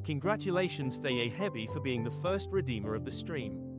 Congratulations Hebi for being the first redeemer of the stream.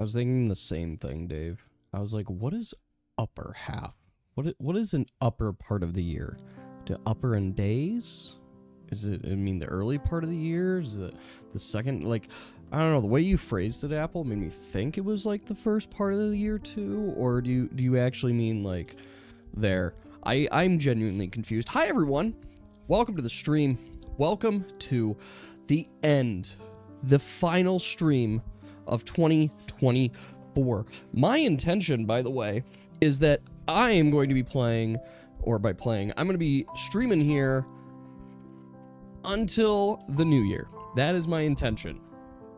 I was thinking the same thing, Dave. I was like, what is upper half? What is an upper part of the year? The upper in days? Is it, I mean, the early part of the year? Is it the second? Like, I don't know. The way you phrased it, Apple, made me think it was like the first part of the year too. Or do you actually mean like there? I'm genuinely confused. Hi, everyone. Welcome to the stream. Welcome to the end, the final stream of 2024. My intention, by the way, is that I am going to be playing, or by playing, I'm going to be streaming here until the new year. That is my intention.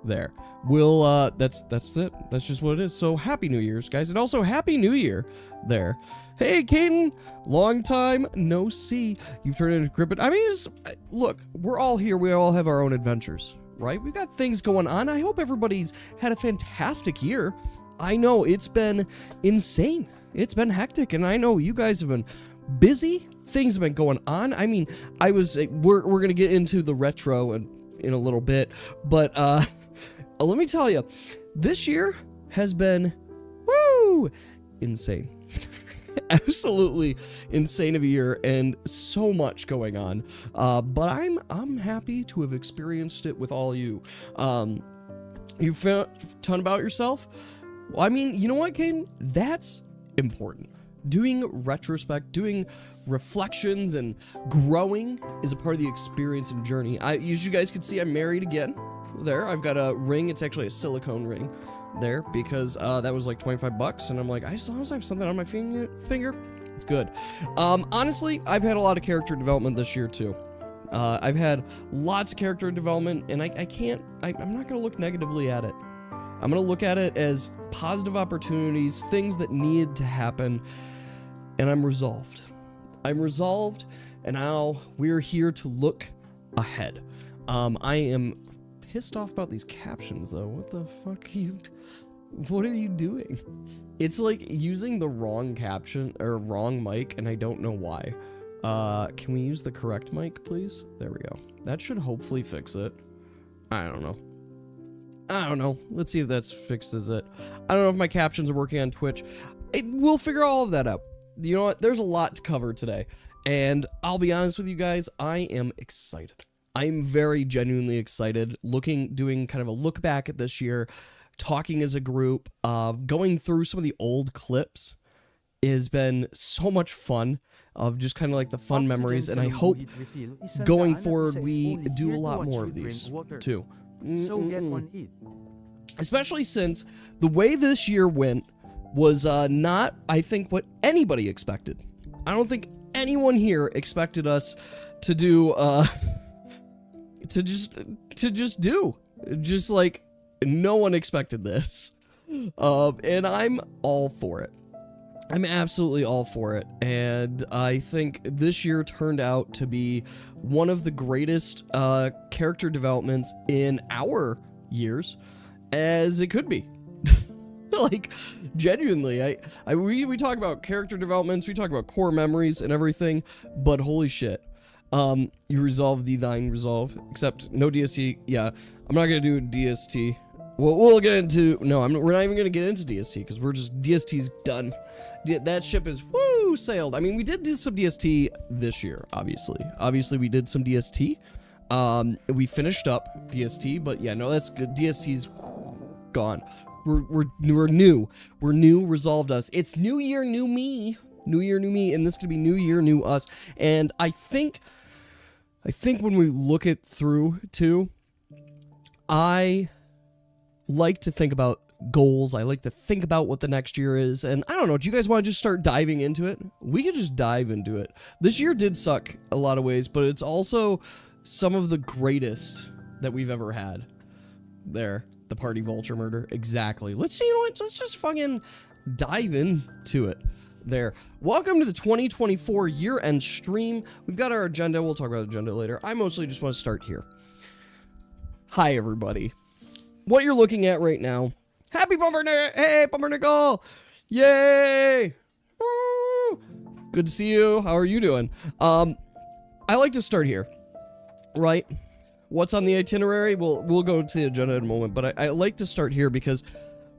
There. We'll, that's it. That's just what it is. So happy New Year's, guys. And also happy New Year there. Hey, Caden, long time no see. You've turned into Crippin. I mean, look, we're all here. We all have our own adventures, right? We've got things going on. I hope everybody's had a fantastic year. I know it's been insane. It's been hectic, and I know you guys have been busy. Things have been going on. I mean, we're going to get into the retro in a little bit, but let me tell you, this year has been, insane. Absolutely insane of a year, and so much going on. But I'm happy to have experienced it with all you. You found a ton about yourself? Well, I mean, you know what, Caden? That's important. Doing retrospect, doing reflections, and growing is a part of the experience and journey. As you guys can see, I'm married again. There, I've got a ring. It's actually a silicone ring there because that was like $25, and I'm like, as long as I have something on my finger, it's good. Honestly, I've had a lot of character development this year too. I've had lots of character development, and I'm not gonna look negatively at it. I'm gonna look at it as positive opportunities, things that need to happen, and I'm resolved. And now we're here to look ahead. I am pissed off about these captions though. What the fuck what are you doing? It's like using the wrong caption or wrong mic, and I don't know why. Can we use the correct mic, please? There we go. That should hopefully fix it. I don't know. Let's see if that's fixed as it. I don't know if my captions are working on Twitch. We'll figure all of that out. You know what? There's a lot to cover today. And I'll be honest with you guys, I am excited. I'm very genuinely excited. Doing kind of a look back at this year, talking as a group, going through some of the old clips has been so much fun. Of just kind of like the fun memories, and I hope going forward we do a lot more of these too. Especially since the way this year went was not, I think, what anybody expected. I don't think anyone here expected us to do just like no one expected this, and I'm all for it. I'm absolutely all for it, and I think this year turned out to be one of the greatest character developments in our years, as it could be. Like, genuinely, we talk about character developments, we talk about core memories and everything, but holy shit. You resolve the thine resolve, except no DST. Yeah, I'm not gonna do DST. We'll get into, no, we're not even gonna get into DST, because DST's done. That ship is, sailed. I mean, we did do some DST this year, obviously. Obviously, we did some DST. We finished up DST, but yeah, no, that's good. DST's gone. We're new. We're new, resolved us. It's new year, new me. New year, new me, and this could be new year, new us. And I think when we look it through, too, I like to think about goals. I like to think about what the next year is, and I don't know, do you guys want to just start diving into it? We could just dive into it. This year did suck a lot of ways, but it's also some of the greatest that we've ever had. There, the party vulture murder, exactly. Let's see, you know what, let's just fucking dive into it. There. Welcome to the 2024 year-end stream. We've got our agenda. We'll talk about the agenda later. I mostly just want to start here. Hi, everybody. What you're looking at right now, happy Pumpernickel! Yay! Woo! Good to see you. How are you doing? I like to start here, right? What's on the itinerary? We'll go to the agenda in a moment, but I like to start here because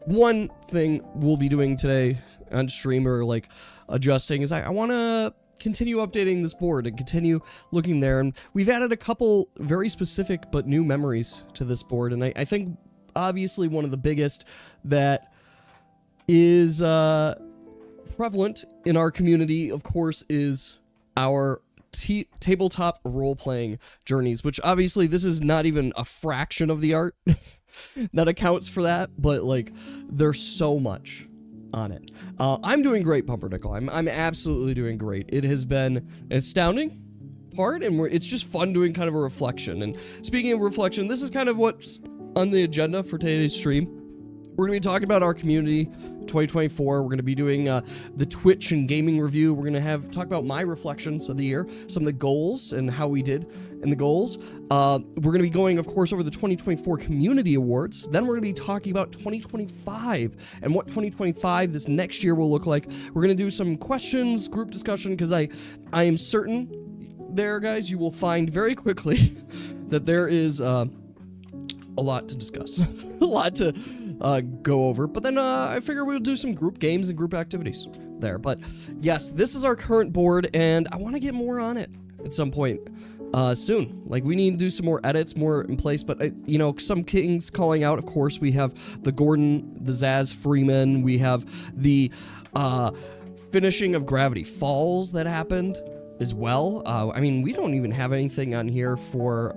one thing we'll be doing today on stream, or like adjusting, is I want to continue updating this board and continue looking there. And we've added a couple very specific but new memories to this board. And I think obviously one of the biggest that is prevalent in our community, of course, is our tabletop role-playing journeys, which obviously this is not even a fraction of the art that accounts for that, but like there's so much on it. I'm doing great, Pumpernickel. I'm absolutely doing great. It has been an astounding part, and it's just fun doing kind of a reflection. And speaking of reflection, this is kind of what's on the agenda for today's stream. We're going to be talking about our community 2024. We're going to be doing the Twitch and gaming review. We're going to talk about my reflections of the year, some of the goals and how we did in the goals. We're going to be going, of course, over the 2024 community awards. Then we're going to be talking about 2025 and what 2025 this next year will look like. We're going to do some questions, group discussion, because I am certain there, guys, you will find very quickly that there is a lot to discuss, a lot to go over. But then I figure we'll do some group games and group activities there. But yes, this is our current board, and I want to get more on it at some point soon. Like, we need to do some more edits, more in place. But you know, some kings calling out. Of course, we have the Gordon, the Zaz Freeman. We have the finishing of Gravity Falls that happened as well. I mean, we don't even have anything on here for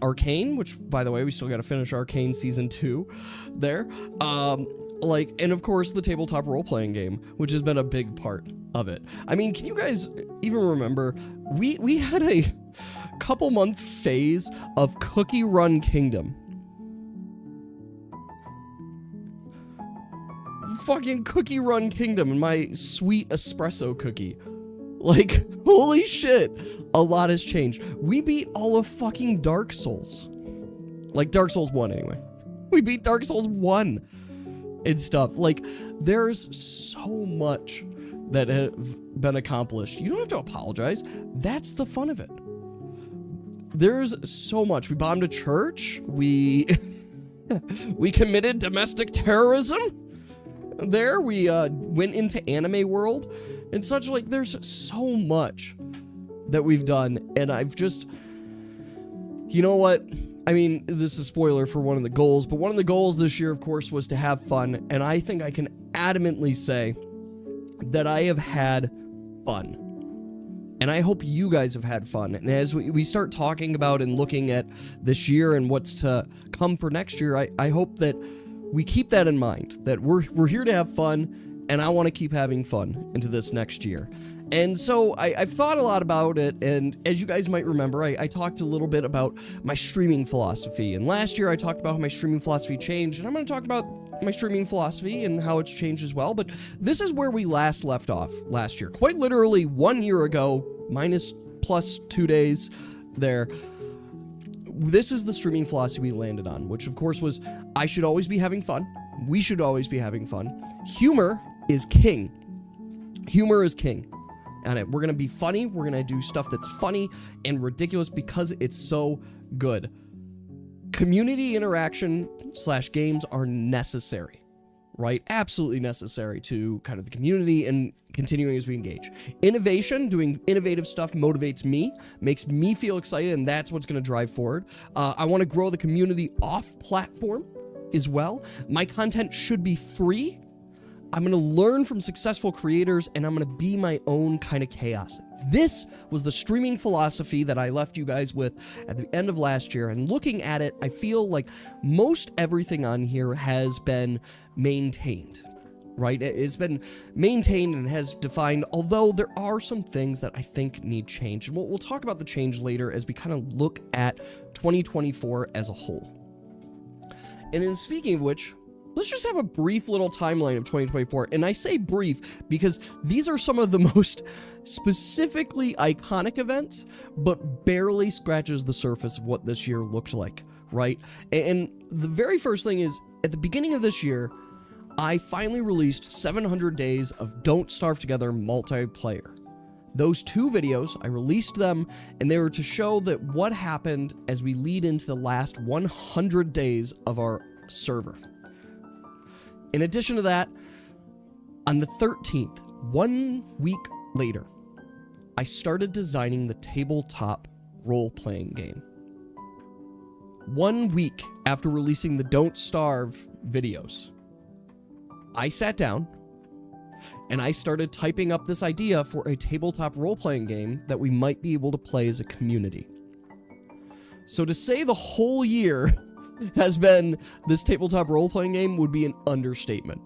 Arcane, which, by the way, we still got to finish Arcane Season 2 there. And of course, the tabletop role-playing game, which has been a big part of it. I mean, can you guys even remember, we had a couple-month phase of Cookie Run Kingdom. Fucking Cookie Run Kingdom and my sweet espresso cookie. Like, holy shit, a lot has changed. We beat all of fucking Dark Souls. Like, Dark Souls 1, anyway. We beat Dark Souls 1 and stuff. Like, there's so much that have been accomplished. You don't have to apologize. That's the fun of it. There's so much. We bombed a church. We committed domestic terrorism. There, we went into anime world and such. Like, there's so much that we've done, and I've just, you know what? I mean, this is a spoiler for one of the goals, but one of the goals this year, of course, was to have fun, and I think I can adamantly say that I have had fun. And I hope you guys have had fun. And as we start talking about and looking at this year and what's to come for next year, I hope that we keep that in mind, that we're here to have fun, and I want to keep having fun into this next year. And so I've thought a lot about it, and as you guys might remember, I talked a little bit about my streaming philosophy. And last year I talked about how my streaming philosophy changed, and I'm going to talk about my streaming philosophy and how it's changed as well. But this is where we last left off last year. Quite literally 1 year ago, plus 2 days there. This is the streaming philosophy we landed on, which of course was, I should always be having fun. We should always be having fun. Humor is king. Humor is king. And we're going to be funny. We're going to do stuff that's funny and ridiculous because it's so good. Community interaction / games are necessary, right? Absolutely necessary to kind of the community and continuing as we engage. Innovation, doing innovative stuff motivates me, makes me feel excited, and that's what's going to drive forward. I want to grow the community off platform as well. My content should be free. I'm going to learn from successful creators, and I'm going to be my own kind of chaos. This was the streaming philosophy that I left you guys with at the end of last year, and looking at it, I feel like most everything on here has been maintained, right? It's been maintained and has defined, although there are some things that I think need change. And we'll talk about the change later as we kind of look at 2024 as a whole. And in speaking of which, let's just have a brief little timeline of 2024. And I say brief because these are some of the most specifically iconic events, but barely scratches the surface of what this year looked like, right? And the very first thing is, at the beginning of this year, I finally released 700 Days of Don't Starve Together multiplayer. Those 2 videos, I released them, and they were to show that what happened as we lead into the last 100 days of our server. In addition to that, on the 13th, 1 week later, I started designing the tabletop role-playing game. 1 week after releasing the Don't Starve videos, I sat down and I started typing up this idea for a tabletop role-playing game that we might be able to play as a community. So to say the whole year has been this tabletop role-playing game would be an understatement.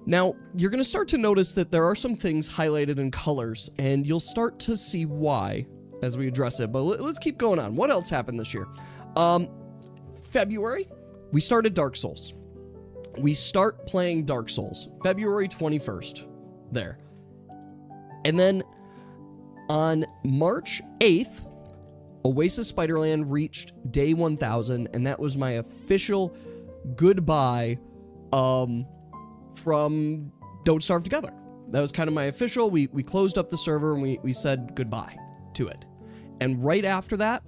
Now, you're going to start to notice that there are some things highlighted in colors, and you'll start to see why as we address it. But let's keep going on. What else happened this year? February, we started Dark Souls. We start playing Dark Souls, February 21st, there. And then on March 8th, Oasis Spiderland reached day 1000, and that was my official goodbye from Don't Starve Together. That was kind of my official. We closed up the server and we said goodbye to it. And right after that,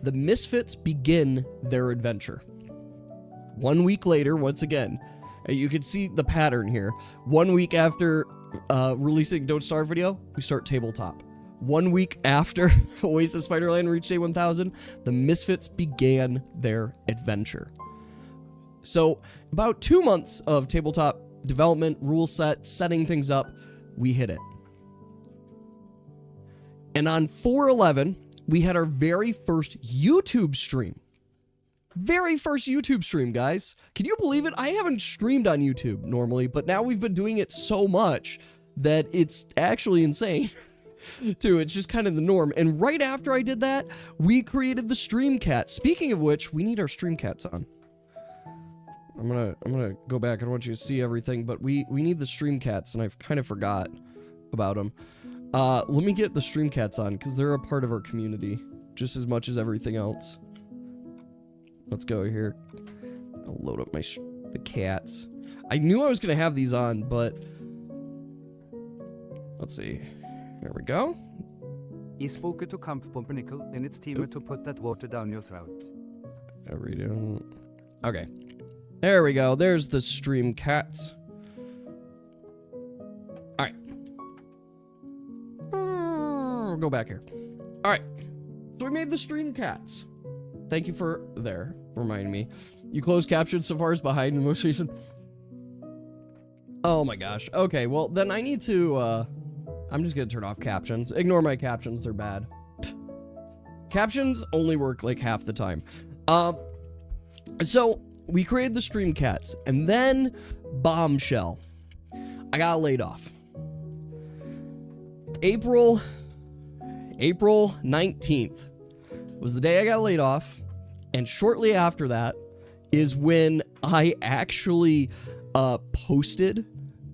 the Misfits begin their adventure. 1 week later, once again, you can see the pattern here. 1 week after releasing Don't Starve video, we start tabletop. 1 week after Oasis Spiderland reached day 1000, the Misfits began their adventure. So about 2 months of tabletop development, rule set, setting things up, we hit it. And on 4/11, we had our very first YouTube stream. Very first YouTube stream, guys. Can you believe it? I haven't streamed on YouTube normally, but now we've been doing it so much that it's actually insane. Too, it's just kind of the norm. And right after I did that, we created the Streamcat. Speaking of which, we need our Streamcats on. I'm gonna go back. I don't want you to see everything, but we need the Streamcats, and I've kind of forgot about them. Let me get the Streamcats on, because they're a part of our community, just as much as everything else. Let's go here. I'll load up the cats. I knew I was gonna have these on, but let's see. There we go. I spoke to Kampfpumpernickel, and it's time to put that water down your throat. There we go. Okay. There we go. There's the stream cats. Alright. We'll go back here. Alright. So we made the stream cats. Thank you for reminding me. You closed captions so far as behind in the most recent. Oh my gosh. Okay, well then I need to I'm just gonna turn off captions. Ignore my captions, they're bad. Captions only work like half the time. So we created the stream cats, and then bombshell. I got laid off. April 19th was the day I got laid off, and shortly after that is when I actually posted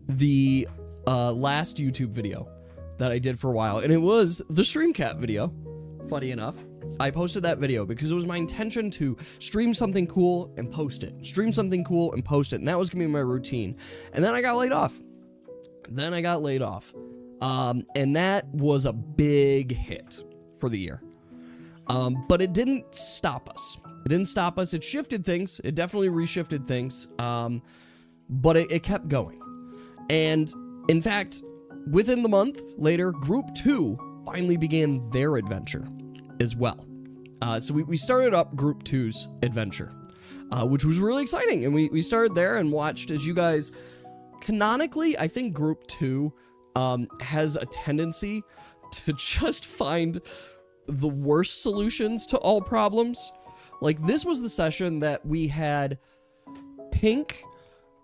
the last YouTube video that I did for a while, and it was the Streamcat video. Funny enough, I posted that video because it was my intention to stream something cool and post it. Stream something cool and post it, and that was gonna be my routine. And then I got laid off. And that was a big hit for the year. But it didn't stop us. It shifted things. It definitely reshifted things. But it kept going. And in fact, within the month later, Group 2 finally began their adventure as well. So we started up Group 2's adventure, which was really exciting. And we started there and watched as you guys, canonically, I think Group 2 has a tendency to just find the worst solutions to all problems. Like, this was the session that we had Pink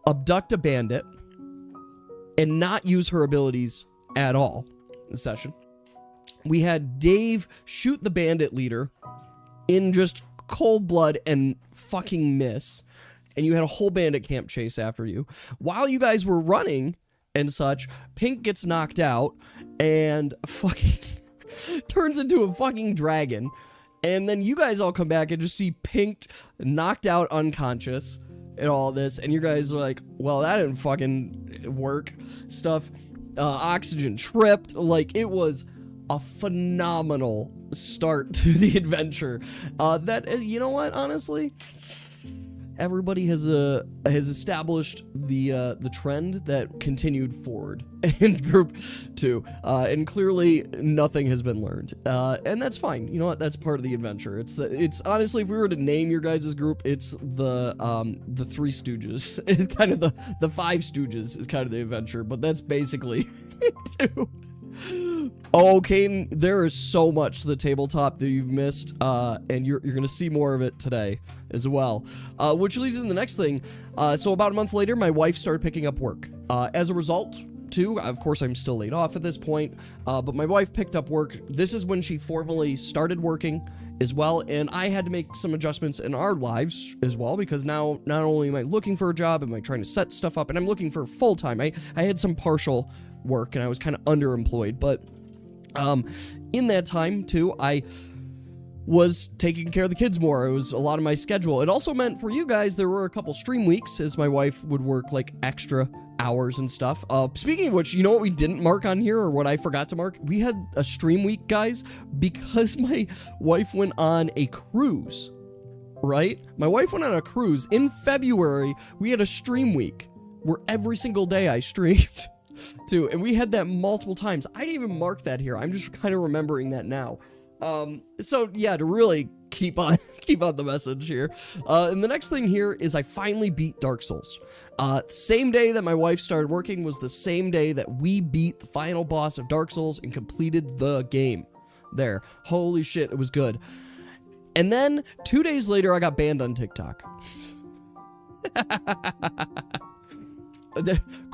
abduct a bandit and not use her abilities at all this session. We had Dave shoot the bandit leader in just cold blood and fucking miss. And you had a whole bandit camp chase after you. While you guys were running and such, Pink gets knocked out and fucking turns into a fucking dragon. And then you guys all come back and just see Pink knocked out unconscious and all this. And you guys are like, well, that didn't fucking work. Stuff. Oxygen tripped. Like, it was a phenomenal start to the adventure. That, you know what, honestly? everybody has established the trend that continued forward in group 2, and clearly nothing has been learned, and that's fine. You know what? That's part of the adventure. It's honestly, if we were to name your guys' group, it's the Three Stooges. It's kind of the Five Stooges is kind of the adventure, but that's basically it. Oh, Caden, there is so much to the tabletop that you've missed, and you're going to see more of it today as well, which leads to the next thing. So about a month later, my wife started picking up work. As a result, too, of course, I'm still laid off at this point, but my wife picked up work. This is when she formally started working as well, and I had to make some adjustments in our lives as well, because now not only am I looking for a job, am I trying to set stuff up, and I'm looking for full-time. I had some partial work, and I was kind of underemployed, but in that time too, I was taking care of the kids more. It was a lot of my schedule. It also meant for you guys, there were a couple stream weeks as my wife would work like extra hours and stuff. Speaking of which, you know what we didn't mark on here, or what I forgot to mark? We had a stream week, guys, because my wife went on a cruise, right? My wife went on a cruise in February. We had a stream week where every single day I streamed too, and we had that multiple times. I didn't even mark that here. I'm just kind of remembering that now. So yeah, to really keep on the message here. And the next thing here is I finally beat Dark Souls. Same day that my wife started working was the same day that we beat the final boss of Dark Souls and completed the game. There, holy shit, it was good. And then 2 days later, I got banned on TikTok.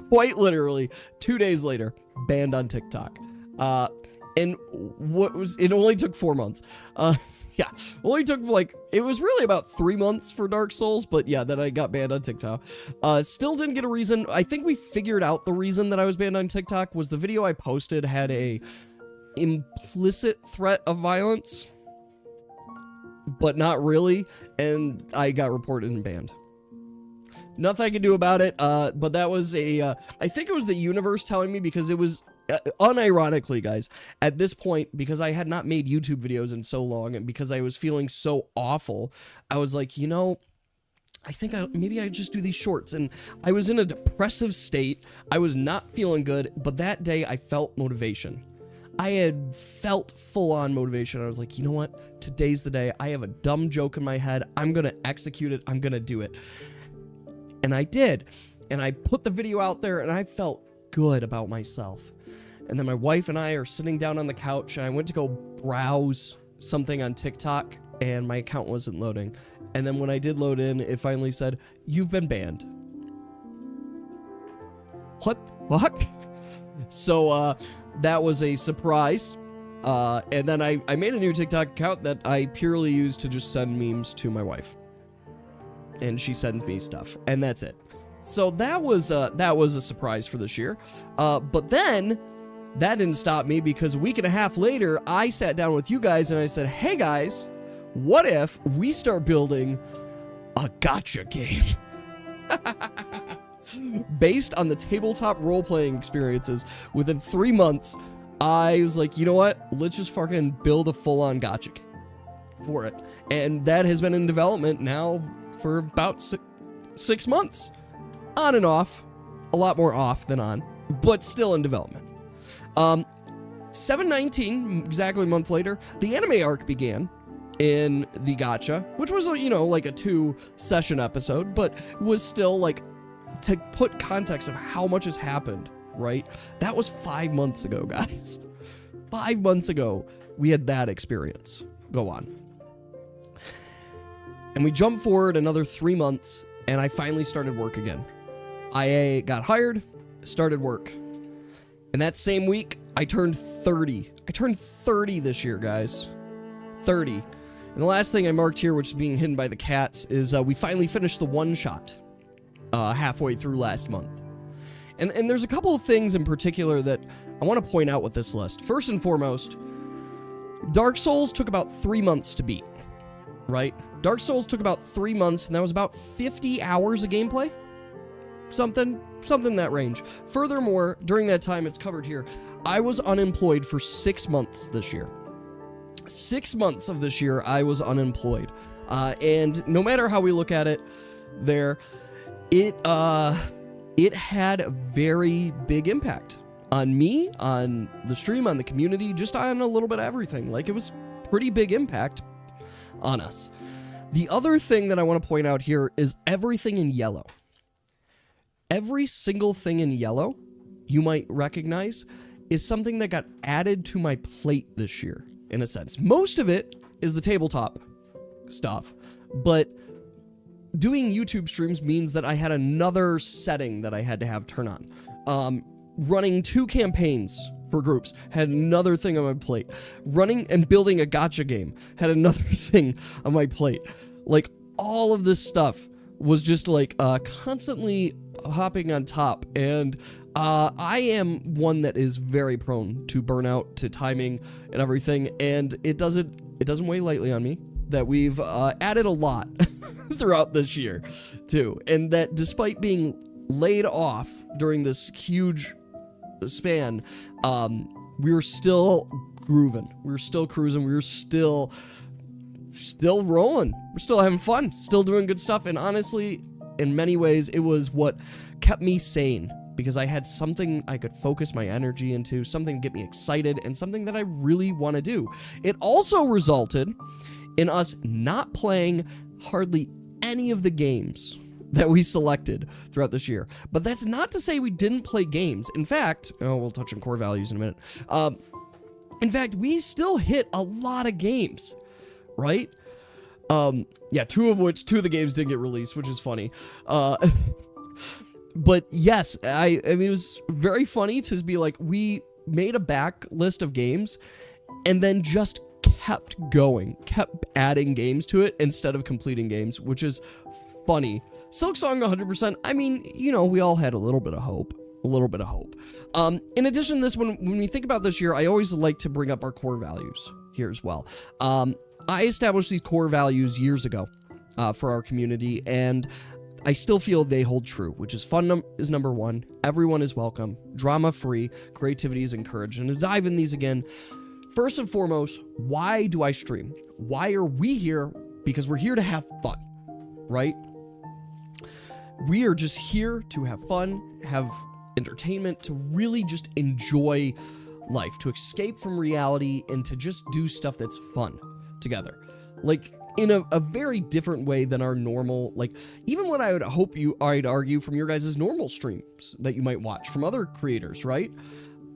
Quite literally, 2 days later, banned on TikTok. And it only took 4 months. Yeah, only took it was really about 3 months for Dark Souls, but yeah, then I got banned on TikTok. Still didn't get a reason. I think we figured out the reason that I was banned on TikTok was the video I posted had a implicit threat of violence, but not really, and I got reported and banned. Nothing I could do about it, but that was I think it was the universe telling me, because it was, unironically, guys, at this point, because I had not made YouTube videos in so long, and because I was feeling so awful, I was like, you know, I think maybe I just do these shorts, and I was in a depressive state. I was not feeling good, but that day I felt motivation. I had felt full-on motivation. I was like, you know what? Today's the day. I have a dumb joke in my head. I'm going to execute it. I'm going to do it. And I did. And I put the video out there, and I felt good about myself. And then my wife and I are sitting down on the couch, and I went to go browse something on TikTok, and my account wasn't loading. And then when I did load in, it finally said, "You've been banned." What the fuck? So, that was a surprise. And then I made a new TikTok account that I purely use to just send memes to my wife. And she sends me stuff, and that's it. So that was a surprise for this year. But then that didn't stop me, because a week and a half later, I sat down with you guys and I said, hey guys, what if we start building a gacha game? Based on the tabletop role-playing experiences within 3 months, I was like, you know what? Let's just fucking build a full-on gacha for it. And that has been in development now for about 6 months. On and off. A lot more off than on, but still in development. 7/19, exactly a month later, the anime arc began in the gacha, which was, you know, like a 2-session episode, but was still like, to put context of how much has happened, right? That was 5 months ago, guys. 5 months ago, we had that experience go on. And we jumped forward another 3 months, and I finally started work again. I got hired, started work. And that same week, I turned 30. I turned 30 this year, guys. 30. And the last thing I marked here, which is being hidden by the cats, is we finally finished the one-shot halfway through last month. And there's a couple of things in particular that I want to point out with this list. First and foremost, Dark Souls took about 3 months to beat, right? Dark Souls took about 3 months, and that was about 50 hours of gameplay. Something in that range. Furthermore, during that time, it's covered here, I was unemployed for 6 months this year. 6 months of this year, I was unemployed. And no matter how we look at it, there, it had a very big impact on me, on the stream, on the community, just on a little bit of everything. Like, it was pretty big impact on us. The other thing that I want to point out here is everything in yellow. Every single thing in yellow you might recognize is something that got added to my plate this year, in a sense. Most of it is the tabletop stuff, but doing YouTube streams means that I had another setting that I had to have turn on. Running 2 campaigns for groups had another thing on my plate. Running and building a gacha game had another thing on my plate. Like, all of this stuff was just like constantly hopping on top, and I am one that is very prone to burnout, to timing and everything, and it doesn't weigh lightly on me that we've added a lot throughout this year too, and that despite being laid off during this huge span, we were still grooving, we were still cruising, we were still rolling, we're still having fun, still doing good stuff. And honestly, in many ways, it was what kept me sane, because I had something I could focus my energy into, something to get me excited, and something that I really want to do. It also resulted in us not playing hardly any of the games that we selected throughout this year. But that's not to say we didn't play games. In fact, we'll touch on core values in a minute. In fact, we still hit a lot of games, right? Yeah, two of the games did get released, which is funny. But yes, I mean, it was very funny to be like, we made a back list of games and then just kept going, kept adding games to it instead of completing games, which is funny. Silksong 100%. I mean, you know, we all had a little bit of hope. In addition to this, when we think about this year, I always like to bring up our core values here as well. I established these core values years ago for our community, and I still feel they hold true, which is fun is number 1, everyone is welcome, drama-free, creativity is encouraged. And to dive in these again, first and foremost, why do I stream? Why are we here? Because we're here to have fun, right? We are just here to have fun, have entertainment, to really just enjoy life, to escape from reality, and to just do stuff that's fun together. Like, in a very different way than our normal, like, even what I would hope I'd argue from your guys' normal streams that you might watch from other creators, right?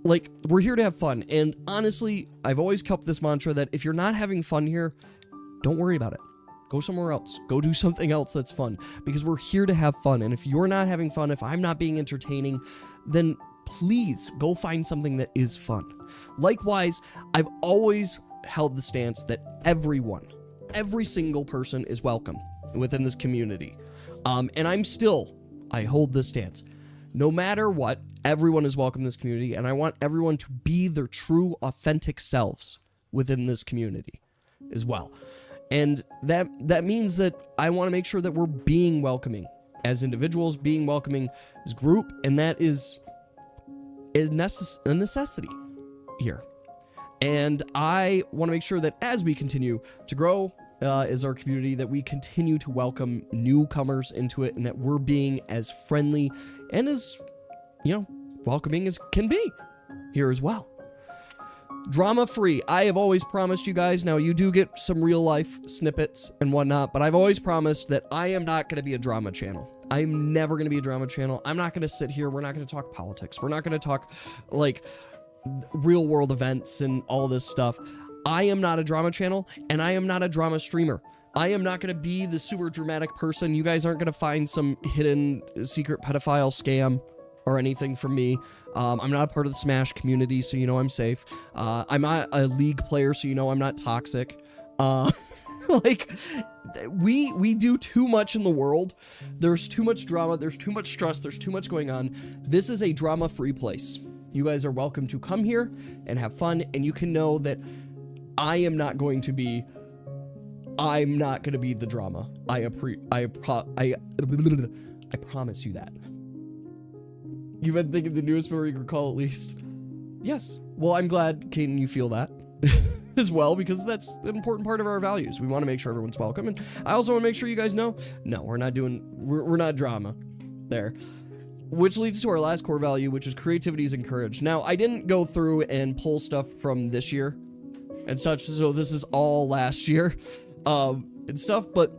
Like, we're here to have fun. And honestly, I've always kept this mantra that if you're not having fun here, don't worry about it. Go somewhere else. Go do something else that's fun, because we're here to have fun. And if you're not having fun, if I'm not being entertaining, then please go find something that is fun. Likewise, I've always held the stance that every single person is welcome within this community. And I hold this stance. No matter what, everyone is welcome in this community, and I want everyone to be their true, authentic selves within this community as well. And that means that I want to make sure that we're being welcoming as individuals, being welcoming as group, and that is a necessity here. And I want to make sure that as we continue to grow as our community, that we continue to welcome newcomers into it, and that we're being as friendly and as, welcoming as can be here as well. Drama-free. I have always promised you guys, now you do get some real-life snippets and whatnot, but I've always promised that I am not going to be a drama channel. I'm never going to be a drama channel. I'm not going to sit here. We're not going to talk politics. We're not going to talk, like, real-world events and all this stuff. I am not a drama channel, and I am not a drama streamer. I am not going to be the super dramatic person. You guys aren't going to find some hidden secret pedophile scam or anything from me. I'm not a part of the Smash community, so you know I'm safe. I'm not a League player, so you know I'm not toxic. Like, we do too much in the world. There's too much drama. There's too much stress. There's too much going on. This is a drama-free place. You guys are welcome to come here and have fun, and you can know that I'm not going to be the drama. I promise you that. You've been thinking the newest movie you recall, at least. Yes. Well, I'm glad, Caden, you feel that. as well, because that's an important part of our values. We want to make sure everyone's welcome, and I also want to make sure you guys know, no, we're not drama there. Which leads to our last core value, which is creativity is encouraged. Now, I didn't go through and pull stuff from this year and such, so this is all last year and stuff, but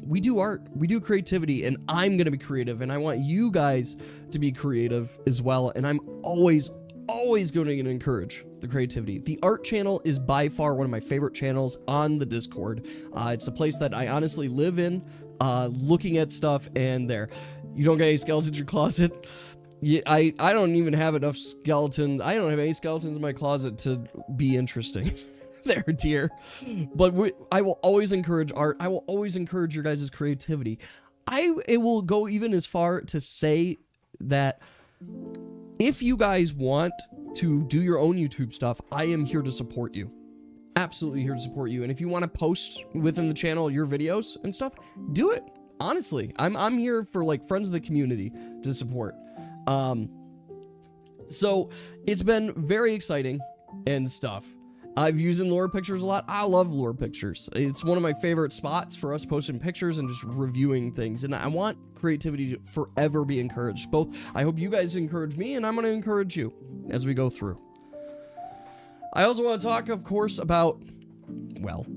we do art, we do creativity, and I'm gonna be creative, and I want you guys to be creative as well, and I'm always going to encourage the creativity. The art channel is by far one of my favorite channels on the Discord. It's a place that I honestly live in, looking at stuff, and there. You don't get any skeletons in your closet? Yeah, I don't even have enough skeletons. I don't have any skeletons in my closet to be interesting. There, dear. But I will always encourage art. I will always encourage your guys' creativity. It will go even as far to say that if you guys want to do your own YouTube stuff, I am here to support you. Absolutely here to support you. And if you want to post within the channel your videos and stuff, do it. Honestly, I'm here for like friends of the community to support. So it's been very exciting and stuff. I've used lore pictures a lot. I love lore pictures. It's one of my favorite spots for us posting pictures and just reviewing things. And I want creativity to forever be encouraged. Both, I hope you guys encourage me, and I'm going to encourage you as we go through. I also want to talk, of course, about, well,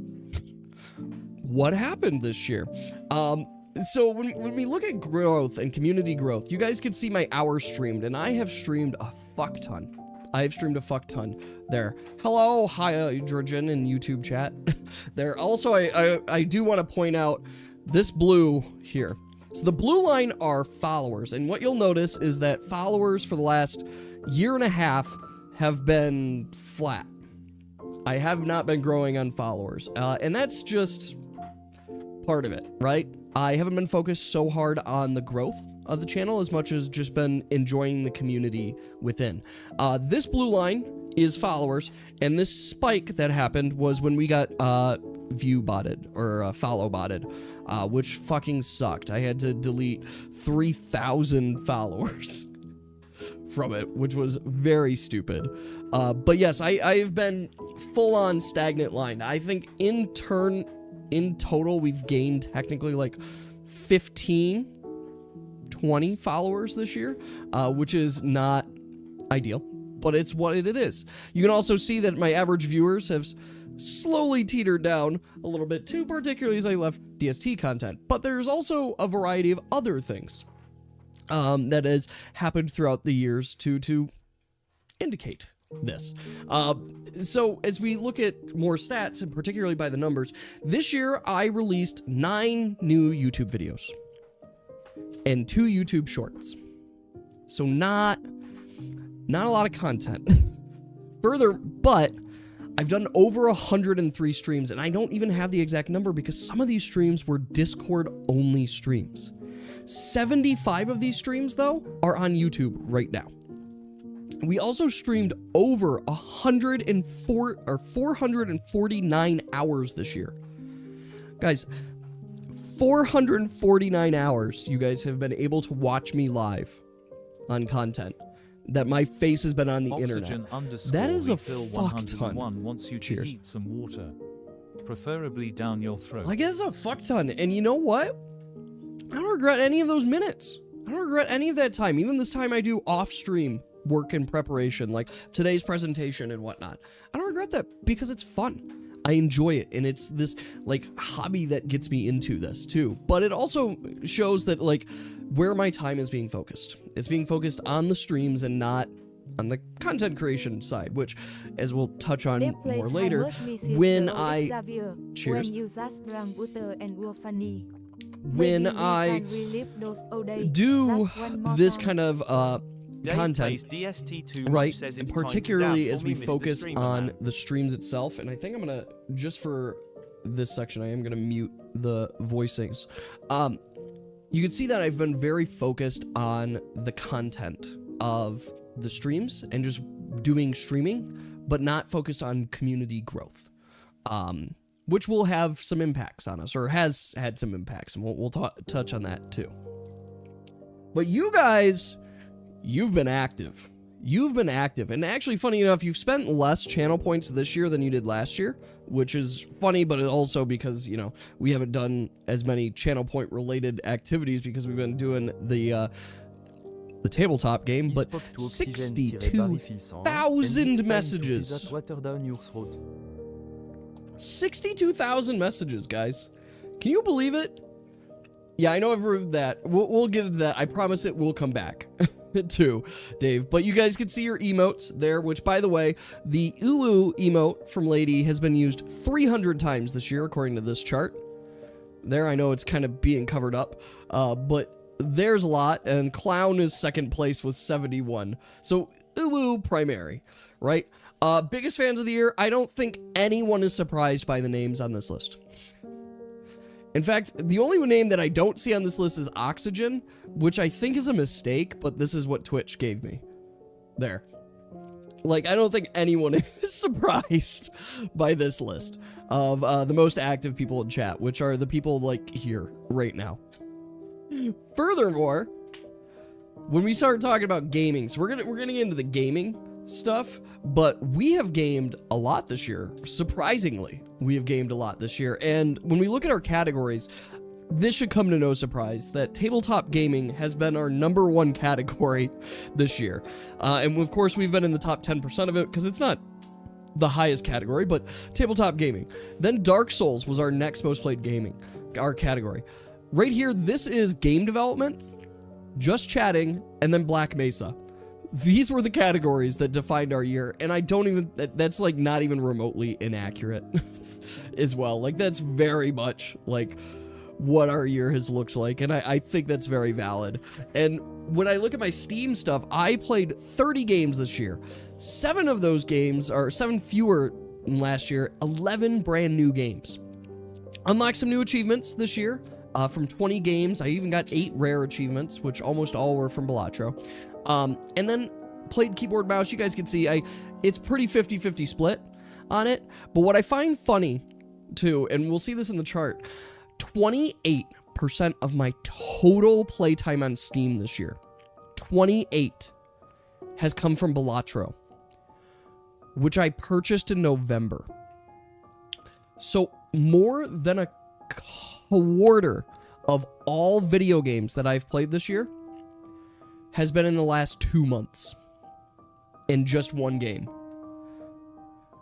what happened this year. So when we look at growth and community growth, you guys can see my hours streamed, and I have streamed a fuck ton. I've streamed a fuck ton there. Hello, hydrogen in YouTube chat. There. Also, I do want to point out this blue here. So the blue line are followers, and what you'll notice is that followers for the last year and a half have been flat. I have not been growing on followers, and that's just part of it, right? I haven't been focused so hard on the growth of the channel as much as just been enjoying the community within. This blue line is followers, and this spike that happened was when we got view botted or follow botted, which fucking sucked. I had to delete 3,000 followers from it, which was very stupid. But yes, I've been full on stagnant line. I think in total, we've gained technically like 15, 20 followers this year, which is not ideal, but it's what it is. You can also see that my average viewers have slowly teetered down a little bit too, particularly as I left DST content. But there's also a variety of other things that has happened throughout the years to indicate this. So as we look at more stats, and particularly by the numbers, this year I released 9 new YouTube videos and 2 YouTube shorts. So not a lot of content. Further, but I've done over 103 streams, and I don't even have the exact number because some of these streams were Discord only streams. 75 of these streams though are on YouTube right now. We also streamed over 449 hours this year. Guys, 449 hours you guys have been able to watch me live on content that my face has been on the internet. That is a fuck ton. Wants you to Cheers. eat some water, preferably down your throat. Like, it's a fuck ton. And you know what? I don't regret any of those minutes. I don't regret any of that time. Even this time I do off stream work in preparation, like today's presentation and whatnot. I don't regret that because it's fun. I enjoy it, and it's this like hobby that gets me into this too. But it also shows that like where my time is being focused. It's being focused on the streams and not on the content creation side, which, as we'll touch on more later, when I cheers. When I do this kind of content, right, and particularly as we focus on the streams itself, and I think I'm gonna, just for this section, I am gonna mute the voicings. You can see that I've been very focused on the content of the streams and just doing streaming, but not focused on community growth, which will have some impacts on us, or has had some impacts, and we'll touch on that too. But you guys, you've been active. you've been active. And actually, funny enough, you've spent less channel points this year than you did last year, which is funny, but also because, you know, we haven't done as many channel point related activities because we've been doing the tabletop game, but 62,000 messages. 62,000 messages, guys. Can you believe it? Yeah, I know I've read that. We'll get into that. I promise it will come back too, Dave. But you guys can see your emotes there, which, by the way, the ooh emote from Lady has been used 300 times this year, according to this chart. There, I know it's kind of being covered up, but there's a lot, and Clown is second place with 71. So, ooh primary, right? Biggest fans of the year, I don't think anyone is surprised by the names on this list. In fact, the only name that I don't see on this list is Oxygen, which I think is a mistake, but this is what Twitch gave me. There. Like, I don't think anyone is surprised by this list of the most active people in chat, which are the people, like, here, right now. Furthermore, when we start talking about gaming, so we're gonna get into the gaming stuff, but we have gamed a lot this year. Surprisingly, we have gamed a lot this year. And when we look at our categories, this should come to no surprise that tabletop gaming has been our #1 category this year. And of course, we've been in the top 10% of it because it's not the highest category, but tabletop gaming. Then Dark Souls was our next most played gaming, our category. Right here, this is game development, just chatting, and then Black Mesa. These were the categories that defined our year, and I don't even, that's like not even remotely inaccurate as well. Like, that's very much like what our year has looked like, and I think that's very valid. And when I look at my Steam stuff, I played 30 games this year. 7 of those games are 7 fewer than last year, 11 brand new games. Unlocked some new achievements this year from 20 games. I even got 8 rare achievements, which almost all were from Balatro. And then played keyboard mouse. You guys can see it's pretty 50-50 split on it. But what I find funny too, and we'll see this in the chart, 28% of my total playtime on Steam this year, 28 has come from Balatro, which I purchased in November. So more than a quarter of all video games that I've played this year has been in the last 2 months in just one game.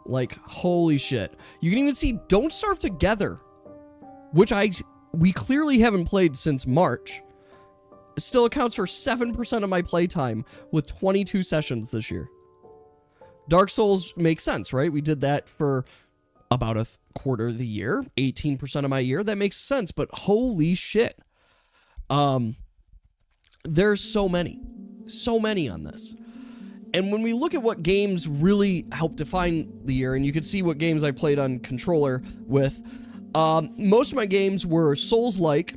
Like, holy shit. You can even see Don't Starve Together, which we clearly haven't played since March. It still accounts for 7% of my playtime with 22 sessions this year. Dark Souls makes sense, right? We did that for about a quarter of the year, 18% of my year. That makes sense, but holy shit. There's so many on this. And when we look at what games really help define the year, and you can see what games I played on controller with, most of my games were Souls-like,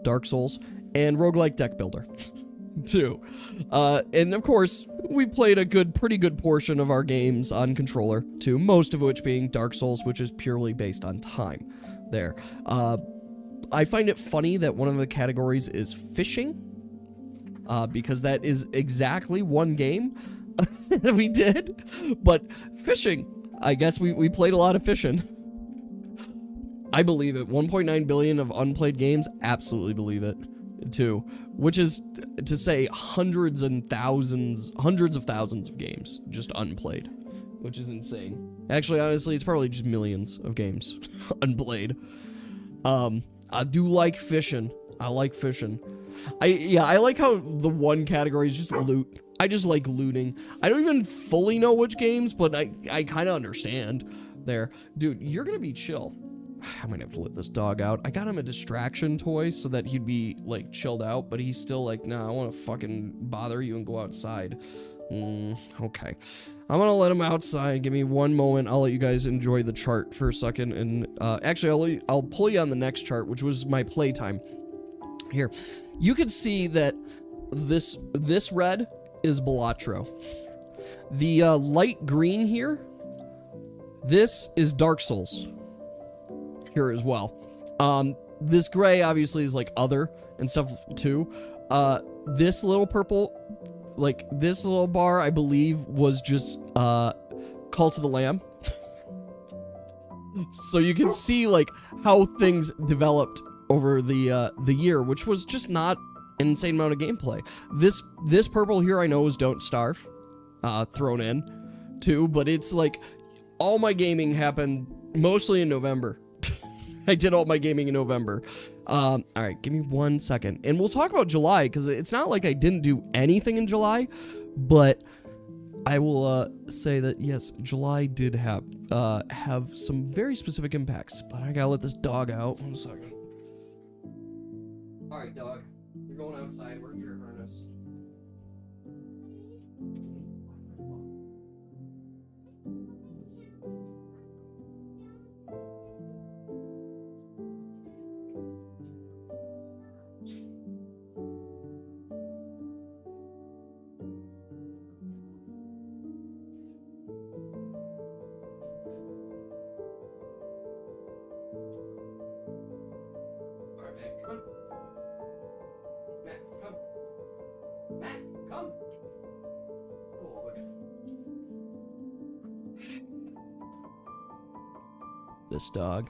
Dark Souls, and roguelike deck builder, too. And of course, we played a pretty good portion of our games on controller, too, most of which being Dark Souls, which is purely based on time there. I find it funny that one of the categories is fishing, because that is exactly one game that we did. But fishing, I guess we played a lot of fishing. I believe it. 1.9 billion of unplayed games, absolutely believe it, too. Which is to say hundreds of thousands of games just unplayed, which is insane. Actually, honestly, it's probably just millions of games unplayed. I do like fishing. I like fishing. I like how the one category is just loot. I just like looting. I don't even fully know which games, but I kind of understand there. Dude, you're gonna be chill. I'm gonna have to let this dog out. I got him a distraction toy so that he'd be, like, chilled out, but he's still like, nah, I want to fucking bother you and go outside. Okay. I'm gonna let him outside. Give me one moment. I'll let you guys enjoy the chart for a second, and actually, I'll pull you on the next chart, which was my playtime. Here, you can see that this red is Balatro. The light green here, this is Dark Souls here as well. This gray obviously is like other and stuff too. This little purple Like, this little bar, I believe, was just Cult of the Lamb. So you can see, like, how things developed over the year, which was just not an insane amount of gameplay. This purple here I know is Don't Starve, thrown in, too, but it's like, all my gaming happened mostly in November. I did all my gaming in November. All right, give me 1 second. And we'll talk about July, because it's not like I didn't do anything in July, but I will say that, yes, July did have some very specific impacts. But I gotta let this dog out. 1 second. All right, dog. You're going outside. Where's your harness? This dog,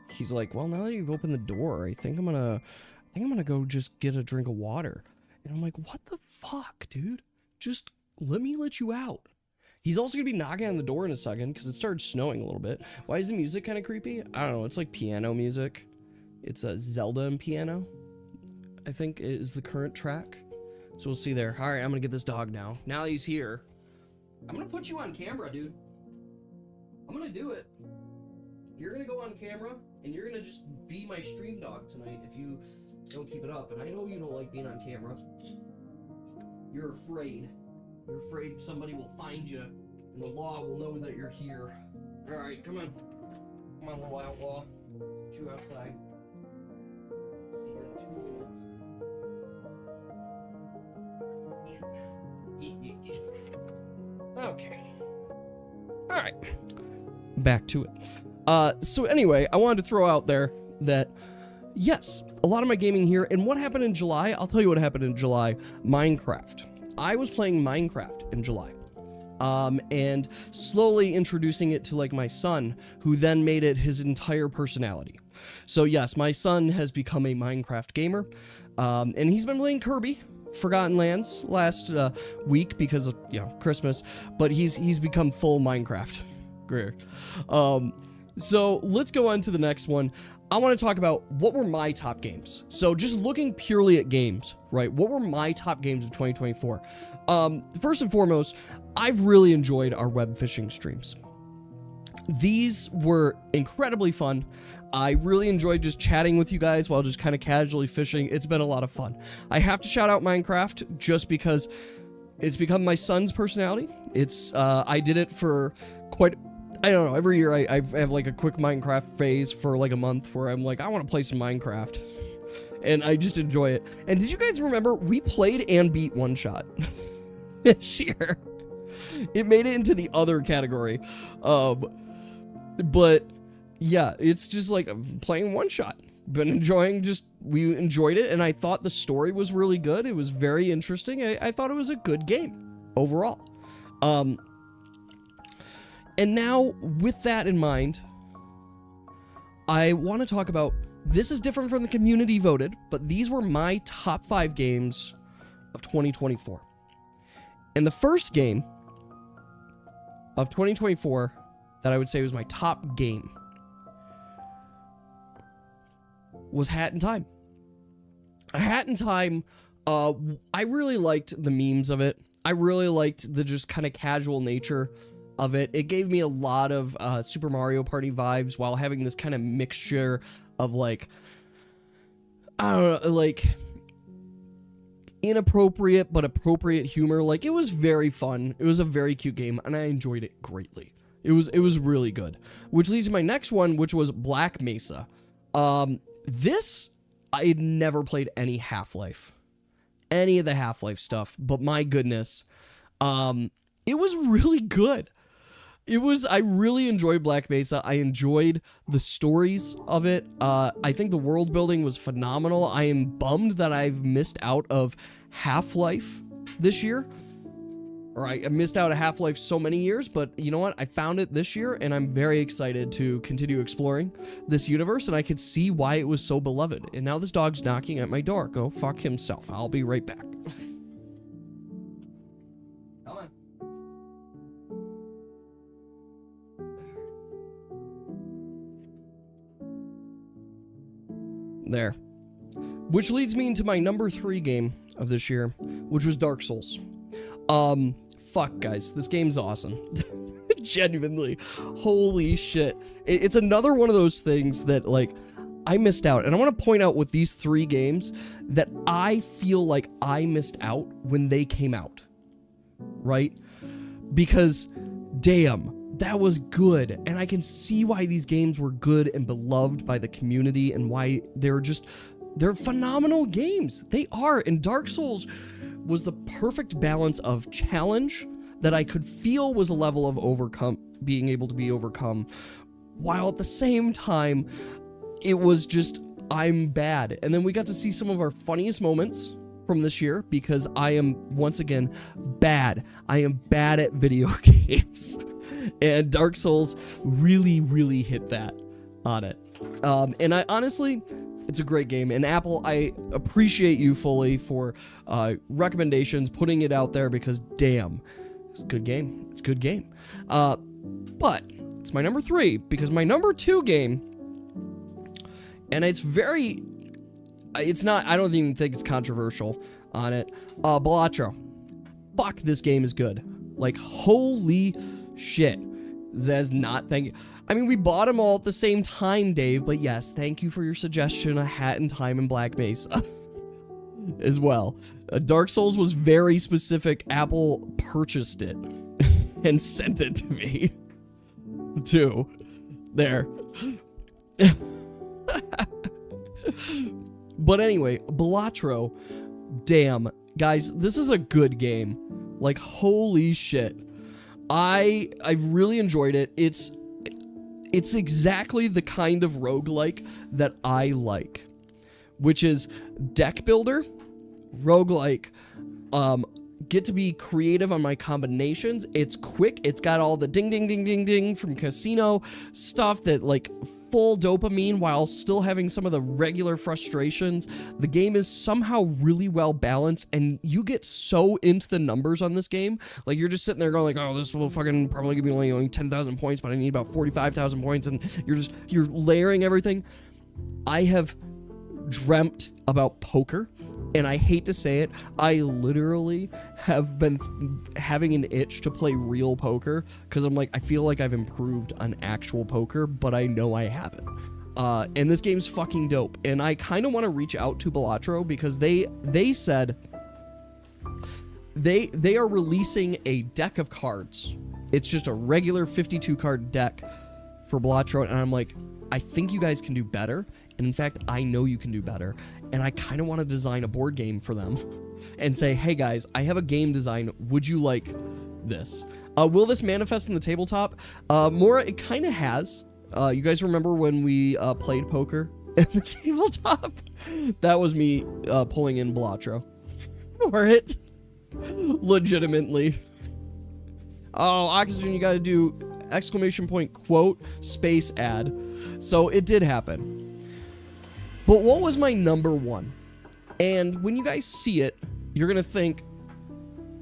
he's like, well, now that you've opened the door, I think I'm gonna go just get a drink of water. And I'm like, what the fuck, dude? Just let me let you out. He's also gonna be knocking on the door in a second because it started snowing a little bit. Why is the music kind of creepy? I don't know. It's like piano music. It's a Zelda and piano, I think, is the current track. So we'll see there. All right, I'm gonna get this dog now. Now that he's here, I'm gonna put you on camera, dude. I'm gonna do it. You're gonna go on camera, and you're gonna just be my stream dog tonight if you don't keep it up. And I know you don't like being on camera. You're afraid. You're afraid somebody will find you, and the law will know that you're here. All right, come on. Come on, little outlaw. Get you outside. See you in 2 minutes. Okay. All right. Back to it. So anyway, I wanted to throw out there that, yes, a lot of my gaming here, and what happened in July, I'll tell you what happened in July. Minecraft. I was playing Minecraft in July, and slowly introducing it to, like, my son, who then made it his entire personality. So yes, my son has become a Minecraft gamer, and he's been playing Kirby Forgotten Lands last week because of, you know, Christmas, but he's become full Minecraft. Great. So let's go on to the next one. I want to talk about what were my top games. So just looking purely at games, right? What were my top games of 2024? First and foremost, I've really enjoyed our web fishing streams. These were incredibly fun. I really enjoyed just chatting with you guys while just kind of casually fishing. It's been a lot of fun. I have to shout out Minecraft just because it's become my son's personality. It's I did it for I don't know, every year I have like a quick Minecraft phase for like a month where I'm like, I want to play some Minecraft. And I just enjoy it. And did you guys remember, we played and beat One Shot this year? It made it into the other category. But yeah, it's just like playing One Shot. Been enjoying, we enjoyed it, and I thought the story was really good. It was very interesting. I thought it was a good game overall. And now, with that in mind, I want to talk about, this is different from the community voted, but these were my top 5 games of 2024. And the first game of 2024 that I would say was my top game was Hat in Time. A Hat in Time, I really liked the memes of it. I really liked the just kind of casual nature of it. It gave me a lot of Super Mario Party vibes while having this kind of mixture of, like, I don't know, like inappropriate but appropriate humor. Like, it was very fun. It was a very cute game, and I enjoyed it greatly. It was really good. Which leads to my next one, which was Black Mesa. This, I had never played any Half-Life. Any of the Half-Life stuff, but my goodness. It was really good. I really enjoyed Black Mesa. I enjoyed the stories of it. I think the world building was phenomenal. I am bummed that I've missed out of Half-Life this year. Or I missed out a Half-Life so many years, but you know what? I found it this year, and I'm very excited to continue exploring this universe, and I could see why it was so beloved. And now this dog's knocking at my door. Go fuck himself. I'll be right back. Come on. There. Which leads me into my number 3 game of this year, which was Dark Souls. Fuck, guys, this game's awesome. Genuinely. Holy shit. It's another one of those things that, like, I missed out. And I want to point out with these 3 games that I feel like I missed out when they came out. Right? Because, damn, that was good. And I can see why these games were good and beloved by the community and why they're phenomenal games. They are. And Dark Souls was the perfect balance of challenge that I could feel was a level of being able to be overcome, while at the same time, it was just, I'm bad. And then we got to see some of our funniest moments from this year, because I am, once again, bad. I am bad at video games. And Dark Souls really, really hit that on it. And I honestly... It's a great game, and Apple, I appreciate you fully for recommendations, putting it out there, because damn, it's a good game. It's a good game. But it's my number 3, because my number 2 game, and I don't even think it's controversial on it, Balatro. Fuck, this game is good. Like, holy shit. Zez, not thank you. I mean, we bought them all at the same time, Dave, but yes, thank you for your suggestion, A Hat in Time and Black Mesa as well. Dark Souls was very specific. Apple purchased it and sent it to me, too. There. But anyway, Balatro, damn. Guys, this is a good game. Like, holy shit. I really enjoyed it. It's exactly the kind of roguelike that I like, which is deck builder, roguelike, get to be creative on my combinations. It's quick. It's got all the ding, ding, ding, ding, ding from casino stuff that, like, full dopamine while still having some of the regular frustrations. The game is somehow really well balanced, and you get so into the numbers on this game. Like, you're just sitting there going like, oh, this will fucking probably give me only 10,000 points, but I need about 45,000 points, and you're layering everything. I have dreamt about poker, and I hate to say it, I literally have been having an itch to play real poker, because I'm like, I feel like I've improved on actual poker, but I know I haven't. And this game's fucking dope, and I kind of want to reach out to Balatro, because they said they are releasing a deck of cards. It's just a regular 52 card deck for Balatro, and I'm like, I think you guys can do better. And in fact, I know you can do better. And I kind of want to design a board game for them and say, hey guys, I have a game design. Would you like this? Will this manifest in the tabletop? More, it kind of has. You guys remember when we played poker in the tabletop? That was me pulling in Balatro for it. Legitimately. Oh, Oxygen, you got to do exclamation point quote space ad. So it did happen. But what was my number 1? And when you guys see it, you're going to think,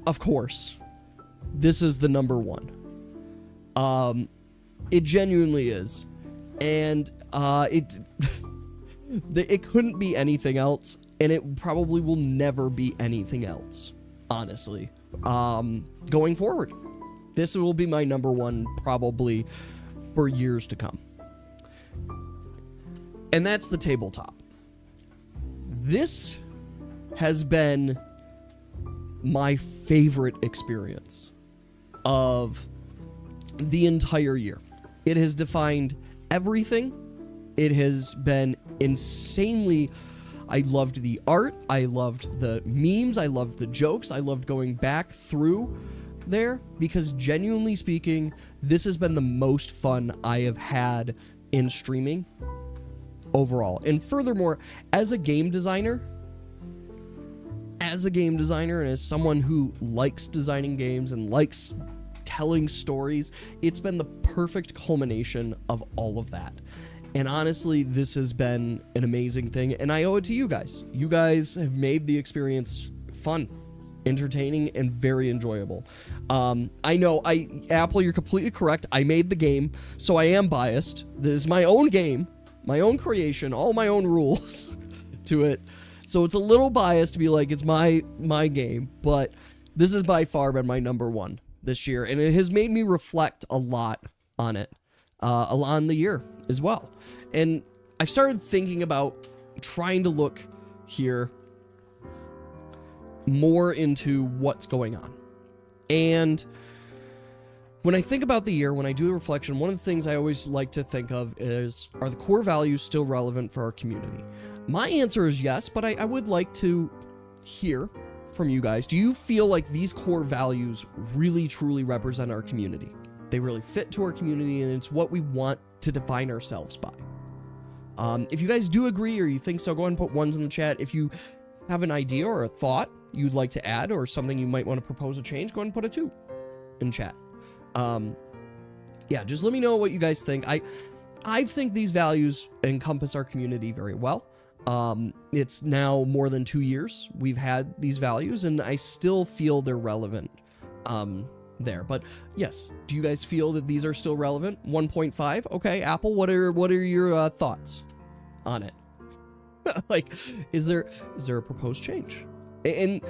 of course, this is the number 1. It genuinely is. And it couldn't be anything else, and it probably will never be anything else, honestly. Going forward, this will be my number 1 probably for years to come. And that's the tabletop. This has been my favorite experience of the entire year. It has defined everything. It has been insanely... I loved the art. I loved the memes. I loved the jokes. I loved going back through there, because genuinely speaking, this has been the most fun I have had in streaming overall. And furthermore, as a game designer, as a game designer and as someone who likes designing games and likes telling stories, it's been the perfect culmination of all of that. And honestly, this has been an amazing thing, and I owe it to you guys. You guys have made the experience fun, entertaining, and very enjoyable. I know, Apple, you're completely correct. I made the game, so I am biased. This is my own game, my own creation, all my own rules to it. So it's a little biased to be like, it's my game, but this has by far been my number one this year, and it has made me reflect a lot on it, on the year as well. And I've started thinking about trying to look here more into what's going on. And when I think about the year, when I do a reflection, one of the things I always like to think of is, are the core values still relevant for our community? My answer is yes, but I would like to hear from you guys. Do you feel like these core values really, truly represent our community? They really fit to our community, and it's what we want to define ourselves by. If you guys do agree or you think so, go ahead and put ones in the chat. If you have an idea or a thought you'd like to add or something you might want to propose a change, go ahead and put a 2 in chat. Yeah, just let me know what you guys think. I think these values encompass our community very well. It's now more than 2 years we've had these values, and I still feel they're relevant there. But yes, do you guys feel that these are still relevant? 1.5? Okay, Apple, what are your thoughts on it? Like, is there a proposed change? And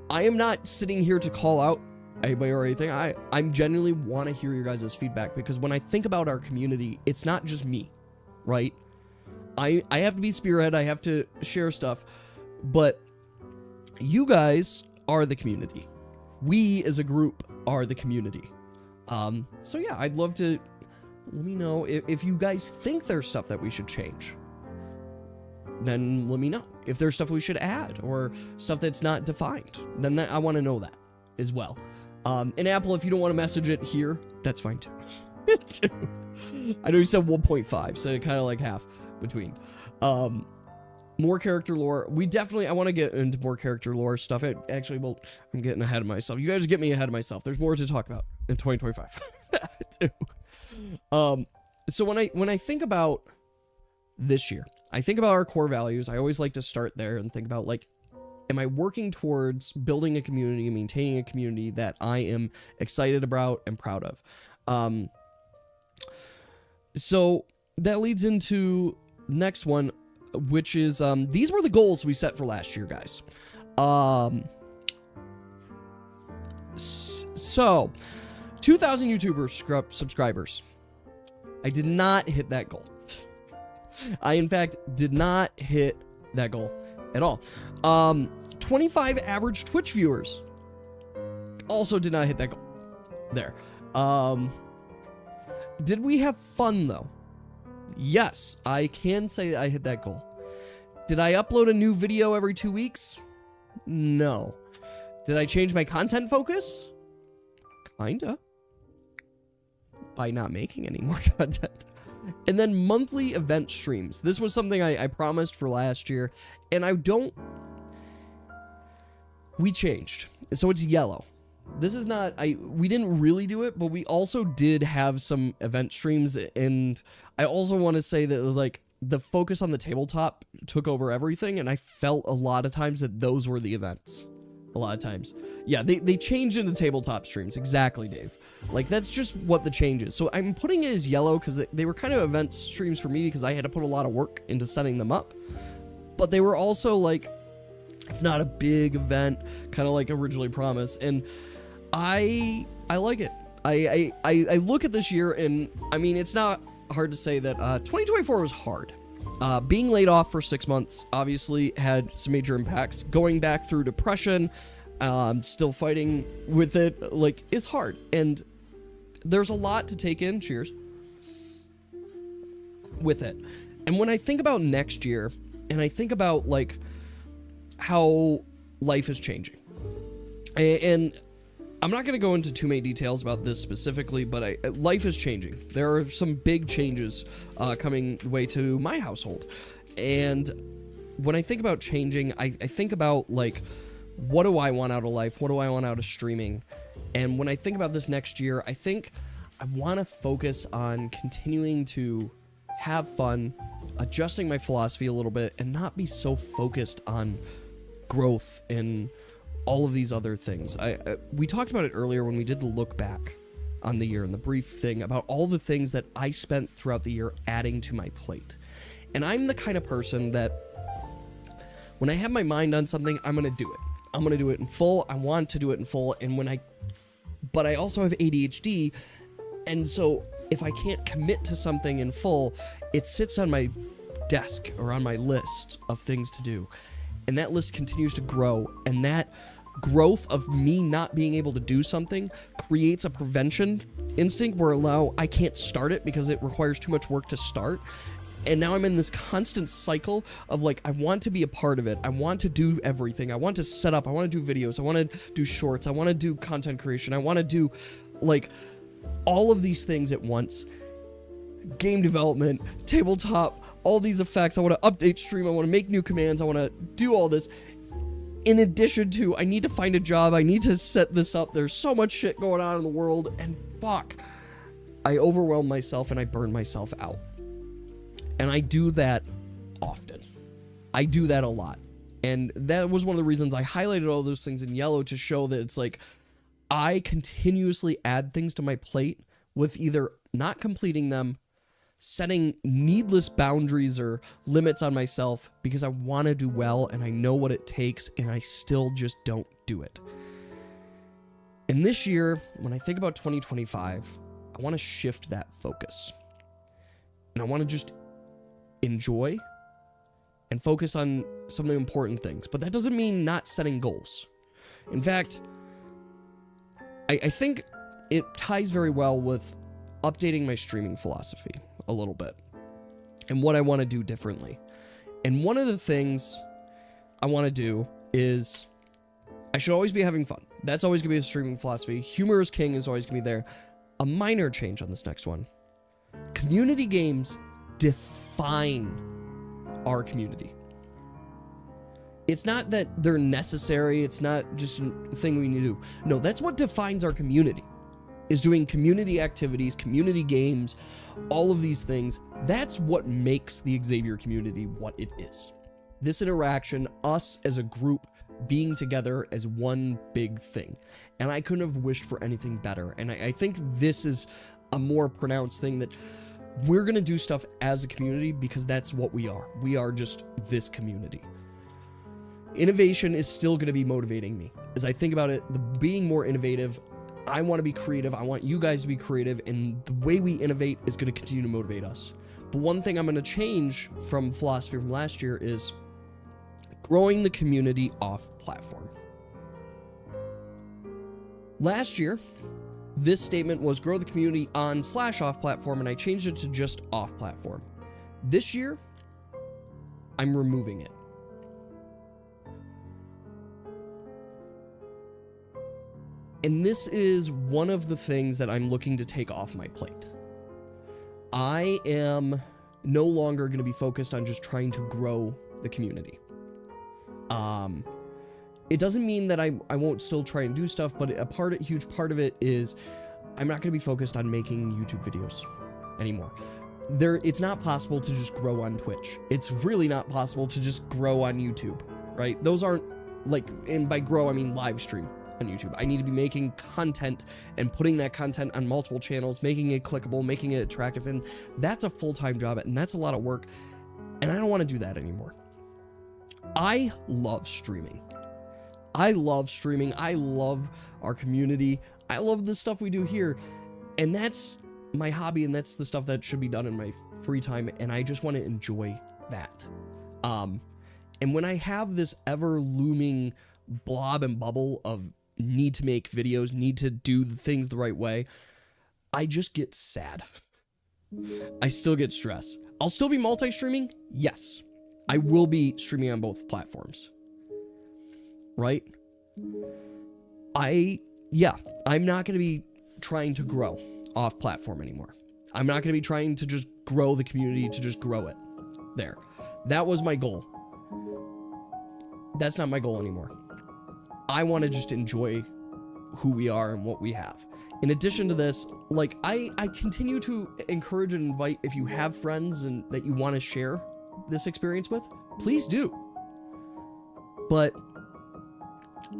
I am not sitting here to call out anybody or anything. I genuinely want to hear your guys' feedback, because when I think about our community, it's not just me, right? I have to be spearhead, I have to share stuff, but you guys are the community. We as a group are the community. So yeah, I'd love to, let me know if you guys think there's stuff that we should change. Then let me know. If there's stuff we should add or stuff that's not defined, then I want to know that as well. And Apple, if you don't want to message it here, that's fine too. I know you said 1.5, so kind of like half between. More character lore. I want to get into more character lore stuff. Actually, well, I'm getting ahead of myself. You guys get me ahead of myself. There's more to talk about in 2025. So when I think about this year, I think about our core values. I always like to start there and think about, like, am I working towards building a community, maintaining a community that I am excited about and proud of? So that leads into next one, which is, these were the goals we set for last year, guys. So 2,000 YouTuber subscribers. I did not hit that goal. I, in fact, did not hit that goal at all. 25 average Twitch viewers. Also did not hit that goal. There. Did we have fun, though? Yes, I can say I hit that goal. Did I upload a new video every 2 weeks? No. Did I change my content focus? Kinda. By not making any more content. And then monthly event streams. This was something I promised for last year, and we changed. So it's yellow. This is not, we didn't really do it, but we also did have some event streams, and I also want to say that it was like the focus on the tabletop took over everything, and I felt a lot of times that those were the events. A lot of times. Yeah, they changed into tabletop streams. Exactly, Dave. Like, that's just what the change is. So I'm putting it as yellow because they were kind of event streams for me because I had to put a lot of work into setting them up. But they were also like, it's not a big event, kind of like originally promised. And I like it. I look at this year, and I mean, it's not hard to say that 2024 was hard. Being laid off for 6 months obviously had some major impacts. Going back through depression, still fighting with it, like, it's hard. And there's a lot to take in, cheers, with it. And when I think about next year, and I think about, like, how life is changing, and I'm not going to go into too many details about this specifically, but life is changing. There are some big changes coming the way to my household. And when I think about changing, I think about, like, what do I want out of life? What do I want out of streaming? And when I think about this next year, I think I want to focus on continuing to have fun, adjusting my philosophy a little bit, and not be so focused on growth and all of these other things. We talked about it earlier when we did the look back on the year and the brief thing about all the things that I spent throughout the year adding to my plate. And I'm the kind of person that when I have my mind on something, I'm going to do it. I'm going to do it in full. I want to do it in full. And but I also have ADHD. And so if I can't commit to something in full, it sits on my desk or on my list of things to do. And that list continues to grow. And that growth of me not being able to do something creates a prevention instinct where I can't start it because it requires too much work to start. And now I'm in this constant cycle of like, I want to be a part of it. I want to do everything. I want to set up. I want to do videos. I want to do shorts. I want to do content creation. I want to do like all of these things at once. Game development, tabletop, all these effects. I want to update stream. I want to make new commands. I want to do all this. In addition to, I need to find a job. I need to set this up. There's so much shit going on in the world. And fuck, I overwhelm myself and I burn myself out. And I do that often. I do that a lot. And that was one of the reasons I highlighted all those things in yellow to show that it's like I continuously add things to my plate with either not completing them, setting needless boundaries or limits on myself because I want to do well and I know what it takes and I still just don't do it. And this year, when I think about 2025, I want to shift that focus. And I want to just enjoy and focus on some of the important things. But that doesn't mean not setting goals. In fact, I think it ties very well with updating my streaming philosophy a little bit and what I want to do differently. And one of the things I want to do is I should always be having fun. That's always going to be a streaming philosophy. Humor is king is always going to be there. A minor change on this next one. Community games define our community. It's not that they're necessary. It's not just a thing we need to do. No, that's what defines our community, is doing community activities, community games, all of these things. That's what makes the Xazaviar community what it is. This interaction, us as a group being together as one big thing. And I couldn't have wished for anything better. And I think this is a more pronounced thing that we're going to do stuff as a community because that's what we are. We are just this community. Innovation is still going to be motivating me. As I think about it, being more innovative, I want to be creative. I want you guys to be creative. And the way we innovate is going to continue to motivate us. But one thing I'm going to change from philosophy from last year is growing the community off platform. Last year, this statement was grow the community on/off platform, and I changed it to just off platform. This year, I'm removing it. And this is one of the things that I'm looking to take off my plate. I am no longer going to be focused on just trying to grow the community. It doesn't mean that I won't still try and do stuff, but a huge part of it is I'm not going to be focused on making YouTube videos anymore. It's not possible to just grow on Twitch. It's really not possible to just grow on YouTube, right? Those aren't like, and by grow, I mean live stream on YouTube. I need to be making content and putting that content on multiple channels, making it clickable, making it attractive. And that's a full-time job and that's a lot of work. And I don't want to do that anymore. I love streaming. I love streaming. I love our community. I love the stuff we do here. And that's my hobby, and that's the stuff that should be done in my free time, and I just want to enjoy that. And when I have this ever-looming blob and bubble of need to make videos, need to do the things the right way, I just get sad. I still get stressed. I'll still be multi-streaming? Yes. I will be streaming on both platforms. Right? I'm not going to be trying to grow off platform anymore. I'm not going to be trying to just grow the community to just grow it. There. That was my goal. That's not my goal anymore. I want to just enjoy who we are and what we have. In addition to this, like, I continue to encourage and invite, if you have friends and that you want to share this experience with, please do. But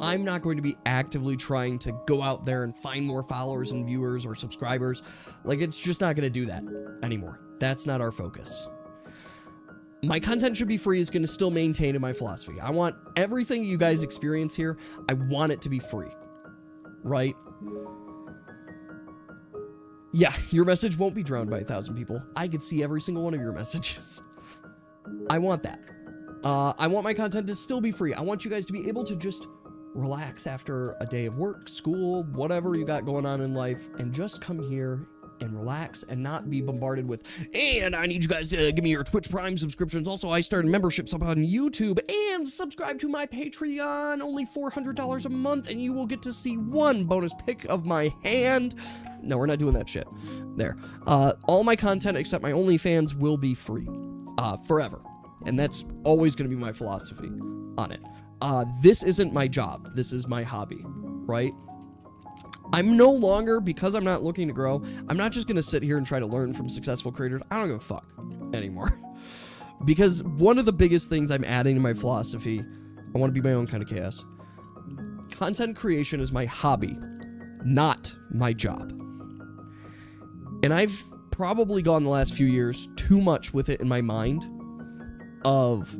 I'm not going to be actively trying to go out there and find more followers and viewers or subscribers. Like, it's just not going to do that anymore. That's not our focus. My content should be free is going to still maintain in my philosophy. I want everything you guys experience here, I want it to be free. Right? Yeah, your message won't be drowned by 1,000 people. I could see every single one of your messages. I want that. I want my content to still be free. I want you guys to be able to just relax after a day of work, school, whatever you got going on in life, and just come here and relax and not be bombarded with, and I need you guys to give me your Twitch Prime subscriptions. Also, I started memberships up on YouTube, and subscribe to my Patreon, only $400 a month, and you will get to see one bonus pic of my hand. No, we're not doing that shit. There. All my content except my OnlyFans will be free. Forever. And that's always going to be my philosophy on it. This isn't my job. This is my hobby, right? I'm no longer, because I'm not looking to grow, I'm not just going to sit here and try to learn from successful creators. I don't give a fuck anymore. Because one of the biggest things I'm adding to my philosophy, I want to be my own kind of chaos. Content creation is my hobby, not my job. And I've probably gone the last few years too much with it in my mind of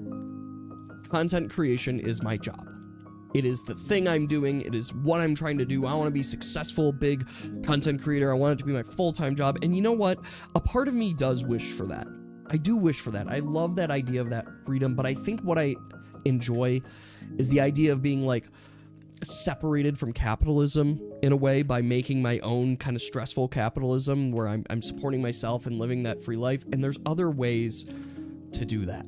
content creation is my job. It is the thing I'm doing. It is what I'm trying to do. I want to be successful, big content creator. I want it to be my full-time job. And you know what? A part of me does wish for that. I do wish for that. I love that idea of that freedom, but I think what I enjoy is the idea of being like separated from capitalism in a way by making my own kind of stressful capitalism where I'm supporting myself and living that free life. And there's other ways to do that.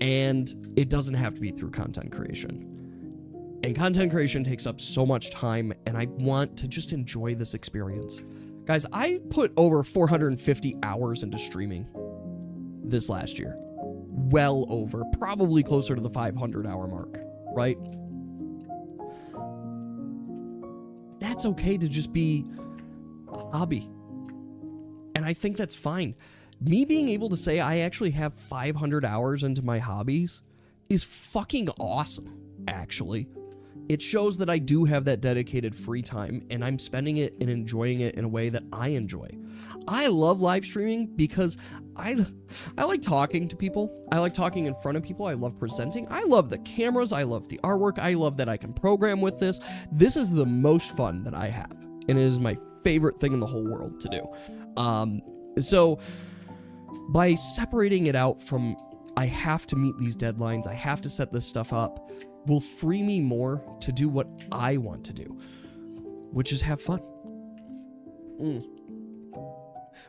And it doesn't have to be through content creation. And content creation takes up so much time, and I want to just enjoy this experience. Guys, I put over 450 hours into streaming this last year. Well over, probably closer to the 500-hour mark, right? That's okay to just be a hobby. And I think that's fine. Me being able to say I actually have 500 hours into my hobbies is fucking awesome, actually. It shows that I do have that dedicated free time, and I'm spending it and enjoying it in a way that I enjoy. I love live streaming because I like talking to people. I like talking in front of people. I love presenting. I love the cameras. I love the artwork. I love that I can program with this. This is the most fun that I have, and it is my favorite thing in the whole world to do. So by separating it out from I have to meet these deadlines, I have to set this stuff up, will free me more to do what I want to do, which is have fun.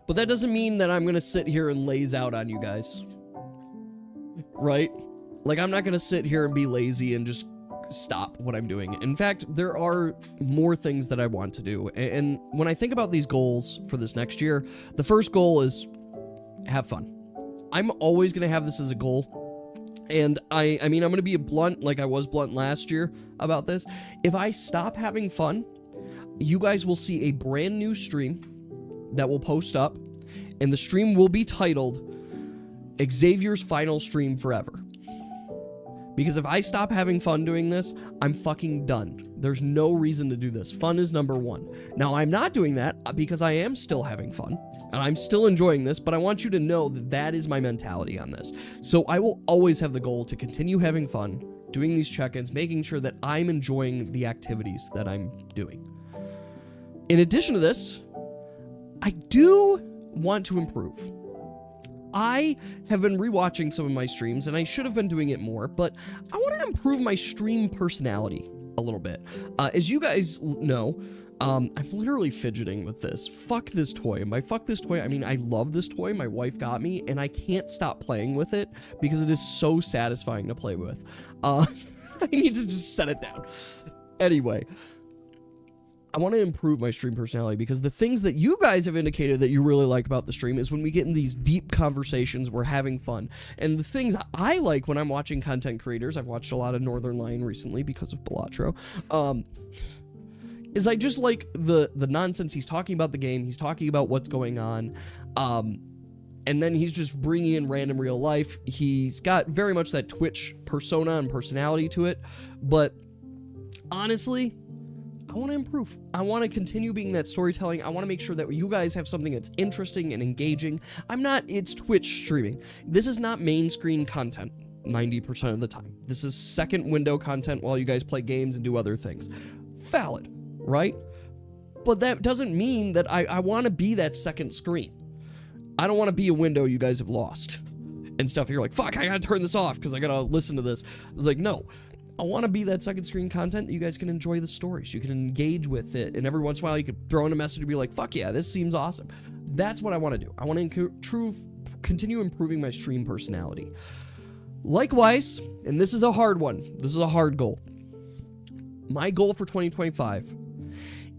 But that doesn't mean that I'm going to sit here and laze out on you guys. Right? Like, I'm not going to sit here and be lazy and just stop what I'm doing. In fact, there are more things that I want to do. And when I think about these goals for this next year, the first goal is have fun. I'm always going to have this as a goal. And I mean, I'm going to be blunt like I was blunt last year about this. If I stop having fun, you guys will see a brand new stream that will post up, and the stream will be titled Xavier's Final Stream Forever. Because if I stop having fun doing this, I'm fucking done. There's no reason to do this. Fun is number one. Now, I'm not doing that because I am still having fun, and I'm still enjoying this, but I want you to know that that is my mentality on this. So I will always have the goal to continue having fun, doing these check-ins, making sure that I'm enjoying the activities that I'm doing. In addition to this, I do want to improve. I have been rewatching some of my streams, and I should have been doing it more, but I want to improve my stream personality a little bit. As you guys know, I'm literally fidgeting with this. Fuck this toy. And by fuck this toy, I mean I love this toy. My wife got me, and I can't stop playing with it because it is so satisfying to play with. I need to just set it down. Anyway, I want to improve my stream personality, because the things that you guys have indicated that you really like about the stream is when we get in these deep conversations, we're having fun. And the things I like when I'm watching content creators, I've watched a lot of Northern Lion recently because of Balatro, is I just like the nonsense. He's talking about the game, he's talking about what's going on, and then he's just bringing in random real life. He's got very much that Twitch persona and personality to it, but honestly, I want to improve. I want to continue being that storytelling. I want to make sure that you guys have something that's interesting and engaging. It's Twitch streaming. This is not main screen content 90% of the time. This is second window content while you guys play games and do other things. Valid, right? But that doesn't mean that I want to be that second screen. I don't want to be a window you guys have lost and stuff. You're like, fuck, I gotta turn this off because I gotta listen to this. It's like, no. I want to be that second screen content that you guys can enjoy the stories. You can engage with it, and every once in a while you could throw in a message and be like, fuck yeah, this seems awesome. That's what I want to do. I want to continue improving my stream personality. Likewise, and this is a hard one, this is a hard goal. My goal for 2025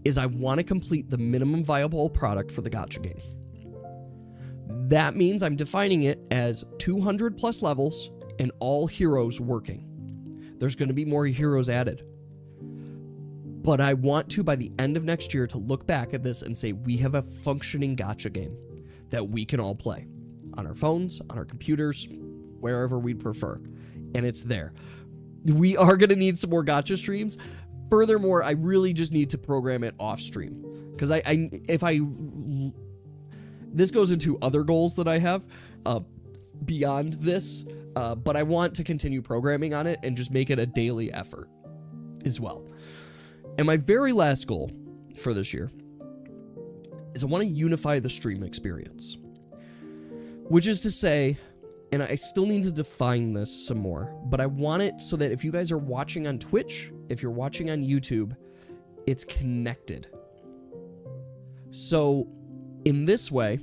is I want to complete the minimum viable product for the gacha game. That means I'm defining it as 200 plus levels and all heroes working. There's going to be more heroes added. But I want to, by the end of next year, to look back at this and say, we have a functioning gacha game that we can all play on our phones, on our computers, wherever we'd prefer. And it's there. We are going to need some more gacha streams. Furthermore, I really just need to program it off stream. Because this goes into other goals that I have beyond this. But I want to continue programming on it and just make it a daily effort as well. And my very last goal for this year is I want to unify the stream experience. Which is to say, and I still need to define this some more, but I want it so that if you guys are watching on Twitch, if you're watching on YouTube, it's connected. So in this way,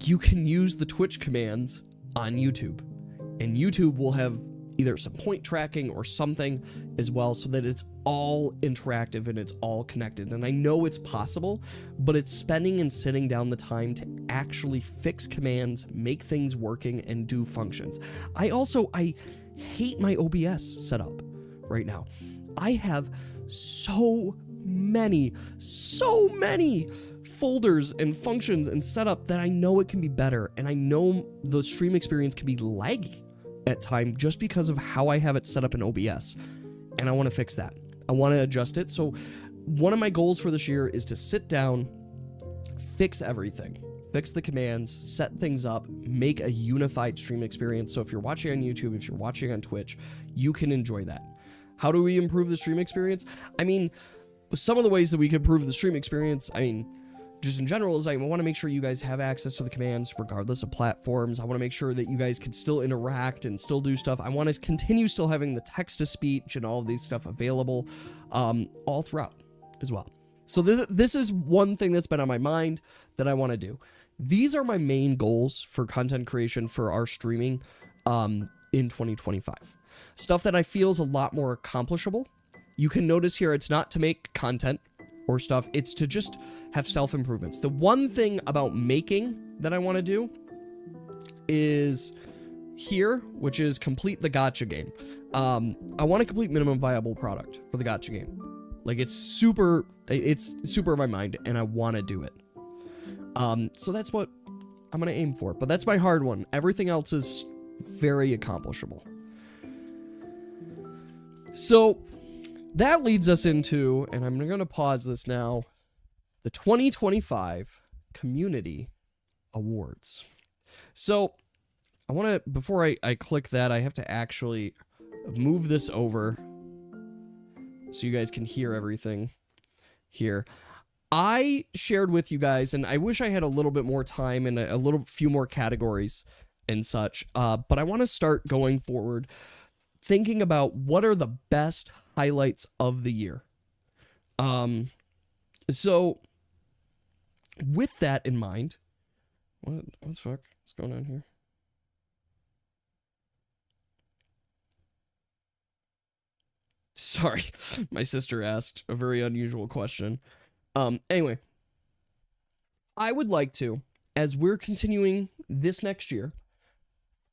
you can use the Twitch commands on YouTube, and YouTube will have either some point tracking or something as well, so that it's all interactive and it's all connected. And I know it's possible, but it's spending and sitting down the time to actually fix commands, make things working, and do functions. I hate my OBS setup right now. I have so many folders and functions and setup that I know it can be better, and I know the stream experience can be laggy at times just because of how I have it set up in OBS, and I want to fix that. I want to adjust it. So one of my goals for this year is to sit down, fix everything, fix the commands, set things up, make a unified stream experience. So if you're watching on YouTube, if you're watching on Twitch, you can enjoy that. How do we improve the stream experience? I mean, some of the ways that we can improve the stream experience, just in general, is I want to make sure you guys have access to the commands regardless of platforms. I want to make sure that you guys can still interact and still do stuff. I want to continue still having the text-to-speech and all of these stuff available all throughout as well. So this is one thing that's been on my mind that I want to do. These are my main goals for content creation for our streaming in 2025. Stuff that I feel is a lot more accomplishable. You can notice here it's not to make content or stuff, it's to just have self-improvements. The one thing about making that I want to do is here, which is complete the gacha game. I want to complete minimum viable product for the gacha game. Like, it's super in my mind, and I want to do it. So that's what I'm going to aim for, but that's my hard one. Everything else is very accomplishable. So that leads us into, and I'm going to pause this now, the 2025 Community Awards. So I want to, before I click that, I have to actually move this over so you guys can hear everything here. I shared with you guys, and I wish I had a little bit more time and a few more categories and such, but I want to start going forward thinking about what are the best highlights of the year. So with that in mind, what's fuck? What's going on here? Sorry, my sister asked a very unusual question. Anyway, I would like to, as we're continuing this next year,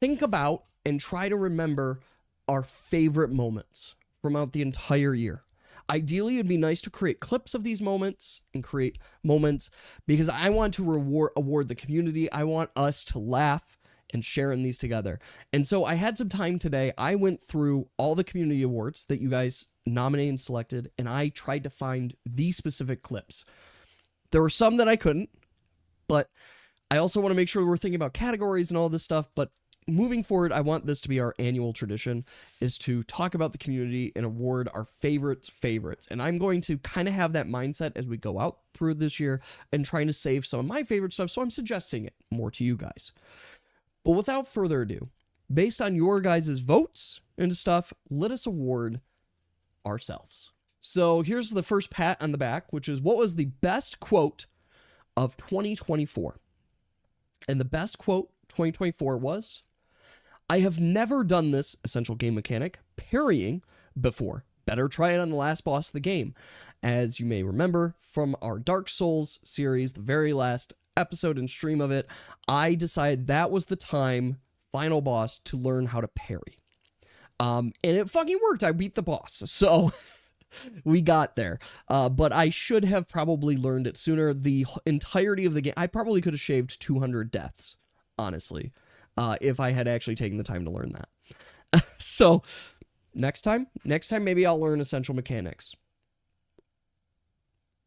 think about and try to remember our favorite moments throughout the entire year. Ideally, it'd be nice to create clips of these moments and create moments because I want to award the community. I want us to laugh and share in these together. And so I had some time today. I went through all the community awards that you guys nominated and selected, and I tried to find these specific clips. There were some that I couldn't, but I also want to make sure we're thinking about categories and all this stuff. But moving forward, I want this to be our annual tradition, is to talk about the community and award our favorites. And I'm going to kind of have that mindset as we go out through this year and trying to save some of my favorite stuff. So I'm suggesting it more to you guys. But without further ado, based on your guys' votes and stuff, let us award ourselves. So here's the first pat on the back, which is what was the best quote of 2024? And the best quote 2024 was, "I have never done this essential game mechanic, parrying, before. Better try it on the last boss of the game." As you may remember from our Dark Souls series, the very last episode and stream of it, I decided that was the final boss, to learn how to parry. And it fucking worked. I beat the boss. So we got there. But I should have probably learned it sooner. The entirety of the game, I probably could have shaved 200 deaths, honestly, if I had actually taken the time to learn that. So next time maybe I'll learn essential mechanics.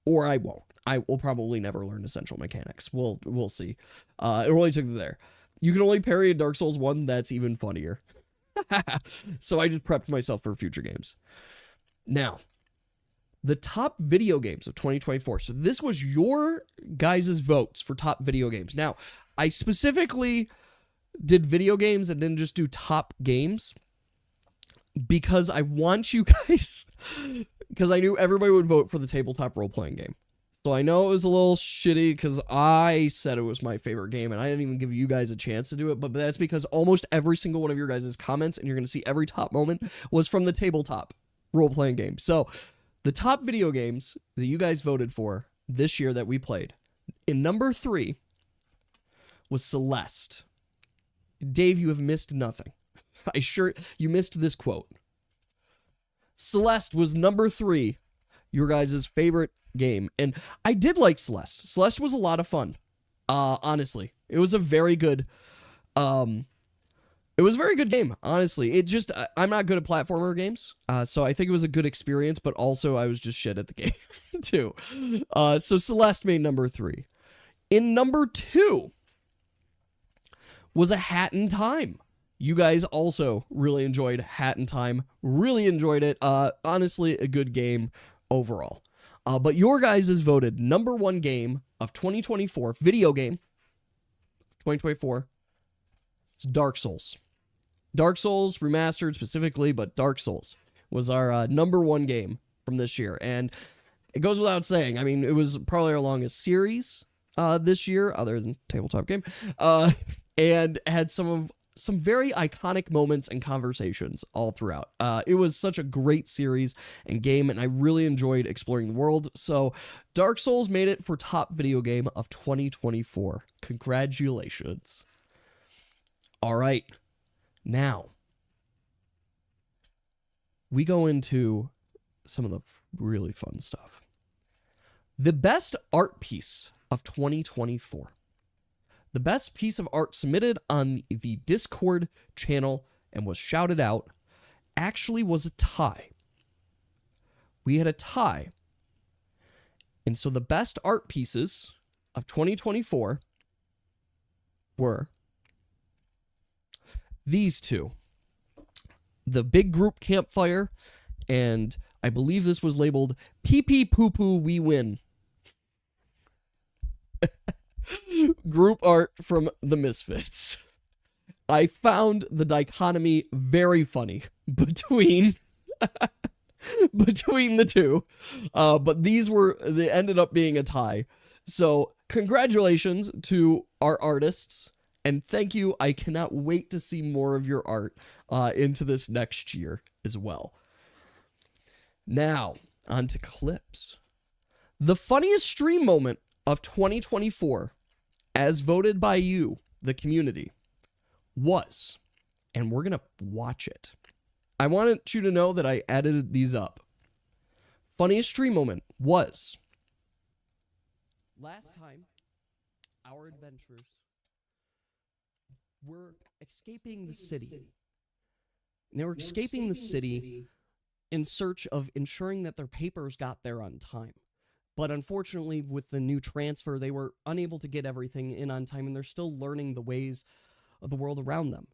Or I won't. I will probably never learn essential mechanics. We'll see. It really took me there. You can only parry in Dark Souls 1. That's even funnier. So I just prepped myself for future games. Now, the top video games of 2024. So this was your guys' votes for top video games. Now, I specifically did video games and didn't just do top games because I want you guys, because I knew everybody would vote for the tabletop role-playing game. So I know it was a little shitty because I said it was my favorite game and I didn't even give you guys a chance to do it, but that's because almost every single one of your guys' comments, and you're going to see every top moment, was from the tabletop role-playing game. So the top video games that you guys voted for this year that we played, in number 3 was Celeste. Dave, you have missed nothing. You missed this quote. Celeste was number 3, your guys' favorite game. And I did like Celeste. Celeste was a lot of fun. Honestly. It was a very good game, honestly. It just, I'm not good at platformer games, so I think it was a good experience, but also I was just shit at the game, too. So Celeste made number 3. In number 2 was A Hat in Time. You guys also really enjoyed Hat in Time. Really enjoyed it. Honestly, a good game overall. But your guys' voted number 1 game of 2024, video game, 2024, is Dark Souls. Dark Souls Remastered specifically, but Dark Souls was our number 1 game from this year. And it goes without saying, I mean, it was probably our longest series this year, other than tabletop game, and had some very iconic moments and conversations all throughout. It was such a great series and game, and I really enjoyed exploring the world. So Dark Souls made it for top video game of 2024. Congratulations. All right. Now, we go into some of the really fun stuff. The best art piece of 2024. The best piece of art submitted on the Discord channel and was shouted out actually was a tie. We had a tie. And so the best art pieces of 2024 were these two. The big group campfire, and I believe this was labeled Pee Pee Poo Poo We Win. Group art from the Misfits. I found the dichotomy very funny between the two, but they ended up being a tie. So congratulations to our artists, and thank you. I cannot wait to see more of your art into this next year as well. Now, on to clips. The funniest stream moment of 2024, as voted by you, the community, was, and we're going to watch it. I wanted you to know that I edited these up. Funniest stream moment was, last time, our adventurers were escaping the city. And they were escaping the city in search of ensuring that their papers got there on time. But unfortunately, with the new transfer, they were unable to get everything in on time, and they're still learning the ways of the world around them.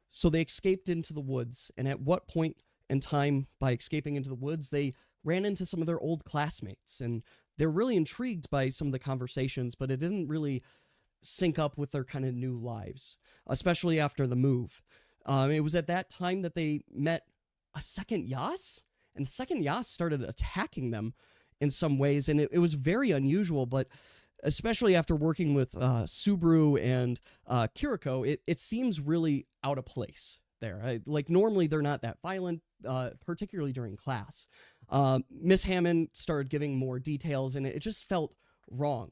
So they escaped into the woods, and at what point in time, by escaping into the woods, they ran into some of their old classmates, and they're really intrigued by some of the conversations, but it didn't really sync up with their kind of new lives, especially after the move. It was at that time that they met a second Yas, and the second Yas started attacking them in some ways, and it was very unusual, but especially after working with Subaru and Kiriko, it seems really out of place there. Like, normally they're not that violent, particularly during class. Miss Hammond started giving more details, and it just felt wrong.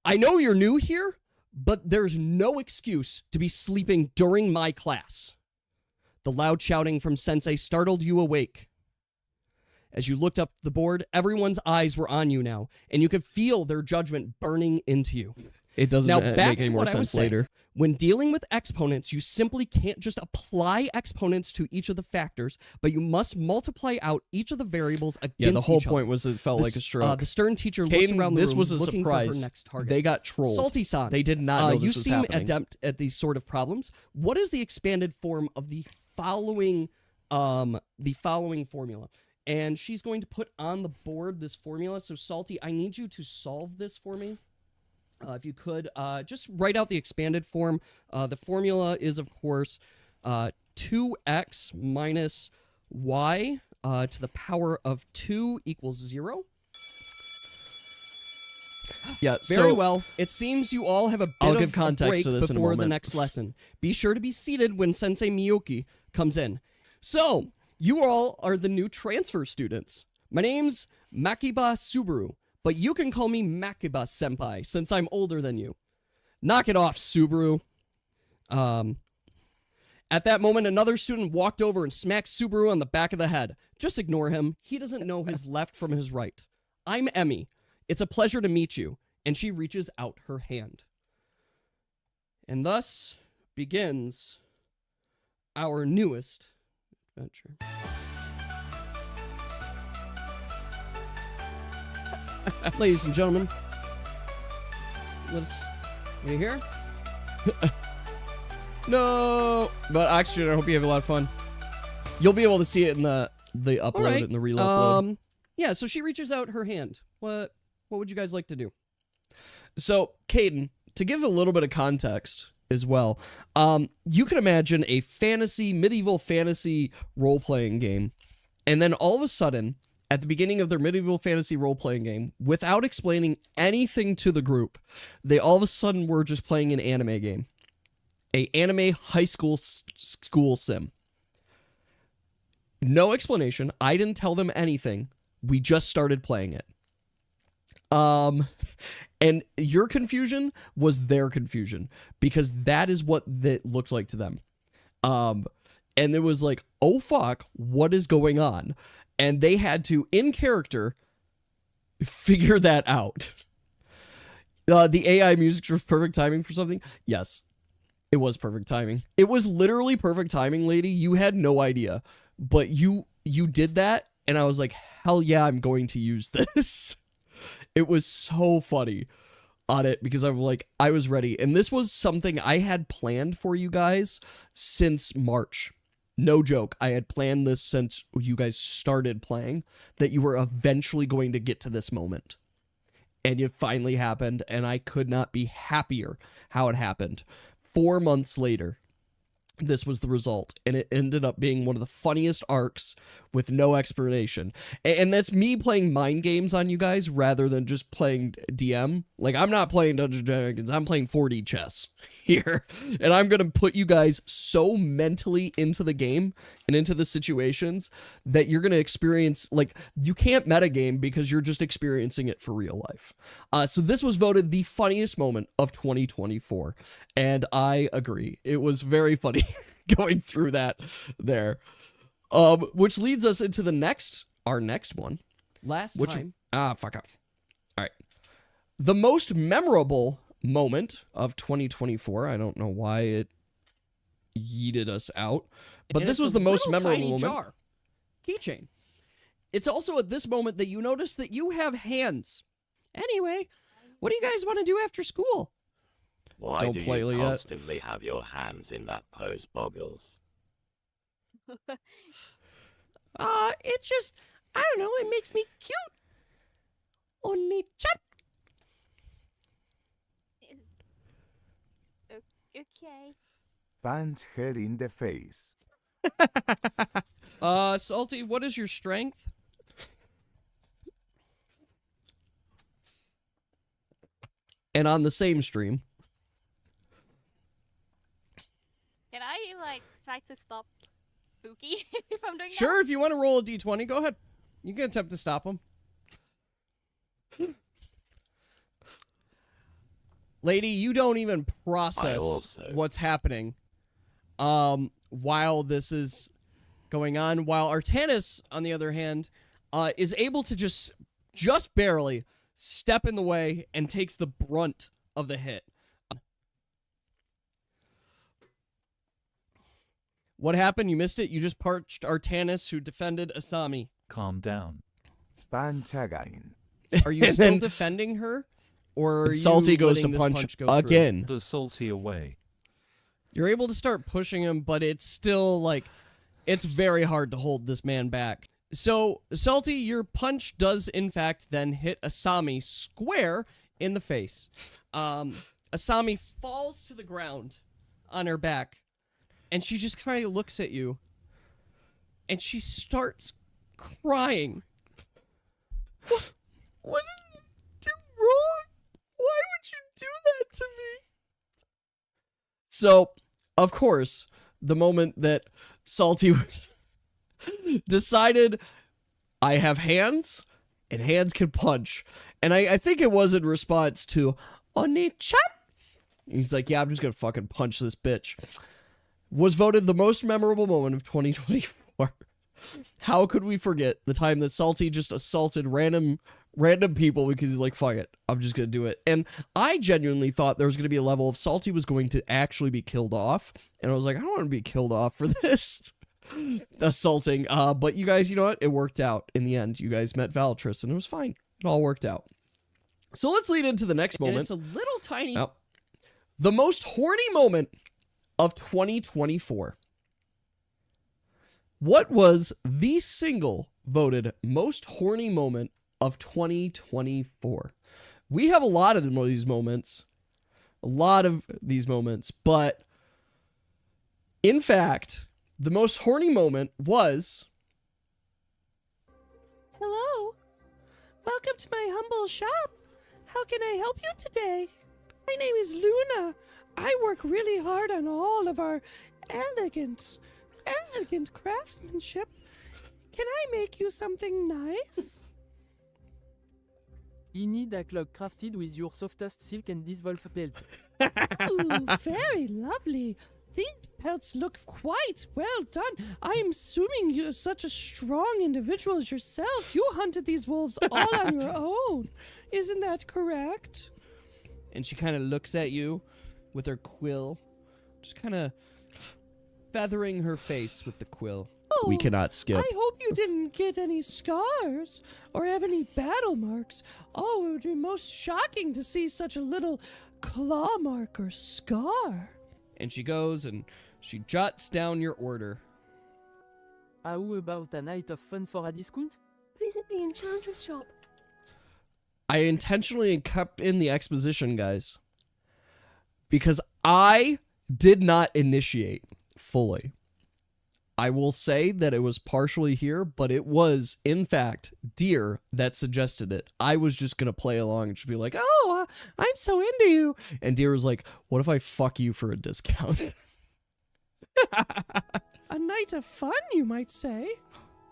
I know you're new here, but there's no excuse to be sleeping during my class. The loud shouting from Sensei startled you awake. As you looked up the board, everyone's eyes were on you now, and you could feel their judgment burning into you. It doesn't make any more sense later. When dealing with exponents, you simply can't just apply exponents to each of the factors, but you must multiply out each of the variables against each other. Yeah, the whole point was it felt like a stroke. The stern teacher looked around the room, this was a looking surprise. for her next target. They got trolled. Salty-san, They did not know this you was seem happening. adept at these sort of problems. What is the expanded form of the following formula? And she's going to put on the board this formula. So, Salty, I need you to solve this for me. If you could, just write out the expanded form. The formula is, of course, 2x minus y to the power of 2 equals 0. Yeah, Very well. It seems you all have a bit I'll of give context a break to this in a before the moment. next lesson. Be sure to be seated when Sensei Miyuki comes in. So, you all are the new transfer students. My name's Makiba Subaru, but you can call me Makiba Senpai since I'm older than you. Knock it off, Subaru. At that moment, another student walked over and smacked Subaru on the back of the head. Just ignore him. He doesn't know his left from his right. I'm Emmy. It's a pleasure to meet you. And she reaches out her hand. And thus begins our newest adventure. Ladies and gentlemen, are you here? No, but actually, I hope you have a lot of fun. You'll be able to see it in the upload and the reload. Yeah, so she reaches out her hand. What would you guys like to do? So, Caden, to give a little bit of context as well, you can imagine a medieval fantasy role-playing game, and then all of a sudden, at the beginning of their medieval fantasy role-playing game, without explaining anything to the group, they all of a sudden were just playing an anime game. An anime high school school sim. No explanation. I didn't tell them anything. We just started playing it. And your confusion was their confusion, because that is what that looked like to them. And it was like, oh fuck, what is going on? And they had to, in character, figure that out. The AI music was perfect timing for something? Yes, it was perfect timing. It was literally perfect timing, lady. You had no idea. But you did that, and I was like, hell yeah, I'm going to use this. It was so funny on it, because I'm like, I was ready. And this was something I had planned for you guys since March. No joke. I had planned this since you guys started playing, that you were eventually going to get to this moment. And it finally happened, and I could not be happier how it happened. 4 months later, this was the result, and it ended up being one of the funniest arcs with no explanation. And that's me playing mind games on you guys rather than just playing DM. Like, I'm not playing Dungeons & Dragons, I'm playing 4D chess here. And I'm gonna put you guys so mentally into the game and into the situations that you're gonna experience, like, you can't metagame because you're just experiencing it for real life. So this was voted the funniest moment of 2024, and I agree. It was very funny going through that there. Which leads us into our next one. Fuck off. All right. The most memorable moment of 2024. I don't know why it yeeted us out, but this was the most memorable moment. Jar. Keychain. It's also at this moment that you notice that you have hands. Anyway, what do you guys want to do after school? Why Don't do play you yet. constantly have your hands in that pose, Boggles? It's just, I don't know, it makes me cute. Oni-chan. Okay. Punch her in the face. Salty, what is your strength? And on the same stream, Can I, like, try to stop Spooky if I'm doing Sure, if you want to roll a d20, go ahead. You can attempt to stop him. Lady, you don't even process what's happening while this is going on. While Artanis, on the other hand, is able to just barely step in the way and takes the brunt of the hit. What happened? You missed it? You just parched Artanis, who defended Asami. Calm down. Punch again. Are you still defending her? Or are Salty you goes to letting this punch go through? again. The salty away. You're able to start pushing him, but it's still, like, it's very hard to hold this man back. So, Salty, your punch does, in fact, then hit Asami square in the face. Asami falls to the ground on her back, and she just kind of looks at you, and she starts crying. What did you do wrong? Why would you do that to me? So, of course, the moment that Salty decided, I have hands, and hands can punch. And I think it was in response to, Oni-chan. He's like, yeah, I'm just gonna fucking punch this bitch. Was voted the most memorable moment of 2024. How could we forget the time that Salty just assaulted random people because he's like, fuck it, I'm just gonna do it. And I genuinely thought there was gonna be a level of Salty was going to actually be killed off, and I was like, I don't want to be killed off for this assaulting. But you guys, you know what? It worked out in the end. You guys met Valtris, and it was fine. It all worked out. So let's lead into the next moment. And it's a little tiny. Oh. The most horny moment of 2024. What was the single voted most horny moment of 2024? We have a lot of these moments. But in fact, the most horny moment was... Hello. Welcome to my humble shop. How can I help you today? My name is Luna. I work really hard on all of our elegant craftsmanship. Can I make you something nice? You need a cloak crafted with your softest silk and dissolve pelt. Ooh, very lovely. These pelts look quite well done. I'm assuming you're such a strong individual as yourself. You hunted these wolves all on your own. Isn't that correct? And she kind of looks at you with her quill, just kind of feathering her face with the quill. Oh, we cannot skip. I hope you didn't get any scars or have any battle marks. Oh, it would be most shocking to see such a little claw mark or scar. And she goes and she jots down your order. How about a night of fun for a discount? Visit the enchantress shop. I intentionally kept in the exposition, guys, because I did not initiate fully. I will say that it was partially here, but it was, in fact, Deer that suggested it. I was just going to play along and just be like, oh, I'm so into you. And Deer was like, what if I fuck you for a discount? A night of fun, you might say.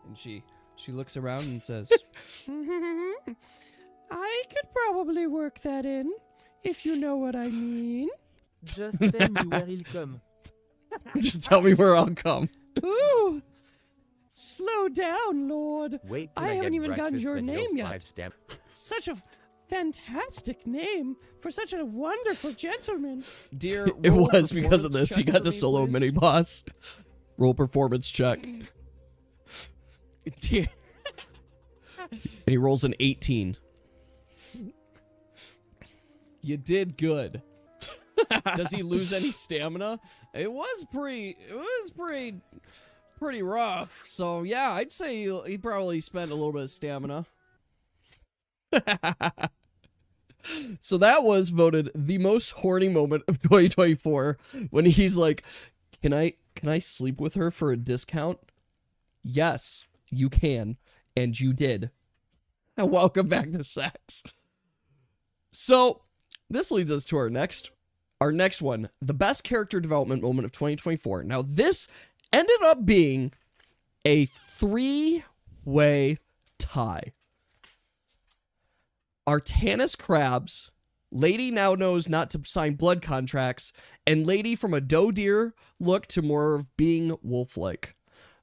And she looks around and says, I could probably work that in, if you know what I mean. Just tell me where he'll come. just tell me where I'll come. Ooh, slow down, Lord. Wait, I haven't even gotten your name yet. Such a fantastic name for such a wonderful gentleman. Dear, it was because of this. He got to solo mini boss. Roll performance check. Dear. And he rolls an 18. You did good. Does he lose any stamina? It was pretty rough. So yeah, I'd say he probably spent a little bit of stamina. So that was voted the most horny moment of 2024 when he's like, can I sleep with her for a discount? Yes, you can, and you did. And welcome back to sex. So this leads us to our next one, the best character development moment of 2024. Now, this ended up being a 3-way tie. Artanis Crabs, Lady now knows not to sign blood contracts, and Lady from a doe deer look to more of being wolf-like.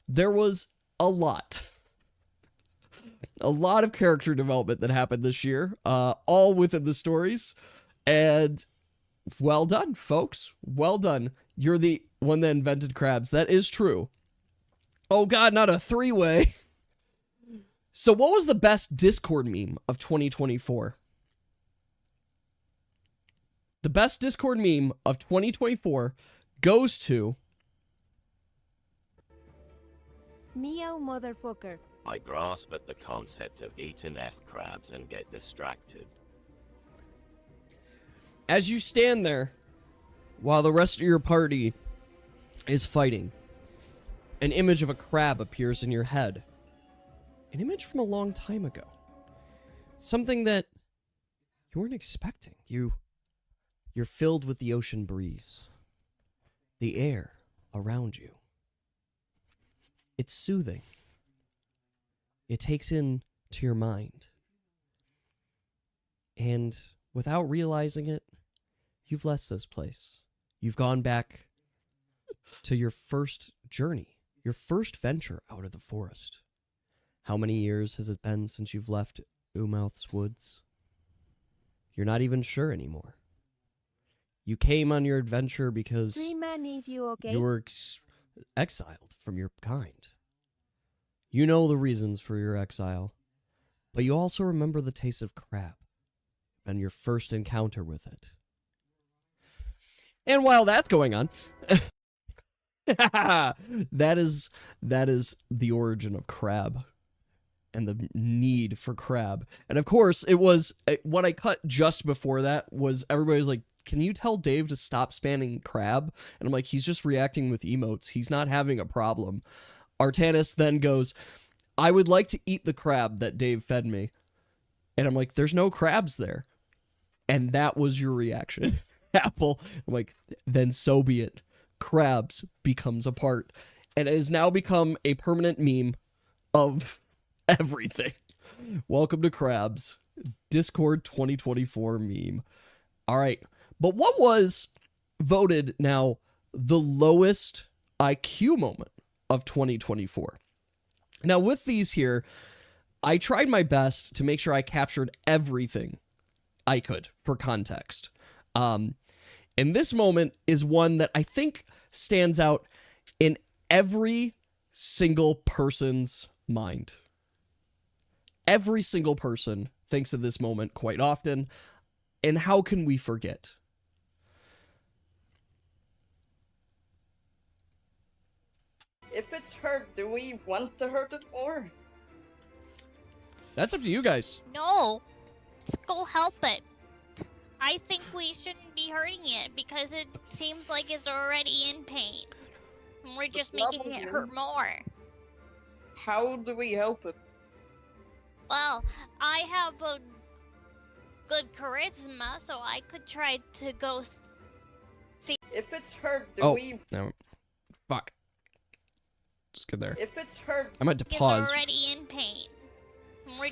There was a lot of character development that happened this year, all within the stories, and well done, folks. Well done. You're the one that invented crabs. That is true. Oh god, not a 3-way. So what was the best Discord meme of 2024? The best Discord meme of 2024 goes to... Meow, motherfucker. I grasp at the concept of eating F crabs and get distracted. As you stand there, while the rest of your party is fighting, an image of a crab appears in your head. An image from a long time ago. Something that you weren't expecting. You're filled with the ocean breeze. The air around you. It's soothing. It takes in to your mind. And without realizing it, you've left this place. You've gone back to your first journey, your first venture out of the forest. How many years has it been since you've left Umouth's woods? You're not even sure anymore. You came on your adventure because you okay? you were exiled from your kind. You know the reasons for your exile, but you also remember the taste of crab and your first encounter with it. And while that's going on, that is the origin of crab and the need for crab. And of course, it was what I cut just before that was everybody was like, can you tell Dave to stop spamming crab? And I'm like, he's just reacting with emotes. He's not having a problem. Artanis then goes, I would like to eat the crab that Dave fed me. And I'm like, there's no crabs there. And that was your reaction, Apple. I'm like, then so be it. Crabs becomes a part. And it has now become a permanent meme of everything. Welcome to Crabs. Discord 2024 meme. All right. But what was voted now the lowest IQ moment of 2024? Now, with these here, I tried my best to make sure I captured everything I could for context. And this moment is one that I think stands out in every single person's mind. Every single person thinks of this moment quite often. And how can we forget? If it's hurt, do we want to hurt it more? That's up to you guys. No. Let's go help it. I think we shouldn't be hurting it because it seems like it's already in pain. We're just But making it probably- hurt more. How do we help it? Well, I have a good charisma, so I could try to go see. If it's hurt, do Oh, we... no. Fuck. Just get there. If it's hurt... I meant to Is pause. already in pain. We're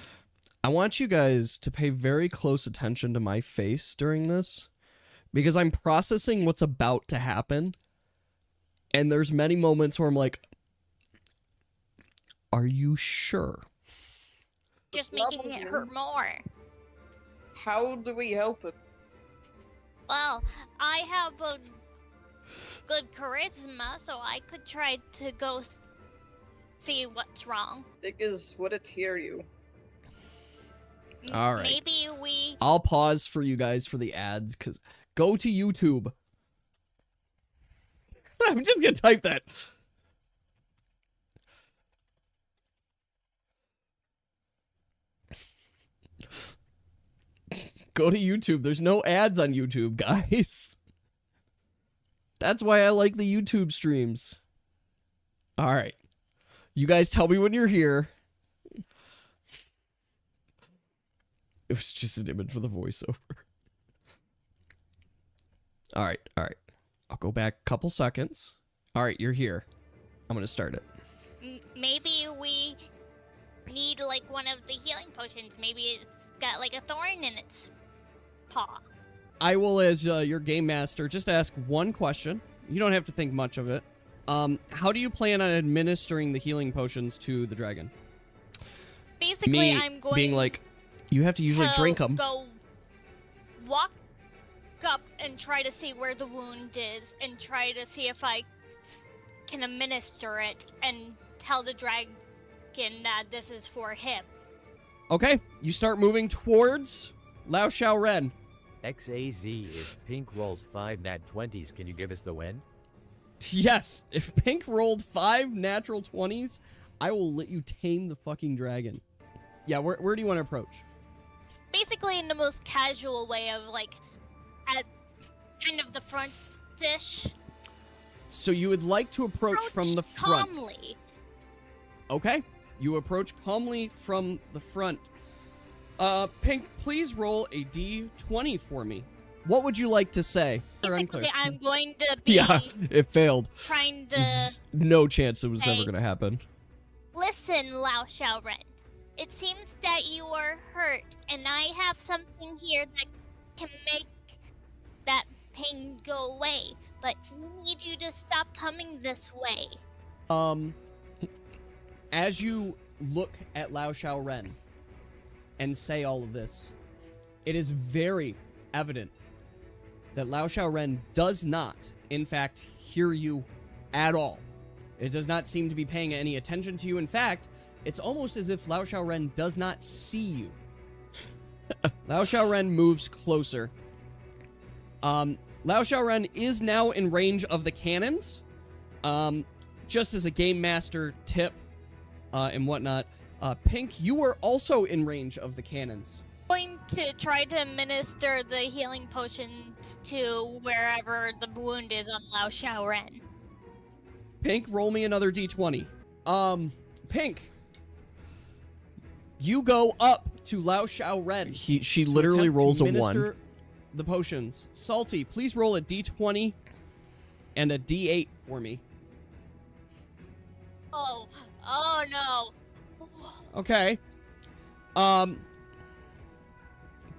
I want you guys to pay very close attention to my face during this, because I'm processing what's about to happen, and there's many moments where I'm like, are you sure? just making it hurt more. How do we help it? Well, I have a good charisma, so I could try to go see what's wrong. Because would it hear you? All right. Maybe we. I'll pause for you guys for the ads, because go to YouTube. I'm just going to type that. Go to YouTube. There's no ads on YouTube, guys. That's why I like the YouTube streams. All right. You guys tell me when you're here. It was just an image with a voiceover. All right. I'll go back a couple seconds. All right, you're here. I'm going to start it. Maybe we need like one of the healing potions. Maybe it's got like a thorn in its paw. I will, as your game master, just ask one question. You don't have to think much of it. How do you plan on administering the healing potions to the dragon? Basically, I'm going being like, you have to usually drink them. Go walk up and try to see where the wound is, and try to see if I can administer it, and tell the dragon that this is for him. Okay, you start moving towards Lao Shao Ren. XAZ, if Pink rolls 5 nat 20s, can you give us the win? Yes, if Pink rolled 5 natural 20s, I will let you tame the fucking dragon. Yeah, where do you want to approach? Basically, in the most casual way of like, at kind of the front-ish. So you would like to approach from the front. Calmly. Okay, you approach calmly from the front. Pink, please roll a d20 for me. What would you like to say? Basically, I'm going to be Yeah, it failed. trying to There's no chance it was ever say- going to happen. listen, Lao Xiaoren. It seems that you are hurt, and I have something here that can make that pain go away. But I need you to stop coming this way. As you look at Lao Shao Ren and say all of this, it is very evident that Lao Shao Ren does not, in fact, hear you at all. It does not seem to be paying any attention to you. In fact, it's almost as if Lao Shao Ren does not see you. Lao Shao Ren moves closer. Lao Shao Ren is now in range of the cannons. Just as a game master tip and whatnot, Pink, you are also in range of the cannons. Going to try to administer the healing potions to wherever the wound is on Lao Xiaoren. Pink, roll me another d20. Pink, you go up to Lao Shao Ren. She literally rolls a 1. The potions. Salty, please roll a d20 and a d8 for me. Oh no. Okay.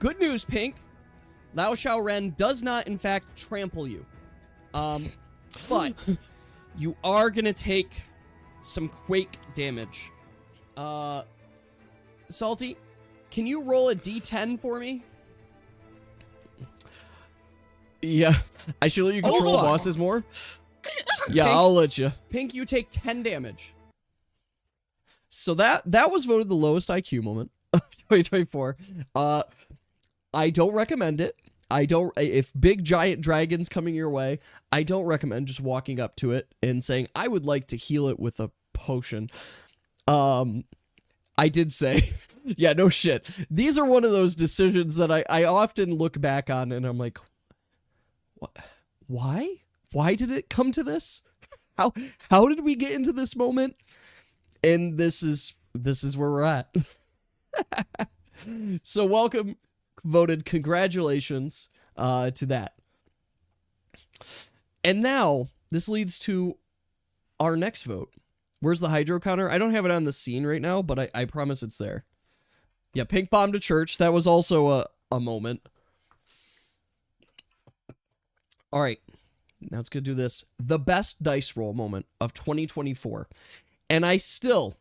Good news, Pink. Lao Shao Ren does not, in fact, trample you. But you are gonna take some quake damage. Salty, can you roll a d10 for me? Yeah, I should let you control bosses more. Yeah, Pink, I'll let you. Pink, you take 10 damage. So that was voted the lowest IQ moment of 2024. I don't recommend it. If big giant dragons coming your way, I don't recommend just walking up to it and saying, I would like to heal it with a potion. I did say, yeah, no shit. These are one of those decisions that I often look back on and I'm like, what? Why? Why did it come to this? How did we get into this moment? And this is where we're at. So welcome, voted. Congratulations to that. And now this leads to our next vote. Where's the hydro counter? I don't have it on the scene right now, but I promise it's there. Yeah, pink bombed a church. That was also a moment. All right. Now it's going to do this. The best dice roll moment of 2024. And I still,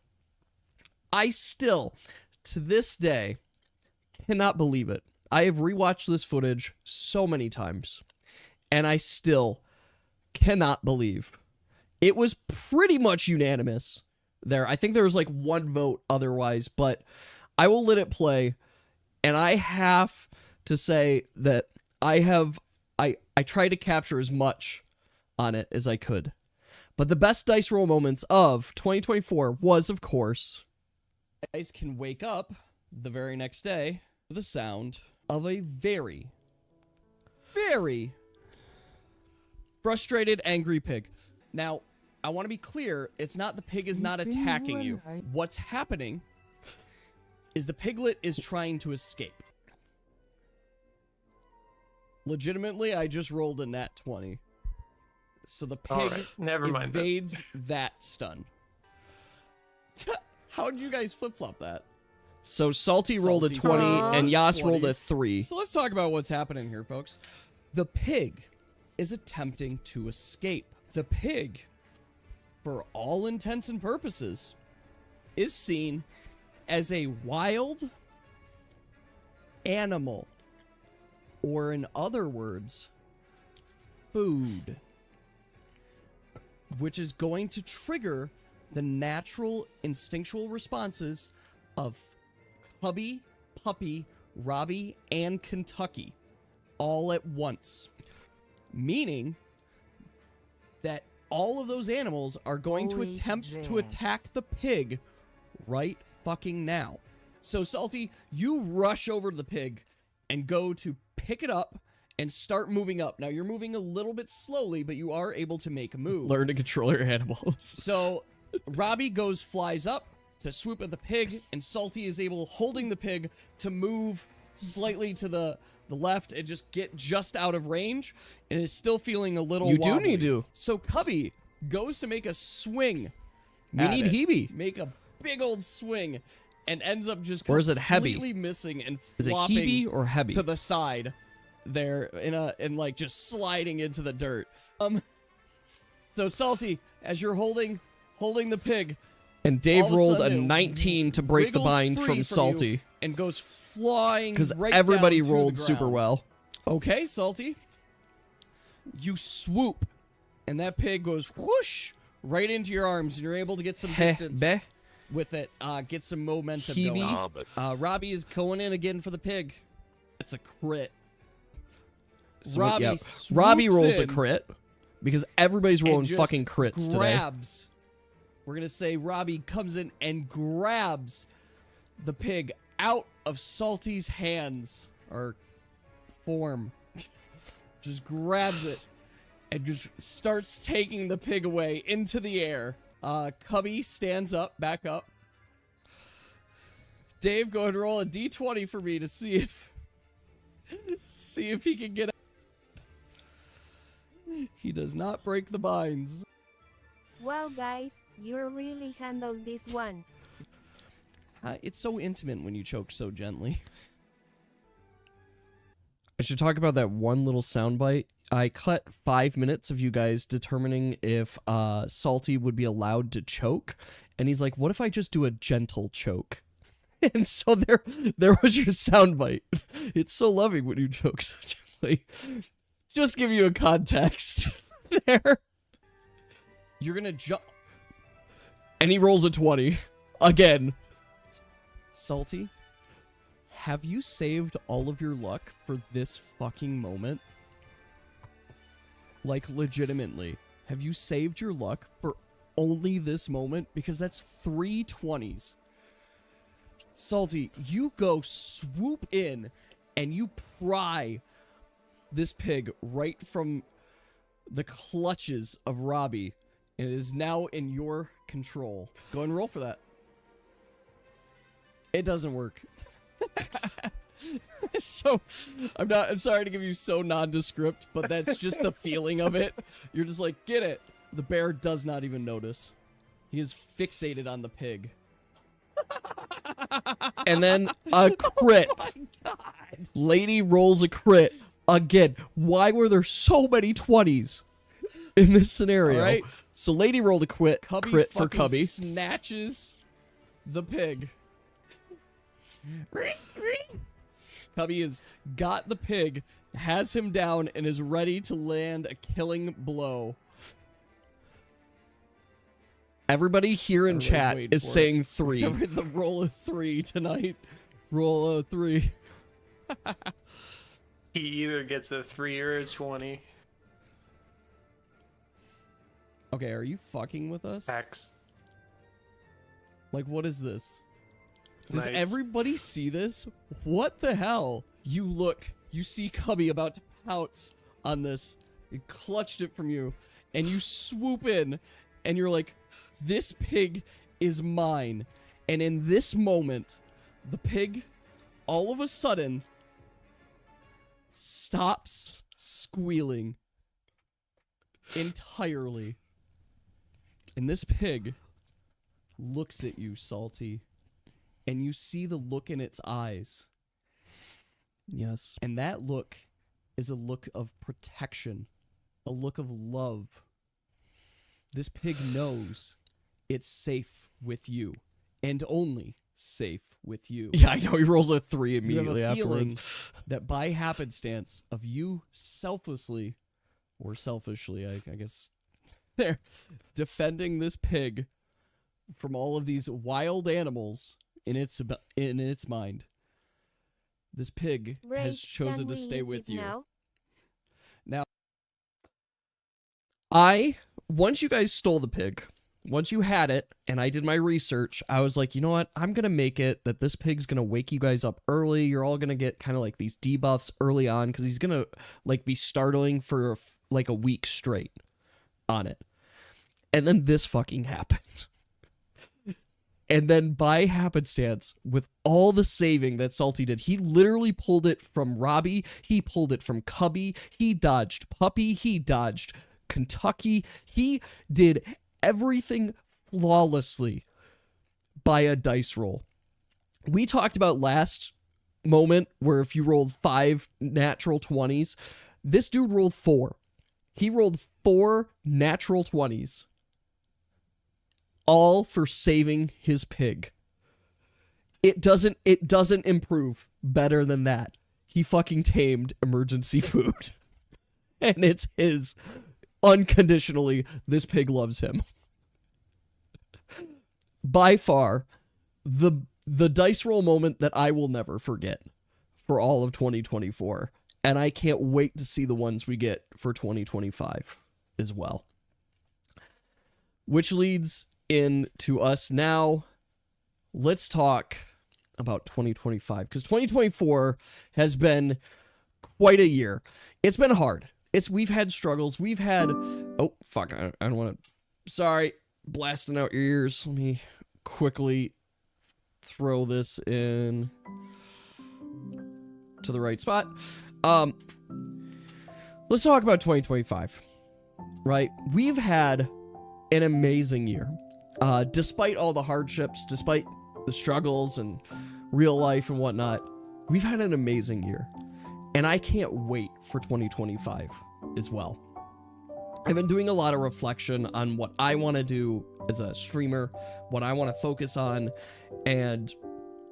to this day, cannot believe it. I have rewatched this footage so many times, and I still cannot believe it was pretty much unanimous there. I think there was like one vote otherwise, but I will let it play. And I have to say that I tried to capture as much on it as I could. But the best dice roll moments of 2024 was, of course, guys can wake up the very next day with the sound of a very, very frustrated, angry pig. Now, I want to be clear, it's not the pig is not attacking you. What's happening is the piglet is trying to escape. Legitimately, I just rolled a nat 20. So the pig evades that stun. How did you guys flip-flop that? So Salty rolled a 20 and Yas rolled a 3. So let's talk about what's happening here, folks. The pig is attempting to escape. The pig, for all intents and purposes, is seen as a wild animal. Or in other words, food. Which is going to trigger the natural instinctual responses of Cubby, Puppy, Robbie, and Kentucky all at once. Meaning that all of those animals are going to attempt to attack the pig right fucking now. So Salty, you rush over to the pig and go to pick it up and start moving up. Now, you're moving a little bit slowly, but you are able to make a move. Learn to control your animals. So, Robbie flies up to swoop at the pig, and Salty is able, holding the pig, to move slightly to the left and just get just out of range, and is still feeling a little wobbly. You do need to. So, Cubby goes to make a swing. We need Hebe. Make a big old swing, and ends up just or is it Hebby? Completely missing and is it flopping Hebe or Hebby? To the side there and like just sliding into the dirt. So Salty, as you're holding the pig, and Dave rolled a 19 to break the bind from Salty and goes flying because right everybody down to rolled the super ground. well. Okay, Salty, you swoop, and that pig goes whoosh right into your arms, and you're able to get some distance with it. Get some momentum going. Robbie is going in again for the pig. That's a crit. So, Robbie rolls in a crit because everybody's rolling fucking crits today. We're going to say Robbie comes in and grabs the pig out of Salty's hands or form. Just grabs it and just starts taking the pig away into the air. Cubby stands up, back up. Dave, go ahead and roll a d20 for me to see if he can get out. He does not break the binds. Wow, guys, you really handled this one. It's so intimate when you choke so gently. I should talk about that one little soundbite. I cut 5 minutes of you guys determining if Salty would be allowed to choke, and he's like, "What if I just do a gentle choke?" And so there was your soundbite. It's so loving when you choke so gently. Just give you a context there. You're gonna jump, and he rolls a 20 again. Salty, have you saved all of your luck for this fucking moment? Like, legitimately, have you saved your luck for only this moment? Because that's 3 20s. Salty, you go swoop in and you pry this pig right from the clutches of Robbie It is now in your control. Go and roll for that. It doesn't work. So, I'm sorry to give you so nondescript, but that's just the feeling of it. You're just like, get it. The bear does not even notice. He is fixated on the pig. And then a crit. Oh my God. Lady rolls a crit. Again, why were there so many 20s in this scenario? All right. So Lady rolled a crit for Cubby. Snatches the pig. Cubby has got the pig, has him down, and is ready to land a killing blow. Everybody here in chat is saying 3. The roll of 3 tonight. Roll of 3. He either gets a 3 or a 20. Okay, are you fucking with us? X. Like, what is this? Does Nice. everybody see this? What the hell? You see Cubby about to pounce on this. He clutched it from you, and you swoop in, and you're like, this pig is mine. And in this moment, the pig, all of a sudden, stops squealing entirely. And this pig looks at you, Salty, and you see the look in its eyes. Yes. And that look is a look of protection, a look of love. This pig knows it's safe with you, and only safe with you. Yeah, I know. He rolls a 3 immediately You have a feeling that by happenstance of you selflessly, or selfishly, I guess, they're defending this pig from all of these wild animals in its mind. This pig has chosen to stay with you. Now, once you guys stole the pig, once you had it, and I did my research, I was like, you know what? I'm going to make it that this pig's going to wake you guys up early. You're all going to get kind of like these debuffs early on, because he's going to like be startling for like a week straight on it. And then this fucking happened. And then by happenstance, with all the saving that Salty did, he literally pulled it from Robbie. He pulled it from Cubby. He dodged Puppy. He dodged Kentucky. He did everything flawlessly by a dice roll. We talked about last moment where if you rolled 5 natural 20s, this dude rolled 4. He rolled 4 natural 20s. All for saving his pig. It doesn't improve better than that. He fucking tamed emergency food. And it's his. Unconditionally, this pig loves him. By far, the dice roll moment that I will never forget for all of 2024. And I can't wait to see the ones we get for 2025 as well. Which leads into us now. Let's talk about 2025, because 2024 has been quite a year. It's been hard. We've had struggles. We've had, oh fuck, I don't want to, sorry, blasting out your ears. Let me quickly throw this in to the right spot. Let's talk about 2025, right? We've had an amazing year. Despite all the hardships, despite the struggles and real life and whatnot, we've had an amazing year. And I can't wait for 2025 as well. I've been doing a lot of reflection on what I want to do as a streamer, what I want to focus on, and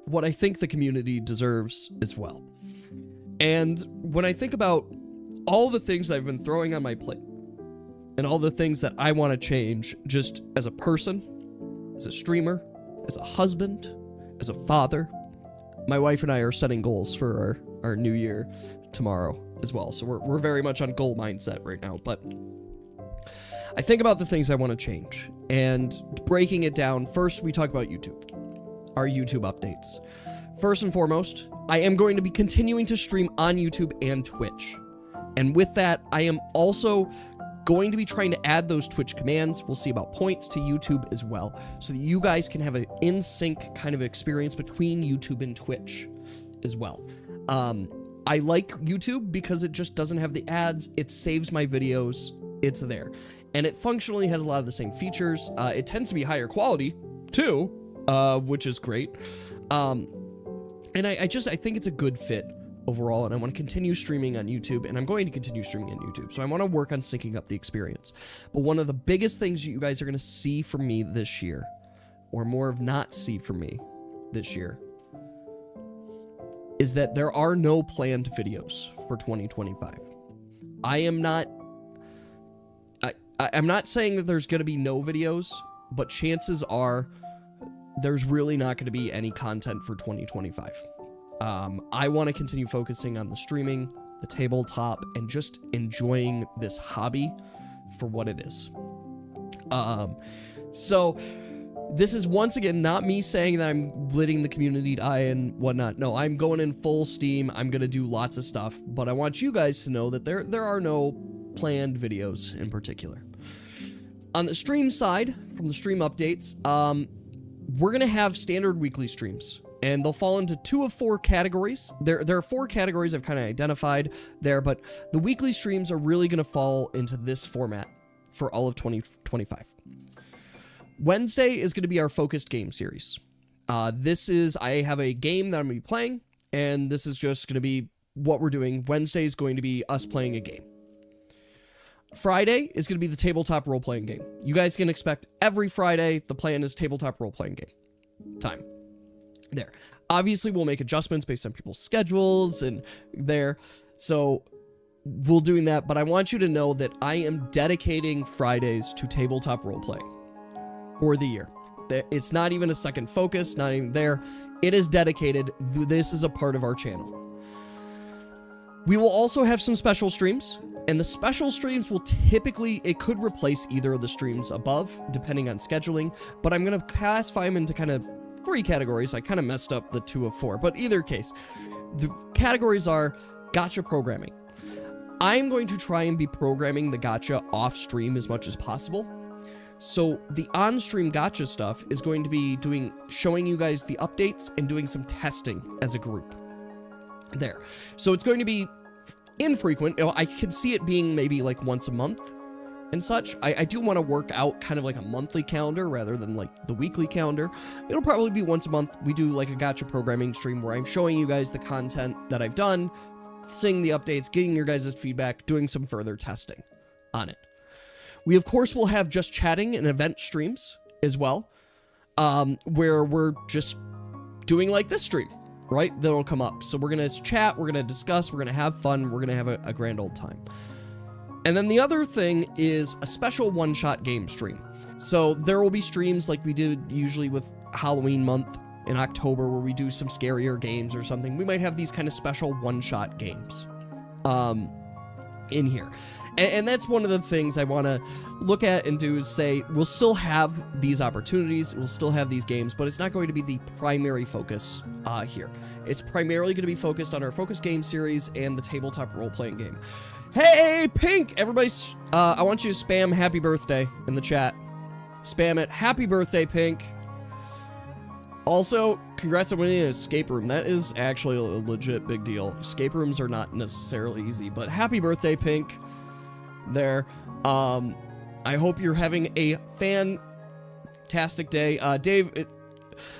what I think the community deserves as well. And when I think about all the things I've been throwing on my plate, and all the things that I want to change just as a person, as a streamer, as a husband, as a father. My wife and I are setting goals for our new year tomorrow as well. So we're very much on goal mindset right now. But I think about the things I want to change. And breaking it down, first we talk about YouTube. Our YouTube updates. First and foremost, I am going to be continuing to stream on YouTube and Twitch. And with that, I am also going to be trying to add those Twitch commands. We'll see about points to YouTube as well, so that you guys can have an in-sync kind of experience between YouTube and Twitch as well. I like YouTube because it just doesn't have the ads. It saves my videos. It's there. And it functionally has a lot of the same features. It tends to be higher quality too, which is great. And I think it's a good fit overall, and I want to continue streaming on YouTube, and I'm going to continue streaming on YouTube. So I want to work on syncing up the experience. But one of the biggest things you guys are going to see from me this year, or more of not see from me this year, is that there are no planned videos for 2025. I'm not saying that there's going to be no videos, but chances are there's really not going to be any content for 2025. I want to continue focusing on the streaming, the tabletop, and just enjoying this hobby for what it is. So this is once again not me saying that I'm letting the community die and whatnot. No, I'm going in full steam. I'm going to do lots of stuff, but I want you guys to know that there are no planned videos in particular. On the stream side, from the stream updates, we're going to have standard weekly streams, and they'll fall into 2 of 4 categories. There are 4 categories I've kind of identified there, but the weekly streams are really going to fall into this format for all of 2025. Wednesday is going to be our focused game series. I have a game that I'm going to be playing, and this is just going to be what we're doing. Wednesday is going to be us playing a game. Friday is going to be the tabletop role-playing game. You guys can expect every Friday, the plan is tabletop role-playing game time. There. Obviously, we'll make adjustments based on people's schedules and there. So we'll doing that, but I want you to know that I am dedicating Fridays to tabletop role-playing for the year. It's not even a second focus, not even there. It is dedicated. This is a part of our channel. We will also have some special streams, and the special streams will it could replace either of the streams above, depending on scheduling, but I'm going to classify them into kind of 3 categories. I kind of messed up the 2 of 4, but either case, the categories are gacha programming. I'm going to try and be programming the gacha off stream as much as possible. So the on-stream gacha stuff is going to be showing you guys the updates and doing some testing as a group. There. So it's going to be infrequent. I can see it being maybe like once a month and such. I do want to work out kind of like a monthly calendar rather than like the weekly calendar. It'll probably be once a month. We do like a gacha programming stream where I'm showing you guys the content that I've done, seeing the updates, getting your guys' feedback, doing some further testing on it. We, of course, will have just chatting and event streams as well, where we're just doing like this stream, right? That'll come up. So we're going to chat, we're going to discuss, we're going to have fun, we're going to have a grand old time. And then the other thing is a special one-shot game stream. So there will be streams like we did usually with Halloween month in October where we do some scarier games or something. We might have these kind of special one-shot games in here. And that's one of the things I want to look at and do is say, we'll still have these opportunities, we'll still have these games, but it's not going to be the primary focus here. It's primarily going to be focused on our focus game series and the tabletop role-playing game. Hey, Pink! Everybody's, I want you to spam happy birthday in the chat. Spam it. Happy birthday, Pink. Also, congrats on winning an escape room. That is actually a legit big deal. Escape rooms are not necessarily easy, but happy birthday, Pink. There. I hope you're having a fantastic day. Dave,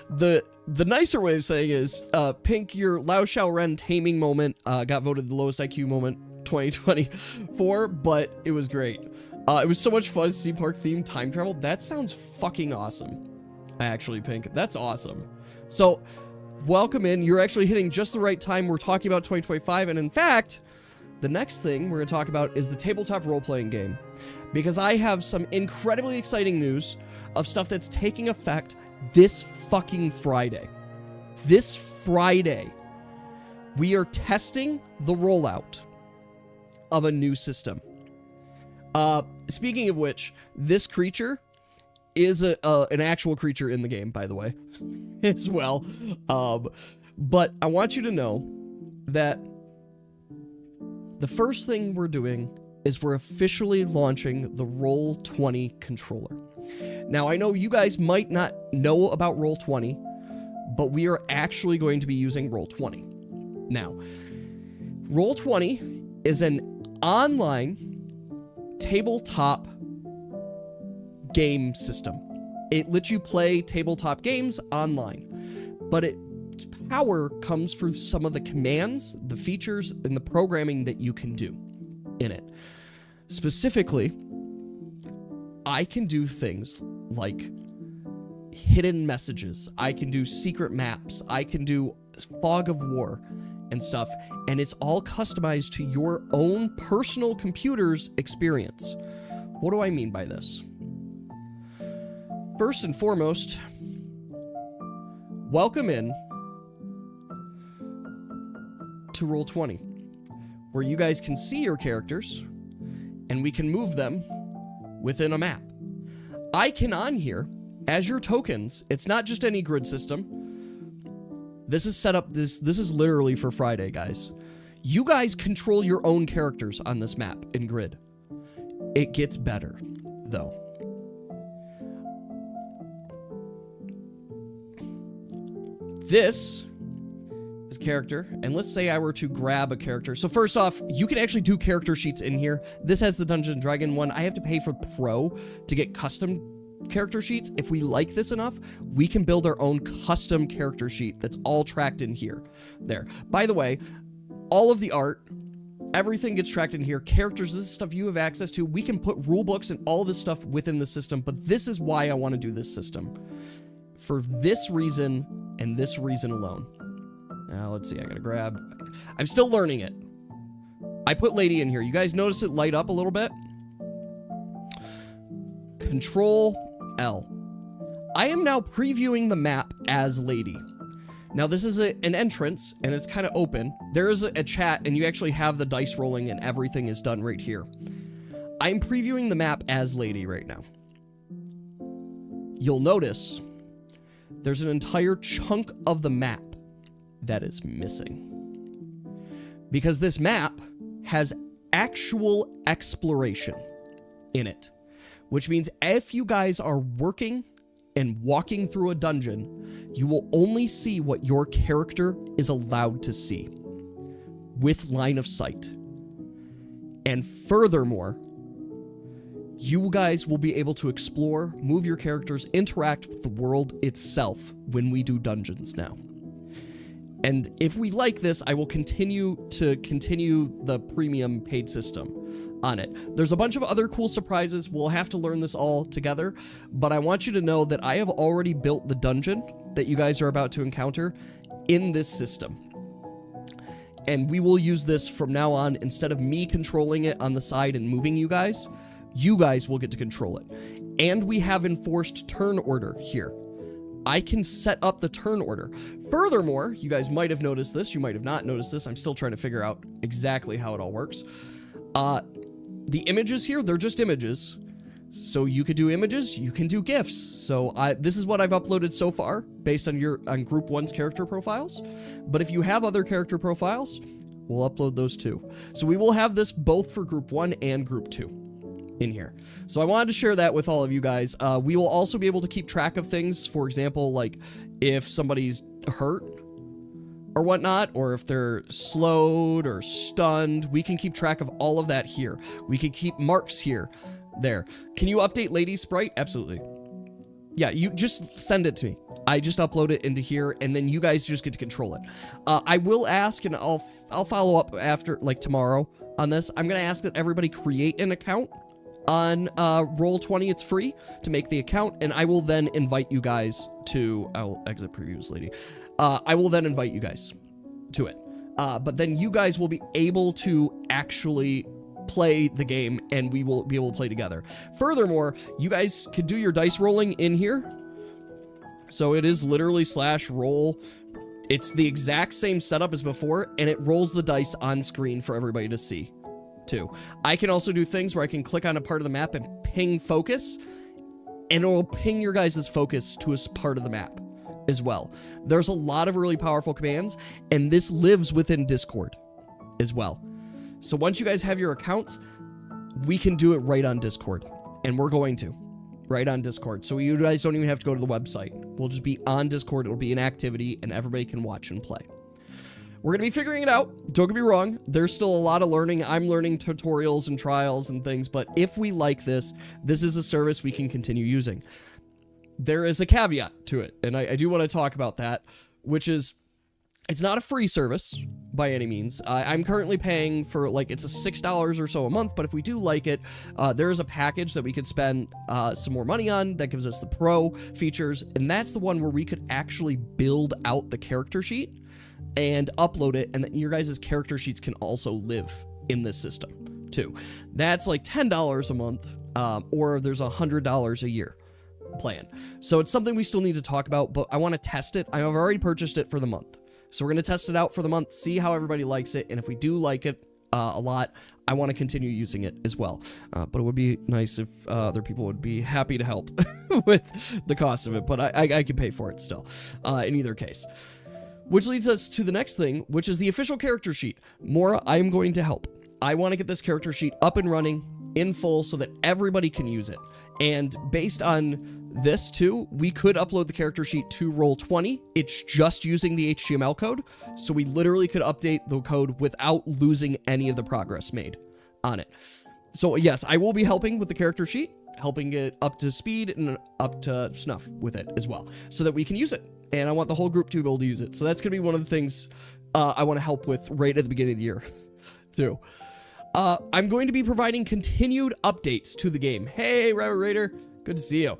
the nicer way of saying is, Pink, your Lao Xiao Ren taming moment got voted the lowest IQ moment 2024, but it was great. It was so much fun to see park themed time travel. That sounds fucking awesome. Actually, Pink, that's awesome. So, welcome in. You're actually hitting just the right time. We're talking about 2025, and in fact, the next thing we're going to talk about is the tabletop role-playing game, because I have some incredibly exciting news of stuff that's taking effect this fucking Friday. This Friday, we are testing the rollout of a new system. Speaking of which, this creature is an actual creature in the game, by the way, as well. But I want you to know that the first thing we're doing is we're officially launching the Roll20 controller. Now, I know you guys might not know about Roll20, but we are actually going to be using Roll20. Now, Roll20 is an online tabletop game system. It lets you play tabletop games online, but its power comes through some of the commands, the features, and the programming that you can do in it. Specifically, I can do things like hidden messages, I can do secret maps, I can do fog of war and stuff, and it's all customized to your own personal computer's experience. What do I mean by this? First and foremost, welcome in to Roll20, where you guys can see your characters and we can move them within a map. I can on here as your tokens. It's not just any grid system. This is set up, this is literally for Friday, guys. You guys control your own characters on this map in grid. It gets better, though. This is character, and let's say I were to grab a character. So first off, you can actually do character sheets in here. This has the Dungeon & Dragon one. I have to pay for Pro to get custom character sheets. If we like this enough, we can build our own custom character sheet that's all tracked in here. There. By the way, all of the art, everything gets tracked in here. Characters, this is stuff you have access to. We can put rule books and all this stuff within the system, but this is why I want to do this system. For this reason and this reason alone. Now, let's see. I gotta grab... I'm still learning it. I put Lady in here. You guys notice it light up a little bit? Control L. I am now previewing the map as Lady. Now, this is an entrance, and it's kind of open. There is a chat, and you actually have the dice rolling, and everything is done right here. I'm previewing the map as Lady right now. You'll notice there's an entire chunk of the map that is missing. Because this map has actual exploration in it. Which means if you guys are working and walking through a dungeon, you will only see what your character is allowed to see with line of sight. And furthermore, you guys will be able to explore, move your characters, interact with the world itself when we do dungeons now. And if we like this, I will continue the premium paid system on it. There's a bunch of other cool surprises. We'll have to learn this all together, but I want you to know that I have already built the dungeon that you guys are about to encounter in this system. And we will use this from now on. Instead of me controlling it on the side and moving you guys will get to control it. And we have enforced turn order here. I can set up the turn order. Furthermore, you guys might have noticed this, you might have not noticed this, I'm still trying to figure out exactly how it all works. The images here, they're just images. So you could do images, you can do GIFs. So this is what I've uploaded so far, based on Group 1's character profiles. But if you have other character profiles, we'll upload those too. So we will have this both for Group 1 and Group 2. In here. So I wanted to share that with all of you guys. We will also be able to keep track of things. For example, like if somebody's hurt or whatnot, or if they're slowed or stunned, we can keep track of all of that here. We can keep marks here. There. Can you update Lady's sprite? Absolutely. Yeah, you just send it to me. I just upload it into here, and then you guys just get to control it. I will ask, and I'll follow up after, like tomorrow on this. I'm going to ask that everybody create an account on Roll20. It's free to make the account, and I will then invite you guys to... I will exit previews, Lady. I will then invite you guys to it. But then you guys will be able to actually play the game, and we will be able to play together. Furthermore, you guys could do your dice rolling in here. So it is literally /roll. It's the exact same setup as before, and it rolls the dice on screen for everybody to see. Too. I can also do things where I can click on a part of the map and ping focus, and it will ping your guys' focus to a part of the map as well. There's a lot of really powerful commands, and this lives within Discord as well. So once you guys have your accounts, we can do it right on Discord. And we're going to. Right on Discord. So you guys don't even have to go to the website. We'll just be on Discord. It'll be an activity, and everybody can watch and play. We're going to be figuring it out. Don't get me wrong. There's still a lot of learning. I'm learning tutorials and trials and things, but if we like this, this is a service we can continue using. There is a caveat to it, and I do want to talk about that, which is it's not a free service by any means. I'm currently paying for, like, it's a $6 or so a month, but if we do like it, there is a package that we could spend some more money on that gives us the pro features, and that's the one where we could actually build out the character sheet and upload it, and then your guys' character sheets can also live in this system too. That's like $10 a month, or there's $100 a year plan. So it's something we still need to talk about, but I want to test it. I've already purchased it for the month. So we're going to test it out for the month, see how everybody likes it, and if we do like it a lot, I want to continue using it as well. But it would be nice if other people would be happy to help with the cost of it, but I can pay for it still, in either case. Which leads us to the next thing, which is the official character sheet. Mora, I am going to help. I want to get this character sheet up and running in full so that everybody can use it. And based on this too, we could upload the character sheet to Roll20. It's just using the HTML code, so we literally could update the code without losing any of the progress made on it. So yes, I will be helping with the character sheet, helping it up to speed and up to snuff with it as well, so that we can use it. And I want the whole group to be able to use it. So that's going to be one of the things I want to help with right at the beginning of the year too. I'm going to be providing continued updates to the game. Hey, Rabbit Raider, good to see you.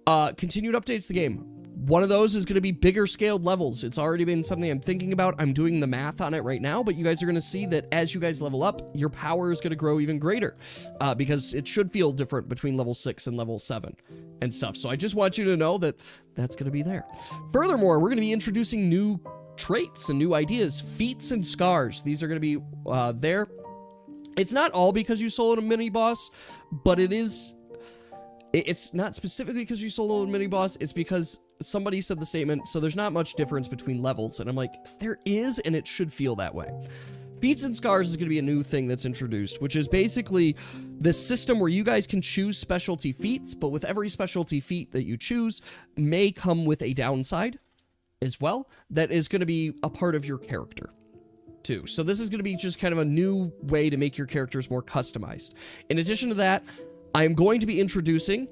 Continued updates to the game. One of those is going to be bigger scaled levels. It's already been something I'm thinking about. I'm doing the math on it right now, but you guys are going to see that as you guys level up, your power is going to grow even greater, because it should feel different between level 6 and level 7 and stuff. So I just want you to know that that's going to be there. Furthermore, we're going to be introducing new traits and new ideas, feats and scars. These are going to be there. It's not all because you soloed a mini boss, but it is. It's not specifically because you soloed a mini boss. It's because somebody said the statement, so there's not much difference between levels. And I'm like, there is, and it should feel that way. Feats and Scars is going to be a new thing that's introduced, which is basically this system where you guys can choose specialty feats, but with every specialty feat that you choose may come with a downside as well that is going to be a part of your character too. So this is going to be just kind of a new way to make your characters more customized. In addition to that, I'm going to be introducing,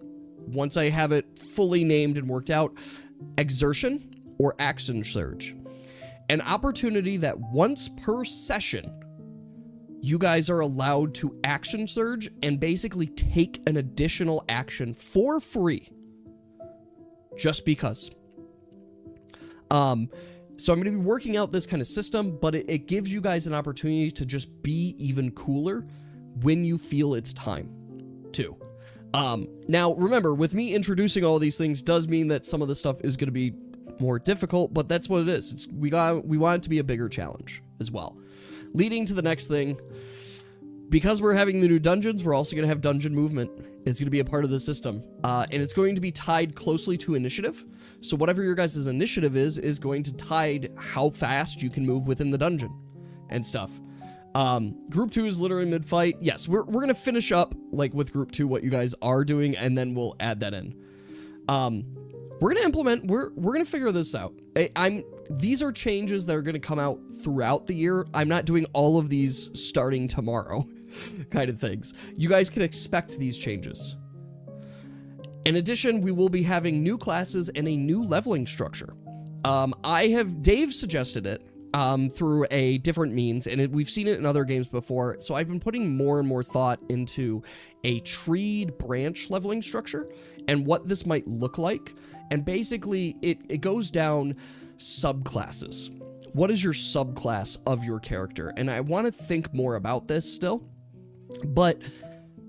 once I have it fully named and worked out, Exertion or Action Surge. An opportunity that once per session, you guys are allowed to Action Surge and basically take an additional action for free. Just because. So I'm going to be working out this kind of system, but it gives you guys an opportunity to just be even cooler when you feel it's time to. Now, remember, with me introducing all these things does mean that some of the stuff is going to be more difficult, but that's what it is. We want it to be a bigger challenge as well. Leading to the next thing, because we're having the new dungeons, we're also going to have dungeon movement. It's going to be a part of the system, and it's going to be tied closely to initiative. So whatever your guys' initiative is going to tide how fast you can move within the dungeon and stuff. Group 2 is literally mid-fight. Yes, we're going to finish up like with Group 2 what you guys are doing, and then we'll add that in. We're going to implement, we're going to figure this out. These are changes that are going to come out throughout the year. I'm not doing all of these starting tomorrow kind of things. You guys can expect these changes. In addition, we will be having new classes and a new leveling structure. Dave suggested it through a different means, and we've seen it in other games before. So I've been putting more and more thought into a treed branch leveling structure and what this might look like. And basically, it goes down subclasses. What is your subclass of your character? And I want to think more about this still, but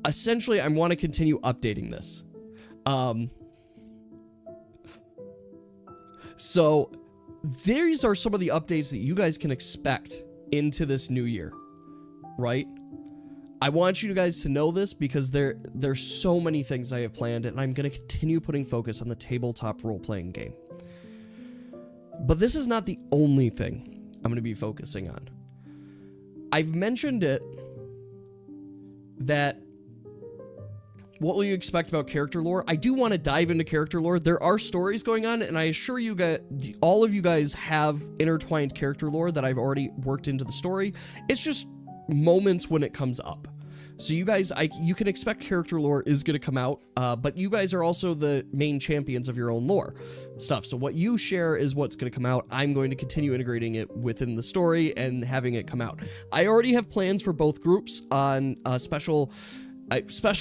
essentially I want to continue updating this. So these are some of the updates that you guys can expect into this new year, right? I want you guys to know this because there's so many things I have planned, and I'm going to continue putting focus on the tabletop role-playing game. But this is not the only thing I'm going to be focusing on. I've mentioned it that what will you expect about character lore? I do want to dive into character lore. There are stories going on, and I assure you guys, all of you guys have intertwined character lore that I've already worked into the story. It's just moments when it comes up. So you guys, you can expect character lore is going to come out, but you guys are also the main champions of your own lore stuff. So what you share is what's going to come out. I'm going to continue integrating it within the story and having it come out. I already have plans for both groups on special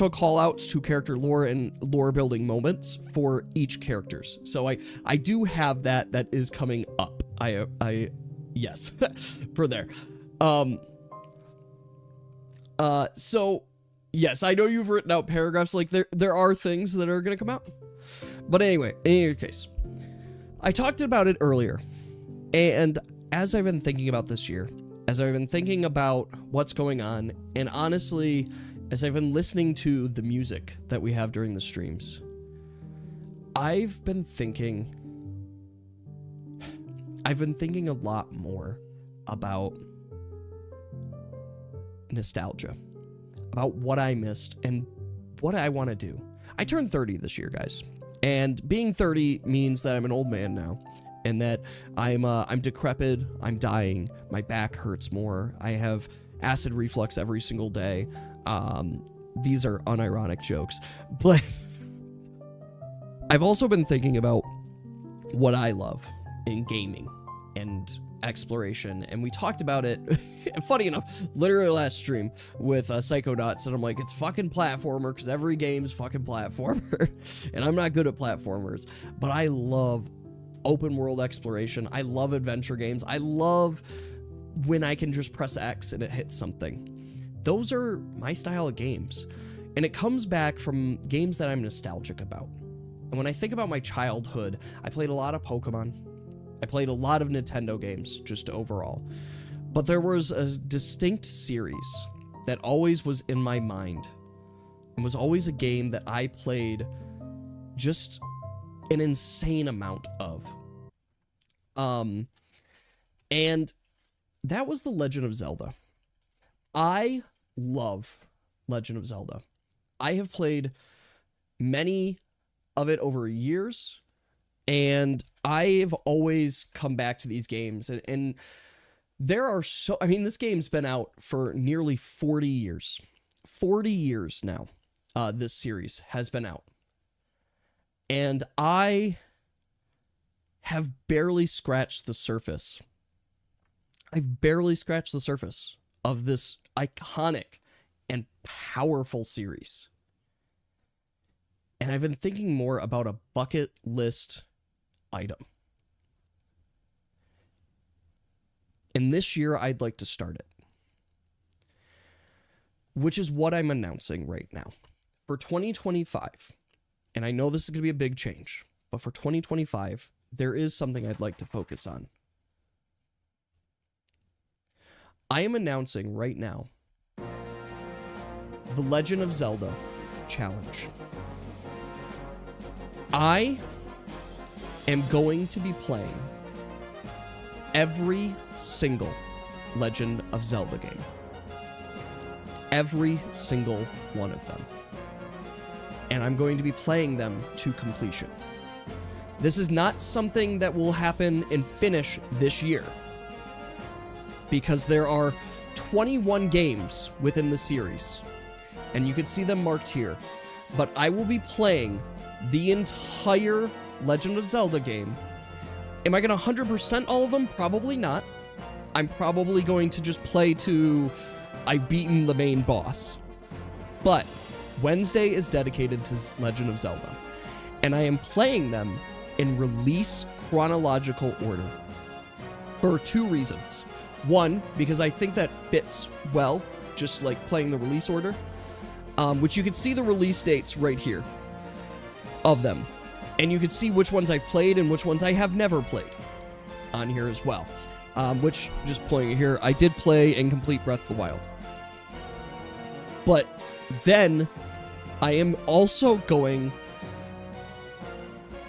call outs to character lore and lore building moments for each characters. So I do have that is coming up. Yes, for there. So yes, I know you've written out paragraphs, like there are things that are going to come out. But anyway, in any case, I talked about it earlier. And as I've been thinking about this year, as I've been thinking about what's going on, and honestly, as I've been listening to the music that we have during the streams, I've been thinking a lot more about nostalgia, about what I missed and what I want to do. I turned 30 this year, guys, and being 30 means that I'm an old man now, and that I'm decrepit, I'm dying, my back hurts more, I have acid reflux every single day. These are unironic jokes, but I've also been thinking about what I love in gaming and exploration, and we talked about it funny enough literally last stream with Psychonauts, and I'm like, it's fucking platformer because every game's fucking platformer and I'm not good at platformers, but I love open world exploration. I love adventure games. I love when I can just press X and it hits something. Those are my style of games, and it comes back from games that I'm nostalgic about. And when I think about my childhood, I played a lot of Pokemon. I played a lot of Nintendo games, just overall. But there was a distinct series that always was in my mind, and was always a game that I played just an insane amount of. And that was The Legend of Zelda. I love Legend of Zelda. I have played many of it over years, and I've always come back to these games, and there are this game's been out for nearly 40 years. 40 years now, this series has been out. And I have barely scratched the surface. I've barely scratched the surface of this iconic and powerful series. And I've been thinking more about a bucket list item. And this year, I'd like to start it. Which is what I'm announcing right now. For 2025, and I know this is going to be a big change, but for 2025, there is something I'd like to focus on. I am announcing right now the Legend of Zelda Challenge. I am going to be playing every single Legend of Zelda game. Every single one of them. And I'm going to be playing them to completion. This is not something that will happen and finish this year, because there are 21 games within the series, and you can see them marked here. But I will be playing the entire Legend of Zelda game. Am I going to 100% all of them? Probably not. I'm probably going to just play to I've beaten the main boss. But Wednesday is dedicated to Legend of Zelda, and I am playing them in release chronological order for 2 reasons. One, because I think that fits well, just like playing the release order, which you can see the release dates right here of them. And you can see which ones I've played and which ones I have never played on here as well. Which, just playing it here, I did play and complete Breath of the Wild. But then I am also going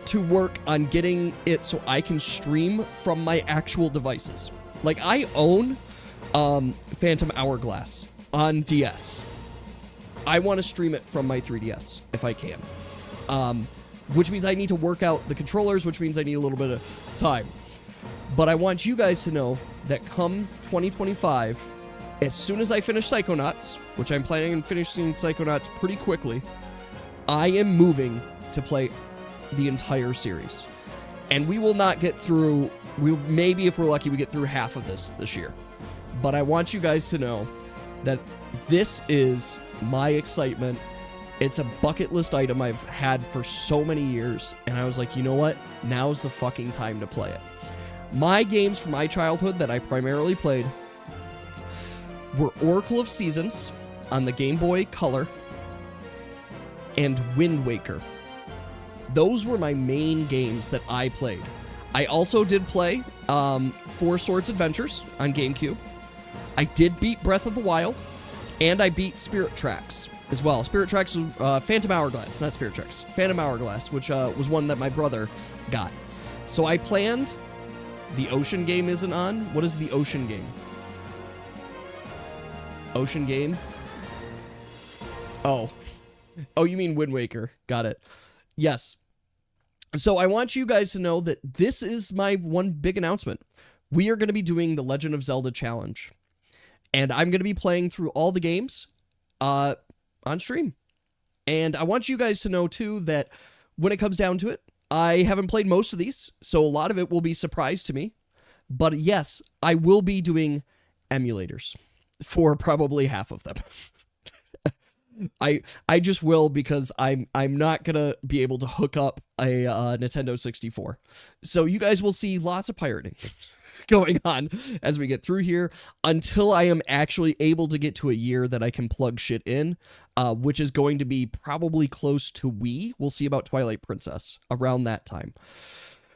to work on getting it so I can stream from my actual devices. Like, I own Phantom Hourglass on DS. I want to stream it from my 3DS if I can. Which means I need to work out the controllers, which means I need a little bit of time. But I want you guys to know that come 2025, as soon as I finish Psychonauts, which I'm planning on finishing Psychonauts pretty quickly, I am moving to play the entire series. And we will not get through, maybe if we're lucky, we get through half of this year. But I want you guys to know that this is my excitement. It's a bucket list item I've had for so many years, and I was like, you know what? Now's the fucking time to play it. My games from my childhood that I primarily played were Oracle of Seasons on the Game Boy Color and Wind Waker. Those were my main games that I played. I also did play Four Swords Adventures on GameCube. I did beat Breath of the Wild, and I beat Spirit Tracks as well. Spirit Tracks was Phantom Hourglass, not Spirit Tracks. Phantom Hourglass, which was one that my brother got. So I planned... The Ocean game isn't on? What is the Ocean game? Ocean game? Oh. Oh, you mean Wind Waker. Got it. Yes. So I want you guys to know that this is my one big announcement. We are going to be doing the Legend of Zelda Challenge. And I'm going to be playing through all the games on stream. And I want you guys to know, too, that when it comes down to it, I haven't played most of these, so a lot of it will be surprise to me. But yes, I will be doing emulators for probably half of them. I just will, because I'm not gonna be able to hook up a Nintendo 64. So you guys will see lots of pirating going on as we get through here until I am actually able to get to a year that I can plug shit in, which is going to be probably close to Wii. We'll see about Twilight Princess around that time.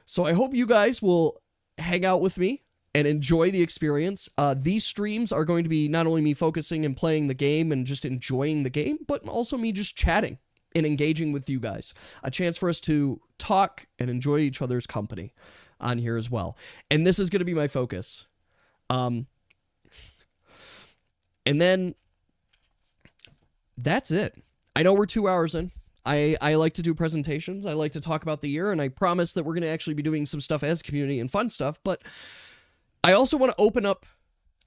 So I hope you guys will hang out with me and enjoy the experience. These streams are going to be not only me focusing and playing the game and just enjoying the game, but also me just chatting and engaging with you guys. A chance for us to talk and enjoy each other's company on here as well. And this is going to be my focus. And then that's it. I know we're 2 hours in. I like to do presentations. I like to talk about the year, and I promise that we're going to actually be doing some stuff as a community and fun stuff, but I also want to open up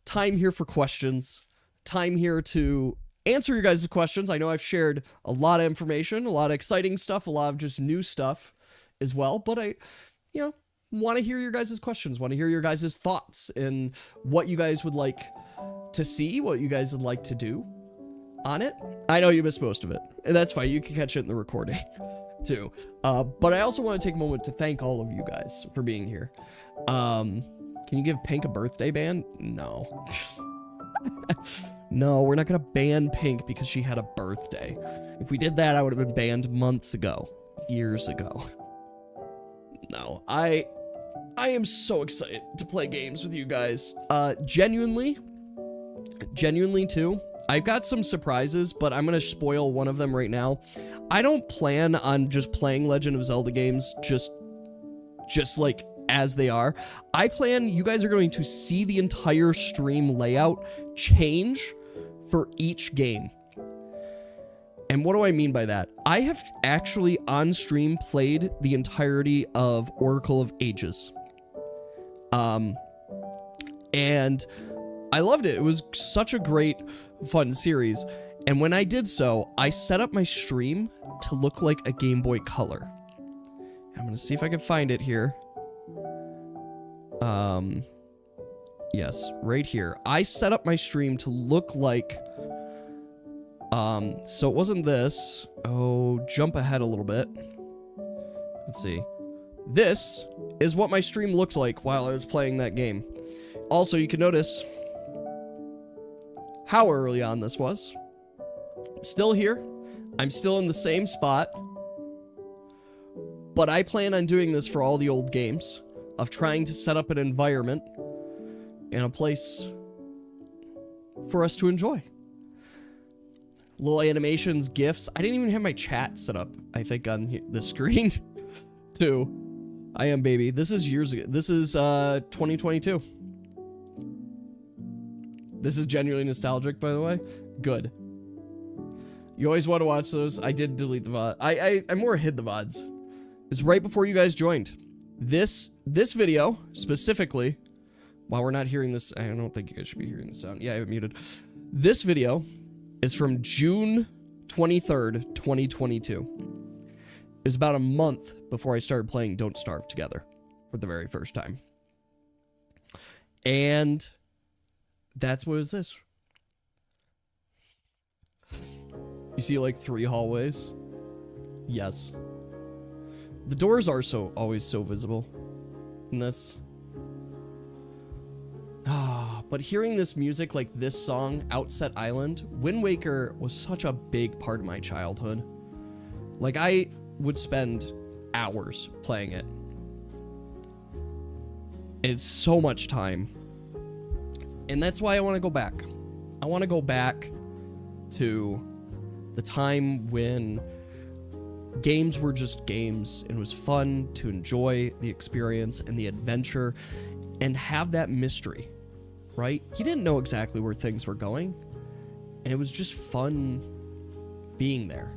time here for questions, time here to answer your guys' questions. I know I've shared a lot of information, a lot of exciting stuff, a lot of just new stuff as well, but I, want to hear your guys' questions, want to hear your guys' thoughts and what you guys would like to see, what you guys would like to do on it. I know you missed most of it, and that's fine. You can catch it in the recording too. But I also want to take a moment to thank all of you guys for being here. Can you give Pink a birthday ban? No. No, we're not going to ban Pink because she had a birthday. If we did that, I would have been banned months ago. Years ago. No, I am so excited to play games with you guys. Genuinely too. I've got some surprises, but I'm going to spoil one of them right now. I don't plan on just playing Legend of Zelda games just like as they are. I plan you guys are going to see the entire stream layout change for each game. And what do I mean by that? I have actually on stream played the entirety of Oracle of Ages. And I loved it. It was such a great, fun series. And when I did so, I set up my stream to look like a Game Boy Color. I'm going to see if I can find it here. Yes, right here. I set up my stream to look like, so it wasn't this. Oh, jump ahead a little bit. Let's see. This is what my stream looked like while I was playing that game. Also, you can notice how early on this was. I'm still here. I'm still in the same spot. But I plan on doing this for all the old games, of trying to set up an environment and a place for us to enjoy. Little animations, GIFs. I didn't even have my chat set up, I think, on the screen, too. I am, baby. This is years ago. This is 2022. This is genuinely nostalgic, by the way. Good. You always want to watch those. I did delete the VOD. I more hid the VODs. It's right before you guys joined. This video, specifically, while we're not hearing this, I don't think you guys should be hearing the sound. Yeah, I have it muted. This video is from June 23rd, 2022. It's about a month before I started playing Don't Starve together for the very first time. And that's what is this. You see like 3 hallways? Yes. The doors are always so visible in this. But hearing this music, like this song, Outset Island, Wind Waker was such a big part of my childhood. Like, I would spend hours playing it. It's so much time. And that's why I want to go back. I want to go back to the time when games were just games. It was fun to enjoy the experience and the adventure and have that mystery. Right? You didn't know exactly where things were going, and it was just fun being there.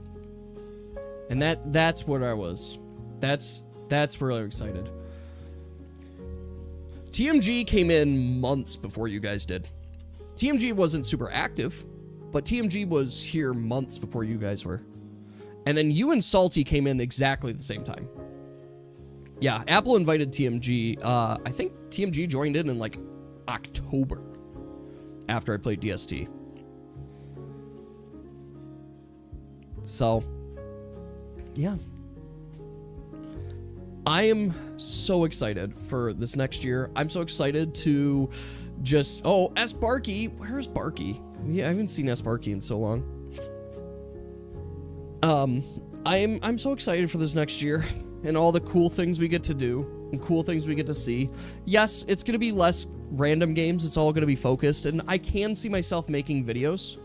And that's what I was. That's really excited. TMG came in months before you guys did. TMG wasn't super active, but TMG was here months before you guys were. And then you and Salty came in exactly the same time. Yeah, Apple invited TMG. I think TMG joined in like October after I played DST. So, yeah. I am so excited for this next year. I'm so excited to just... Oh, S. Barky. Where's Barky? Yeah, I haven't seen S. Barky in so long. I'm so excited for this next year and all the cool things we get to do and cool things we get to see. Yes, it's going to be less random games. It's all going to be focused, and I can see myself making videos.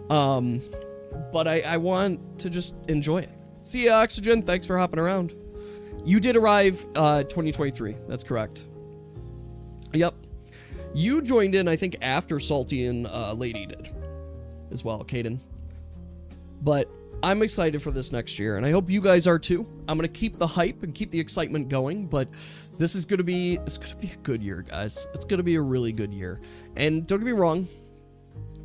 But I want to just enjoy it. See ya, Oxygen. Thanks for hopping around. You did arrive 2023. That's correct. Yep. You joined in, I think, after Salty and Lady did as well, Caden. But I'm excited for this next year, and I hope you guys are too. I'm going to keep the hype and keep the excitement going, but this is going to be a good year, guys. It's going to be a really good year. And don't get me wrong,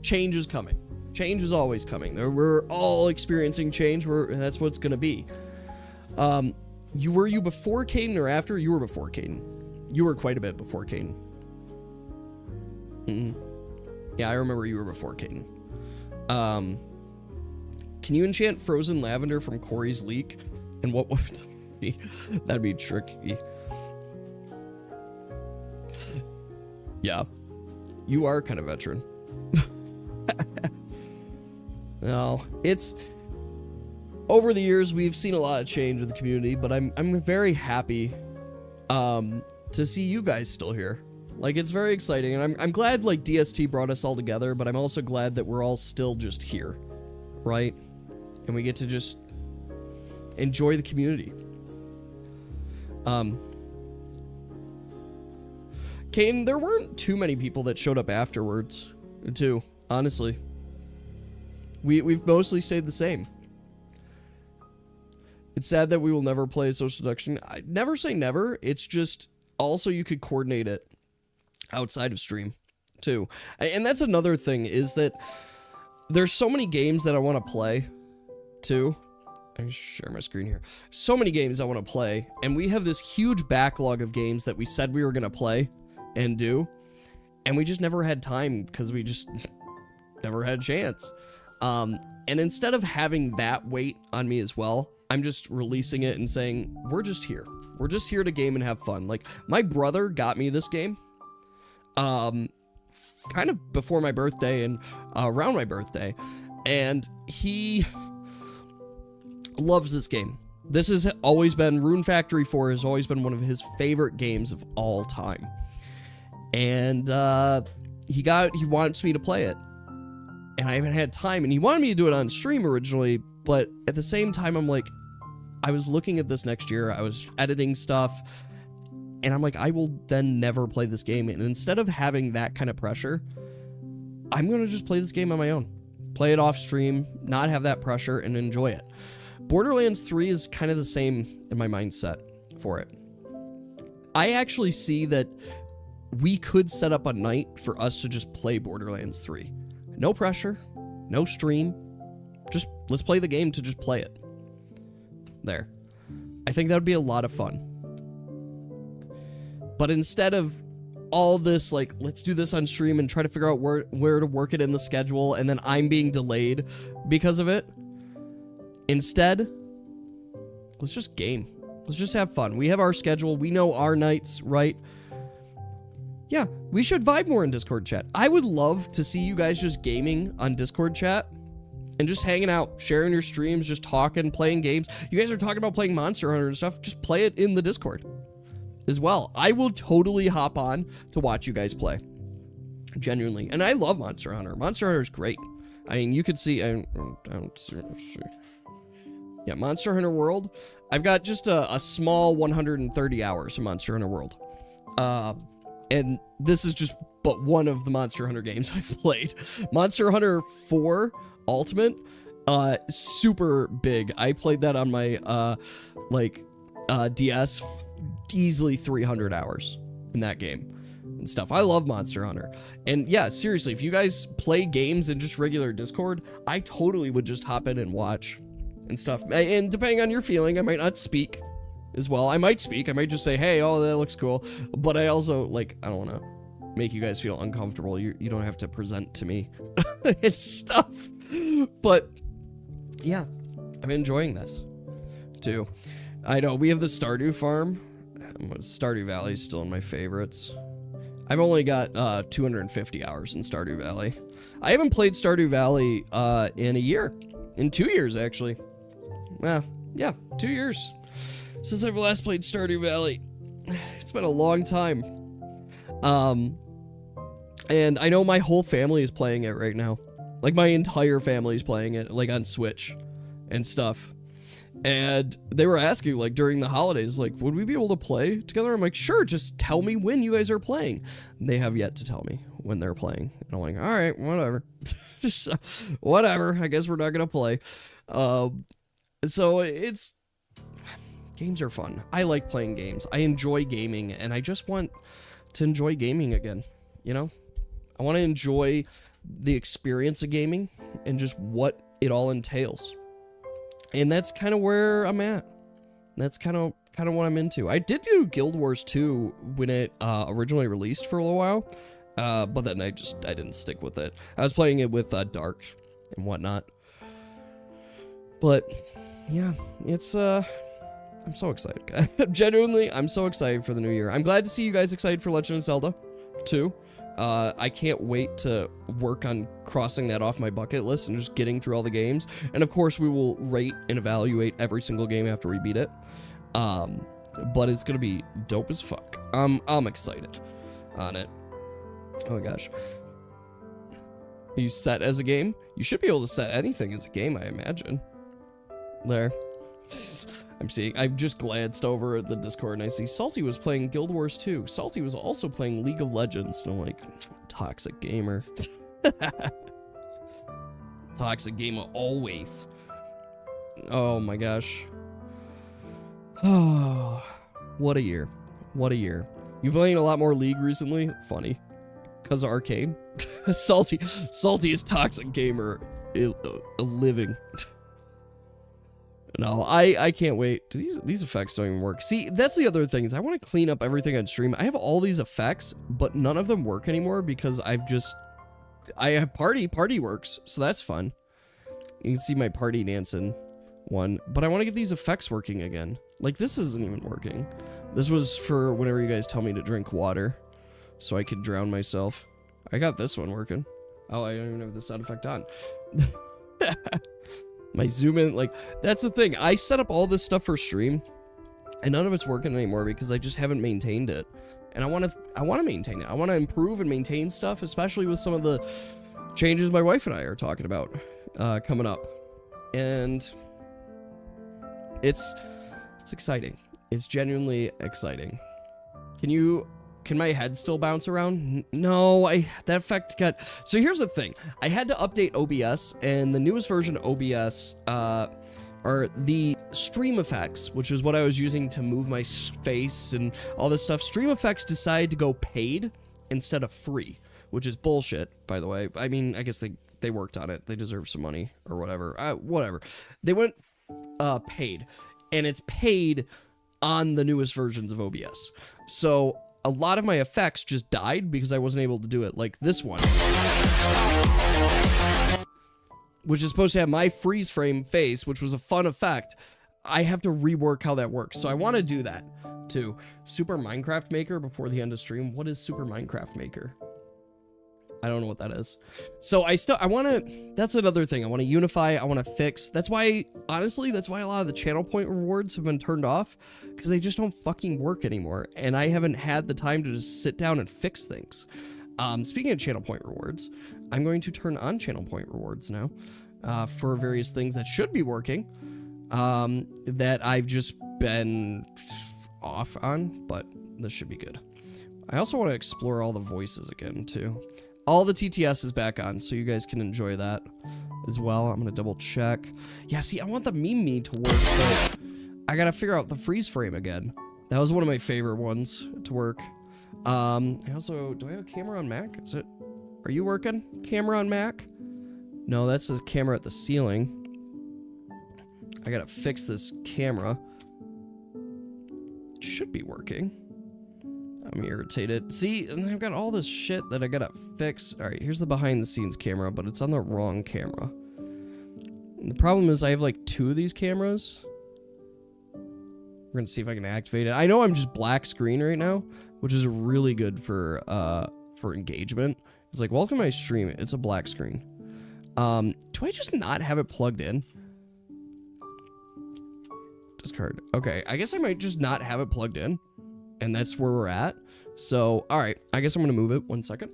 change is coming. Change is always coming. We're all experiencing change. That's what it's going to be. Were you before Caden or after? You were before Caden. You were quite a bit before Caden. Yeah, I remember you were before Caden. Can you enchant Frozen Lavender from Corey's Leak? And what would be? That'd be tricky. Yeah. You are kind of veteran. No, it's... Over the years, we've seen a lot of change with the community, but I'm very happy to see you guys still here. Like, it's very exciting, and I'm glad, like, DST brought us all together, but I'm also glad that we're all still just here, right? And we get to just enjoy the community. Kane, there weren't too many people that showed up afterwards, too, honestly. We've mostly stayed the same. It's sad that we will never play a social deduction. I never say never. It's just also you could coordinate it outside of stream, too. And that's another thing, is that there's so many games that I want to play, too. I can share my screen here. So many games I want to play, and we have this huge backlog of games that we said we were going to play and do, and we just never had time because we just never had a chance. And instead of having that weight on me as well, I'm just releasing it and saying, we're just here. We're just here to game and have fun. Like, my brother got me this game, kind of before my birthday and around my birthday, and he loves this game. This has always been, Rune Factory 4 has always been one of his favorite games of all time. And he wants me to play it. And I haven't had time, and he wanted me to do it on stream originally, but at the same time, I'm like, I was looking at this next year, I was editing stuff, and I'm like, I will then never play this game. And instead of having that kind of pressure, I'm going to just play this game on my own. Play it off stream, not have that pressure, and enjoy it. Borderlands 3 is kind of the same in my mindset for it. I actually see that we could set up a night for us to just play Borderlands 3. No pressure, no stream. Just let's play the game to just play it. There. I think that would be a lot of fun. But instead of all this, like, let's do this on stream and try to figure out where to work it in the schedule, and then I'm being delayed because of it, instead, let's just game. Let's just have fun. We have our schedule. We know our nights, right? Yeah, we should vibe more in Discord chat. I would love to see you guys just gaming on Discord chat and just hanging out, sharing your streams, just talking, playing games. You guys are talking about playing Monster Hunter and stuff. Just play it in the Discord as well. I will totally hop on to watch you guys play. Genuinely. And I love Monster Hunter. Monster Hunter is great. I mean, you could see... yeah, Monster Hunter World. I've got just a small 130 hours of Monster Hunter World. And this is just but one of the Monster Hunter games I've played. Monster Hunter 4 Ultimate, super big. I played that on my, DS, easily 300 hours in that game and stuff. I love Monster Hunter. And yeah, seriously, if you guys play games in just regular Discord, I totally would just hop in and watch and stuff. And depending on your feeling, I might not speak as well. I might speak. I might just say, hey, oh, that looks cool. But I also, like, I don't want to make you guys feel uncomfortable. You don't have to present to me and stuff. But yeah, I'm enjoying this too. I know we have the Stardew Farm. Stardew Valley is still in my favorites. I've only got 250 hours in Stardew Valley. I haven't played Stardew Valley in a year. In 2 years, actually. Well, yeah, 2 years since I've last played Stardew Valley. It's been a long time. And I know my whole family is playing it right now. Like, my entire family is playing it, like, on Switch and stuff. And they were asking, like, during the holidays, like, would we be able to play together? I'm like, sure, just tell me when you guys are playing. And they have yet to tell me when they're playing. And I'm like, all right, whatever. Just, whatever. I guess we're not going to play. So it's... Games are fun. I like playing games. I enjoy gaming, and I just want to enjoy gaming again, you know? I want to enjoy the experience of gaming and just what it all entails. And that's kind of where I'm at. That's kind of what I'm into. I did do Guild Wars 2 when it originally released for a little while, but then I didn't stick with it. I was playing it with Dark and whatnot. But yeah, it's I'm so excited. Genuinely, I'm so excited for the new year. I'm glad to see you guys excited for Legend of Zelda 2. I can't wait to work on crossing that off my bucket list and just getting through all the games. And of course, we will rate and evaluate every single game after we beat it. But it's gonna be dope as fuck. I'm excited on it. Oh my gosh. Are you set as a game? You should be able to set anything as a game, I imagine. There. I just glanced over at the Discord and I see Salty was playing Guild Wars 2. Salty was also playing League of Legends. And I'm like, toxic gamer. Toxic gamer always. Oh my gosh. Oh, what a year. What a year. You playing a lot more League recently? Funny. Because of Arcane? Salty is toxic gamer a living. No, I can't wait. These effects don't even work. See, that's the other thing is I want to clean up everything on stream. I have all these effects, but none of them work anymore because I have party works, so that's fun. You can see my party dancing one, but I want to get these effects working again. Like, this isn't even working. This was for whenever you guys tell me to drink water so I could drown myself. I got this one working. Oh, I don't even have the sound effect on. My zoom in, like, that's the thing. I set up all this stuff for stream, and none of it's working anymore because I just haven't maintained it. And I want to maintain it. I want to improve and maintain stuff, especially with some of the changes my wife and I are talking about coming up. And it's exciting. It's genuinely exciting. Can you Can my head still bounce around? No, that effect got... So here's the thing. I had to update OBS, and the newest version of OBS, are the stream effects, which is what I was using to move my face and all this stuff. Stream effects decided to go paid instead of free, which is bullshit, by the way. I mean, I guess they worked on it. They deserve some money or whatever. Whatever. They went paid, and it's paid on the newest versions of OBS. So a lot of my effects just died because I wasn't able to do it, like this one, which is supposed to have my freeze frame face, which was a fun effect. I have to rework how that works. So I want to do that too. Super Minecraft Maker before the end of stream. What is Super Minecraft Maker? I don't know what that is. So I want to, that's another thing. I want to unify. I want to fix. That's why, honestly, that's why a lot of the channel point rewards have been turned off, because they just don't fucking work anymore. And I haven't had the time to just sit down and fix things. Speaking of channel point rewards, I'm going to turn on channel point rewards now for various things that should be working that I've just been off on, but this should be good. I also want to explore all the voices again, too. All the TTS is back on, so you guys can enjoy that as well. I'm going to double check. Yeah, see, I want the meme me to work, but I got to figure out the freeze frame again. That was one of my favorite ones to work. I also, do I have a camera on Mac? Is it, are you working? Camera on Mac? No, that's the camera at the ceiling. I gotta fix this camera. It should be working. I'm irritated. See, and I've got all this shit that I gotta fix. All right, here's the behind the scenes camera, but it's on the wrong camera. And the problem is I have like 2 of these cameras. We're gonna see if I can activate it. I know I'm just black screen right now, which is really good for engagement. It's like, welcome to my stream. It's a black screen. Do I just not have it plugged in? Discard. Okay, I guess I might just not have it plugged in, and that's where we're at. So, all right, I guess I'm gonna move it. 1 second.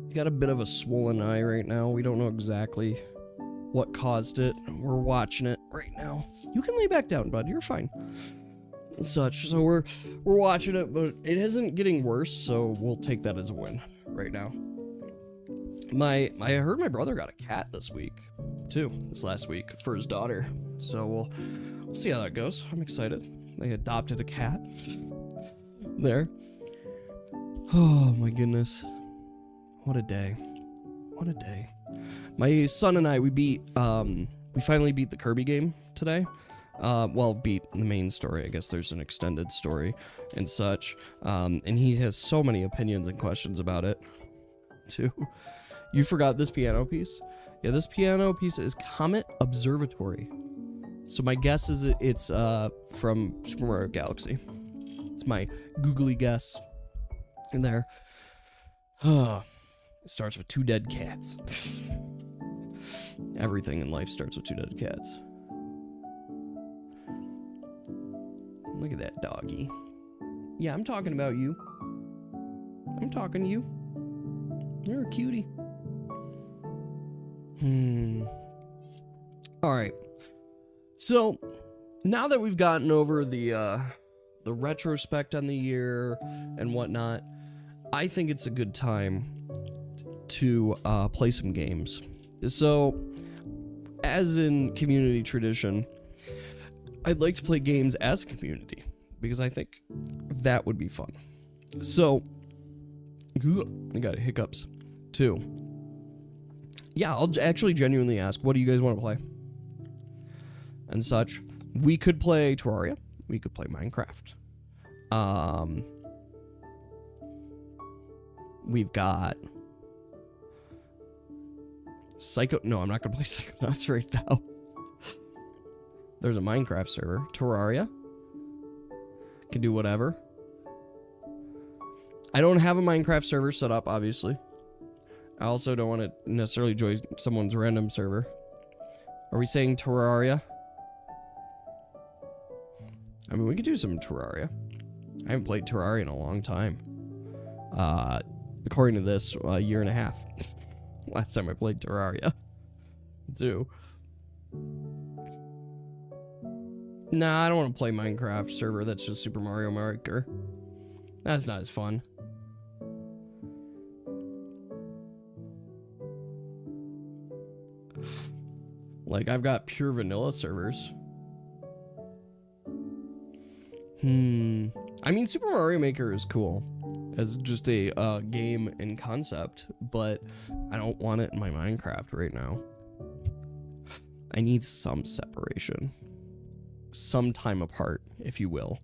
He's got a bit of a swollen eye right now. We don't know exactly what caused it. We're watching it right now. You can lay back down, bud. You're fine. And such. So we're watching it, but it isn't getting worse, so we'll take that as a win right now. I heard my brother got a cat this week, too, this last week for his daughter. So we'll see how that goes. I'm excited. They adopted a cat there. Oh my goodness. What a day. What a day. My son and I, we finally beat the Kirby game today. Well, beat the main story. I guess there's an extended story and such. And he has so many opinions and questions about it, too. You forgot this piano piece? Yeah, this piano piece is Comet Observatory. So my guess is it's from Super Mario Galaxy. It's my googly guess in there. It starts with 2 dead cats. Everything in life starts with 2 dead cats. Look at that doggy. Yeah, I'm talking about you. I'm talking to you. You're a cutie. Alright. So, now that we've gotten over the retrospect on the year and whatnot, I think it's a good time to play some games. So, as in community tradition, I'd like to play games as a community, because I think that would be fun. So, I got hiccups, too. Yeah, I'll actually genuinely ask, what do you guys want to play? And such. We could play Terraria. We could play Minecraft. We've got Psycho. No, I'm not gonna play Psychonauts right now. There's a Minecraft server. Terraria. Can do whatever. I don't have a Minecraft server set up, obviously. I also don't want to necessarily join someone's random server. Are we saying Terraria? I mean, we could do some Terraria. I haven't played Terraria in a long time. According to this, a year and a half. Last time I played Terraria. Too. Nah, I don't want to play Minecraft server that's just Super Mario Maker. That's not as fun. Like, I've got pure vanilla servers. I mean, Super Mario Maker is cool as just a game in concept, but I don't want it in my Minecraft right now. I need some separation. Some time apart, if you will.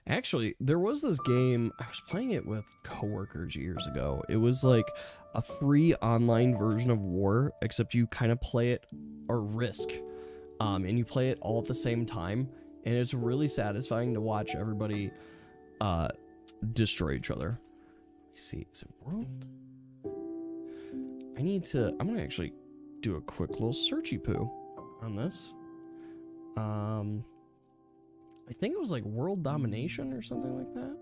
Actually, there was this game, I was playing it with coworkers years ago. It was like a free online version of War, except you kind of play it, or Risk, and you play it all at the same time, and it's really satisfying to watch everybody destroy each other. Let me see, is it World? I'm gonna actually do a quick little searchy poo on this. I think it was like World Domination or something like that.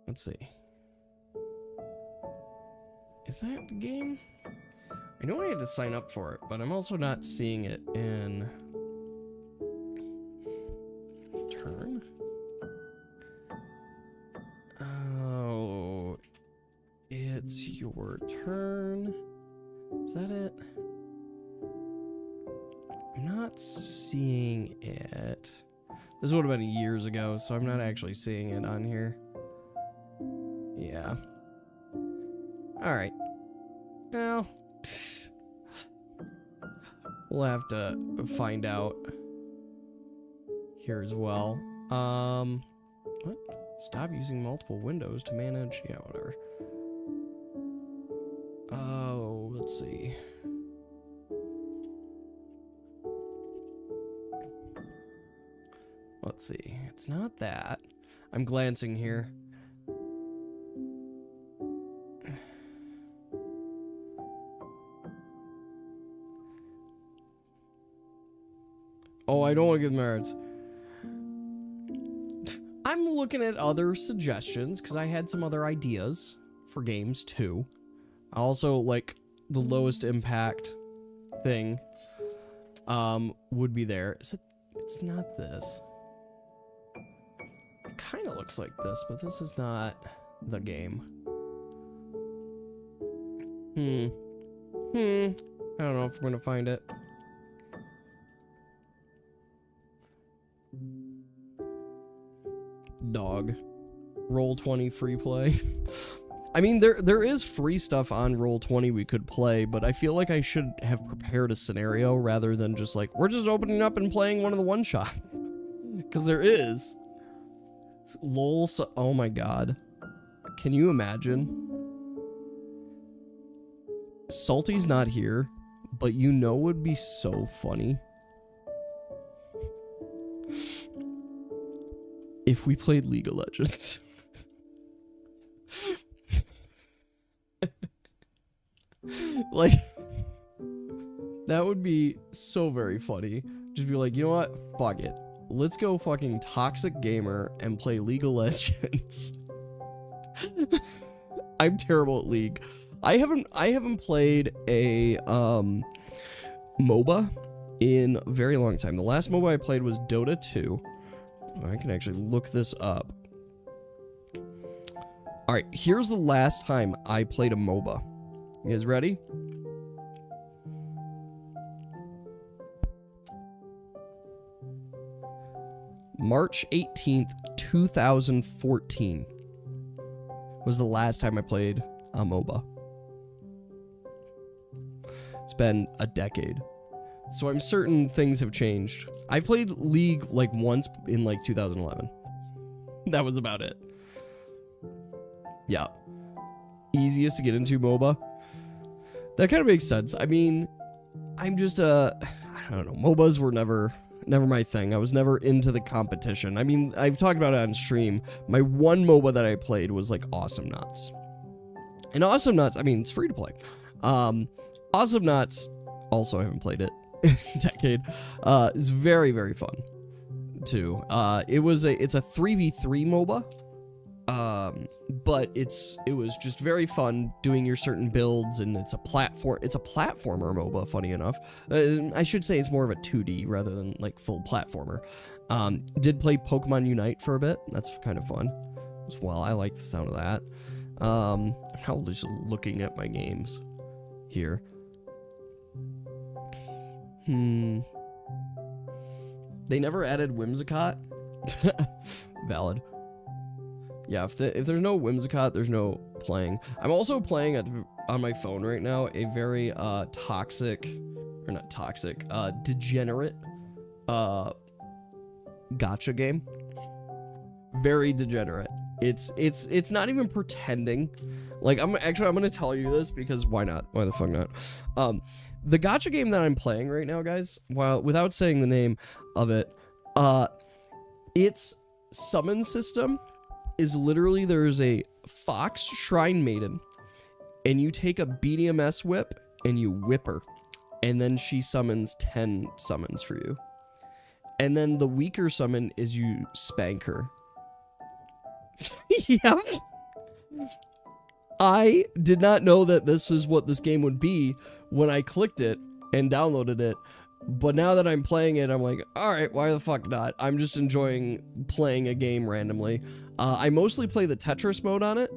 Let's see. Is that the game? I know I had to sign up for it, but I'm also not seeing it in turn. Oh, it's your turn. Is that it? I'm not seeing it. This would have been years ago, so I'm not actually seeing it on here. Yeah. Alright. Well, we'll have to find out here as well. What? Stop using multiple windows to manage. Yeah, whatever. Oh, let's see. Let's see. It's not that. I'm glancing here. Oh, I don't want to give merits. I'm looking at other suggestions because I had some other ideas for games too. I also like the lowest impact thing would be there. Is it? It's not this. It kind of looks like this, but this is not the game. I don't know if we're gonna find it. Dog. Roll20 free play. I mean, there is free stuff on Roll20 we could play, but I feel like I should have prepared a scenario rather than just like, we're just opening up and playing one of the one-shots. Because there is. LOL, oh my god. Can you imagine? Salty's not here, but you know would be so funny? If we played League of Legends. Like, that would be so very funny. Just be like, you know what? Fuck it. Let's go fucking Toxic Gamer and play League of Legends. I'm terrible at League. I haven't played a MOBA in a very long time. The last MOBA I played was Dota 2. I can actually look this up. Alright, here's the last time I played a MOBA. You guys ready? March 18th, 2014 was the last time I played a MOBA. It's been a decade. So I'm certain things have changed. I played League like once in like 2011. That was about it. Yeah. Easiest to get into MOBA. That kind of makes sense. I mean, I'm just I don't know. MOBAs were never my thing. I was never into the competition. I mean, I've talked about it on stream. My one MOBA that I played was like Awesome Knots. And Awesome Knots, I mean, it's free to play. Awesome Knots, also I haven't played it in a decade. It's very, very fun too. It's a 3v3 MOBA. But it was just very fun doing your certain builds, and it's a platformer MOBA, funny enough. I should say it's more of a 2D rather than like full platformer. Did play Pokemon Unite for a bit. That's kind of fun as well. I like the sound of that. I'm now just looking at my games here. They never added Whimsicott. Valid. Yeah, if there's no Whimsicott, there's no playing. I'm also playing on my phone right now a very degenerate gacha game. Very degenerate. It's not even pretending. Like, I'm gonna tell you this because why not? Why the fuck not? The gacha game that I'm playing right now, guys, without saying the name of it, its summon system is literally there's a fox shrine maiden, and you take a BDMS whip and you whip her, and then she summons 10 summons for you. And then the weaker summon is you spank her. Yep. I did not know that this is what this game would be when I clicked it and downloaded it. But now that I'm playing it, I'm like, alright, why the fuck not? I'm just enjoying playing a game randomly. I mostly play the Tetris mode on it.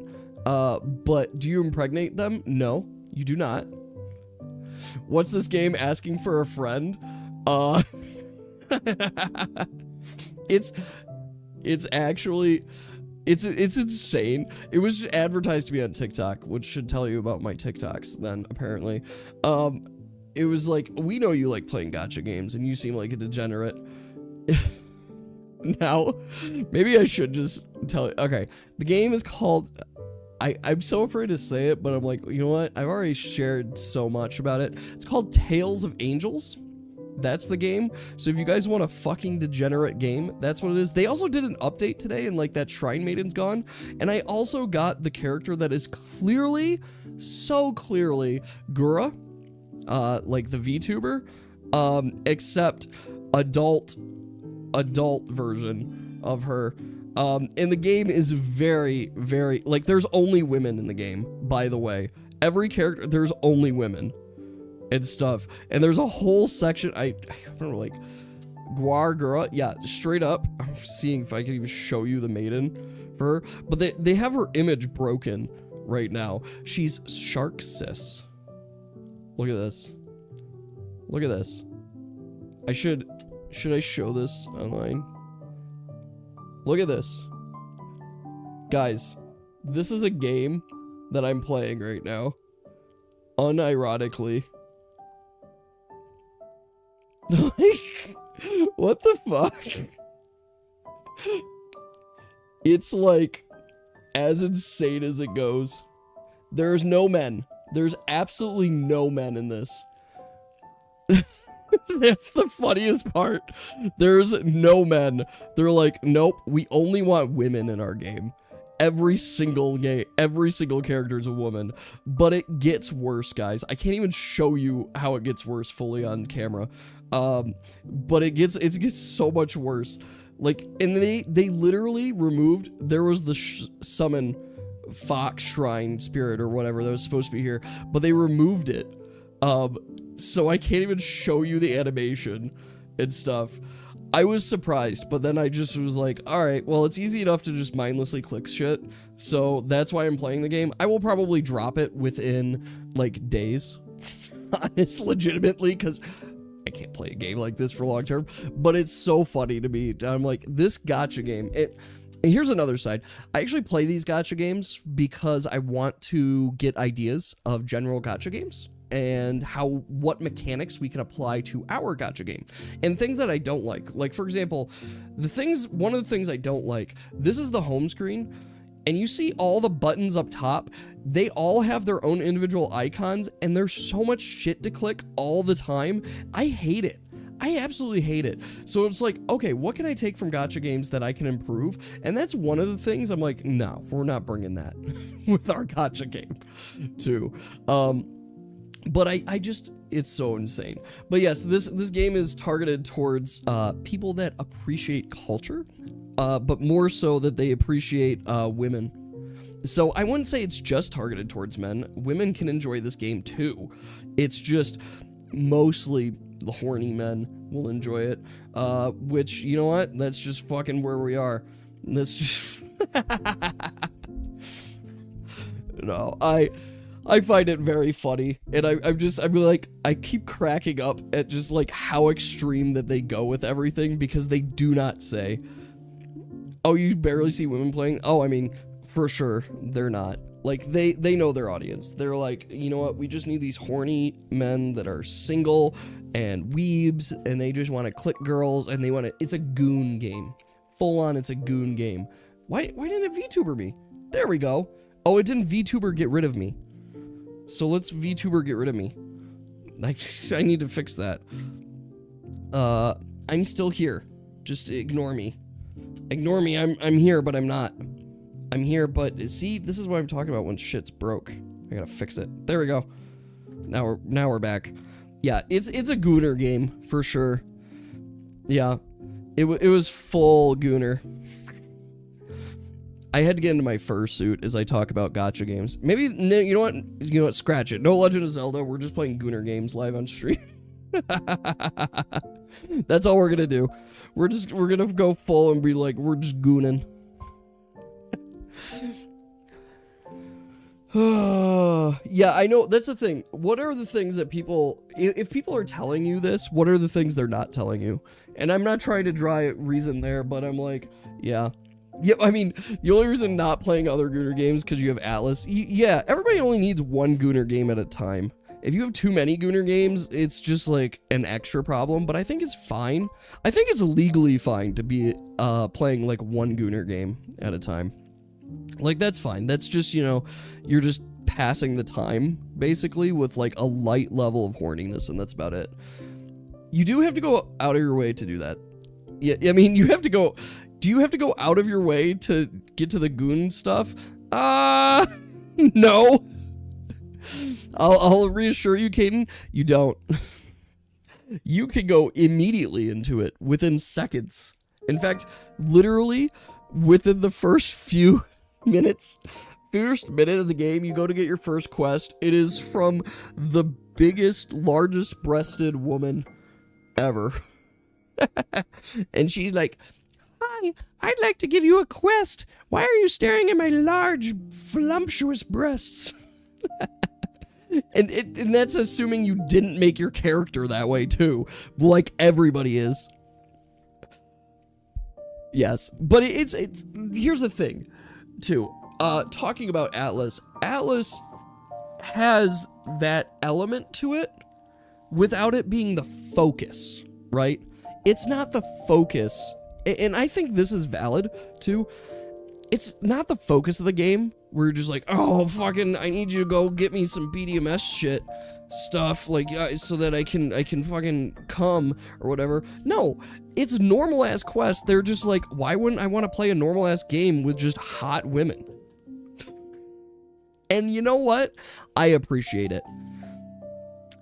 But do you impregnate them? No, you do not. What's this game asking for a friend? It's actually... It's insane. It was advertised to me on TikTok, which should tell you about my TikToks then, apparently. It was like, we know you like playing gacha games, and you seem like a degenerate. Now, maybe I should just tell you. Okay, the game is called... I'm so afraid to say it, but I'm like, you know what? I've already shared so much about it. It's called Tales of Angels. That's the game. So if you guys want a fucking degenerate game, that's what it is. They also did an update today, and like that Shrine Maiden's gone. And I also got the character that is clearly, so clearly, Gura, like the VTuber, except adult version of her. And the game is very, very, like, there's only women in the game, by the way. Every character, there's only women and stuff. And there's a whole section, I remember, like, Gura, yeah, straight up. I'm seeing if I can even show you the maiden for her. But they have her image broken right now. She's Shark Sis. Look at this. Look at this. Should I show this online? Look at this. Guys, this is a game that I'm playing right now. Unironically. Like, what the fuck? It's like as insane as it goes. There's no men. There's absolutely no men in this. That's the funniest part. There's no men. They're like, nope, we only want women in our game. Every single character is a woman. But it gets worse, guys. I can't even show you how it gets worse fully on camera. But it gets so much worse. Like, and they literally removed, there was the summon Fox Shrine Spirit or whatever that was supposed to be here, but they removed it. So I can't even show you the animation and stuff. I was surprised, but then I just was like, alright, well, it's easy enough to just mindlessly click shit. So that's why I'm playing the game. I will probably drop it within, like, days. Honest, legitimately, because I can't play a game like this for long term, but it's so funny to me. I'm like, this gacha game, and here's another side. I actually play these gacha games because I want to get ideas of general gacha games and what mechanics we can apply to our gacha game and things that I don't like. Like, for example, one of the things I don't like, this is the home screen, and you see all the buttons up top. They all have their own individual icons, and there's so much shit to click all the time. I hate it. I absolutely hate it. So it's like, okay, what can I take from gacha games that I can improve? And that's one of the things I'm like, no, we're not bringing that with our gacha game too. But I just, it's so insane. But yes, this game is targeted towards people that appreciate culture, but more so that they appreciate women. So I wouldn't say it's just targeted towards men. Women can enjoy this game too. It's just mostly the horny men will enjoy it, which, you know what? That's just fucking where we are. That's just... No, I find it very funny, and I'm like, I keep cracking up at just like how extreme that they go with everything, because they do not say, oh, you barely see women playing. Oh, I mean, for sure, they're not. Like, they know their audience. They're like, you know what, we just need these horny men that are single and weebs, and they just want to click girls, and they want to, it's a goon game. Full on, it's a goon game. Why didn't it VTuber me? There we go. Oh, it didn't VTuber get rid of me. So let's VTuber get rid of me. I need to fix that. I'm still here. Just ignore me. Ignore me. I'm here, but I'm not. I'm here, but see, this is what I'm talking about when shit's broke. I gotta fix it. There we go. Now we're back. Yeah, it's a gooner game for sure. Yeah, it was full gooner. I had to get into my fursuit as I talk about gacha games. Maybe, you know what? Scratch it. No Legend of Zelda. We're just playing gooner games live on stream. That's all we're gonna do. We're gonna go full and be like, we're just gooning. Yeah, I know, that's the thing. What are the things that people, if people are telling you this, what are the things they're not telling you? And I'm not trying to draw a reason there, but I'm like, yeah. Yeah, I mean, the only reason not playing other Gooner games because you have Atlas. Yeah, everybody only needs one Gooner game at a time. If you have too many Gooner games, it's just like an extra problem, but I think it's fine. I think it's legally fine to be playing like one Gooner game at a time. Like, that's fine. That's just, you know, you're just passing the time, basically, with like a light level of horniness, and that's about it. You do have to go out of your way to do that. Yeah, I mean, you have to go... Do you have to go out of your way to get to the goon stuff? No. I'll reassure you, Caden, you don't. You can go immediately into it within seconds. In fact, literally within the first few minutes, first minute of the game, you go to get your first quest. It is from the biggest, largest breasted woman ever. And she's like, "Hi, I'd like to give you a quest. Why are you staring at my large, voluptuous breasts?" and that's assuming you didn't make your character that way too, like everybody is. Yes, but it's here's the thing, too. Talking about Atlas has that element to it without it being the focus, right? It's not the focus. And I think this is valid, too. It's not the focus of the game, where you're just like, oh, fucking, I need you to go get me some BDMS shit stuff, like, so that I can fucking come, or whatever. No, it's normal-ass quests. They're just like, why wouldn't I want to play a normal-ass game with just hot women? And you know what? I appreciate it.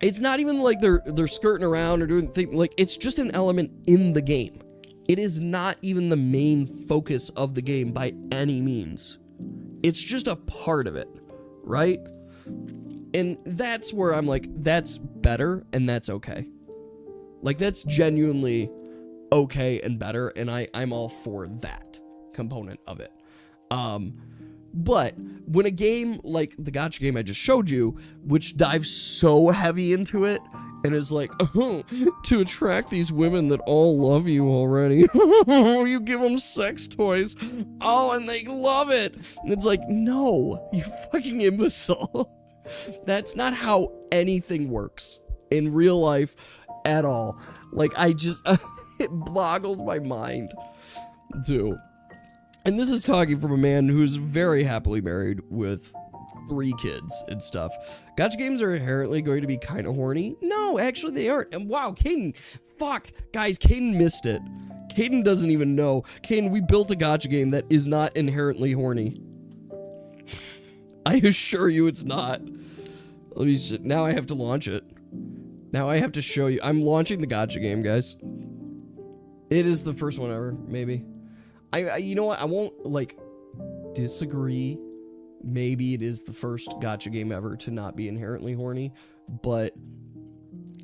It's not even like they're skirting around or doing things, like, it's just an element in the game. It is not even the main focus of the game by any means. It's just a part of it, right? And that's where I'm like, that's better and that's okay. Like, that's genuinely okay and better, and I'm all for that component of it. But when a game like the gacha game I just showed you, which dives so heavy into it And it's like, oh, to attract these women that all love you already, you give them sex toys. Oh, and they love it. And it's like, no, you fucking imbecile. That's not how anything works in real life at all. Like, I just, it boggles my mind, too. And this is talking from a man who's very happily married with 3 kids and stuff. Gacha games are inherently going to be kind of horny. No, actually they aren't. And wow, Caden, fuck. Guys, Caden missed it. Caden doesn't even know. Caden, we built a gacha game that is not inherently horny. I assure you it's not. Let me see. Now I have to launch it. Now I have to show you. I'm launching the gacha game, guys. It is the first one ever, maybe. I you know what? I won't, like, disagree. Maybe it is the first gacha game ever to not be inherently horny, but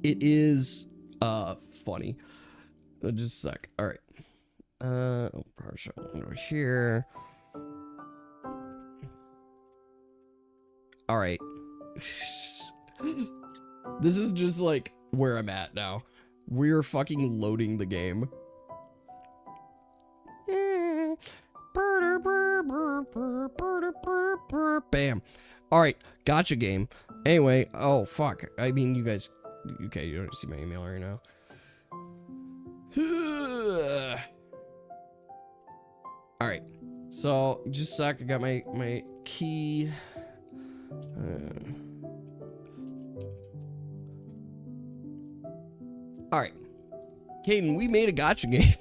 it is, funny. Just a sec. All right. Partial over here. All right. This is just, like, where I'm at now. We're fucking loading the game. Bam. Alright, gotcha game. Anyway, oh fuck. I mean, you guys. Okay, you don't see my email right now. Alright. So, just a sec. I got my key. Alright. Caden, we made a gotcha game.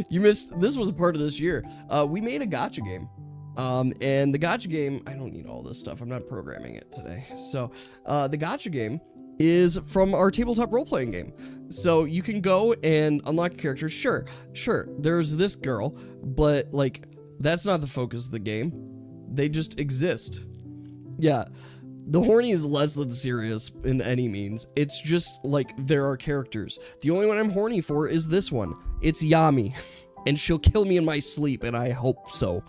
You missed, this was a part of this year. We made a gotcha game. And the gotcha game, I don't need all this stuff. I'm not programming it today. So, the gotcha game is from our tabletop role-playing game. So you can go and unlock characters. Sure, there's this girl, but like, that's not the focus of the game. They just exist. Yeah. The horny is less than serious in any means. It's just like there are characters. The only one I'm horny for is this one. It's Yami. And she'll kill me in my sleep, and I hope so.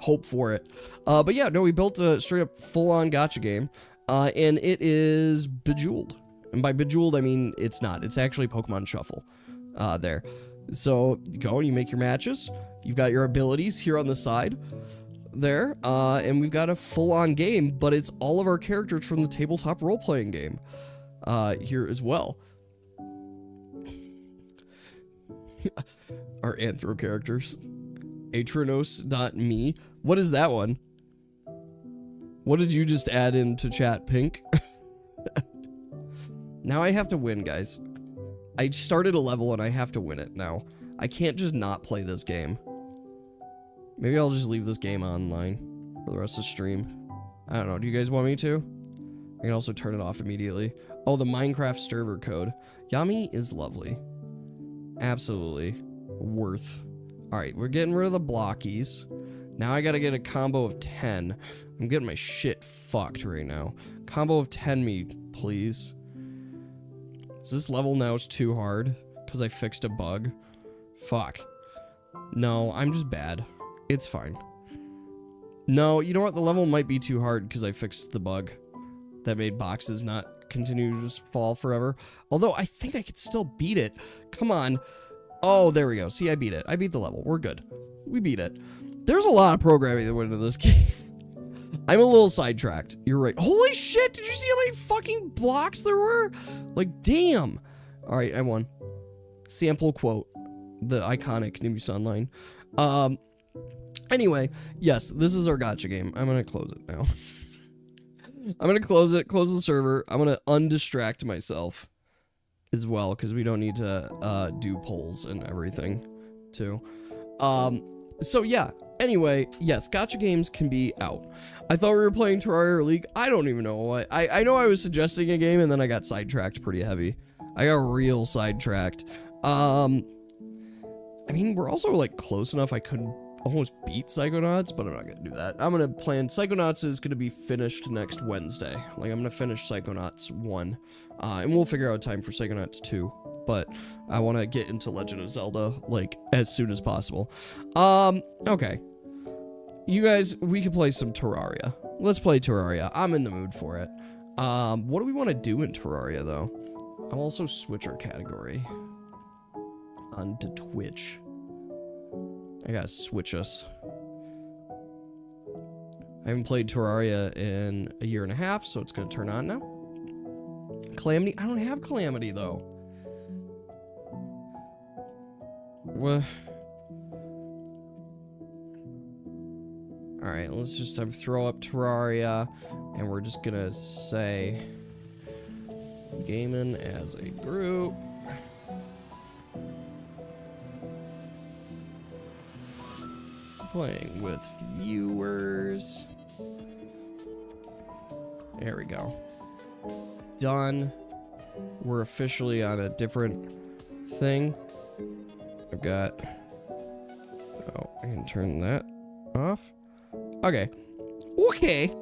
Hope for it. But yeah, no, we built a straight up full-on gacha game. And it is Bejeweled. And by Bejeweled, I mean it's not. It's actually Pokemon Shuffle. There. So you go and you make your matches. You've got your abilities here on the side. There, and we've got a full-on game, but it's all of our characters from the tabletop role-playing game here as well. Our Anthro characters. Atronos.me. What is that one? What did you just add into chat, Pink? Now I have to win, guys. I started a level and I have to win it now. I can't just not play this game. Maybe I'll just leave this game online for the rest of the stream. I don't know. Do you guys want me to? I can also turn it off immediately. Oh, the Minecraft server code. Yami is lovely. Absolutely worth. All right, we're getting rid of the blockies. Now I gotta get a combo of 10. I'm getting my shit fucked right now. Combo of 10 me, please. Is this level now too hard? Because I fixed a bug? Fuck. No, I'm just bad. It's fine. No, you know what? The level might be too hard because I fixed the bug that made boxes not continue to just fall forever. Although I think I could still beat it. Come on. Oh, there we go. See, I beat it. I beat the level. We're good. We beat it. There's a lot of programming that went into this game. I'm a little sidetracked. You're right. Holy shit! Did you see how many fucking blocks there were? Like, damn. All right, I won. Sample quote. The iconic Nimbus Online. Anyway, yes, this is our gacha game. I'm gonna close it now. I'm gonna close it, close the server. I'm gonna undistract myself as well, because we don't need to do polls and everything, too. So yeah, anyway, yes, gacha games can be out. I thought we were playing Terraria League. I don't even know what. I know I was suggesting a game, and then I got sidetracked pretty heavy. I got real sidetracked. I mean, we're also, like, close enough I could almost beat Psychonauts, but I'm not gonna do that. I'm gonna plan. Psychonauts is gonna be finished next Wednesday. Like, I'm gonna finish Psychonauts 1. And we'll figure out a time for Psychonauts 2. But I want to get into Legend of Zelda, like, as soon as possible. Okay. You guys, we can play some Terraria. Let's play Terraria. I'm in the mood for it. What do we want to do in Terraria, though? I'll also switch our category onto Twitch. I gotta switch us. I haven't played Terraria in a year and a half, so it's gonna turn on now. Calamity? I don't have Calamity, though. What? Alright, let's just throw up Terraria, and we're just gonna say gaming as a group. Playing with viewers. There we go. Done. We're officially on a different thing. I've got... Oh, I can turn that off. Okay. Okay.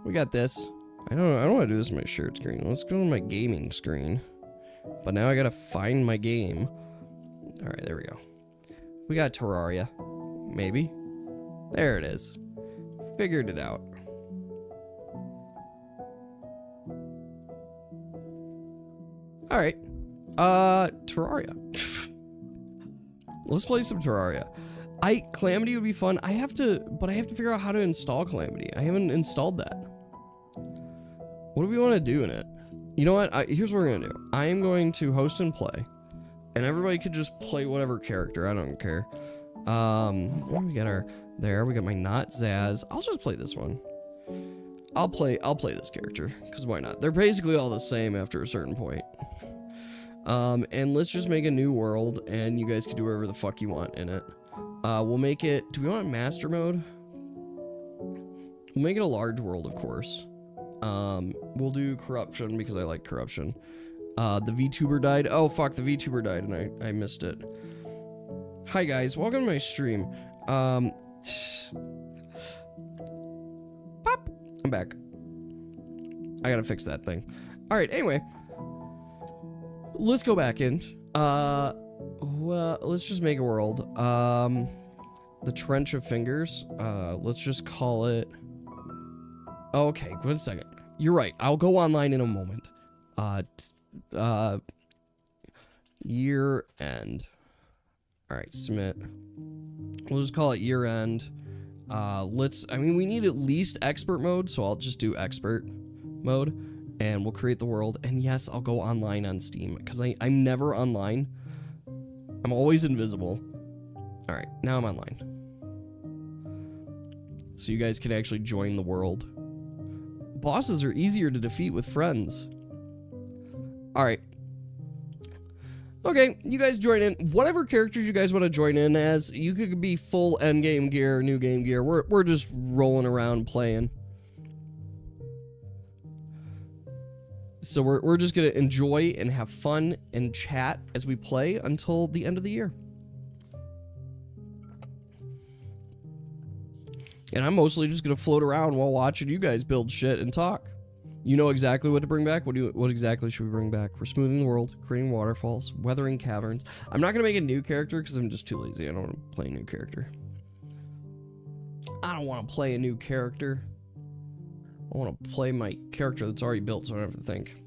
We got this. I don't want to do this on my shared screen. Let's go to my gaming screen. But now I gotta find my game. Alright, there we go. We got Terraria. Maybe. There it is. Figured it out. Alright. Terraria. Let's play some Terraria. Calamity would be fun. But I have to figure out how to install Calamity. I haven't installed that. What do we want to do in it? You know what? Here's what we're going to do. I am going to host and play. And everybody could just play whatever character. I don't care. We got our... There, we got my not Zaz. I'll just play this one. I'll play this character. Because why not? They're basically all the same after a certain point. And let's just make a new world. And you guys can do whatever the fuck you want in it. We'll make it... Do we want master mode? We'll make it a large world, of course. We'll do corruption because I like corruption. The VTuber died. Oh, fuck, the VTuber died and I missed it. Hi, guys. Welcome to my stream. Pop. I'm back. I gotta fix that thing. Alright, anyway. Let's go back in. Well, let's just make a world. The Trench of Fingers. Let's just call it... Okay, wait a second. You're right. I'll go online in a moment. Year end. Alright, submit. We'll just call it year end. We need at least expert mode, so I'll just do expert mode. And we'll create the world. And yes, I'll go online on Steam, because I'm never online. I'm always invisible. Alright, now I'm online. So you guys can actually join the world. Bosses are easier to defeat with friends. Alright. Okay, you guys join in. Whatever characters you guys want to join in as, you could be full endgame gear, new game gear. We're just rolling around playing. So we're just going to enjoy and have fun and chat as we play until the end of the year. And I'm mostly just going to float around while watching you guys build shit and talk. You know exactly what to bring back. What exactly should we bring back? We're smoothing the world, creating waterfalls, weathering caverns. I'm not going to make a new character because I'm just too lazy. I don't want to play a new character. I don't want to play a new character. I want to play my character that's already built, so I don't have to think.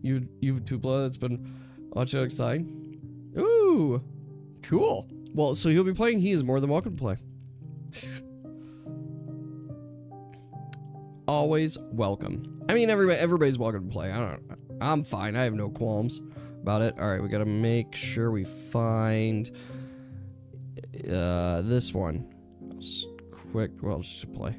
You've Tupla that's been watching outside. Ooh, cool. Well, so he'll be playing. He is more than welcome to play. Always welcome. I mean, everybody's welcome to play. I'm fine. I have no qualms about it. All right, we gotta make sure we find this one. Well, just play.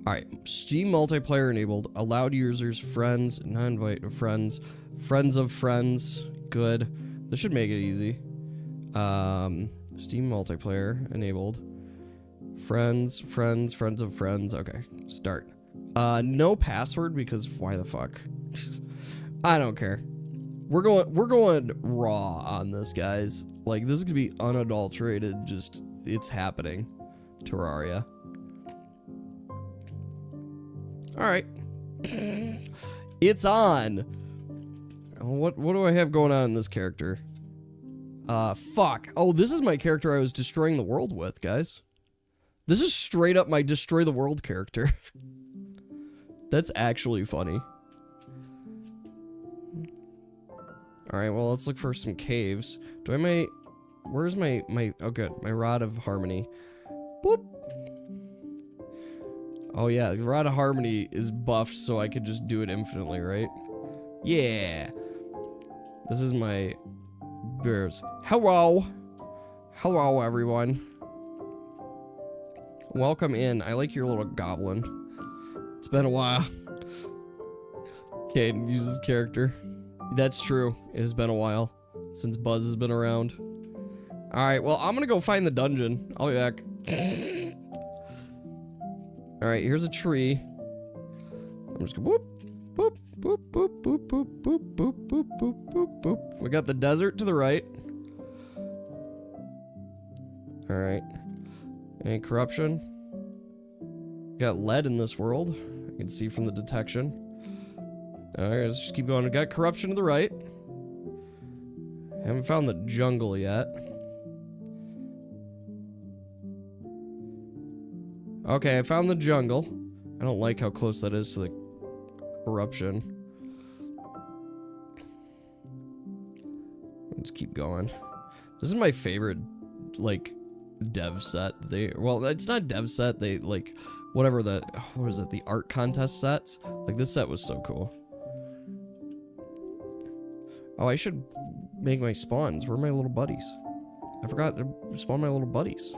All right, Steam multiplayer enabled. Allowed users, friends, non-invite friends, friends of friends. Good. This should make it easy. Steam multiplayer enabled. Friends of friends. Okay, start. No password because why the fuck? I don't care. We're going raw on this, guys. Like, this is gonna be unadulterated. Just, it's happening. Terraria. All right. It's on. What do I have going on in this character? Fuck. Oh, this is my character I was destroying the world with, guys. This is straight up my destroy the world character. That's actually funny. Alright, well, let's look for some caves. Do I have my... Where's my... Oh, good. My Rod of Harmony. Boop. Oh, yeah. The Rod of Harmony is buffed so I could just do it infinitely, right? Yeah. This is my... Bears. Hello. Hello, everyone. Welcome in. I like your little goblin. It's been a while. Okay, use his character. That's true. It has been a while since Buzz has been around. Alright, well, I'm gonna go find the dungeon. I'll be back. Alright, here's a tree. I'm just gonna whoop, boop, boop, boop, boop, boop, boop, boop, boop, boop, boop, boop. We got the desert to the right. Alright. Any corruption? Got lead in this world. I can see from the detection. Alright, let's just keep going. We got corruption to the right. Haven't found the jungle yet. Okay, I found the jungle. I don't like how close that is to the corruption. Let's keep going. This is my favorite, like, dev set. Well, it's not dev set. They, like, whatever the, what was it? The art contest sets. Like, this set was so cool. Oh, I should make my spawns. Where are my little buddies? I forgot to spawn my little buddies.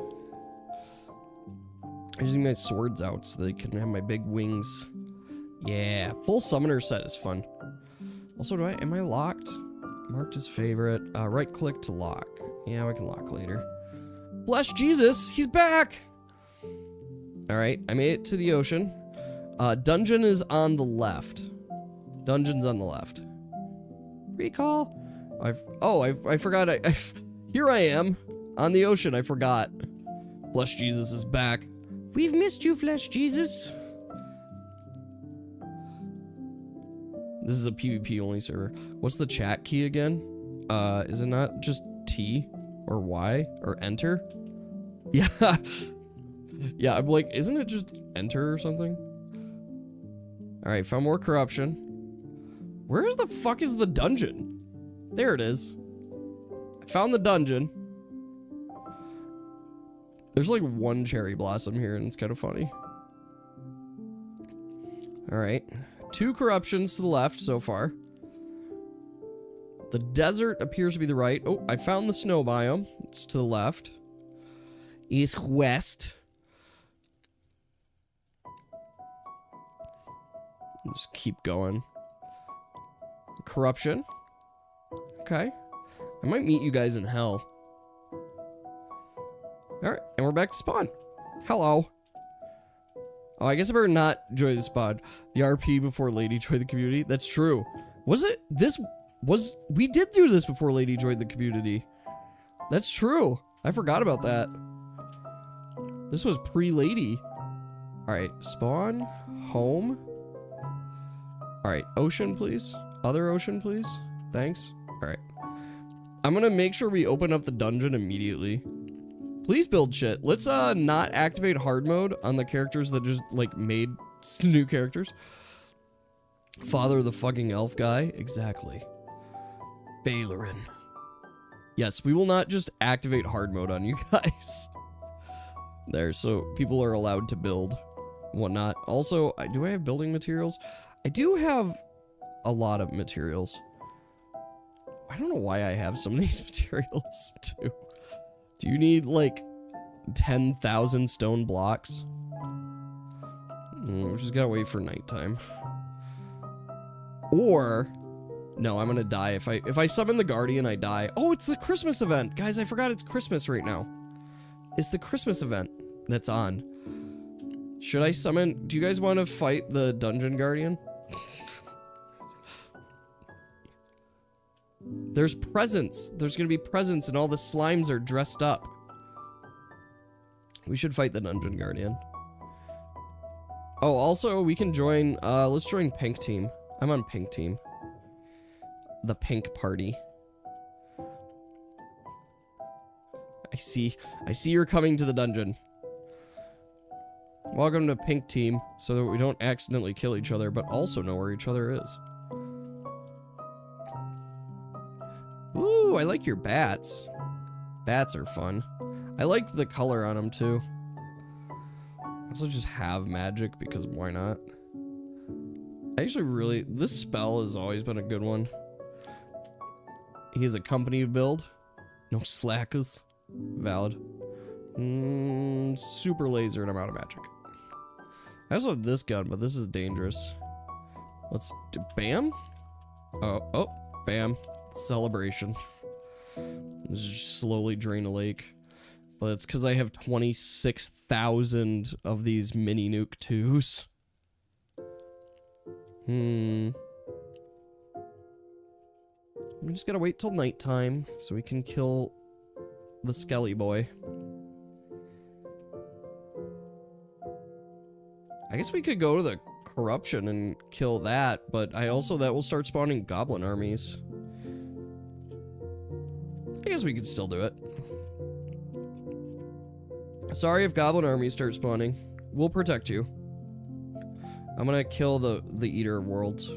I'm using my swords out so they can have my big wings. Yeah, full summoner set is fun. Also, am I locked? Marked as favorite. Right click to lock. Yeah, we can lock later. Bless Jesus, he's back! Alright, I made it to the ocean. Dungeon is on the left. Dungeon's on the left. Recall? I forgot. Here I am on the ocean. I forgot. Flesh Jesus is back. We've missed you, Flesh Jesus. This is a PvP only server. What's the chat key again? Is it not just T or Y or enter? Yeah. Yeah, I'm like, isn't it just enter or something? All right, found more corruption. Where the fuck is the dungeon? There it is. I found the dungeon. There's like one cherry blossom here and it's kind of funny. All right. 2 corruptions to the left so far. The desert appears to be the right. Oh, I found the snow biome. It's to the left. East west. Just keep going. Corruption. Okay. I might meet you guys in hell. Alright, and we're back to spawn. Hello. Oh, I guess I better not join the spawn. The RP before Lady joined the community. That's true. Was it? We did do this before Lady joined the community. That's true. I forgot about that. This was pre-Lady. Alright, spawn. Home. Alright, ocean, please. Other ocean, please. Thanks. Alright. I'm gonna make sure we open up the dungeon immediately. Please build shit. Let's not activate hard mode on the characters that just like made new characters. Father the fucking elf guy. Exactly. Bailorin. Yes, we will not just activate hard mode on you guys. There, so people are allowed to build whatnot. Also, do I have building materials? I do have a lot of materials. I don't know why I have some of these materials too. Do you need like 10,000 stone blocks? We just gotta wait for nighttime. Or no, I'm gonna die if I summon the guardian. I die. Oh, it's the Christmas event, guys! I forgot it's Christmas right now. It's the Christmas event that's on. Should I summon? Do you guys want to fight the dungeon guardian? There's presents. There's gonna be presents and all the slimes are dressed up. We should fight the dungeon guardian. Oh, also we can join, let's join pink team. I'm on pink team. The pink party. I see you're coming to the dungeon. Welcome to Pink Team, so that we don't accidentally kill each other, but also know where each other is. Ooh, I like your bats. Bats are fun. I like the color on them, too. I also just have magic, because why not? I actually really... This spell has always been a good one. He's a company build. No slackers. Valid. Super laser and I'm out of magic. I also have this gun, but this is dangerous. Let's do... Bam? Oh, bam. Celebration. Just slowly drain a lake. But it's because I have 26,000 of these mini nuke 2s. We just gotta wait till nighttime so we can kill the Skelly boy. I guess we could go to the corruption and kill that, but that will start spawning goblin armies. I guess we could still do it. Sorry if goblin armies start spawning. We'll protect you. I'm gonna kill the Eater of Worlds.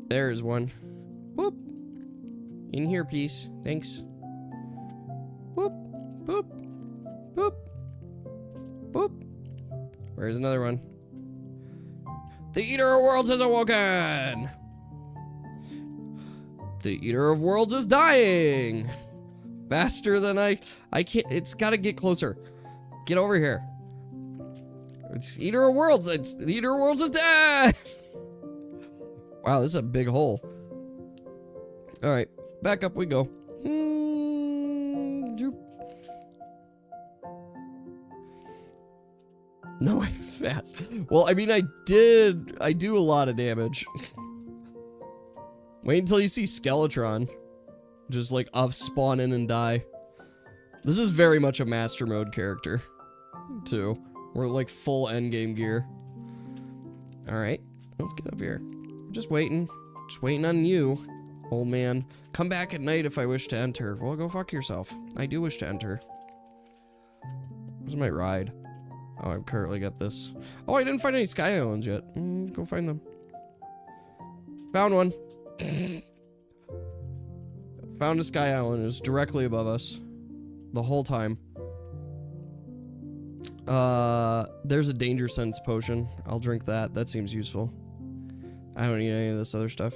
There's one. Whoop. In here, please. Thanks. Whoop. Boop. Boop. Boop. Where's another one? The Eater of Worlds has awoken! The Eater of Worlds is dying! Faster than I can't. It's gotta get closer. Get over here. It's Eater of Worlds. The Eater of Worlds is dead! Wow, this is a big hole. Alright, back up we go. No, it's fast. Well, I mean, I do a lot of damage. Wait until you see Skeletron. Just like up spawn in and die. This is very much a master mode character, too. We're like full endgame gear. Alright, let's get up here. Just waiting on you, old man. Come back at night if I wish to enter. Well, go fuck yourself. I do wish to enter. Where's my ride? Oh, I've currently got this. Oh, I didn't find any Sky Islands yet. Go find them. Found one. Found a Sky Island. It was directly above us. The whole time. There's a danger sense potion. I'll drink that. That seems useful. I don't need any of this other stuff.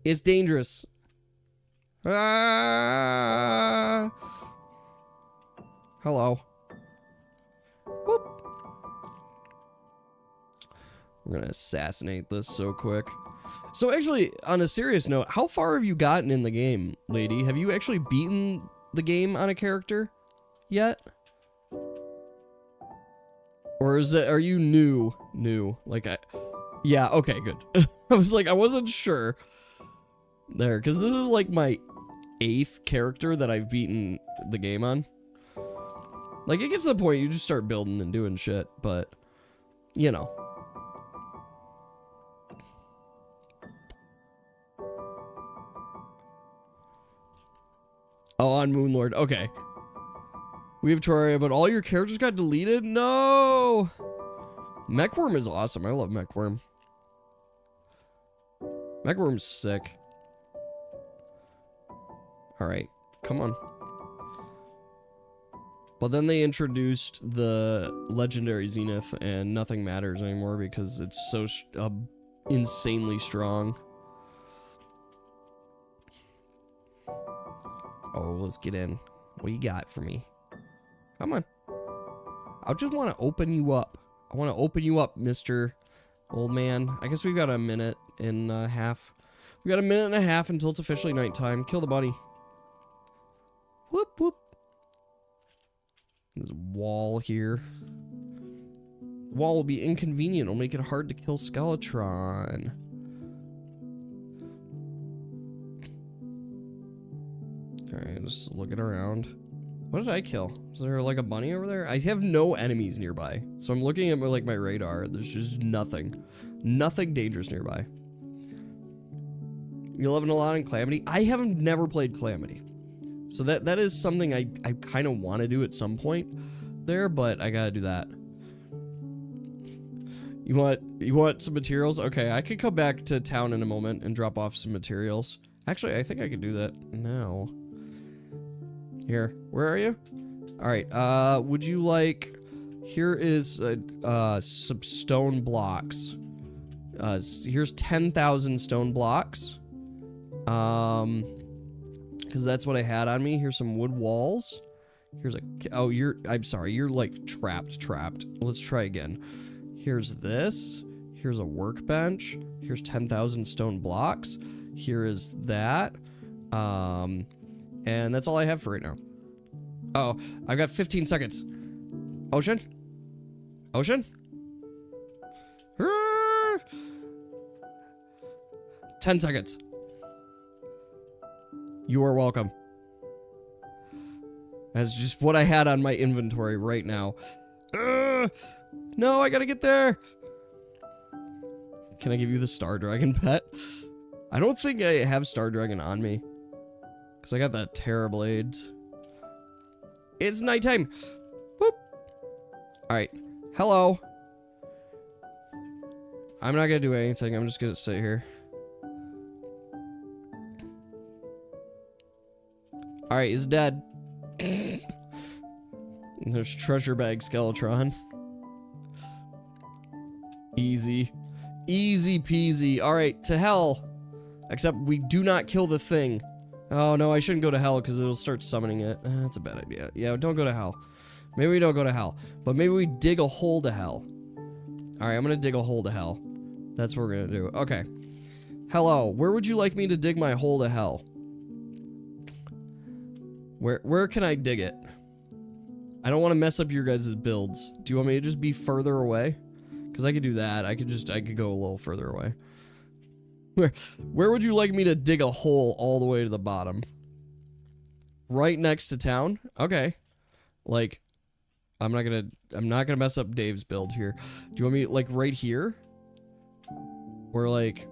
It's dangerous. Ah! Hello. Whoop. We're gonna assassinate this so quick. So actually, on a serious note, how far have you gotten in the game, lady? Have you actually beaten the game on a character yet? Or are you new? Like yeah, okay, good. I was like, I wasn't sure. There, because this is like my 8th character that I've beaten the game on. Like, it gets to the point you just start building and doing shit, but, you know. Oh, on Moonlord. Okay. We have Terraria, but all your characters got deleted? No! Mechworm is awesome. I love Mechworm. Mechworm's sick. Alright. Come on. But then they introduced the legendary Zenith, and nothing matters anymore because it's so insanely strong. Oh, let's get in. What you got for me? Come on. I just want to open you up. I want to open you up, Mr. Old Man. I guess we've got a minute and a half. We got a minute and a half until it's officially nighttime. Kill the buddy. Whoop, whoop. There's a wall here. The wall will be inconvenient. It'll make it hard to kill Skeletron. Alright, just looking around. What did I kill? Is there like a bunny over there? I have no enemies nearby. So I'm looking at my radar. There's just nothing. Nothing dangerous nearby. You living a lot in Calamity? I haven't never played Calamity. So that is something I kind of want to do at some point there, but I gotta do that. You want some materials? Okay, I could come back to town in a moment and drop off some materials. Actually, I think I could do that now. Here, where are you? All right, would you like, here is some stone blocks. Here's 10,000 stone blocks. Because that's what I had on me. Here's some wood walls. Here's a, oh, I'm sorry, you're like trapped. Let's try again. Here's this. Here's a workbench. Here's 10,000 stone blocks. Here is that. And that's all I have for right now. Oh, I've got 15 seconds. Ocean? 10 seconds. You are welcome. That's just what I had on my inventory right now. No, I gotta get there. Can I give you the Star Dragon pet? I don't think I have Star Dragon on me. Because I got that Terrorblades. It's nighttime. Boop. Alright. Hello. I'm not gonna do anything. I'm just gonna sit here. Alright, he's dead. There's treasure bag Skeletron. Easy. Easy peasy. Alright, to hell. Except we do not kill the thing. Oh no, I shouldn't go to hell because it'll start summoning it. That's a bad idea. Yeah, don't go to hell. Maybe we don't go to hell. But maybe we dig a hole to hell. Alright, I'm gonna dig a hole to hell. That's what we're gonna do. Okay. Hello, where would you like me to dig my hole to hell? Where can I dig it? I don't want to mess up your guys' builds. Do you want me to just be further away? Because I could do that. I could go a little further away. Where would you like me to dig a hole all the way to the bottom? Right next to town? Okay. Like, I'm not gonna mess up Dave's build here. Do you want me like right here? Or like,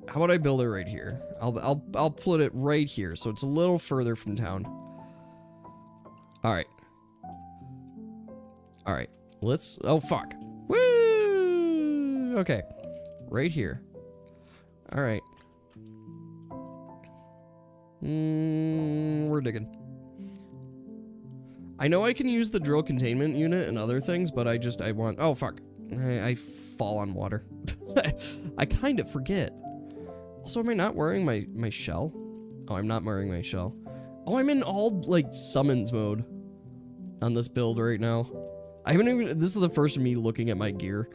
how about I build it right here? I'll put it right here so it's a little further from town. Alright. Alright. Let's, oh fuck. Woo! Okay. Right here. Alright. We're digging. I know I can use the drill containment unit and other things, but I want, oh fuck. I fall on water. I kind of forget. Also, am I not wearing my shell? Oh, I'm not wearing my shell. Oh, I'm in all, like, summons mode on this build right now. I haven't even, this is the first of me looking at my gear.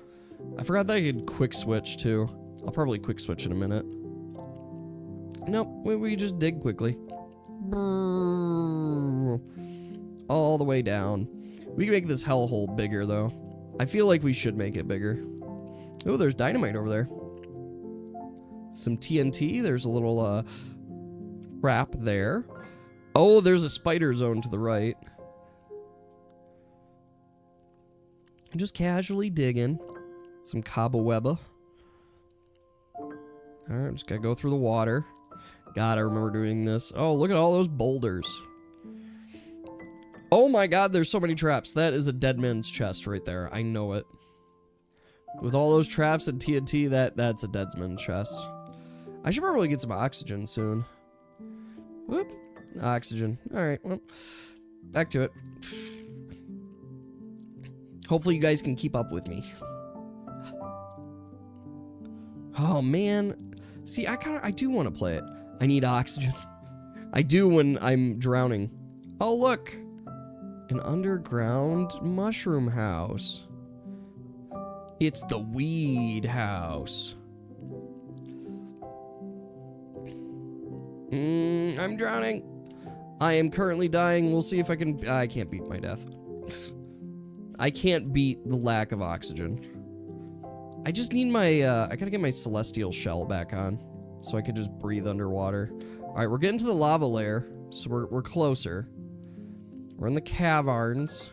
I forgot that I could quick switch, too. I'll probably quick switch in a minute. Nope, we just dig quickly. All the way down. We can make this hellhole bigger, though. I feel like we should make it bigger. Oh, there's dynamite over there. Some TNT. There's a little, trap there. Oh, there's a spider zone to the right. Just casually digging. Some cobwebba. Alright, just gotta go through the water. God, I remember doing this. Oh, look at all those boulders. Oh my god, there's so many traps. That is a dead man's chest right there. I know it. With all those traps and TNT, that's a dead man's chest. I should probably get some oxygen soon. Whoop. Oxygen. Alright, well, back to it. Hopefully you guys can keep up with me. Oh, man. See, I do want to play it. I need oxygen. I do when I'm drowning. Oh, look. An underground mushroom house. It's the weed house. I'm drowning. I am currently dying. We'll see if I can... I can't beat my death. I can't beat the lack of oxygen. I just need my... I gotta get my celestial shell back on. So I could just breathe underwater. Alright, we're getting to the lava layer. So we're closer. We're in the caverns.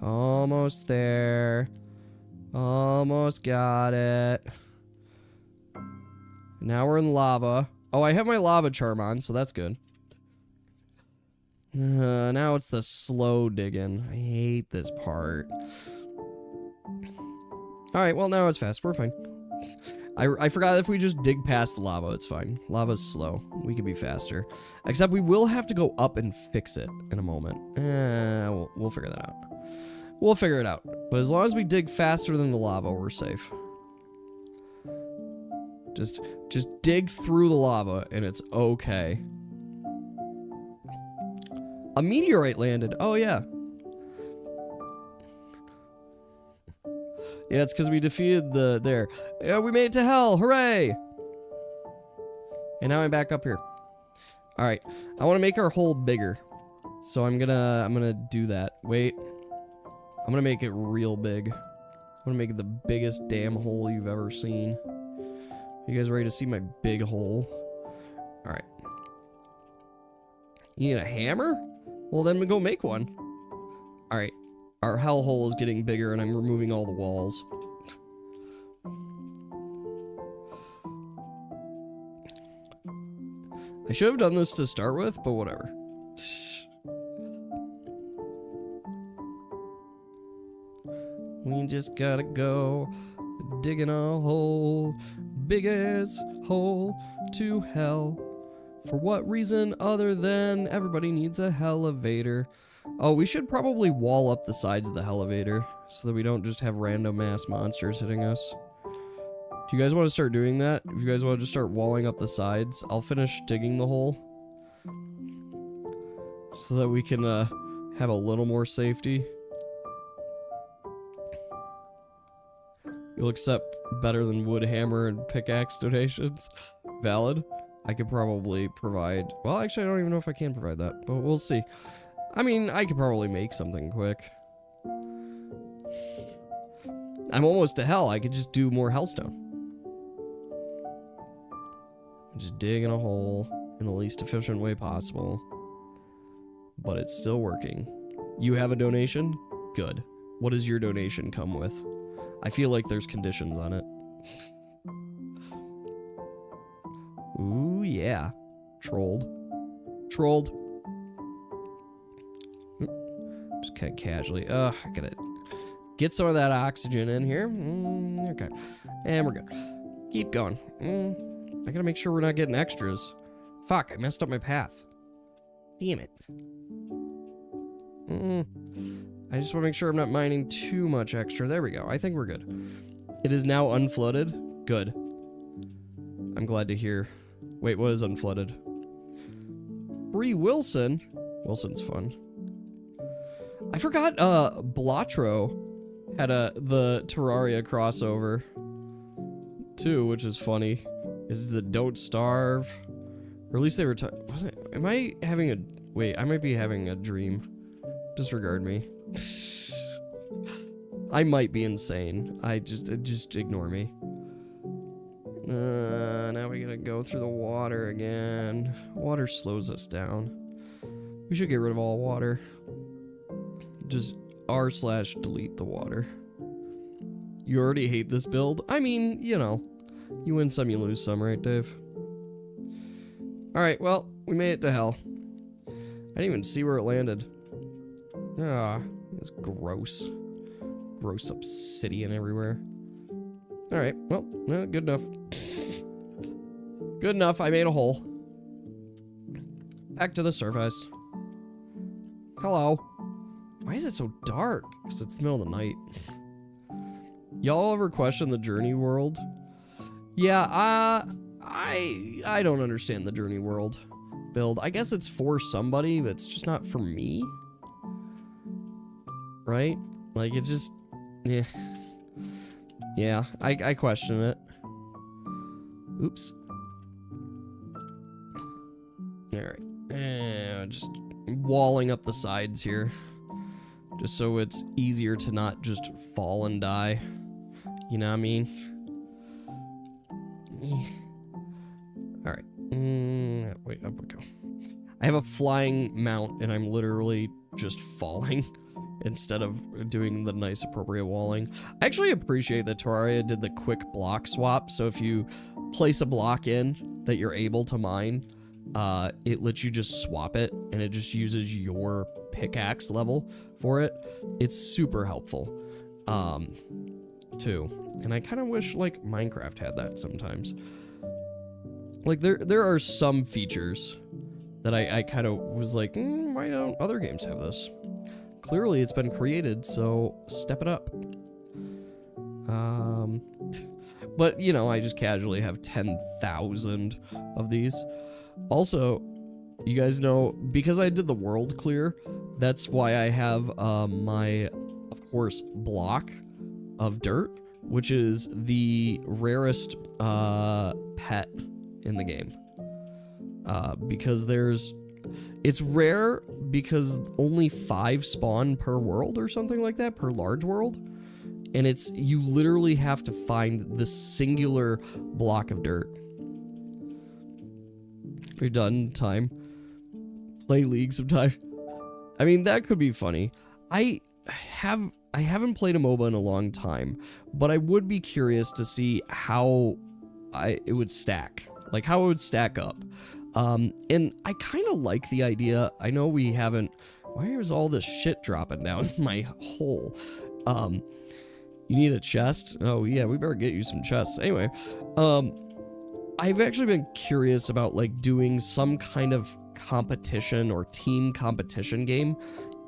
Almost there. Almost got it. Now we're in lava. Oh, I have my lava charm on, so that's good. Now it's the slow digging. I hate this part. Alright, well, now it's fast. We're fine. I forgot if we just dig past the lava, it's fine. Lava's slow. We can be faster. Except we will have to go up and fix it in a moment. We'll figure that out. We'll figure it out. But as long as we dig faster than the lava, we're safe. Just dig through the lava, and it's okay. A meteorite landed. Oh, yeah. Yeah, it's because we defeated the... There. Yeah, we made it to hell. Hooray! And now I'm back up here. Alright. I want to make our hole bigger. So I'm gonna do that. Wait. I'm gonna make it real big. I'm gonna make it the biggest damn hole you've ever seen. You guys ready to see my big hole? Alright. You need a hammer? Well, then we go make one. Alright. Our hell hole is getting bigger and I'm removing all the walls. I should have done this to start with, but whatever. We just gotta go digging a hole, biggest hole to hell. For what reason other than everybody needs a elevator? Oh, we should probably wall up the sides of the elevator so that we don't just have random ass monsters hitting us. Do you guys want to start doing that? If you guys want to just start walling up the sides, I'll finish digging the hole so that we can have a little more safety. You'll accept better than wood hammer and pickaxe donations. Valid. I could probably provide... Well, actually, I don't even know if I can provide that, but we'll see. I mean, I could probably make something quick. I'm almost to hell. I could just do more hellstone. Just dig in a hole in the least efficient way possible. But it's still working. You have a donation? Good. What does your donation come with? I feel like there's conditions on it. Ooh, yeah. Trolled. Trolled. Just kind of casually. I gotta get some of that oxygen in here. Okay. And we're good. Keep going. I gotta make sure we're not getting extras. Fuck, I messed up my path. Damn it. I just want to make sure I'm not mining too much extra. There we go. I think we're good. It is now unflooded. Good. I'm glad to hear. Wait, what is unflooded? Free Wilson? Wilson's fun. I forgot Blatro had the Terraria crossover too, which is funny. It's the Don't Starve. Or at least they were am I having a... Wait, I might be having a dream. Disregard me. I might be insane. Just ignore me. Now we gotta go through the water again. Water slows us down. We should get rid of all water. Just r/delete the water. You already hate this build? I mean, you know. You win some, you lose some, right, Dave? Alright, well, we made it to hell. I didn't even see where it landed. Ah, it's gross. Gross obsidian everywhere. Alright, well, good enough. Good enough, I made a hole. Back to the surface. Hello. Why is it so dark? Because it's the middle of the night. Y'all ever question the Journey world? Yeah, I don't understand the Journey world build. I guess it's for somebody, but it's just not for me. Right? Like, it just... Yeah. Yeah, I question it. Oops. Alright. Just walling up the sides here. Just so it's easier to not just fall and die. You know what I mean? Alright. Wait, up we go. I have a flying mount and I'm literally just falling instead of doing the nice appropriate walling. I actually appreciate that Terraria did the quick block swap, so if you place a block in that you're able to mine, it lets you just swap it, and it just uses your pickaxe level for it. It's super helpful, too. And I kind of wish, like, Minecraft had that sometimes. Like, there are some features that I kind of was like, why don't other games have this? Clearly, it's been created, so step it up. But, you know, I just casually have 10,000 of these. Also, you guys know, because I did the world clear, that's why I have my, of course, block of dirt, which is the rarest pet in the game. Because it's rare because only 5 spawn per world or something like that, per large world. And you literally have to find the singular block of dirt. You're done. Time. Play League sometime. I mean, that could be funny. I haven't played a MOBA in a long time, but I would be curious to see how it would stack. Like, how it would stack up. And I kind of like the idea. I know we haven't... Why is all this shit dropping down my hole? You need a chest? Oh, yeah, we better get you some chests. Anyway, I've actually been curious about, like, doing some kind of competition or team competition game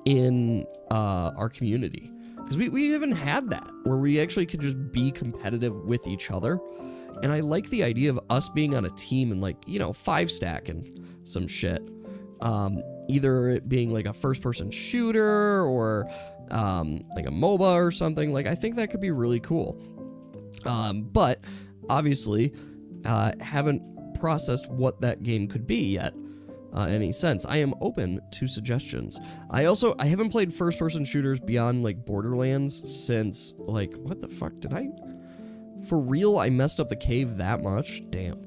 in our community. Because we haven't had that, where we actually could just be competitive with each other. And I like the idea of us being on a team and, like, you know, 5-stack and some shit. Either it being, like, a first-person shooter or... like a MOBA or something. Like, I think that could be really cool. But obviously, haven't processed what that game could be yet. Any sense. I am open to suggestions. I haven't played first-person shooters beyond, like, Borderlands since, like, what the fuck did I... For real, I messed up the cave that much? Damn.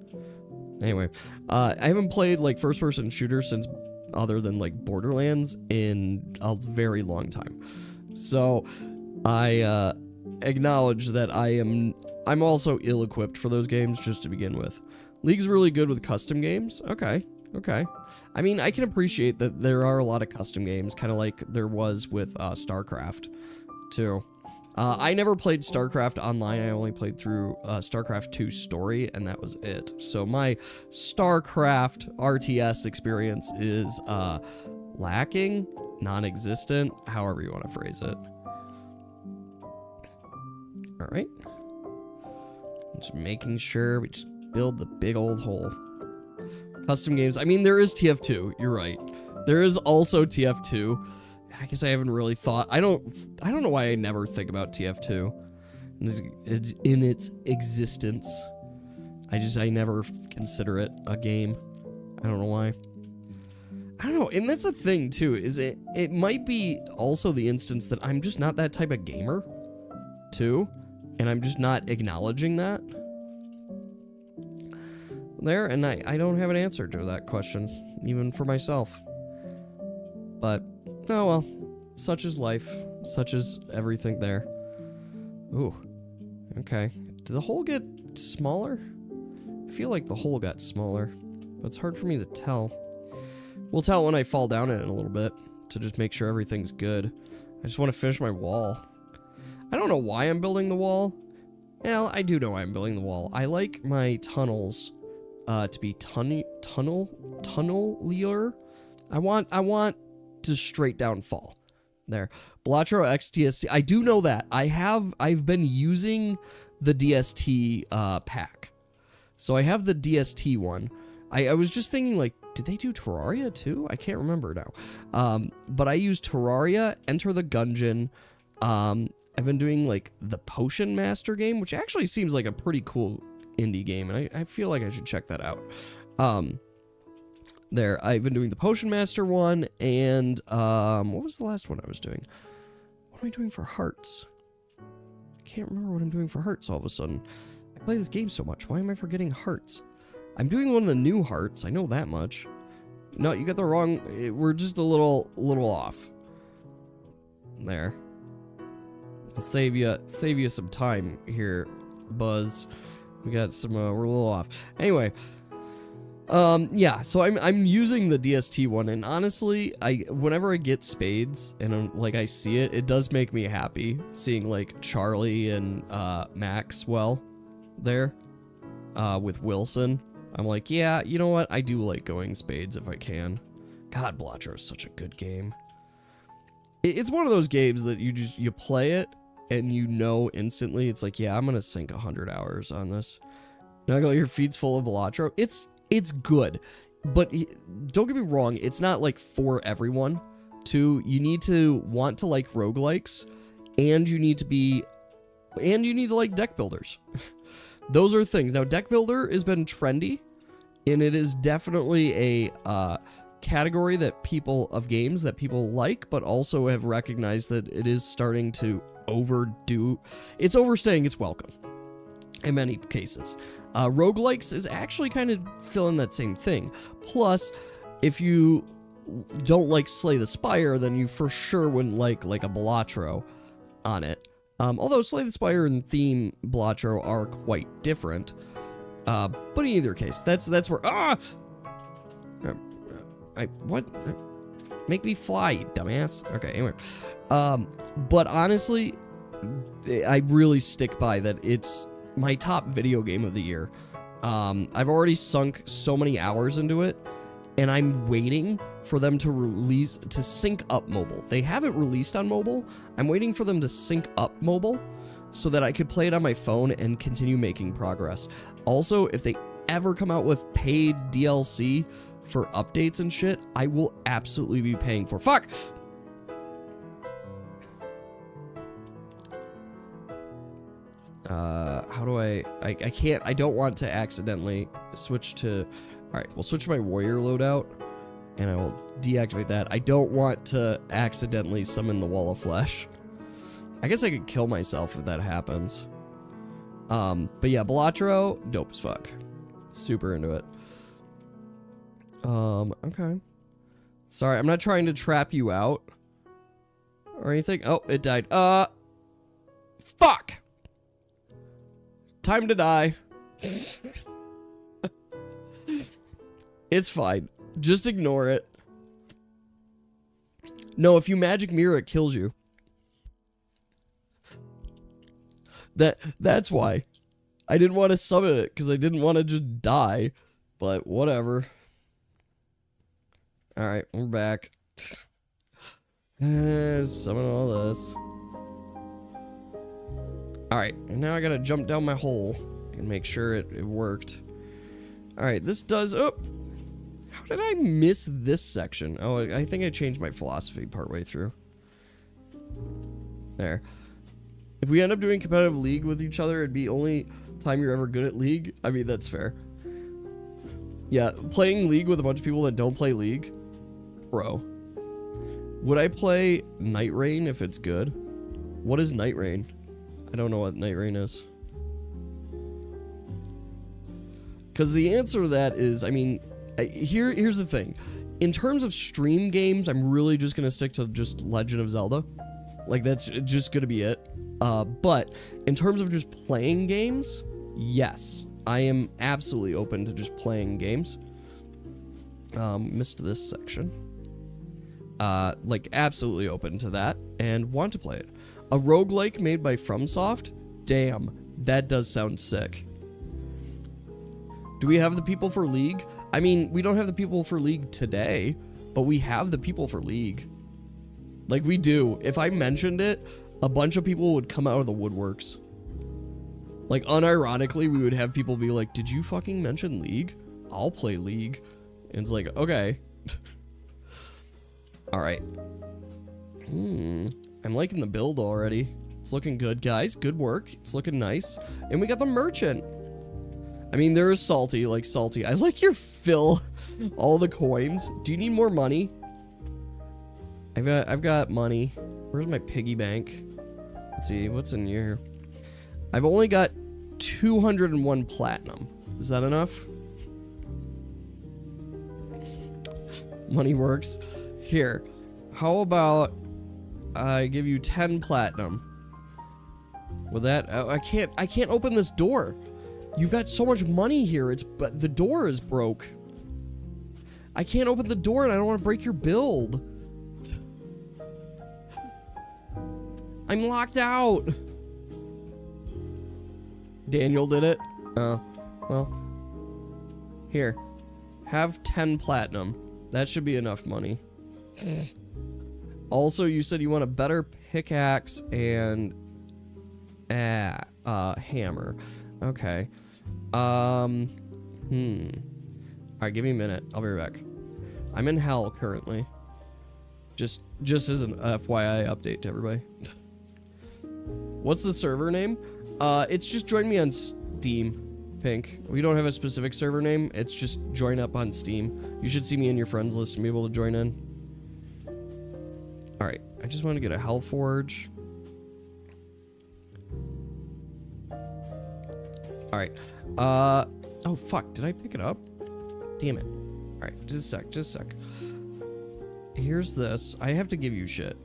Anyway, I haven't played, like, first-person shooters since other than, like, Borderlands in a very long time. So, I acknowledge that I'm also ill-equipped for those games just to begin with. League's really good with custom games. Okay. I mean, I can appreciate that there are a lot of custom games, kind of like there was with StarCraft, too. I never played StarCraft online. I only played through StarCraft 2 story, and that was it. So my StarCraft RTS experience is lacking, non-existent, however you want to phrase it. All right. Just making sure we just build the big old hole. Custom games. I mean, there is TF2. You're right. There is also TF2. I guess I haven't really thought. I don't know why I never think about TF2 in its existence. I never consider it a game. I don't know why. I don't know, and that's the thing too, is it might be also the instance that I'm just not that type of gamer, too, and I'm just not acknowledging that. There, and I don't have an answer to that question, even for myself. But, oh well, such is life, such is everything there. Ooh, okay. Did the hole get smaller? I feel like the hole got smaller, but it's hard for me to tell. We'll tell when I fall down it in a little bit to just make sure everything's good. I just want to finish my wall. I don't know why I'm building the wall. Well, I do know why I'm building the wall. I like my tunnels to be tunnelier. I want to straight down fall. There. Blatro XDST. I do know that. I've been using the DST pack. So I have the DST one. I was just thinking, like, did they do Terraria too? I can't remember now. But I use Terraria, Enter the Gungeon. I've been doing, like, the Potion Master game, which actually seems like a pretty cool indie game, and I feel like I should check that out. There, I've been doing the Potion Master one, and, what was the last one I was doing? What am I doing for hearts? I can't remember what I'm doing for hearts all of a sudden. I play this game so much. Why am I forgetting hearts? I'm doing one of the new hearts. I know that much. No, you got the wrong... We're just a little off. There. I'll save you some time here, Buzz. We got some... we're a little off. Anyway, Yeah, so I'm using the DST one, and honestly, whenever I get spades and I see it, it does make me happy seeing like Charlie and Maxwell there with Wilson. I'm like, yeah, you know what? I do like going spades if I can. God, Blatro is such a good game. It's one of those games that you play it and you know instantly. It's like, yeah, I'm gonna sink 100 hours on this. Now your feet's full of Blatro. It's good, but don't get me wrong, it's not like for everyone. Too, you need to want to like roguelikes, and you need to like deck builders. Those are things. Now, deck builder has been trendy, and it is definitely a category that people like, but also have recognized that it is starting to overdo. It's overstaying its welcome in many cases. Roguelikes is actually kind of filling that same thing. Plus, if you don't like Slay the Spire, then you for sure wouldn't like a Blatro on it. Although Slay the Spire and Theme Blatro are quite different. But in either case, that's where what? Make me fly, you dumbass. Okay, anyway. But honestly, I really stick by that it's my top video game of the year. I've already sunk so many hours into it, and I'm waiting for them to sync up mobile. They haven't released on mobile. I'm waiting for them to sync up mobile so that I could play it on my phone and continue making progress. Also, if they ever come out with paid DLC for updates and shit, I will absolutely be paying for. Fuck! How do I can't, I don't want to accidentally switch to, alright, we'll switch to my warrior loadout, and I will deactivate that. I don't want to accidentally summon the wall of flesh. I guess I could kill myself if that happens. But yeah, Blatro, dope as fuck. Super into it. Okay. Sorry, I'm not trying to trap you out or anything. Oh, it died. Fuck! Time to die. It's fine. Just ignore it. No, if you magic mirror, it kills you. That's why. I didn't want to summon it, because I didn't want to just die. But whatever. Alright, we're back. Summon all this. Alright, and now I gotta jump down my hole and make sure it worked. Alright, this does... Oh! How did I miss this section? Oh, I think I changed my philosophy partway through. There. If we end up doing competitive League with each other, it'd be only time you're ever good at League. I mean, that's fair. Yeah, playing League with a bunch of people that don't play League? Bro. Would I play Night Rain if it's good? What is Night Rain? I don't know what Night Rain is. Because the answer to that is, I mean, here's the thing. In terms of stream games, I'm really just going to stick to just Legend of Zelda. Like, that's just going to be it. But in terms of just playing games, yes. I am absolutely open to just playing games. Missed this section. Like, absolutely open to that and want to play it. A roguelike made by FromSoft? Damn, that does sound sick. Do we have the people for League? I mean, we don't have the people for League today, but we have the people for League. Like, we do. If I mentioned it, a bunch of people would come out of the woodworks. Like, unironically, we would have people be like, did you fucking mention League? I'll play League. And it's like, okay. Alright. I'm liking the build already. It's looking good, guys. Good work. It's looking nice. And we got the merchant. I mean, there is Salty, like Salty. I like your fill. All the coins. Do you need more money? I've got money. Where's my piggy bank? Let's see, what's in here? I've only got 201 platinum. Is that enough? Money works. Here. How about I give you 10 platinum? With that, I can't open this door. You've got so much money here. But the door is broke. I can't open the door and I don't want to break your build. I'm locked out. Daniel did it. Oh, well. Here. Have 10 platinum. That should be enough money. Also, you said you want a better pickaxe and hammer. Okay. Alright, give me a minute. I'll be right back. I'm in hell currently. Just as an FYI update to everybody. What's the server name? It's just join me on Steam, Pink. We don't have a specific server name. It's just join up on Steam. You should see me in your friends list and be able to join in. Alright, I just want to get a Hellforge. Alright. Oh fuck, did I pick it up? Damn it. Alright, just a sec. Here's this. I have to give you shit.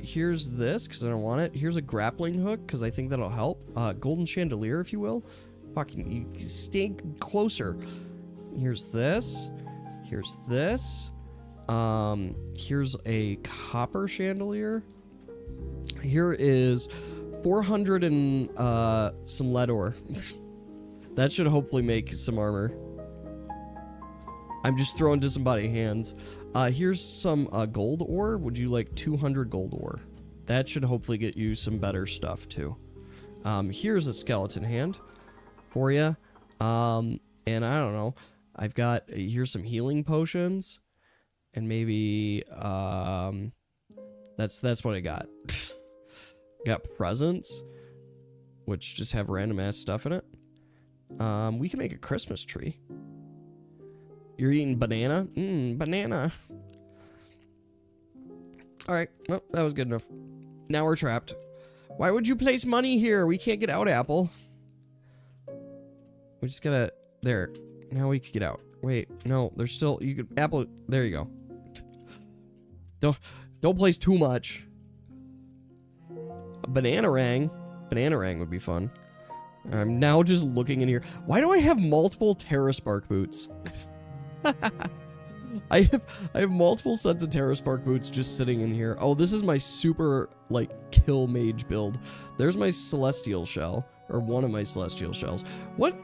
Here's this, because I don't want it. Here's a grappling hook, because I think that'll help. Golden chandelier, if you will. Fucking, you stay closer. Here's this. Here's this. Here's a copper chandelier. Here is 400 and, some lead ore. That should hopefully make some armor. I'm just throwing disembodied hands. Here's some gold ore. Would you like 200 gold ore? That should hopefully get you some better stuff too. Here's a skeleton hand for you. And I don't know. I've got here's some healing potions, and maybe that's what I got. Got presents, which just have random ass stuff in it. We can make a Christmas tree. You're eating banana? Banana. Alright, well, that was good enough. Now we're trapped. Why would you place money here? We can't get out, Apple. We just gotta... There. Now we can get out. Wait, no, there's still... You could... Apple... There you go. Don't place too much. A banana rang. Banana rang would be fun. I'm now just looking in here. Why do I have multiple Terra Spark boots? I have multiple sets of Terra Spark boots just sitting in here. Oh, this is my super, like, kill mage build. There's my celestial shell. Or one of my celestial shells. What?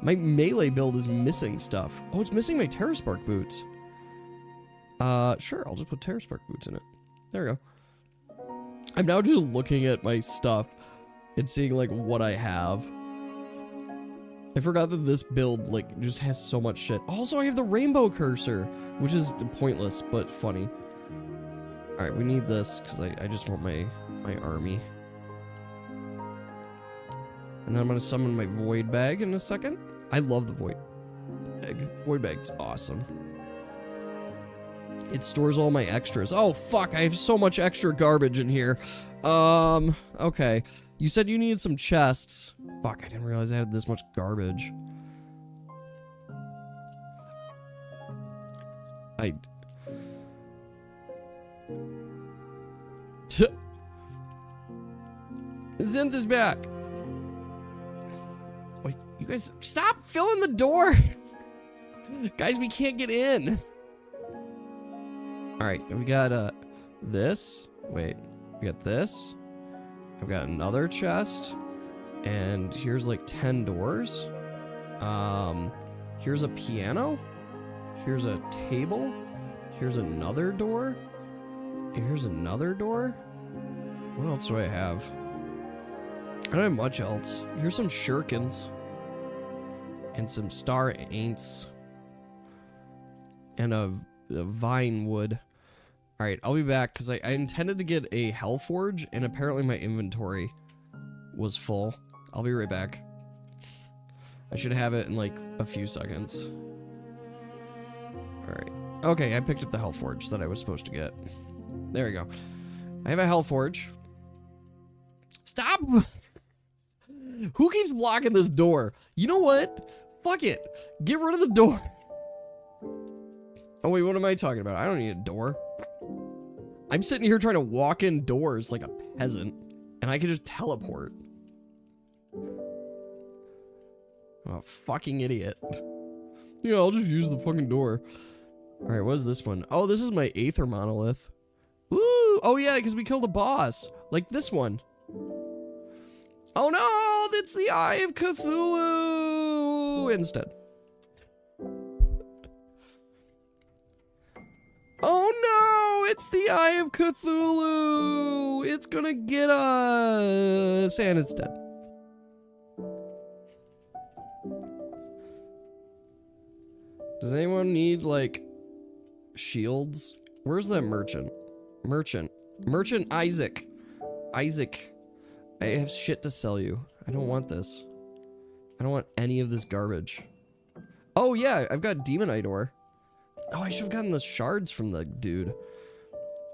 My melee build is missing stuff. Oh, it's missing my Terra Spark boots. Sure, I'll just put Terra Spark boots in it. There we go. I'm now just looking at my stuff and seeing, like, what I have. I forgot that this build, like, just has so much shit. Also, I have the rainbow cursor, which is pointless, but funny. Alright, we need this, because I just want my army. And then I'm going to summon my void bag in a second. I love the void bag. Void bag's awesome. It stores all my extras. Oh, fuck, I have so much extra garbage in here. Okay. You said you needed some chests. Fuck, I didn't realize I had this much garbage. Zenth is back. Wait, you guys, stop filling the door. Guys, we can't get in. All right, we got this. Wait, we got this. I've got another chest, and here's like 10 doors. Here's a piano. Here's a table. Here's another door. Here's another door. What else do I have? I don't have much else. Here's some shurikens. And some star aints. And a vine wood. Alright, I'll be back because I intended to get a Hellforge, and apparently my inventory was full. I'll be right back. I should have it in like a few seconds. Alright. Okay, I picked up the Hellforge that I was supposed to get. There we go. I have a Hellforge. Stop! Who keeps blocking this door? You know what? Fuck it. Get rid of the door. Oh wait, what am I talking about? I don't need a door. I'm sitting here trying to walk indoors like a peasant, and I can just teleport. I'm a fucking idiot. Yeah, I'll just use the fucking door. All right, what is this one? Oh, this is my Aether monolith. Woo! Oh yeah, because we killed a boss. Like this one. Oh no, that's the Eye of Cthulhu instead. Oh no, it's the Eye of Cthulhu. It's gonna get us, and it's dead. Does anyone need, like, shields? Where's that merchant? Merchant Isaac. Isaac, I have shit to sell you. I don't want this. I don't want any of this garbage. Oh yeah, I've got Demonite ore. Oh, I should have gotten the shards from the dude.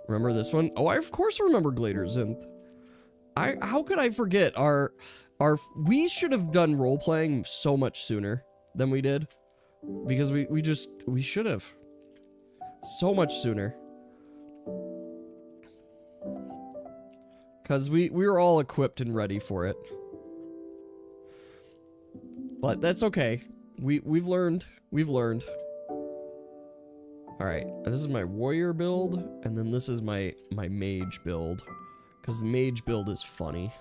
Remember this one? Oh, I of course remember Glader's Zenith. How could I forget we should have done role-playing so much sooner than we did. Because we should have. So much sooner. Because we were all equipped and ready for it. But that's okay. We've learned. We've learned. Alright, this is my warrior build, and then this is my mage build. Because the mage build is funny.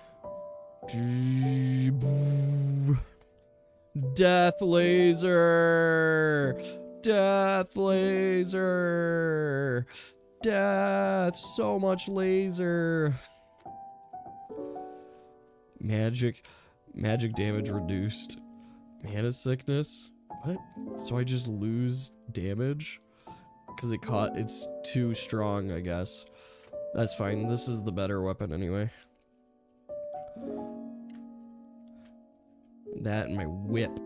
Death laser! Death laser! Death! So much laser! Magic damage reduced. Mana sickness? What? So I just lose damage? Because it's too strong, I guess. That's fine. This is the better weapon anyway. That and my whip.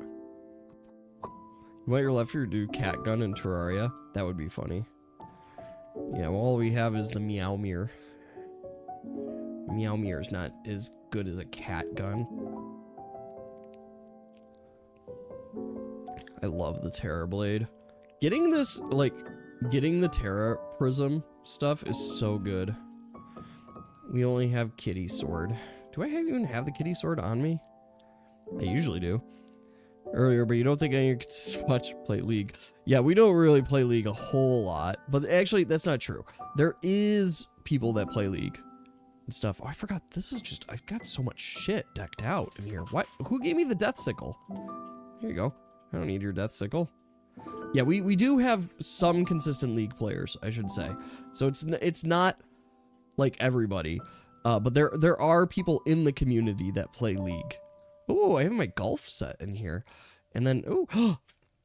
You want your left ear to do cat gun in Terraria? That would be funny. Yeah, well, all we have is the Meowmere. Meowmere is not as good as a cat gun. I love the Terror Blade. Getting this, like, getting the Terra Prism stuff is so good. We only have Kitty Sword. Do I even have the Kitty Sword on me? I usually do. Earlier, but you don't think any of you can watch play League. Yeah, we don't really play League a whole lot. But actually, that's not true. There is people that play League and stuff. Oh, I forgot. This is just... I've got so much shit decked out in here. What? Who gave me the Death Sickle? Here you go. I don't need your Death Sickle. Yeah, we do have some consistent League players, I should say. So it's not like everybody. But there are people in the community that play League. Oh, I have my golf set in here. And then, oh,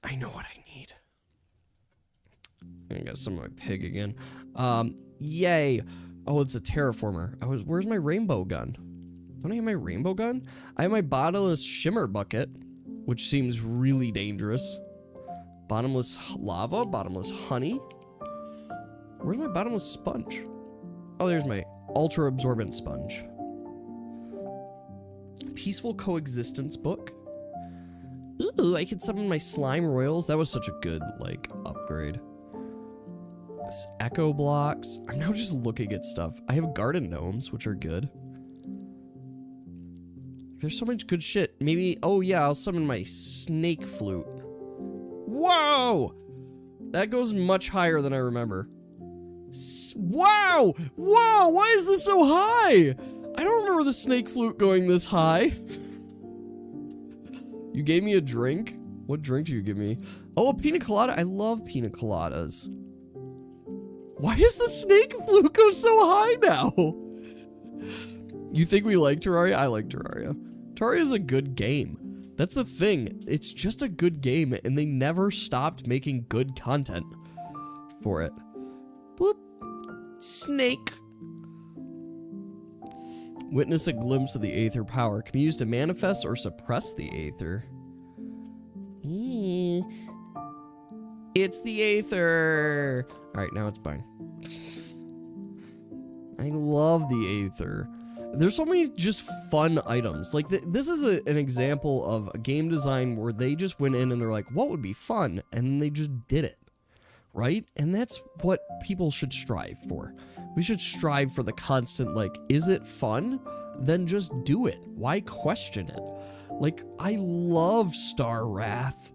I know what I need. I got some of my pig again. Yay. Oh, it's a terraformer. Where's my rainbow gun? Don't I have my rainbow gun? I have my bottomless shimmer bucket, which seems really dangerous. Bottomless lava, bottomless honey. Where's my bottomless sponge? Oh, there's my ultra absorbent sponge. Peaceful Coexistence book. Ooh, I could summon my slime royals. That was such a good, like, upgrade. This echo blocks. I'm now just looking at stuff. I have garden gnomes, which are good. There's so much good shit. Maybe, oh yeah, I'll summon my snake flute. Whoa! That goes much higher than I remember. Wow! Whoa! Why is this so high? I don't remember the snake flute going this high. You gave me a drink? What drink did you give me? Oh, a pina colada. I love pina coladas. Why does the snake flute go so high now? You think we like Terraria? I like Terraria. Terraria is a good game. That's the thing. It's just a good game, and they never stopped making good content for it. Bloop. Snake. Witness a glimpse of the Aether power. Can be used to manifest or suppress the Aether. It's the Aether. Alright, now it's fine. I love the Aether. There's so many just fun items. Like, this is an example of a game design where they just went in and they're like, what would be fun? And they just did it. Right? And that's what people should strive for. We should strive for the constant, like, is it fun? Then just do it. Why question it? Like, I love Star Wrath.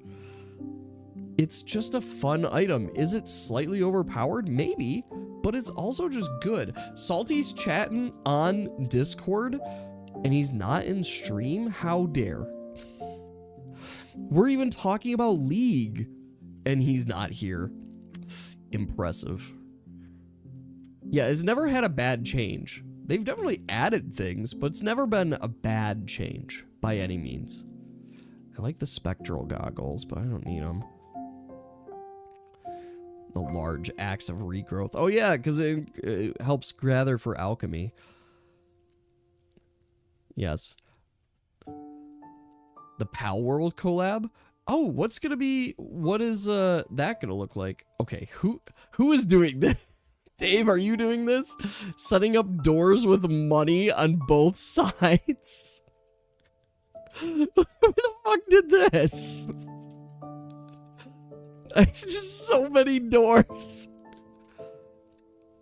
It's just a fun item. Is it slightly overpowered? Maybe, but it's also just good. Salty's chatting on Discord, and he's not in stream? How dare? We're even talking about League, and he's not here. Impressive. Yeah, it's never had a bad change. They've definitely added things, but it's never been a bad change by any means. I like the spectral goggles, but I don't need them. The large axe of regrowth. Oh yeah, because it helps gather for alchemy. Yes. The Pal World collab? Oh, what is that gonna look like? Okay, who is doing this? Dave, are you doing this? Setting up doors with money on both sides? Who the fuck did this? Just so many doors.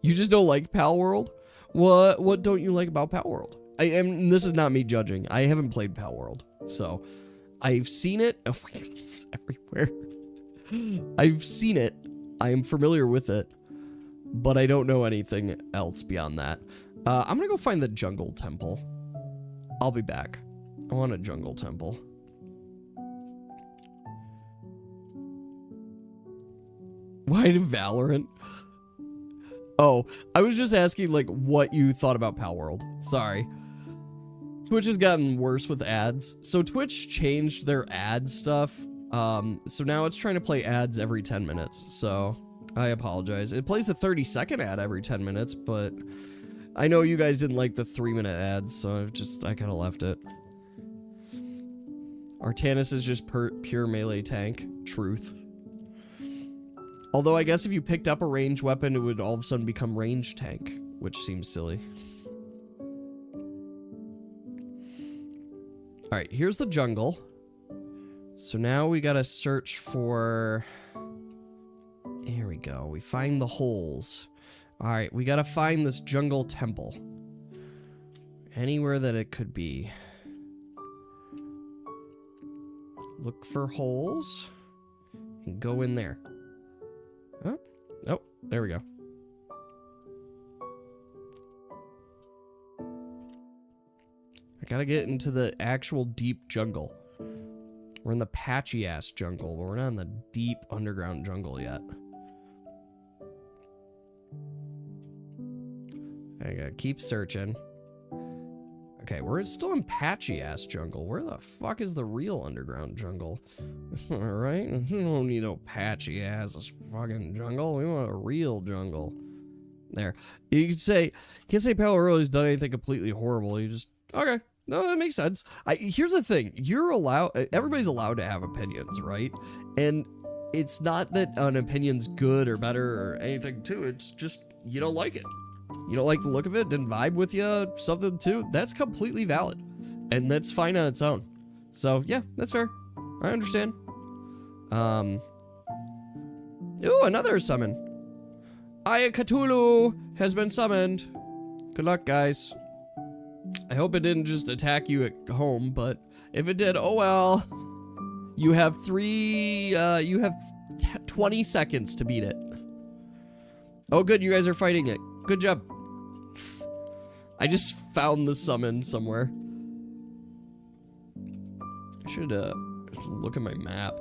You just don't like Pal World? What don't you like about Pal World? This is not me judging. I haven't played Pal World, so I've seen it. Oh my God, it's everywhere. I've seen it. I am familiar with it, but I don't know anything else beyond that. I'm gonna go find the jungle temple. I'll be back. I want a jungle temple. Why did Valorant? Oh, I was just asking, like, what you thought about Pal World. Sorry. Twitch has gotten worse with ads. So Twitch changed their ad stuff. So now it's trying to play ads every 10 minutes. So I apologize. It plays a 30-second ad every 10 minutes, but I know you guys didn't like the 3-minute ads, so I kind of left it. Artanis is just pure melee tank. Truth. Although I guess if you picked up a ranged weapon, it would all of a sudden become ranged tank, which seems silly. Alright, here's the jungle. So now we gotta search for... There we go. We find the holes. Alright, we gotta find this jungle temple. Anywhere that it could be. Look for holes. And go in there. Oh, oh, there we go. I gotta get into the actual deep jungle. We're in the patchy ass jungle, but we're not in the deep underground jungle yet. I gotta keep searching. Okay, we're still in patchy ass jungle. Where the fuck is the real underground jungle? Alright? We don't need no patchy ass fucking jungle. We want a real jungle. There. You can say, can't say Pal World's done anything completely horrible. You just, okay. No, that makes sense. Here's the thing. Everybody's allowed to have opinions, right? And it's not that an opinion's good or better or anything too. It's just, you don't like it. You don't like the look of it, didn't vibe with you, something too. That's completely valid. And that's fine on its own. So, yeah, that's fair. I understand. Ooh, another summon. Aya Cthulhu has been summoned. Good luck, guys. I hope it didn't just attack you at home, but if it did, oh well. You have 20 seconds to beat it. Oh, good, you guys are fighting it. Good job. I just found the summon somewhere. I should look at my map.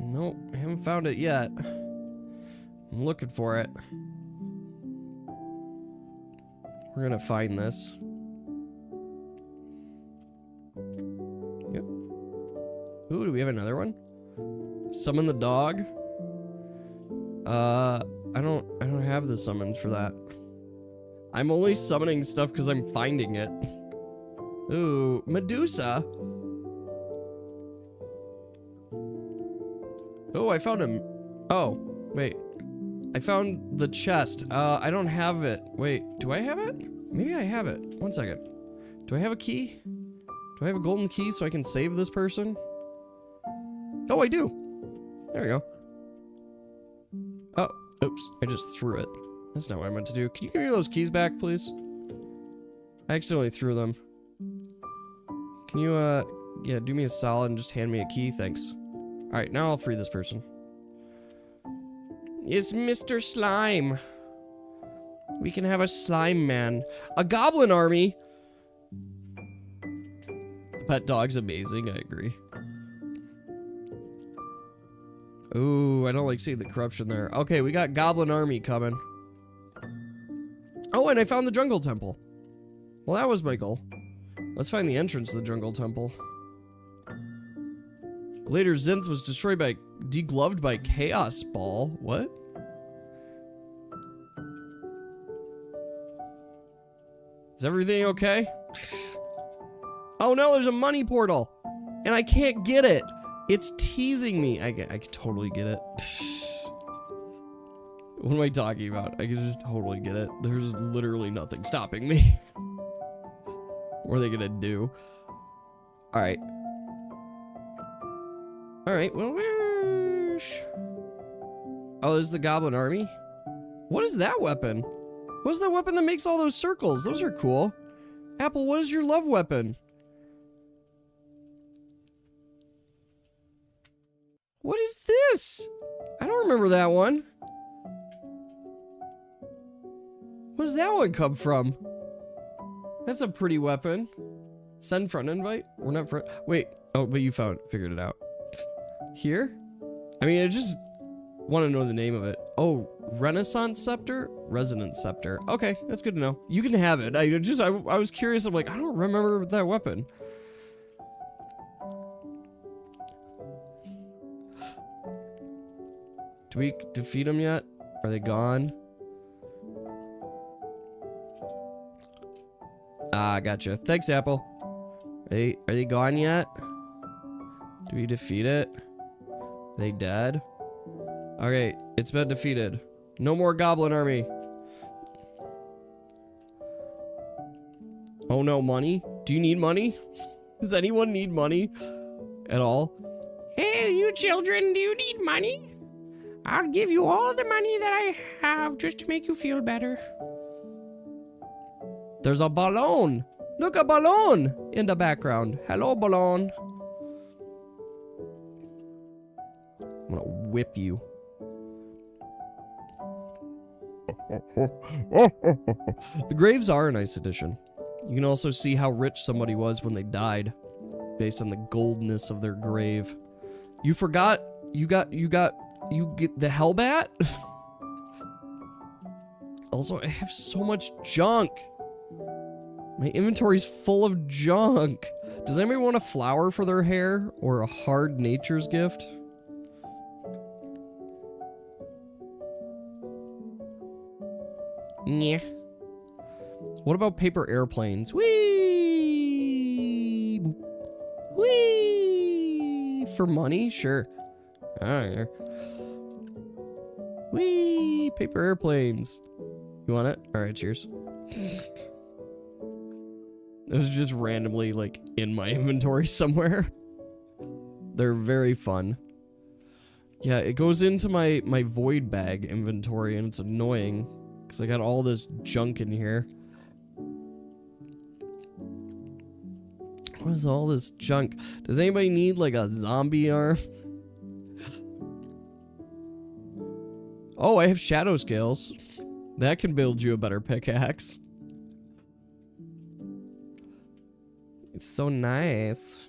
Nope, I haven't found it yet. I'm looking for it. We're gonna find this. Yep. Ooh, do we have another one? Summon the dog? I don't have the summons for that. I'm only summoning stuff because I'm finding it. Ooh, Medusa. Oh, I found him. Oh, wait. I found the chest. I don't have it. Wait, do I have it? Maybe I have it. One second. Do I have a key? Do I have a golden key so I can save this person? Oh, I do. There we go. Oh, oops. I just threw it. That's not what I meant to do. Can you give me those keys back, please? I accidentally threw them. Can you, yeah, do me a solid and just hand me a key? Thanks. Alright, now I'll free this person. It's Mr. Slime. We can have a slime man. A goblin army. The pet dog's amazing, I agree. Ooh, I don't like seeing the corruption there. Okay, we got goblin army coming. Oh, and I found the jungle temple. Well, that was my goal. Let's find the entrance to the jungle temple. Later, Zinth was destroyed by, degloved by Chaos Ball. What? Is everything okay? Oh no, there's a money portal. And I can't get it. It's teasing me. I can totally get it. What am I talking about? I can just totally get it. There's literally nothing stopping me. What are they gonna do? Alright. Alright, well, where's... Oh, there's the goblin army? What is that weapon? What is that weapon that makes all those circles? Those are cool. Apple, what is your love weapon? What is this? I don't remember that one. Where does that one come from? That's a pretty weapon. Send friend invite? We're not friend. Wait. Oh, but you figured it out. Here? I mean, I just want to know the name of it. Oh, Renaissance Scepter? Resonance Scepter. Okay, that's good to know. You can have it. I was curious. I'm like, I don't remember that weapon. Do we defeat them yet? Are they gone? Ah, gotcha. Thanks, Apple. Are they gone yet? Do we defeat it? Are they dead? Okay, it's been defeated. No more goblin army. Oh no, money? Do you need money? Does anyone need money at all? Hey, you children, do you need money? I'll give you all the money that I have just to make you feel better. There's a balloon. Look, a balloon in the background. Hello, balloon. I'm gonna whip you. The graves are a nice addition. You can also see how rich somebody was when they died, based on the goldness of their grave. You forgot you get the Hellbat? Also, I have so much junk. My inventory's full of junk. Does anybody want a flower for their hair or a hard nature's gift? Yeah. What about paper airplanes? Whee! Whee! For money? Sure. I don't care. Whee! Paper airplanes. You want it? Alright, cheers. It was just randomly, like, in my inventory somewhere. They're very fun. Yeah, it goes into my void bag inventory, and it's annoying. Because I got all this junk in here. What is all this junk? Does anybody need, like, a zombie arm? Oh, I have shadow scales. That can build you a better pickaxe. It's so nice.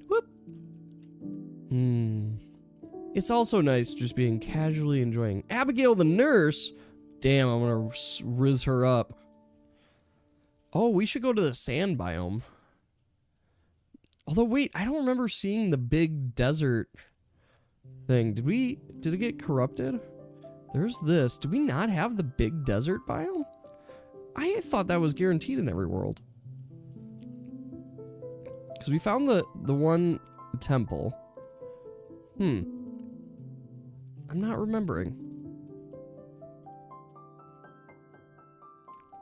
Whoop. It's also nice just being casually enjoying. Abigail the nurse? Damn, I'm gonna riz her up. Oh, we should go to the sand biome. Although, wait, I don't remember seeing the big desert thing. Did it get corrupted? There's this. Did we not have the big desert biome? I thought that was guaranteed in every world. Because we found the one temple. I'm not remembering.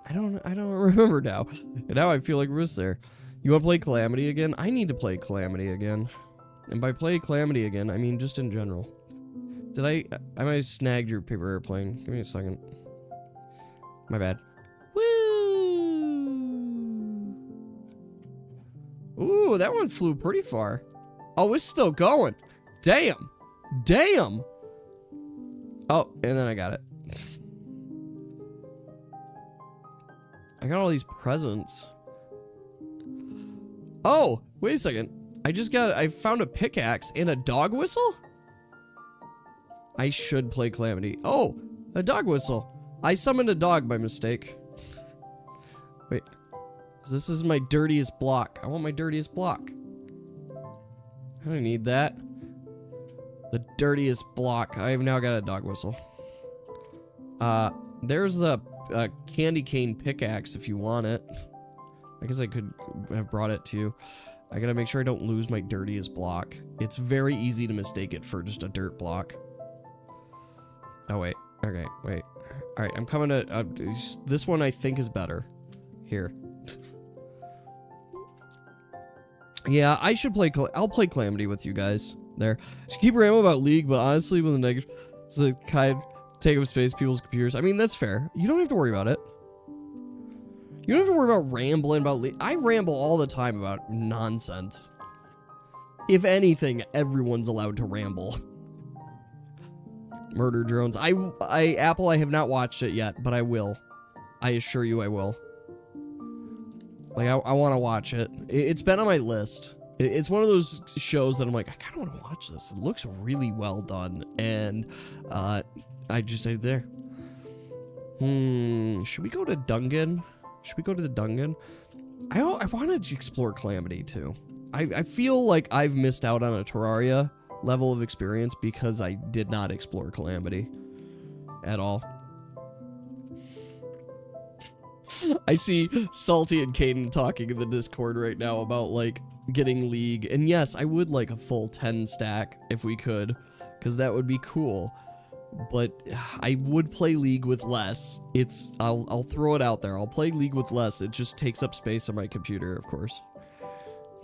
I don't remember now. And now I feel like we're there. You want to play Calamity again? I need to play Calamity again. And by play Calamity again, I mean just in general. I might have snagged your paper airplane. Give me a second. My bad. Woo! Ooh, that one flew pretty far. Oh, it's still going. Damn. Damn. Oh, and then I got it. I got all these presents. Oh, wait a second. I found a pickaxe and a dog whistle? I should play Calamity. Oh, a dog whistle. I summoned a dog by mistake. Wait. This is my dirtiest block. I want my dirtiest block. I don't need that. The dirtiest block. I have now got a dog whistle. There's the candy cane pickaxe if you want it. I guess I could have brought it to you. I gotta make sure I don't lose my dirtiest block. It's very easy to mistake it for just a dirt block. Oh, wait. Okay, wait. Alright, I'm coming to... this one I think is better. Here. Yeah, I should play... I'll play Calamity with you guys. There. Just keep rambling about League, but honestly, with the negative... It's the kind take up space people's computers. I mean, that's fair. You don't have to worry about it. You don't have to worry about rambling about League. I ramble all the time about nonsense. If anything, everyone's allowed to ramble. Murder Drones. Apple, I have not watched it yet, but I will. I assure you I will. Like, I want to watch it. It's been on my list. It's one of those shows that I'm like, I kind of want to watch this. It looks really well done. And, I just stayed there. Should we go to Dungan? Should we go to the Dungan? I wanted to explore Calamity, too. I feel like I've missed out on a Terraria level of experience because I did not explore Calamity at all. I see Salty and Caden talking in the Discord right now about, like, getting League. And yes, I would like a full 10 stack if we could, because that would be cool. But I would play League with less. I'll throw it out there. I'll play League with less. It just takes up space on my computer, of course.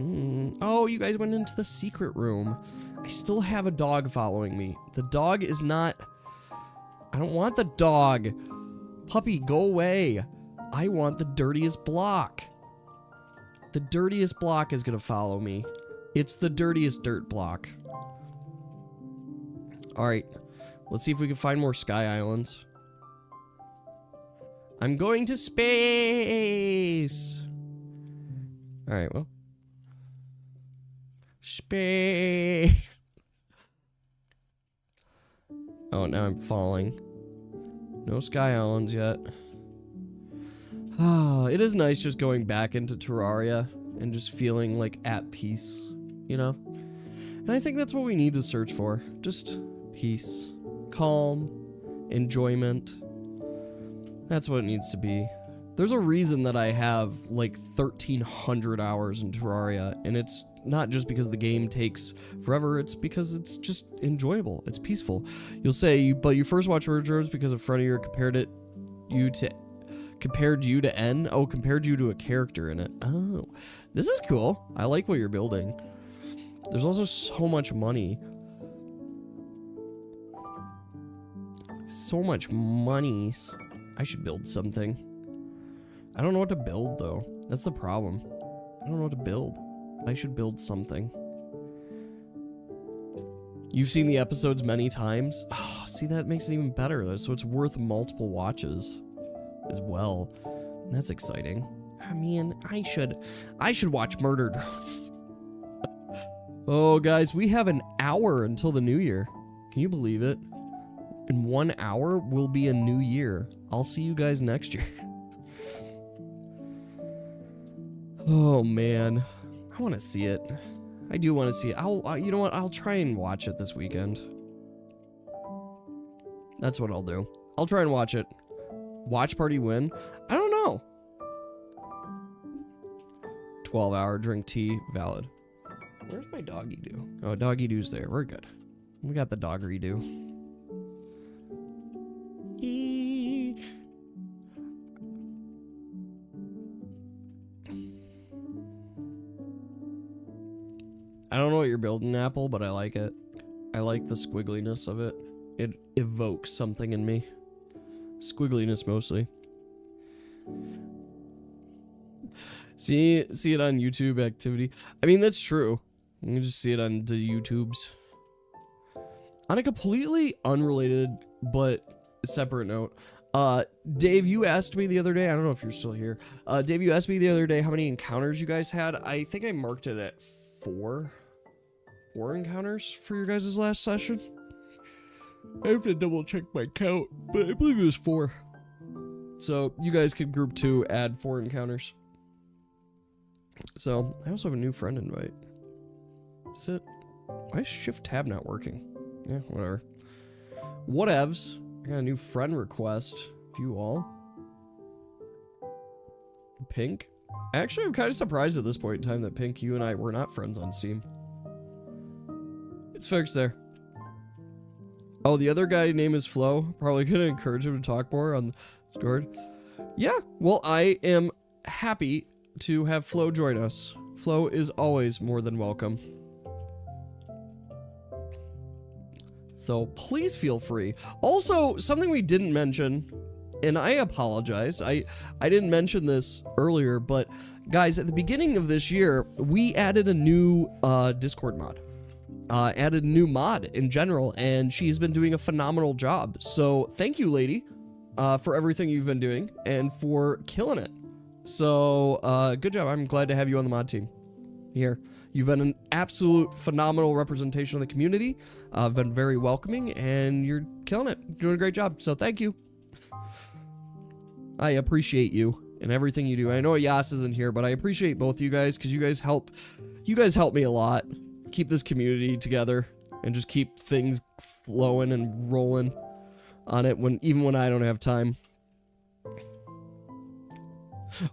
Oh, you guys went into the secret room. I still have a dog following me. The dog is not... I don't want the dog. Puppy, go away. I want the dirtiest block. The dirtiest block is gonna follow me. It's the dirtiest dirt block. Alright. Let's see if we can find more Sky Islands. I'm going to space. Alright, well. Space. Oh, now I'm falling. No Sky Islands yet. It is nice just going back into Terraria and just feeling like at peace, you know? And I think that's what we need to search for. Just peace, calm, enjoyment. That's what it needs to be. There's a reason that I have like 1,300 hours in Terraria, and it's not just because the game takes forever, it's because it's just enjoyable. It's peaceful. You'll say, but you first watched Murder Drones because a friend of yours compared you to N? Oh, compared you to a character in it. Oh, this is cool. I like what you're building. There's also so much money. So much money. I should build something. I don't know what to build, though. That's the problem. I don't know what to build. But I should build something. You've seen the episodes many times? Oh, see, that makes it even better, though. So it's worth multiple watches as well. That's exciting. I mean, I should watch Murder Drones. Oh, guys, we have an hour until the new year. Can you believe it? In 1 hour will be a new year. I'll see you guys next year. Oh, man. I want to see it. I do want to see it. You know what? I'll try and watch it this weekend. That's what I'll do. I'll try and watch it. Watch party win? I don't know. 12-hour drink tea. Valid. Where's my doggy do? Oh, doggy do's there. We're good. We got the doggery do. I don't know what you're building, Apple, but I like it. I like the squiggliness of it. It evokes something in me. Squiggliness mostly. See it on YouTube activity. I mean, that's true. You can just see it on the YouTubes. On a completely unrelated but separate note, Dave, you asked me the other day, I don't know if you're still here. Dave, you asked me the other day how many encounters you guys had. I think I marked it at 4. 4 encounters for your guys' last session. I have to double check my count, but I believe it was 4. So you guys could group 2, add 4 encounters. So I also have a new friend invite. Is it? Why is Shift Tab not working? Yeah, whatever. Whatevs. I got a new friend request. View all. Pink. Actually, I'm kind of surprised at this point in time that Pink, you and I were not friends on Steam. It's fixed there. Oh, the other guy name is Flo. Probably gonna encourage him to talk more on Discord. Yeah, well, I am happy to have Flo join us. Flo is always more than welcome. So please feel free. Also, something we didn't mention, and I apologize, I didn't mention this earlier, but guys, at the beginning of this year, we added a new Discord mod. Added a new mod in general, and she's been doing a phenomenal job. So thank you, lady, for everything you've been doing and for killing it. So good job. I'm glad to have you on the mod team here. You've been an absolute phenomenal representation of the community. Been very welcoming, and you're killing it. Doing a great job. So thank you. I appreciate you and everything you do. I know Yas isn't here, but I appreciate both you guys because you guys help me a lot. Keep this community together and just keep things flowing and rolling on it even when I don't have time.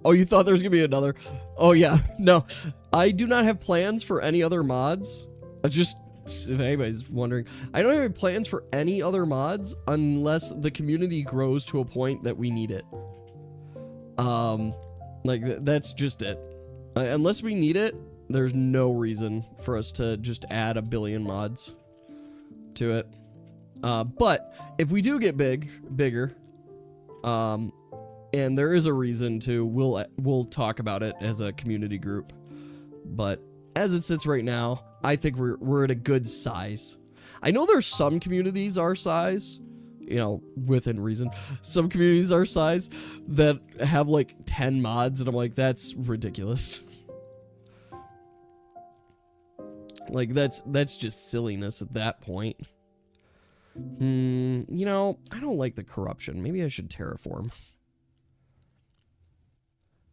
Oh, you thought there was gonna be another? Oh yeah, no, I do not have plans for any other mods. Just if anybody's wondering, I don't have any plans for any other mods unless the community grows to a point that we need it. That's just it. Unless we need it, there's no reason for us to just add a billion mods to it. But if we do get bigger, and there is a reason to, we'll talk about it as a community group. But as it sits right now, I think we're at a good size. I know there's some communities our size, you know, within reason, some communities our size that have like 10 mods, and I'm like, that's ridiculous. Like, that's just silliness at that point. You know, I don't like the corruption. Maybe I should terraform.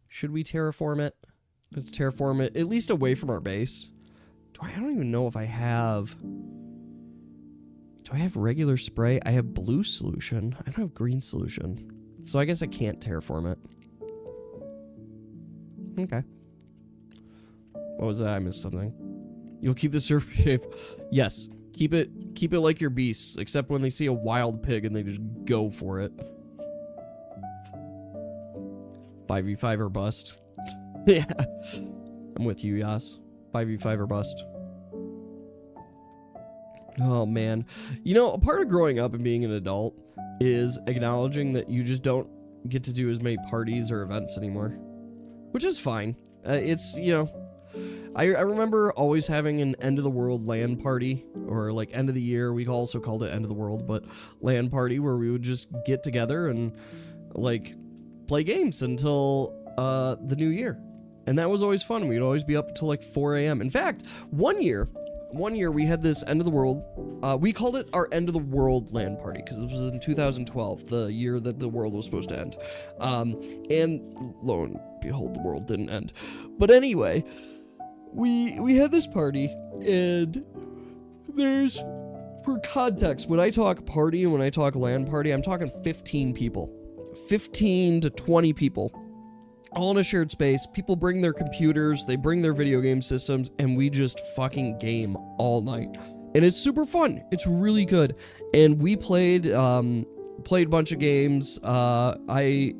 Should we terraform it? Let's terraform it, at least away from our base. I don't even know if I have... Do I have regular spray? I have blue solution. I don't have green solution. So I guess I can't terraform it. Okay. What was that? I missed something. You'll keep the server shape. Yes. Keep it like your beasts, except when they see a wild pig and they just go for it. 5v5 or bust. Yeah. I'm with you, Yas. 5v5 or bust. Oh, man. You know, a part of growing up and being an adult is acknowledging that you just don't get to do as many parties or events anymore. Which is fine. It's, you know... I remember always having an end-of-the-world LAN party, or like end of the year, we also called it end of the world, but LAN party where we would just get together and like play games until the new year. And that was always fun. We'd always be up until like 4 a.m. In fact, one year we had this end of the world, we called it our end of the world LAN party because it was in 2012, the year that the world was supposed to end. And lo and behold, the world didn't end. But anyway... We had this party, and there's, for context, when I talk party and when I talk LAN party, I'm talking 15 people. 15 to 20 people. All in a shared space. People bring their computers, they bring their video game systems, and we just fucking game all night. And it's super fun. It's really good. And we played a bunch of games. I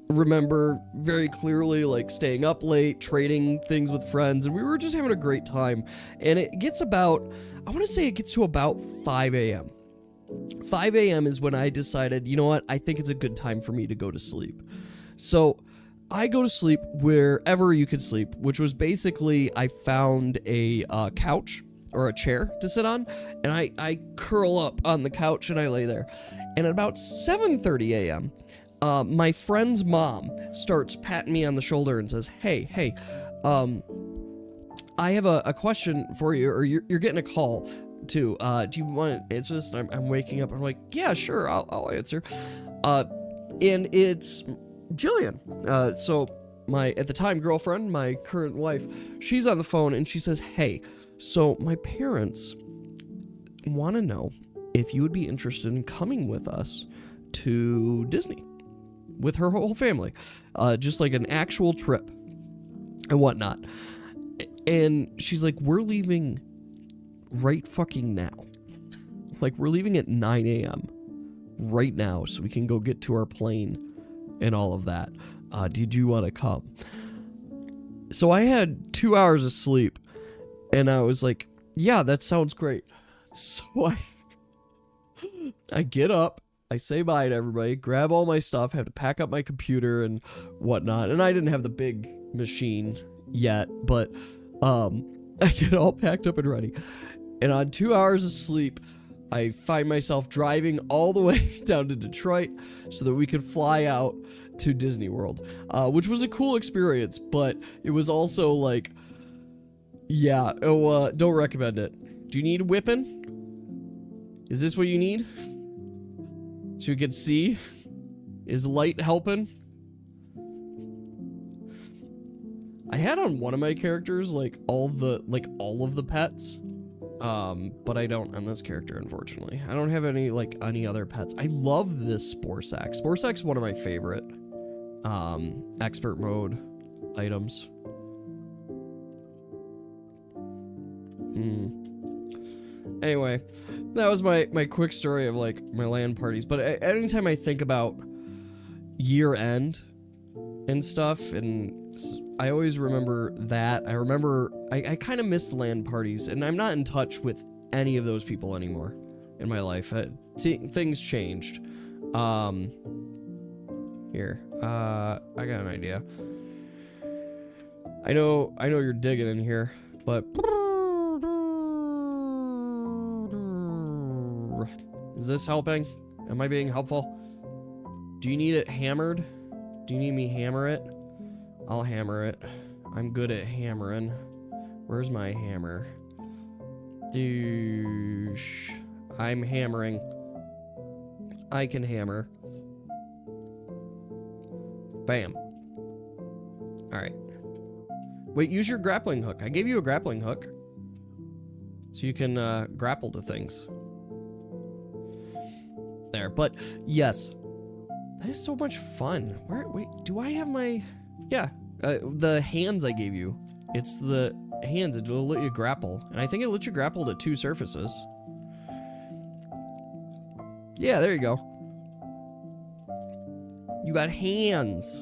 remember very clearly like staying up late, trading things with friends, and we were just having a great time. And it gets about, I want to say it gets to about 5 a.m. 5 a.m. is when I decided, you know what, I think it's a good time for me to go to sleep. So I go to sleep wherever you could sleep, which was basically I found a couch or a chair to sit on, and I curl up on the couch and I lay there. And at about 7:30 a.m., my friend's mom starts patting me on the shoulder and says, hey, I have a question for you, or you're getting a call too. Do you want to answer this? And I'm waking up. I'm like, yeah, sure, I'll answer. And it's Jillian. So my, at the time, girlfriend, my current wife, she's on the phone and she says, hey, so my parents want to know if you would be interested in coming with us to Disney with her whole family, just like an actual trip and whatnot. And she's like, we're leaving right fucking now. Like, we're leaving at 9 a.m. right now so we can go get to our plane and all of that. Did you want to come? So I had 2 hours of sleep and I was like, yeah, that sounds great. So I get up, I say bye to everybody, grab all my stuff, have to pack up my computer and whatnot. And I didn't have the big machine yet, but I get all packed up and ready. And on 2 hours of sleep, I find myself driving all the way down to Detroit so that we could fly out to Disney World, which was a cool experience, but it was also like, yeah, don't recommend it. Do you need a whipping? Is this what you need? So you can see? Is light helping? I had on one of my characters like all of the pets, but I don't on this character, unfortunately. I don't have any other pets. I love this Sporsack. Sporsack's one of my favorite expert mode items. Anyway, that was my quick story of like my LAN parties. But anytime I think about year end and stuff, and I always remember that. I remember I kind of miss the LAN parties, and I'm not in touch with any of those people anymore in my life. Things changed. Here, I got an idea. I know you're digging in here, but is this helping? Am I being helpful? Do you need it hammered? Do you need me hammer it? I'll hammer it. I'm good at hammering. Where's my hammer? Douche. I'm hammering. I can hammer. Bam. Alright. Wait, use your grappling hook. I gave you a grappling hook. So you can grapple to things. There, but yes. That is so much fun. Wait, do I have my... Yeah, the hands I gave you. It's the hands. It'll let you grapple. And I think it lets you grapple to 2 surfaces. Yeah, there you go. You got hands.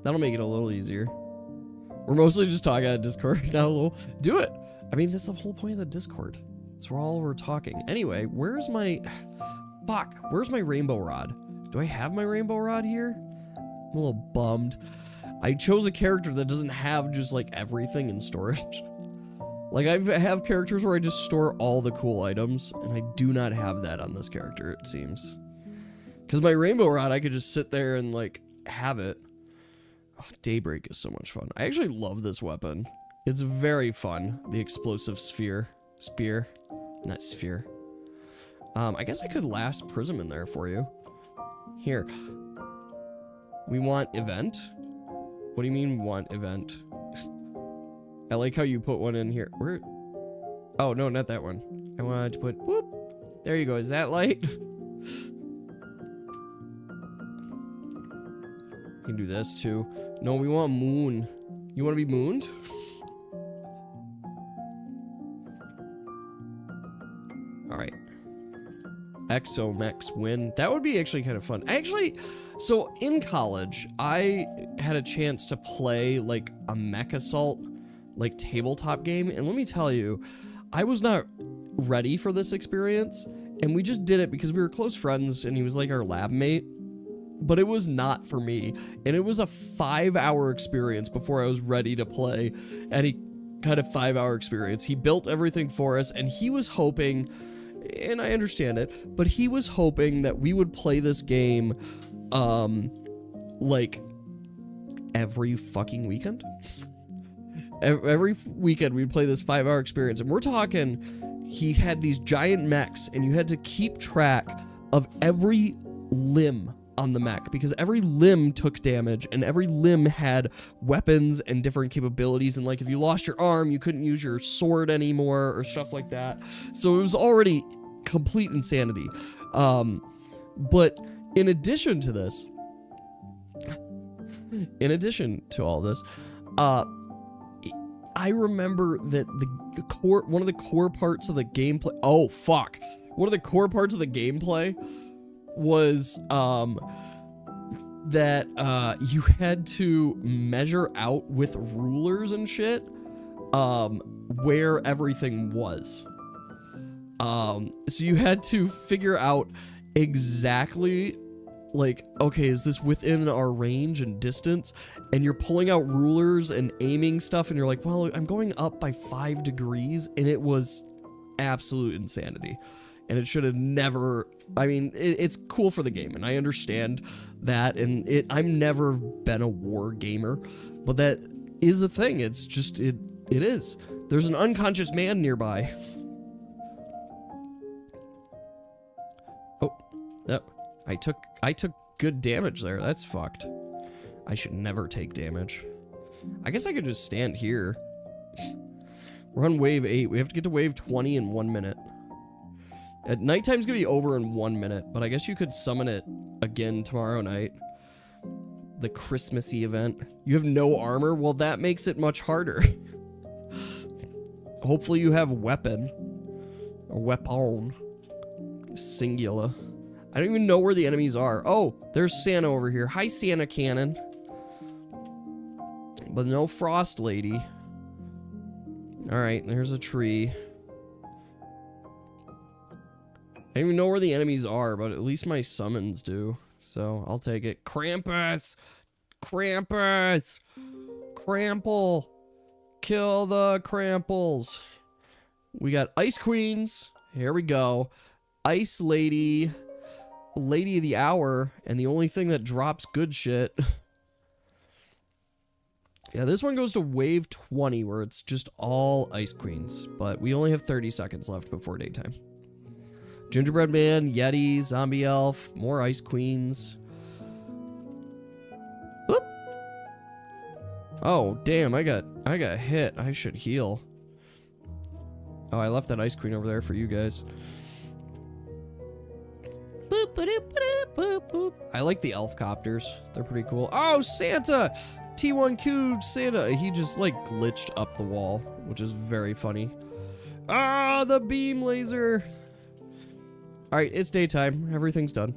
That'll make it a little easier. We're mostly just talking on Discord now. Do it. I mean, that's the whole point of the Discord. It's where all we're talking. Anyway, where's my... Fuck. Where's my rainbow rod? Do I have my rainbow rod here? I'm a little bummed. I chose a character that doesn't have just like everything in storage. Like I have characters where I just store all the cool items, and I do not have that on this character, it seems. Because my rainbow rod, I could just sit there and like have it. Oh, Daybreak is so much fun. I actually love this weapon. It's very fun. The explosive spear. Not sphere. I guess I could last Prism in there for you. Here. We want event? What do you mean want event? I like how you put one in here. Where? Oh, no, not that one. I wanted to put, whoop. There you go. Is that light? You can do this too. No, we want moon. You want to be mooned? All right. Exomex win. That would be actually kind of fun. So in college, I had a chance to play like a Mech Assault, like tabletop game. And let me tell you, I was not ready for this experience. And we just did it because we were close friends and he was like our lab mate. But it was not for me. And it was a 5-hour experience before I was ready to play any kind of 5-hour experience. He built everything for us, and he was hoping, and I understand it, but he was hoping that we would play this game, like, every fucking weekend. Every weekend we'd play this 5-hour experience, and we're talking, he had these giant mechs, and you had to keep track of every limb on the mech, because every limb took damage, and every limb had weapons and different capabilities, and like if you lost your arm, you couldn't use your sword anymore, or stuff like that. So it was already complete insanity. But in addition to this, in addition to all this, I remember that one of the core parts of the gameplay, one of the core parts of the gameplay was that you had to measure out with rulers and shit where everything was. So you had to figure out exactly, like, okay, is this within our range and distance? And you're pulling out rulers and aiming stuff, and you're like, well, I'm going up by 5 degrees, and it was absolute insanity. And it should have never, I mean, it's cool for the game, and I understand that, and I've never been a war gamer, but that is a thing. It's just, it is. There's an unconscious man nearby. Oh, yep. I took good damage there. That's fucked. I should never take damage. I guess I could just stand here. We're on wave 8. We have to get to wave 20 in 1 minute. At nighttime's gonna be over in 1 minute, but I guess you could summon it again tomorrow night. The Christmassy event. You have no armor? Well, that makes it much harder. Hopefully you have a weapon. A weapon. Singular. I don't even know where the enemies are. Oh, there's Santa over here. Hi, Santa Cannon. But no Frost Lady. Alright, there's a tree. I don't even know where the enemies are, but at least my summons do. So, I'll take it. Krampus! Krampus! Krample! Kill the Kramples! We got Ice Queens. Here we go. Ice Lady. Lady of the Hour. And the only thing that drops good shit. Yeah, this one goes to wave 20, where it's just all Ice Queens. But we only have 30 seconds left before daytime. Gingerbread Man, Yeti, Zombie Elf, more Ice Queens. Oop. Oh, damn, I got hit. I should heal. Oh, I left that Ice Queen over there for you guys. Boop, ba-doop, ba-doop, boop, boop. I like the elf copters. They're pretty cool. Oh, Santa! T1Q Santa. He just, like, glitched up the wall, which is very funny. Ah, the beam laser! Alright, it's daytime. Everything's done.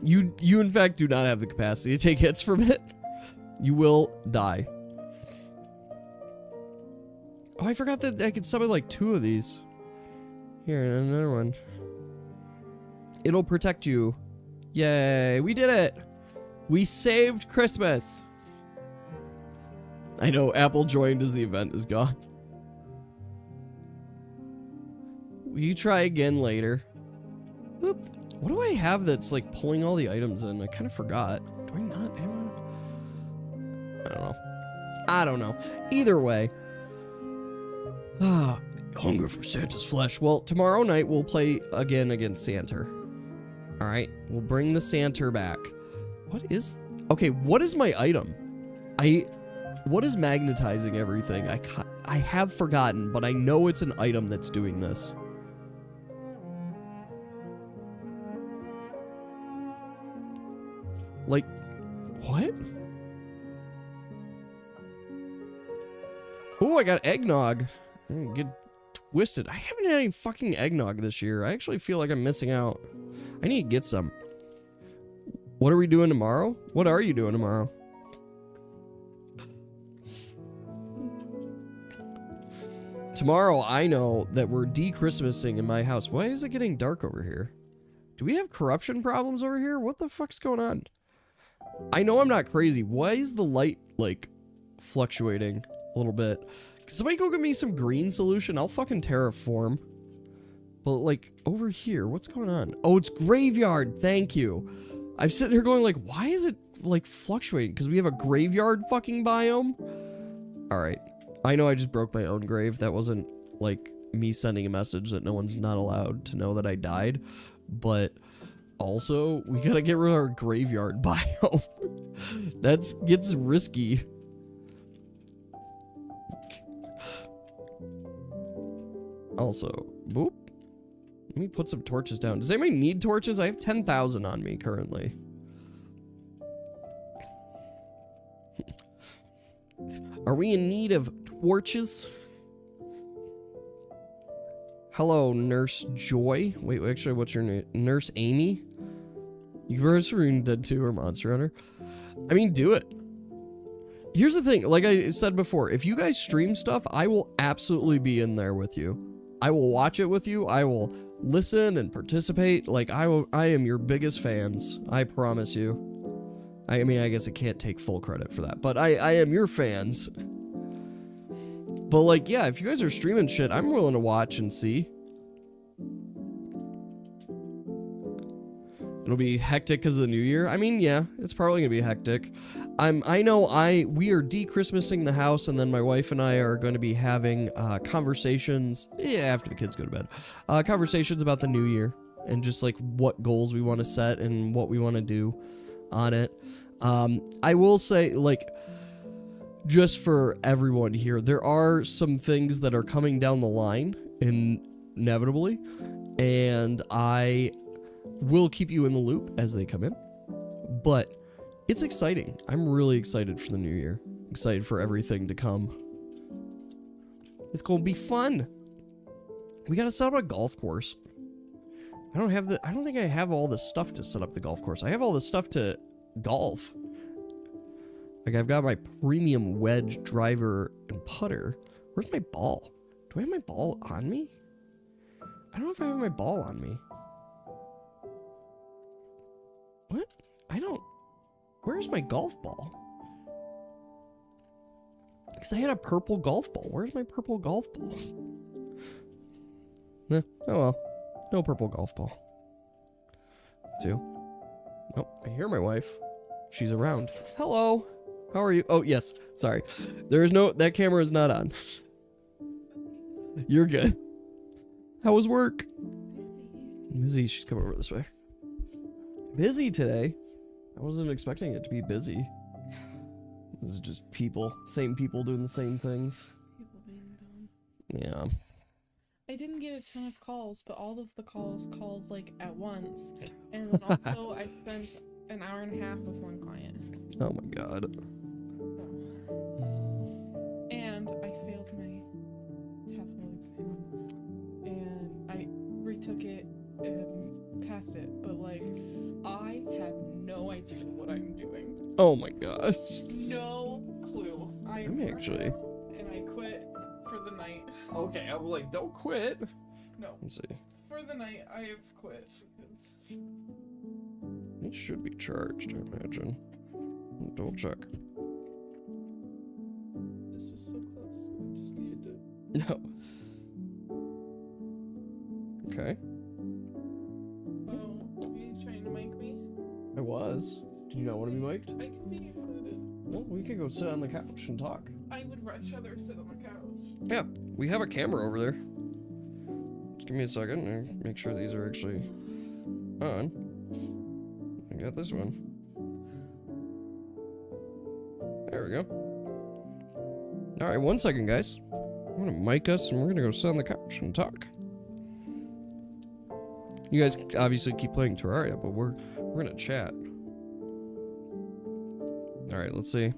You in fact do not have the capacity to take hits from it. You will die. Oh, I forgot that I could summon like 2 of these. Here, another one. It'll protect you. Yay, we did it! We saved Christmas! I know, Apple joined as the event is gone. Will you try again later? Oop. What do I have that's like pulling all the items in? I kind of forgot. Do I not have one? I don't know. I don't know. Either way. Hunger for Santa's flesh. Well, tomorrow night we'll play again against Santa. Alright, we'll bring the Santa back. What is... Okay, what is my item? What is magnetizing everything? I have forgotten, but I know it's an item that's doing this. Like, what? Oh, I got eggnog. Get twisted. I haven't had any fucking eggnog this year. I actually feel like I'm missing out. I need to get some. What are we doing tomorrow? What are you doing tomorrow? Tomorrow, I know that we're de-Christmasing in my house. Why is it getting dark over here? Do we have corruption problems over here? What the fuck's going on? I know I'm not crazy. Why is the light, like, fluctuating a little bit. Can somebody go get me some green solution? I'll fucking terraform. But, like, over here, what's going on? Oh, it's graveyard. Thank you. I'm sitting here going, like, why is it, like, fluctuating? Because we have a graveyard fucking biome? Alright. I know I just broke my own grave. That wasn't, like, me sending a message that no one's not allowed to know that I died. But, also, we gotta get rid of our graveyard biome. That gets risky. Also, boop. Let me put some torches down. Does anybody need torches? I have 10,000 on me currently. Are we in need of torches? Hello, Nurse Joy. Wait, actually, what's your name? Nurse Amy? You were Dead 2 or Monster Hunter? I mean, do it. Here's the thing. Like I said before, if you guys stream stuff, I will absolutely be in there with you. I will watch it with you. I will listen and participate. Like, I am your biggest fans. I promise you. I mean, I guess I can't take full credit for that, but I am your fans. But, like, yeah, if you guys are streaming shit, I'm willing to watch and see. It'll be hectic because of the new year. I mean, yeah, it's probably gonna be hectic. I know we are de-Christmasing the house, and then my wife and I are going to be having conversations, after the kids go to bed, conversations about the new year and just like what goals we want to set and what we want to do on it. I will say, like, just for everyone here, there are some things that are coming down the line inevitably, and I will keep you in the loop as they come in, but it's exciting. I'm really excited for the new year. Excited for everything to come. It's going to be fun. We got to set up a golf course. I don't think I have all the stuff to set up the golf course. I have all the stuff to golf. Like, I've got my premium wedge, driver, and putter. Where's my ball? Do I have my ball on me? I don't know if I have my ball on me. What? I don't... Where's my golf ball? Because I had a purple golf ball. Where's my purple golf ball? Oh well. No purple golf ball. Two. Oh, I hear my wife. She's around. Hello. How are you? Oh, yes. Sorry. That camera is not on. You're good. How was work? Busy. She's coming over this way. Busy today? I wasn't expecting it to be busy. This is just same people doing the same things. People being dumb. Yeah. I didn't get a ton of calls, but all of the calls called, like, at once. And then also, I spent an hour and a half with one client. Oh my god. And I failed my TOEFL exam. And I retook it and passed it. But, like, I have no idea what I'm doing. Oh my gosh. No clue. I'm actually... And I quit for the night. Okay, I was like, don't quit. No. Let's see. For the night, I have quit because... It should be charged, I imagine. Double check. This was so close. I just needed to... No. Okay. Oh, are you trying to mic me? I was. Did you not want to be mic'd? I can be included. Well, we can go sit on the couch and talk. I would rather sit on the couch. Yeah, we have a camera over there. Just give me a second and make sure these are actually on. I got this one. There we go. Alright, 1 second, guys. I'm gonna mic us and we're gonna go sit on the couch and talk. You guys obviously keep playing Terraria, but we're gonna chat. Alright, let's see.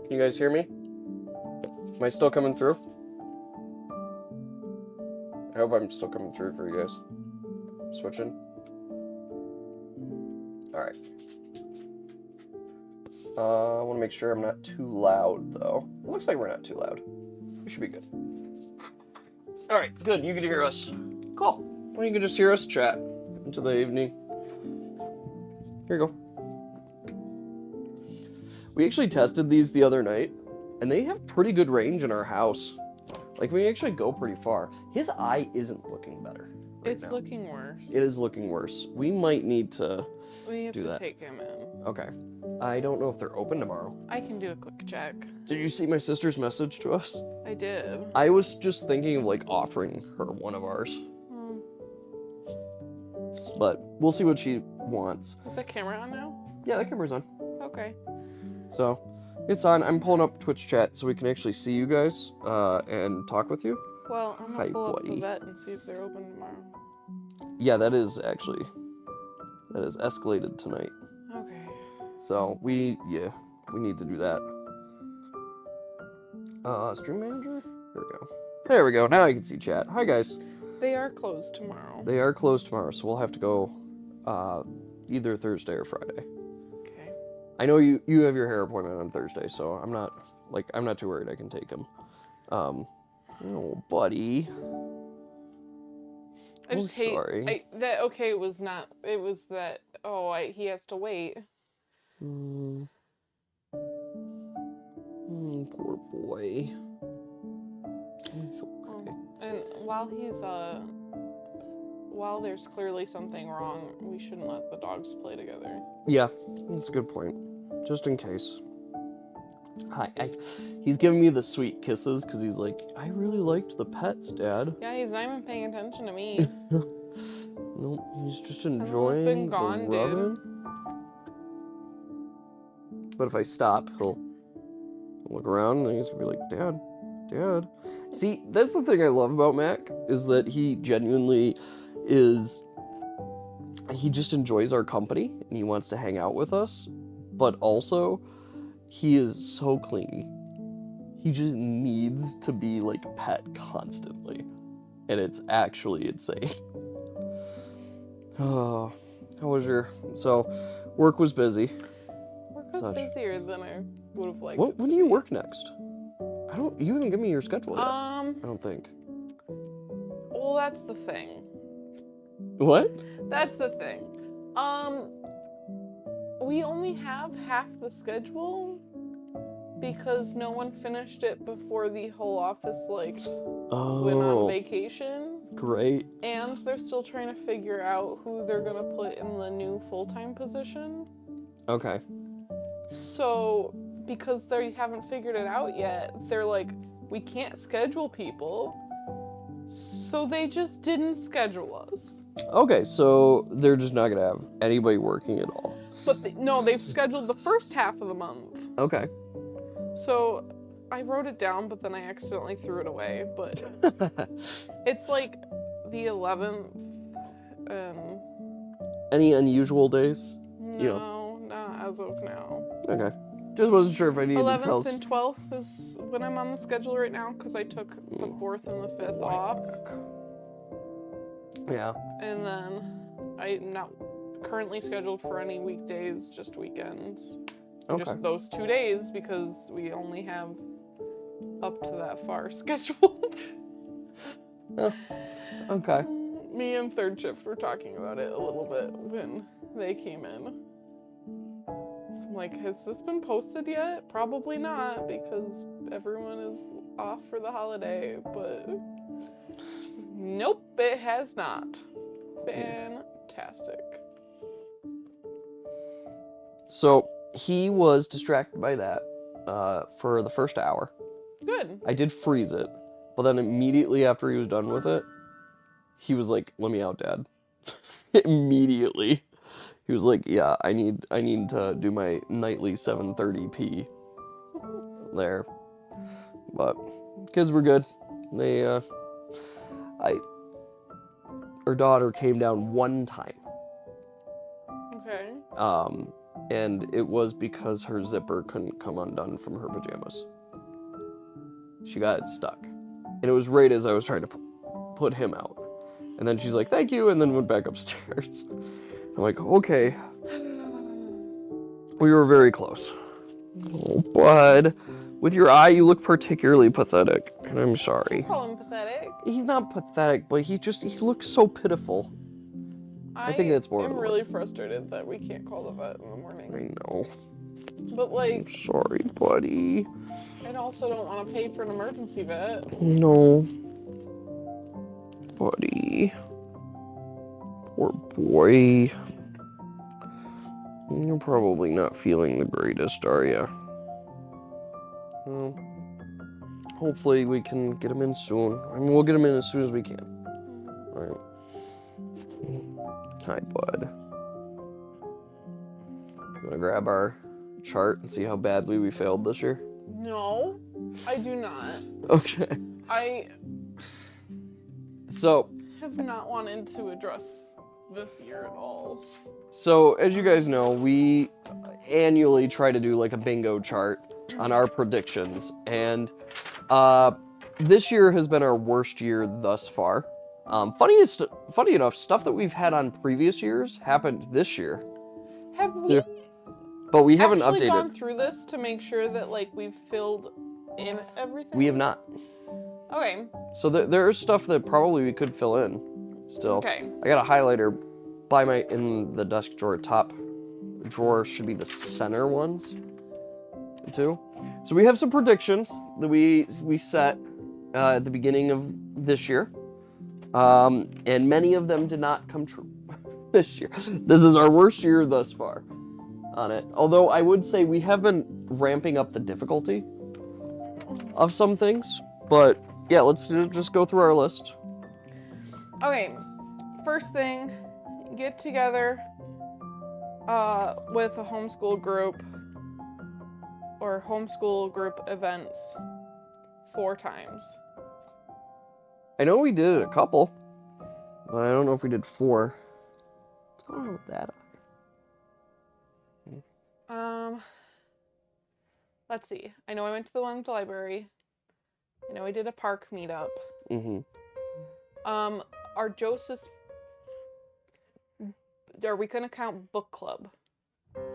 Can you guys hear me? Am I still coming through? I hope I'm still coming through for you guys. Switching. Alright. I want to make sure I'm not too loud, though. It looks like we're not too loud. We should be good. Alright, good. You can hear us. Cool. Well, you can just hear us chat into the evening. Here you go. We actually tested these the other night, and they have pretty good range in our house. Like, we actually go pretty far. His eye isn't looking better. It's looking worse. It is looking worse. We might need to We have do to that. take him in. Okay. I don't know if they're open tomorrow. I can do a quick check. Did you see my sister's message to us? I did. I was just thinking of, like, offering her one of ours. But we'll see what she wants. Is that camera on now? Yeah, that camera's on. Okay. So, it's on. I'm pulling up Twitch chat so we can actually see you guys and talk with you. Well, I'm Hi, gonna pull up buddy. the vet and see if they're open tomorrow. Yeah, that is escalated tonight. Okay. So, we need to do that. Stream manager? There we go. There we go. Now I can see chat. Hi, guys. They are closed tomorrow. They are closed tomorrow, so we'll have to go either Thursday or Friday. Okay. I know you have your hair appointment on Thursday, so I'm not too worried. I can take him. Oh, buddy. I just hate. Sorry. That okay was not. It was that. Oh, he has to wait. Poor boy. And while there's clearly something wrong, we shouldn't let the dogs play together. Yeah, that's a good point. Just in case. Hi. He's giving me the sweet kisses because he's like, I really liked the pets, Dad. Yeah, he's not even paying attention to me. Nope, he's just Everyone's enjoying been gone, the rubbing. But if I stop, he'll look around and he's gonna be like, Dad. See, that's the thing I love about Mac, is that he genuinely he just enjoys our company and he wants to hang out with us, but also he is so clingy. He just needs to be like a pet constantly, and it's actually insane. Oh, how was so work was busy. Work was busier than I would have liked. When do you work next? You haven't given me your schedule yet. I don't think. Well, that's the thing. What? That's the thing. We only have half the schedule because no one finished it before the whole office went on vacation. Great. And they're still trying to figure out who they're gonna put in the new full-time position. Okay. So, because they haven't figured it out yet, they're like, we can't schedule people. So they just didn't schedule us. Okay, so they're just not gonna have anybody working at all. But no, they've scheduled the first half of the month. Okay. So I wrote it down, but then I accidentally threw it away. But it's like the 11th. Any unusual days? No, not as of now. Okay. Just wasn't sure if I needed to tell. 11th and 12th is when I'm on the schedule right now because I took the 4th and the 5th off. Yeah. And then I'm not currently scheduled for any weekdays, just weekends. Okay. Just those 2 days because we only have up to that far scheduled. Oh, okay. Me and third shift were talking about it a little bit when they came in. So I'm like, has this been posted yet? Probably not because everyone is off for the holiday, but nope, it has not. Fantastic. So he was distracted by that for the first hour. Good. I did freeze it, but then immediately after he was done with it, he was like, "Let me out, Dad." Immediately. He was like, "Yeah, I need to do my nightly 7:30p there." But kids were good. They her daughter came down one time. Okay. And it was because her zipper couldn't come undone from her pajamas. She got it stuck. And it was right as I was trying to put him out. And then she's like, "Thank you," and then went back upstairs. I'm like, okay. We were very close. Oh, bud. With your eye, you look particularly pathetic. And I'm sorry. Call him pathetic. He's not pathetic, but he looks so pitiful. I think that's more I'm really frustrated that we can't call the vet in the morning. I know. But like, Sorry, buddy. I also don't want to pay for an emergency vet. No. Buddy. Poor boy. You're probably not feeling the greatest, are you? Well, hopefully we can get him in soon. I mean, we'll get him in as soon as we can. All right. Hi, bud. You want to grab our chart and see how badly we failed this year? No, I do not. Okay. I So, have not wanted to address this year at all. So, as you guys know, we annually try to do like a bingo chart on our predictions, and this year has been our worst year thus far. Funny enough, stuff that we've had on previous years happened this year. Have we But we haven't actually updated. gone through this to make sure that like we've filled in everything? We have not. Okay. So there is stuff that probably we could fill in still. Okay. I got a highlighter in the desk drawer. Top drawer should be the center ones. Too. So we have some predictions that we set at the beginning of this year. And many of them did not come true this year. This is our worst year thus far on it. Although I would say we have been ramping up the difficulty of some things. But yeah, let's just go through our list. Okay, first thing, get together with a homeschool group or homeschool group events 4 times. I know we did it a couple, but I don't know if we did 4. What's going on with that? Let's see. I know I went to the one at the library. I know I did a park meetup. Mm-hmm. Are we gonna count book club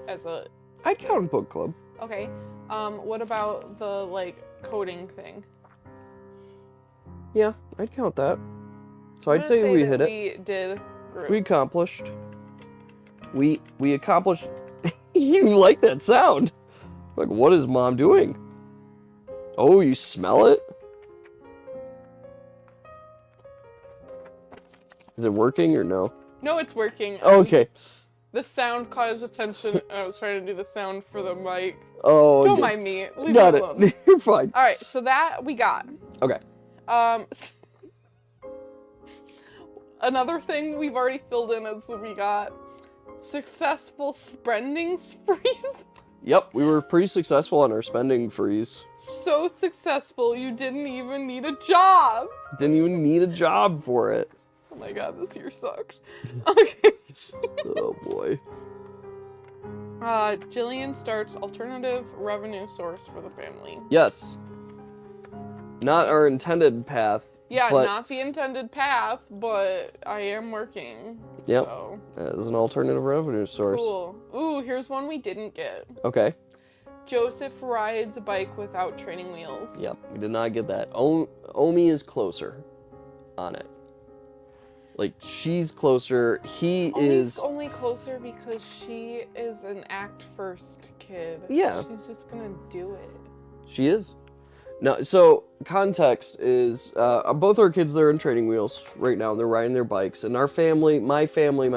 as a? I'd count book club. Okay. What about the like coding thing? Yeah, I'd count that. So I'm I'd gonna say we that hit it. We did. Groups. We accomplished. We accomplished. You like that sound? Like, what is Mom doing? Oh, you smell it? Is it working or no? No, it's working. Okay. The sound caught his attention. I was trying to do the sound for the mic. Oh, Don't good. mind me. Leave Got me it. alone. You're fine. All right, so that we got. Okay. Another thing we've already filled in as we got successful spending sprees. Yep, we were pretty successful on our spending freeze. So successful, you didn't even need a job. Didn't even need a job for it. Oh my god, this year sucked. Okay. Oh boy. Jillian starts alternative revenue source for the family. Yes. Not our intended path. Yeah, but not the intended path, but I am working. Yep. So. As an alternative revenue source. Cool. Ooh, here's one we didn't get. Okay. Joseph rides a bike without training wheels. Yep, we did not get that. Omi is closer on it. Like, she's closer. He Omi's is only closer because she is an act first kid. Yeah. She's just gonna do it. She is. No, so context is both our kids, they're in training wheels right now. They're riding their bikes, and our family, my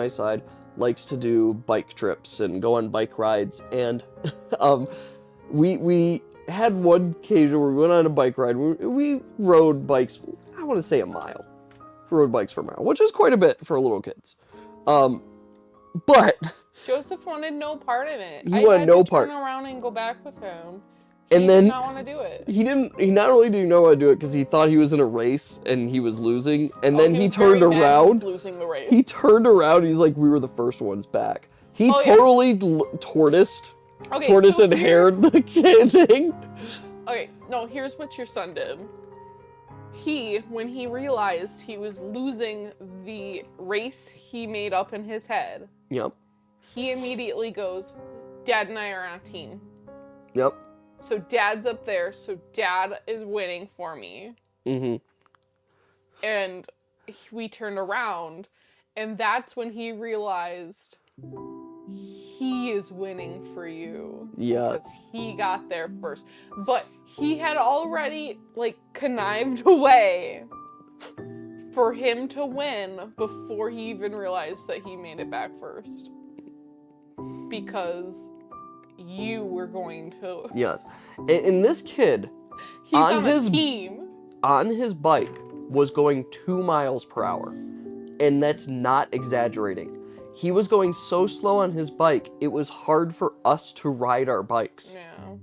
side, likes to do bike trips and go on bike rides. And we had one occasion where we went on a bike ride. We rode bikes. I want to say a mile. We rode bikes for a mile, which is quite a bit for little kids. But Joseph wanted no part in it. He wanted no part. Turn around and go back with him. And then did not want to do it. He not only did he not want to do it because he thought he was in a race and he was losing, and then he turned around. Losing the race. He turned around. He's like, we were the first ones back. He totally tortoise and haired the kid thing. Okay, no, here's what your son did. When he realized he was losing the race he made up in his head, Yep. he immediately goes, Dad and I are on a team. Yep. So Dad's up there, so Dad is winning for me. Mm-hmm. And we turned around, and that's when he realized he is winning for you. Yes. Because he got there first. But he had already, like, connived away for him to win before he even realized that he made it back first. Because you were going to... Yes. And this kid, he's on his team. On his bike, was going 2 miles per hour. And that's not exaggerating. He was going so slow on his bike, it was hard for us to ride our bikes.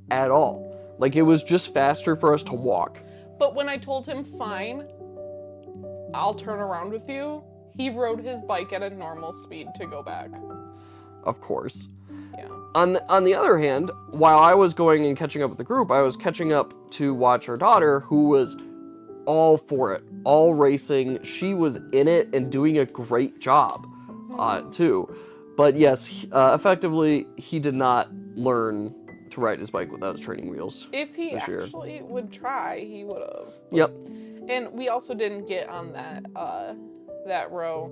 At all. Like, it was just faster for us to walk. But when I told him, fine, I'll turn around with you, he rode his bike at a normal speed to go back. Of course. Yeah. On the other hand, while I was going and catching up with the group, I was catching up to watch our daughter, who was all for it, all racing. She was in it and doing a great job, too. But yes, effectively, he did not learn to ride his bike without his training wheels. If he actually would try, he would have. Yep. And we also didn't get on that row.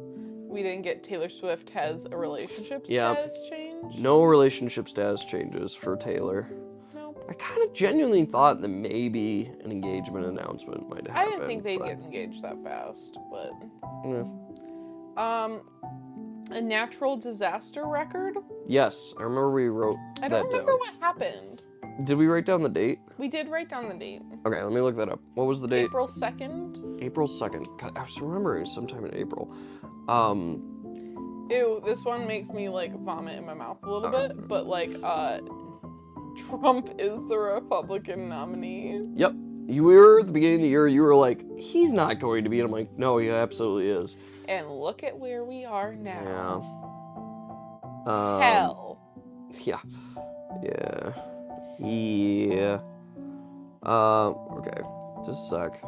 We didn't get Taylor Swift has a relationship status change. No relationship status changes for Taylor. No. I kind of genuinely thought that maybe an engagement announcement might happen. I didn't think they'd get engaged that fast, but... Yeah. A natural disaster record? Yes, I remember we wrote that down. I don't remember what happened. Did we write down the date? We did write down the date. Okay, let me look that up. What was the date? April 2nd. April 2nd. God, I was remembering sometime in April. Ew, this one makes me, like, vomit in my mouth a little bit, but, like, Trump is the Republican nominee. Yep. You were, at the beginning of the year, you were like, he's not going to be. And I'm like, no, he absolutely is. And look at where we are now. Yeah. Hell. Yeah. Yeah. Yeah. Okay. Just a sec.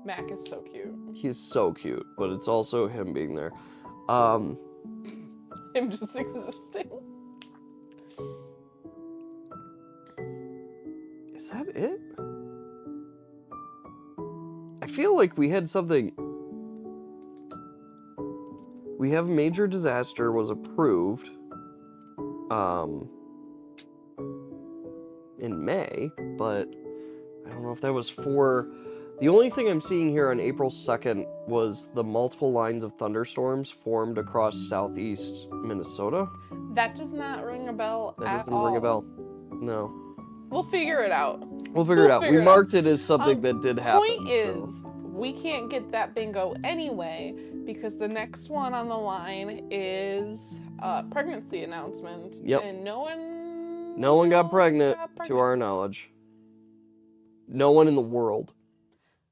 Mac is so cute. He's so cute, but it's also him being there. Him just existing. Is that it? I feel like we had something. We have major disaster was approved in May, but I don't know if that was for... The only thing I'm seeing here on April 2nd was the multiple lines of thunderstorms formed across southeast Minnesota. That does not ring a bell That at doesn't all. ring a bell. No. We'll figure it out. We'll figure it out. We marked it as something that did happen. Point is, we can't get that bingo anyway because the next one on the line is pregnancy announcement. Yep. And no one got pregnant, to our knowledge. No one in the world.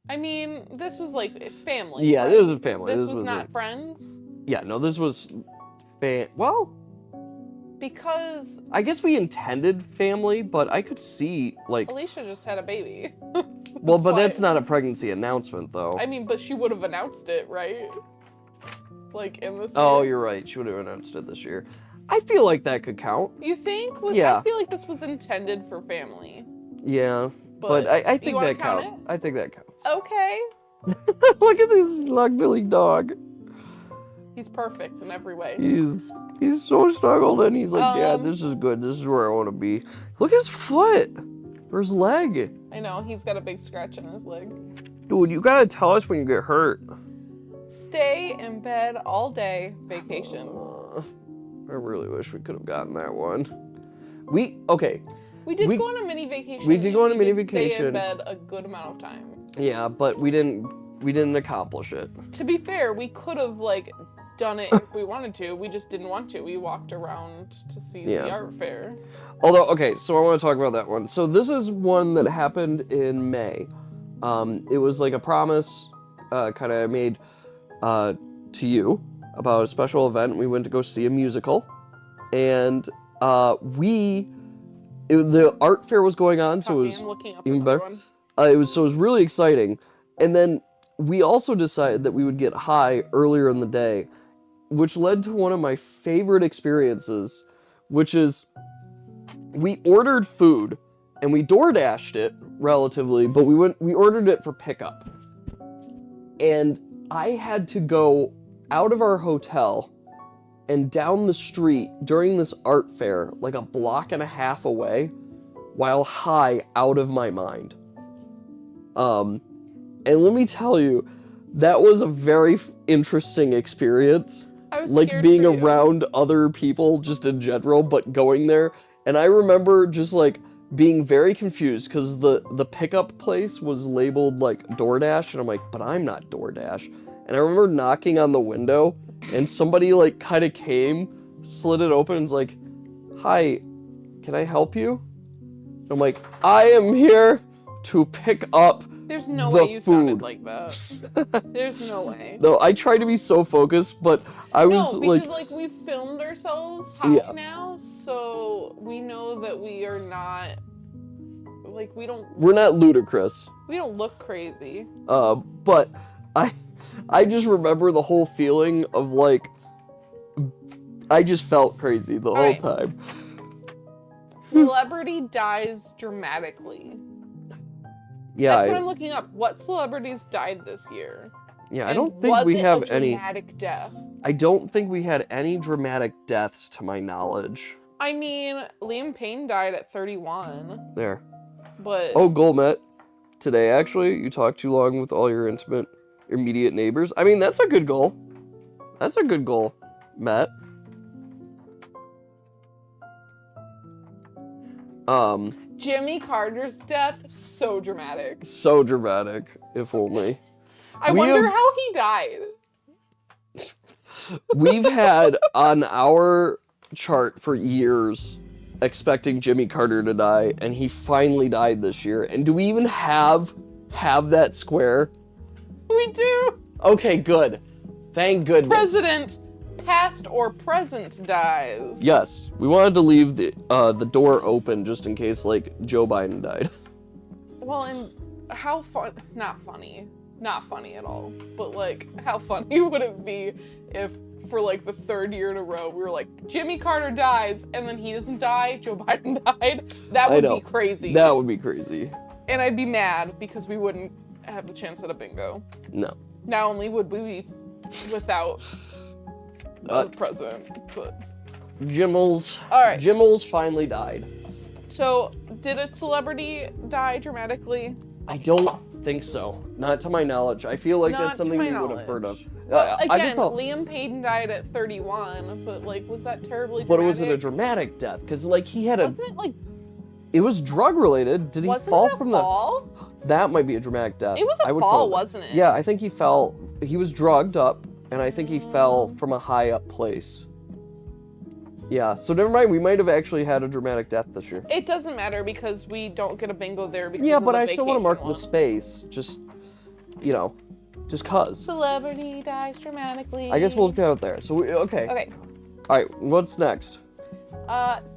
I mean, this was like family. Yeah, right? this was family. This was not friends. Yeah, no, this was well, because I guess we intended family, but I could see, like... Alicia just had a baby. Well, but that's not a pregnancy announcement, though. I mean, but she would have announced it, right? Like, in this Oh, year. you're right. She would have announced it this year. I feel like that could count. You think? Yeah. I feel like this was intended for family. Yeah, but I think that count counts. I think that counts. Okay. Look at this luck-billy dog. He's perfect in every way. He's so snuggled in. He's like, Dad, this is good. This is where I want to be. Look at his foot. Or his leg. I know, he's got a big scratch on his leg. Dude, you gotta tell us when you get hurt. Stay in bed all day, vacation. I really wish we could have gotten that one. We did go on a mini vacation. We did go on a mini Stay vacation. in bed a good amount of time. Yeah, but we didn't accomplish it. To be fair, we could have like done it if we wanted to. We just didn't want to. We walked around to see the art fair. Although, okay, so I want to talk about that one. So this is one that happened in May. It was like a promise kind of made to you about a special event. We went to go see a musical. And the art fair was going on, so it was even better. It was really exciting. And then we also decided that we would get high earlier in the day, which led to one of my favorite experiences, which is we ordered food and we DoorDashed it relatively, but we ordered it for pickup. And I had to go out of our hotel and down the street during this art fair, like a block and a half away, while high out of my mind. And let me tell you, that was a very interesting experience. I was like scared being for you. around other people just in general, but going there. And I remember just like being very confused because the pickup place was labeled like DoorDash, and I'm like, but I'm not DoorDash. And I remember knocking on the window, and somebody like kind of came, slid it open, and was like, "Hi, can I help you?" And I'm like, "I am here to pick up There's no the way you food." sounded like that. There's no way. No, I tried to be so focused, but I was No, because like we filmed ourselves high now, so we know that we are not like we're not ludicrous. we don't look crazy. But I just remember the whole feeling of like I just felt crazy the whole time. Celebrity dies dramatically. Yeah, That's what I'm looking up. What celebrities died this year? Yeah, I And don't think we was it have a any dramatic death. I don't think we had any dramatic deaths to my knowledge. I mean, Liam Payne died at 31, There. but Oh, goal met today actually. You talked too long with all your immediate neighbors. I mean, that's a good goal. That's a good goal, Matt. Jimmy Carter's death, so dramatic. So dramatic, if only. I wonder how he died. We've had on our chart for years expecting Jimmy Carter to die, and he finally died this year. And do we even have that square? We do. Okay, good. Thank goodness. President, past or present, dies. Yes, we wanted to leave the door open just in case like Joe Biden died. Well, and how fun? Not funny at all. But like, how funny would it be if, for like the third year in a row, we were like, Jimmy Carter dies, and then he doesn't die, Joe Biden died? That would be crazy. That would be crazy. And I'd be mad because we wouldn't have the chance at a bingo. No. Not only would we be without the president, but Jimmels. All right. Jimmels finally died. So, did a celebrity die dramatically? I don't think so. Not to my knowledge. I feel like Not that's something to my we would have heard of. Well, I again, just thought, Liam Payne died at 31, but like, was that terribly dramatic? but was it a dramatic death? Because like he had Wasn't it like? It was drug related. Did he Wasn't fall it a from fall? That might be a dramatic death. It was a I would fall, call wasn't it? Yeah, I think he fell. He was drugged up, and I think he fell from a high up place. Yeah, so never mind. We might have actually had a dramatic death this year. It doesn't matter because we don't get a bingo there because Yeah, of but the I still want to mark vacation the space. Just, you know, just cause. Celebrity dies dramatically. I guess we'll go there. So okay. Okay. All right. What's next?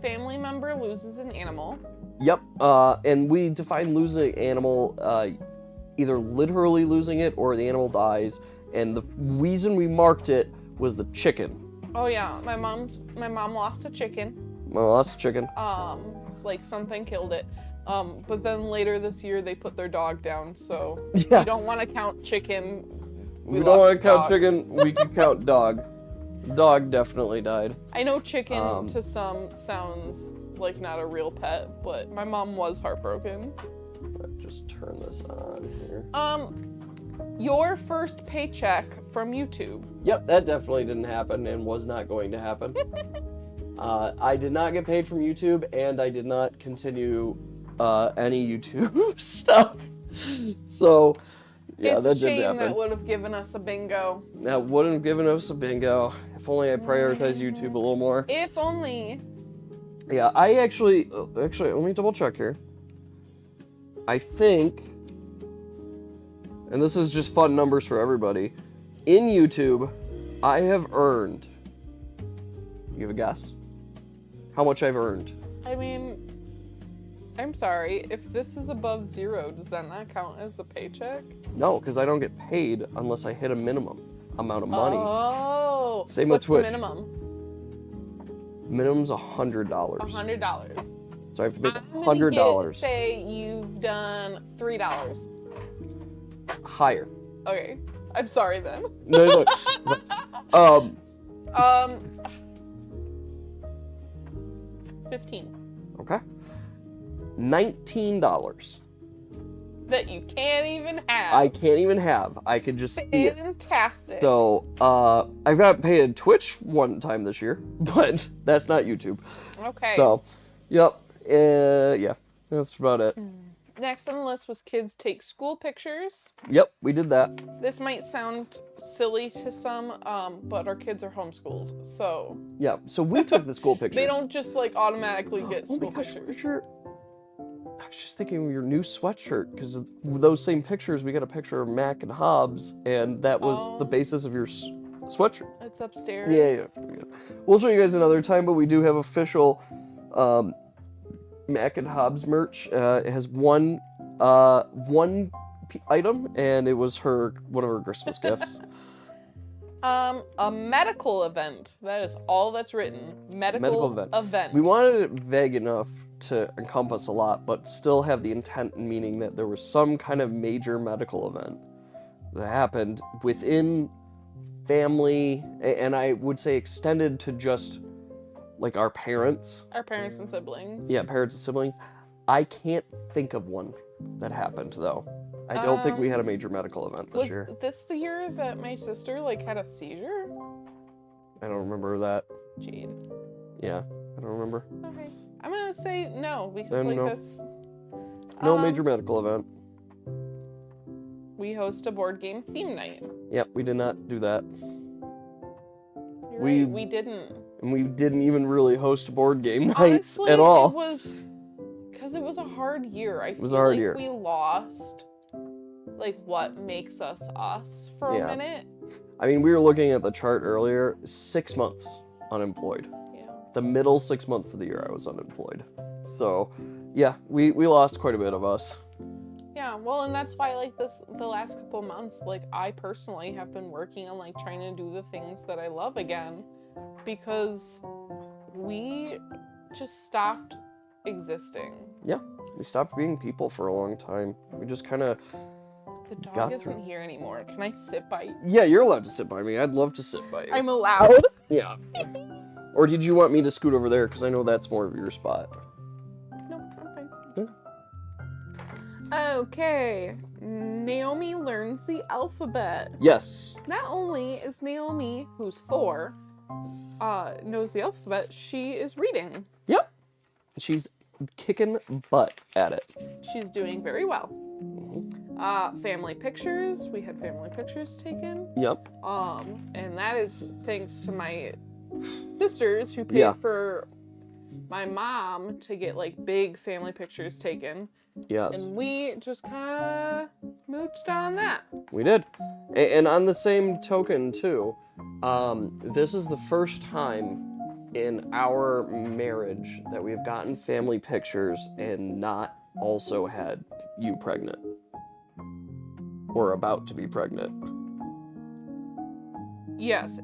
Family member loses an animal. Yep. And we define losing an animal, either literally losing it or the animal dies. And the reason we marked it was the chicken. Oh yeah, my mom lost a chicken. I lost a chicken. Like something killed it. But then later this year they put their dog down, so Yeah. we don't want to count chicken. We don't want to count chicken. We can count dog. Dog definitely died. I know chicken to some sounds like not a real pet, but my mom was heartbroken. Just turn this on here. Your first paycheck from YouTube. Yep, that definitely didn't happen and was not going to happen. I did not get paid from YouTube, and I did not continue any YouTube stuff. So, yeah, that It's a didn't shame happen. that would have given us a bingo. That wouldn't have given us a bingo. If only I prioritized YouTube a little more. If only. Yeah, I actually, let me double check here. I think, and this is just fun numbers for everybody, in YouTube, I have earned, you have a guess? How much I've earned? I mean, I'm sorry. If this is above 0, does that not count as a paycheck? No, because I don't get paid unless I hit a minimum amount of money. Oh. Same What's with Twitch. The minimum? Minimum's $100. $100. So I have to make I'm gonna $100. say you've done $3. Higher. Okay. I'm sorry then. No. 15. Okay. $19. That you can't even have. I can't even have. I could just see it. Fantastic. So, I've got paid Twitch one time this year, but that's not YouTube. Okay. So, yep. Yeah, that's about it. Next on the list was kids take school pictures. Yep, we did that. This might sound silly to some, but our kids are homeschooled, so. Yeah, so we took the school pictures. They don't just like automatically get school pictures. I was just thinking of your new sweatshirt, because those same pictures, we got a picture of Mac and Hobbs, and that was the basis of your sweatshirt. It's upstairs. Yeah. We'll show you guys another time, but we do have official Mac and Hobbs merch. It has one item, and it was one of her Christmas gifts. A medical event. That is all that's written. Medical event. We wanted it vague enough to encompass a lot, but still have the intent and meaning that there was some kind of major medical event that happened within family, and I would say extended to just like our parents. Our parents and siblings. Yeah, parents and siblings. I can't think of one that happened though. I don't think we had a major medical event this year. Was this the year that my sister had a seizure? I don't remember that. Jade. Yeah, I don't remember. Okay. I'm gonna say no, because no. this. No major medical event. We host a board game theme night. Yep, we did not do that. You're right, we didn't. And we didn't even really host board game nights Honestly, at all. It was because it was a hard year. It was a hard year. We lost what makes us us for a minute. I mean, we were looking at the chart earlier. 6 months unemployed. Yeah. The middle 6 months of the year I was unemployed. So, yeah, we lost quite a bit of us. Yeah, well, and that's why the last couple months, I personally have been working on trying to do the things that I love again, because we just stopped existing. Yeah, we stopped being people for a long time. We just kind of The dog isn't here anymore. Can I sit by you? Yeah, you're allowed to sit by me. I'd love to sit by you. I'm allowed? Yeah. Or did you want me to scoot over there? Because I know that's more of your spot. No, I'm fine. Okay. Naomi learns the alphabet. Yes. Not only is Naomi, who's 4, knows the alphabet, she is reading. Yep. She's kicking butt at it. She's doing very well. Family pictures. We had family pictures taken. Yep. And that is thanks to my sisters who paid for my mom to get big family pictures taken. Yes. And we just kind of mooched on that. We did. And on the same token too, this is the first time in our marriage that we have gotten family pictures and not also had you pregnant. Or about to be pregnant. Yes,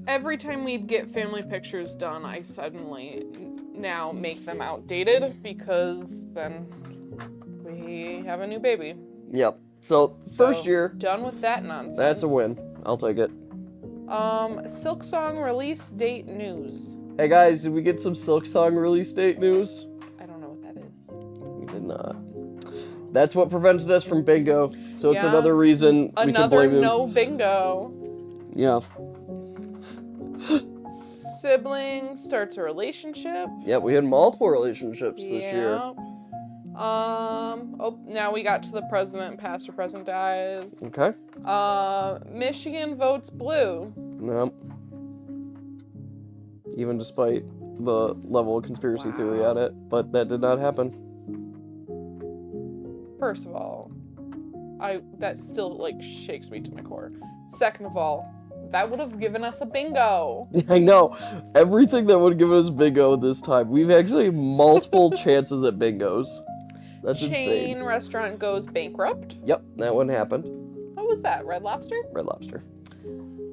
every time we'd get family pictures done, I suddenly now make them outdated, because then we have a new baby. Yep. So first year. Done with that nonsense. That's a win. I'll take it. Silk Song release date news. Hey guys, did we get some Silk Song release date news? I don't know what that is. We did not. That's what prevented us from bingo. So it's another reason we can blame him. No bingo. Yeah. Sibling starts a relationship. Yeah, we had multiple relationships this year. Now we got to the president, past or present dies. Okay. Michigan votes blue. No. Even despite the level of conspiracy theory at it, but that did not happen. First of all, that still shakes me to my core. Second of all, that would have given us a bingo. I know. Everything that would give us bingo this time. We've actually multiple chances at bingos. That's Chain insane. restaurant goes bankrupt. Yep, that one happened. What was that? Red Lobster? Red Lobster.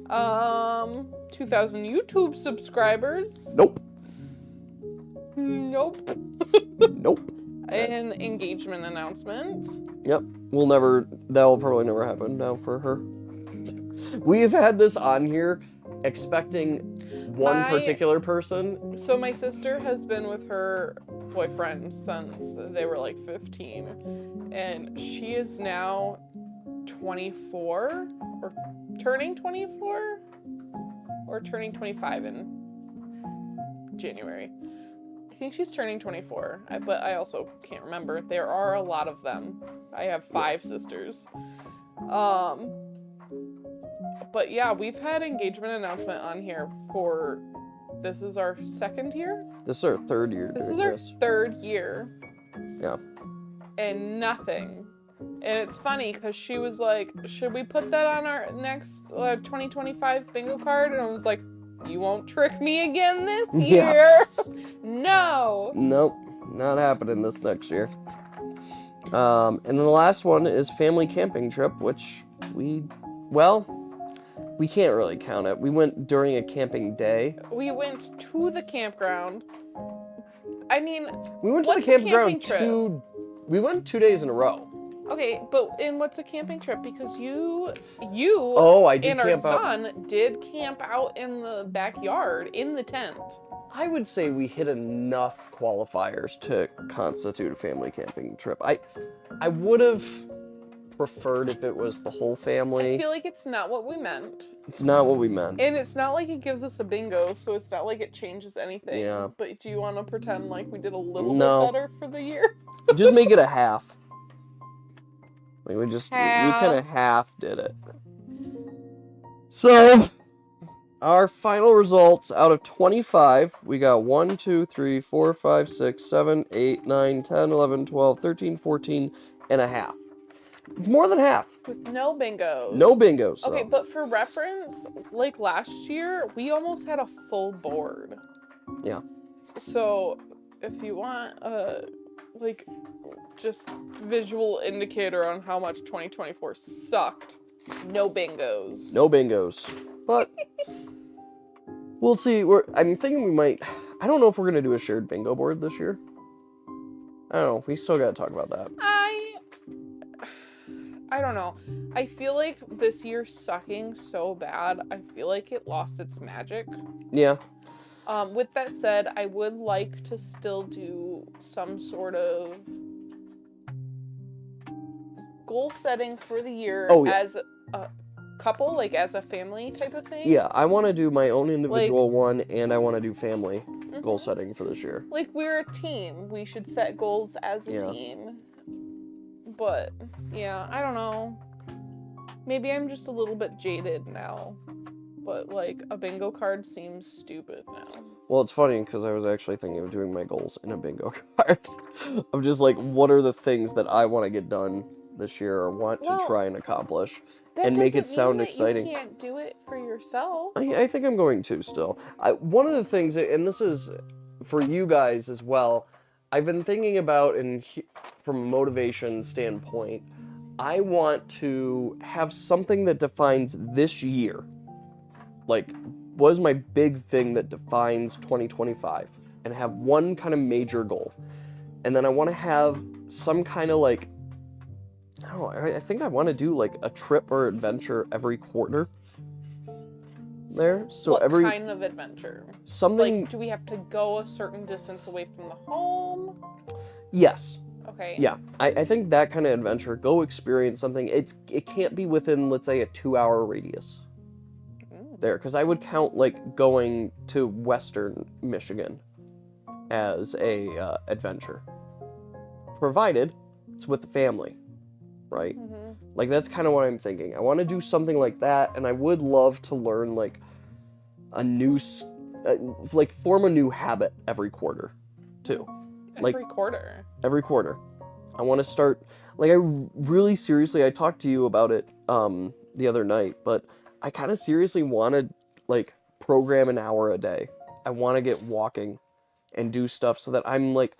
2,000 YouTube subscribers. Nope. Nope. Nope. An engagement announcement. Yep. That will probably never happen now for her. We have had this on here expecting one particular person. So my sister has been with her boyfriend since they were like 15, and she is now 24 or turning 24 or turning 25 in January. I think she's turning 24, but I also can't remember. There are a lot of them. I have 5 sisters. But yeah, we've had engagement announcement on here for, this is our 2nd year? This is our 3rd year. This is our 3rd year. Yeah. And nothing. And it's funny because she was like, should we put that on our next 2025 bingo card? And I was like, you won't trick me again this year. No. Nope, not happening this next year. And then the last one is family camping trip, which we can't really count it. We went during a camping day. We went to the campground. I mean, we went to the campground we went 2 days in a row. Okay, but what's a camping trip? Because you I did and camp our out. son did camp out in the backyard in the tent. I would say we hit enough qualifiers to constitute a family camping trip. I would have preferred if it was the whole family. I feel like it's not what we meant. It's not what we meant. And it's not like it gives us a bingo, so it's not like it changes anything. Yeah. But do you want to pretend like we did a little bit better for the year? Just make it a half. Like we kind of half did it. So, our final results out of 25, we got 1, 2, 3, 4, 5, 6, 7, 8, 9, 10, 11, 12, 13, 14 and a half. It's more than half. With no bingos. No bingos. Okay, but for reference, like last year, we almost had a full board. Yeah. So, if you want like just visual indicator on how much 2024 sucked, no bingos. No bingos. But we'll see. I'm thinking we might. I don't know if we're gonna do a shared bingo board this year. I don't know. We still gotta talk about that. I don't know. I feel like this year sucking so bad, I feel like it lost its magic. Yeah. With that said, I would like to still do some sort of goal setting for the year as a couple, like as a family type of thing. Yeah, I want to do my own individual one, and I want to do family goal setting for this year. Like, we're a team. We should set goals as a team. But, yeah, I don't know. Maybe I'm just a little bit jaded now. But, like, a bingo card seems stupid now. Well, it's funny, because I was actually thinking of doing my goals in a bingo card. Of just, like, what are the things that I want to get done this year or want to try and accomplish. And make it sound exciting. You can't do it for yourself. I think I'm going to still. One of the things, and this is for you guys as well, I've been thinking about, and from a motivation standpoint, I want to have something that defines this year. Like, what is my big thing that defines 2025? And have one kind of major goal. And then I want to have some kind of like, I don't know, I think I want to do like a trip or adventure every quarter. There, so what every kind of adventure? Something. Like, do we have to go a certain distance away from the home? Yes. Okay. Yeah, I think that kind of adventure. Go experience something. It can't be within, let's say, a 2-hour radius. There, because I would count like going to Western Michigan as a adventure, provided it's with the family, right? Like, that's kind of what I'm thinking. I want to do something like that, and I would love to learn like a new, like form a new habit every quarter, too. Every quarter. Every quarter. I want to start, like, I really seriously, I talked to you about it the other night, but I kind of seriously want to, like, program an hour a day. I want to get walking and do stuff so that I'm, like,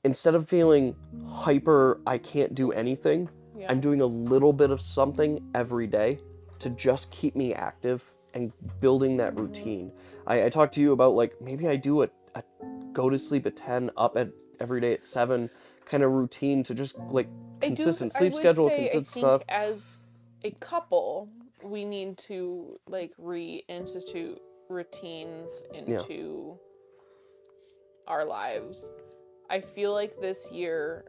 instead of feeling hyper, I can't do anything, I'm doing a little bit of something every day to just keep me active and building that routine. I talked to you about, like, maybe I do a go to sleep at 10, up at every day at 7 kind of routine to just, like, consistent sleep schedule, consistent stuff. As a couple, we need to, like, reinstitute routines into our lives. I feel like this year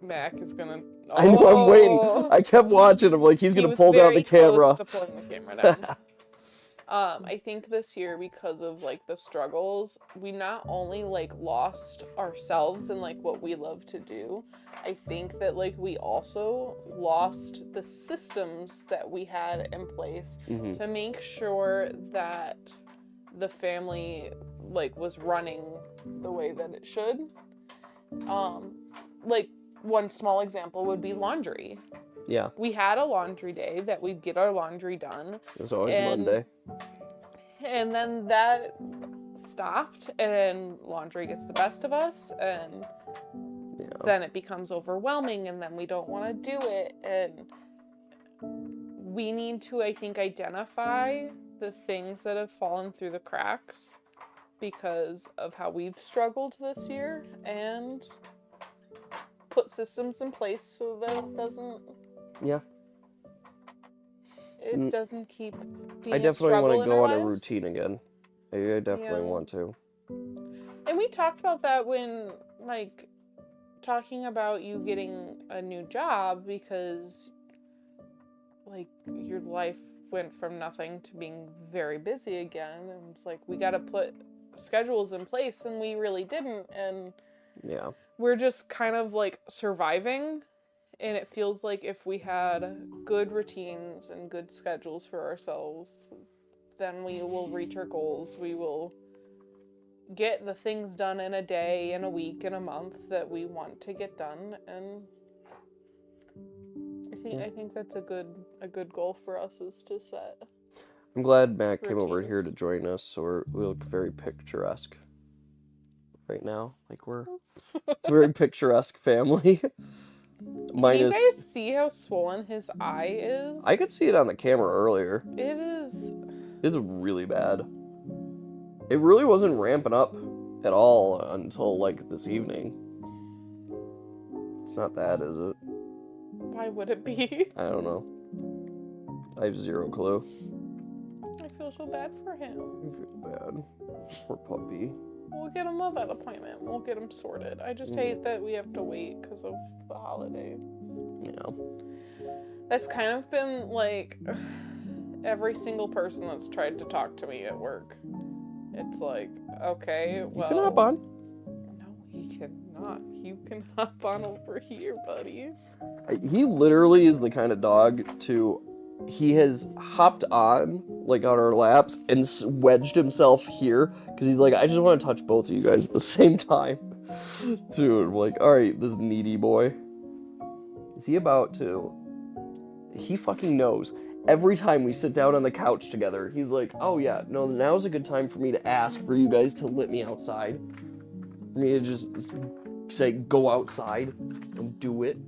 Mac is gonna. Oh, I know, I'm waiting. I kept watching him like he's gonna pull down the camera. Close to pulling the camera down. I think this year, because of like the struggles, we not only like lost ourselves and like what we love to do, I think that like we also lost the systems that we had in place to make sure that the family like was running the way that it should. Like one small example would be laundry. Yeah. We had a laundry day that we'd get our laundry done. It was always Monday. And then that stopped and laundry gets the best of us and then it becomes overwhelming and then we don't want to do it. And we need to, I think, identify the things that have fallen through the cracks because of how we've struggled this year and put systems in place so that it doesn't doesn't keep being I definitely want to go on a lives. routine again. I definitely want to. And we talked about that when like talking about you getting a new job because like your life went from nothing to being very busy again and it's like we got to put schedules in place and we really didn't and we're just kind of like surviving and it feels like if we had good routines and good schedules for ourselves then we will reach our goals. We will get the things done in a day, in a week, in a month that we want to get done, and I think that's a good goal for us is to set. I'm glad Matt came over here to join us, so we look very picturesque right now. Like we're a very picturesque family. Can you guys see how swollen his eye is? I could see it on the camera earlier. It is. It's really bad. It really wasn't ramping up at all until like this evening. It's not that, is it? Why would it be? I don't know. I have zero clue. I feel so bad for him. I feel bad. Poor puppy. We'll get him a vet appointment. We'll get him sorted. I just hate that we have to wait because of the holiday. Yeah. That's kind of been like every single person that's tried to talk to me at work. It's like, okay, well. You can hop on. No, he cannot. You can hop on over here, buddy. He literally is the kind of dog to. He has hopped on, like, on our laps and wedged himself here because he's like, I just want to touch both of you guys at the same time. Dude, I'm like, all right, this needy boy. Is he about to? He fucking knows. Every time we sit down on the couch together, he's like, oh yeah, no, now's a good time for me to ask for you guys to let me outside. For me to just say, go outside and do it.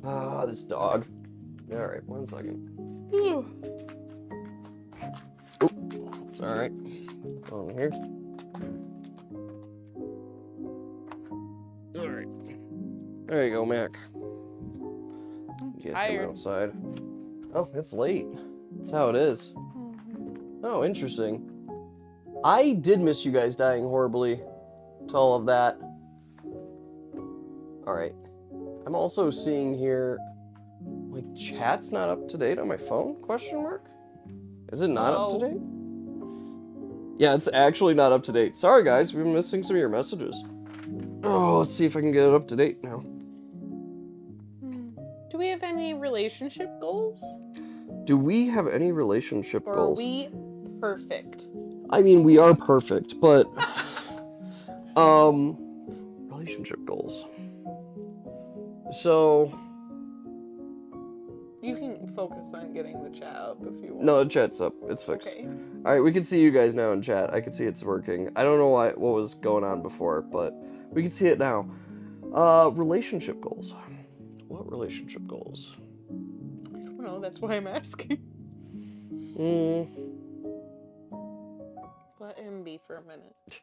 Ah, this dog. All right, 1 second. Oh, it's all right. Over here. All right. There you go, Mac. Get him outside. Oh, it's late. That's how it is. Oh, interesting. I did miss you guys dying horribly to all of that. All right. I'm also seeing here, like, chat's not up to date on my phone? Question mark? Is it not up to date? Yeah, it's actually not up to date. Sorry, guys. We've been missing some of your messages. Oh, let's see if I can get it up to date now. Do we have any relationship goals? Do we have any relationship Or goals? are we perfect? I mean, we are perfect, but relationship goals. So You can focus on getting the chat up if you want. no, the chat's up. It's fixed. Okay. All right, we can see you guys now in chat. I can see it's working. I don't know what was going on before, but we can see it now. Relationship goals. What relationship goals? I don't know. That's why I'm asking. Let him be for a minute.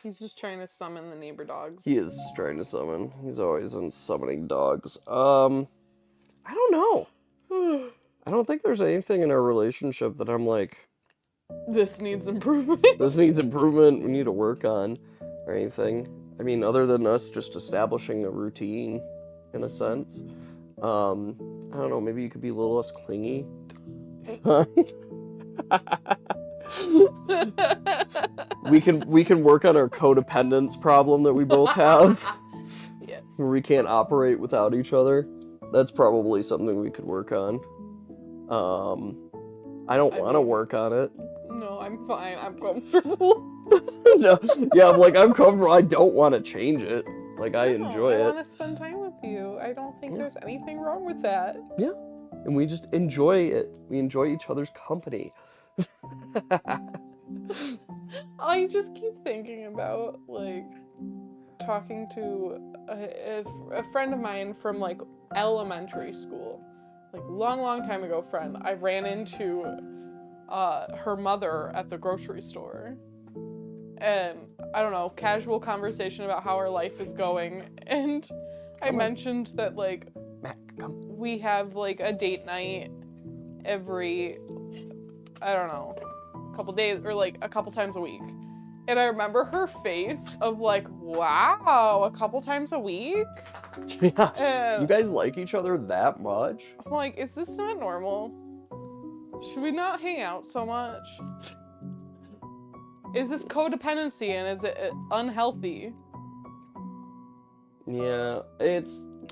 He's just trying to summon the neighbor dogs. He is trying to summon. He's always on summoning dogs. I don't know. I don't think there's anything in our relationship that I'm like, This needs improvement. This needs improvement. We need to work on, or anything. I mean, other than us just establishing a routine, in a sense. I don't know. Maybe you could be a little less clingy. we can work on our codependence problem that we both have. Yes. Where we can't operate without each other. That's probably something we could work on. I don't want to work on it. No, I'm fine. I'm comfortable. No, yeah, I'm comfortable. I don't want to change it. Like, I enjoy it. I want to spend time with you. I don't think there's anything wrong with that. Yeah, and we just enjoy it. We enjoy each other's company. I just keep thinking about, like, talking to a friend of mine from, like, elementary school. Like, long time ago friend. I ran into her mother at the grocery store. And, I don't know, casual conversation about how her life is going. And I mentioned that, like, we have, like, a date night every, I don't know, couple days, or like a couple times a week. And I remember her face of like, wow, a couple times a week? Yeah. And you guys like each other that much? I'm like, is this not normal? Should we not hang out so much? Is this codependency and is it unhealthy? Yeah,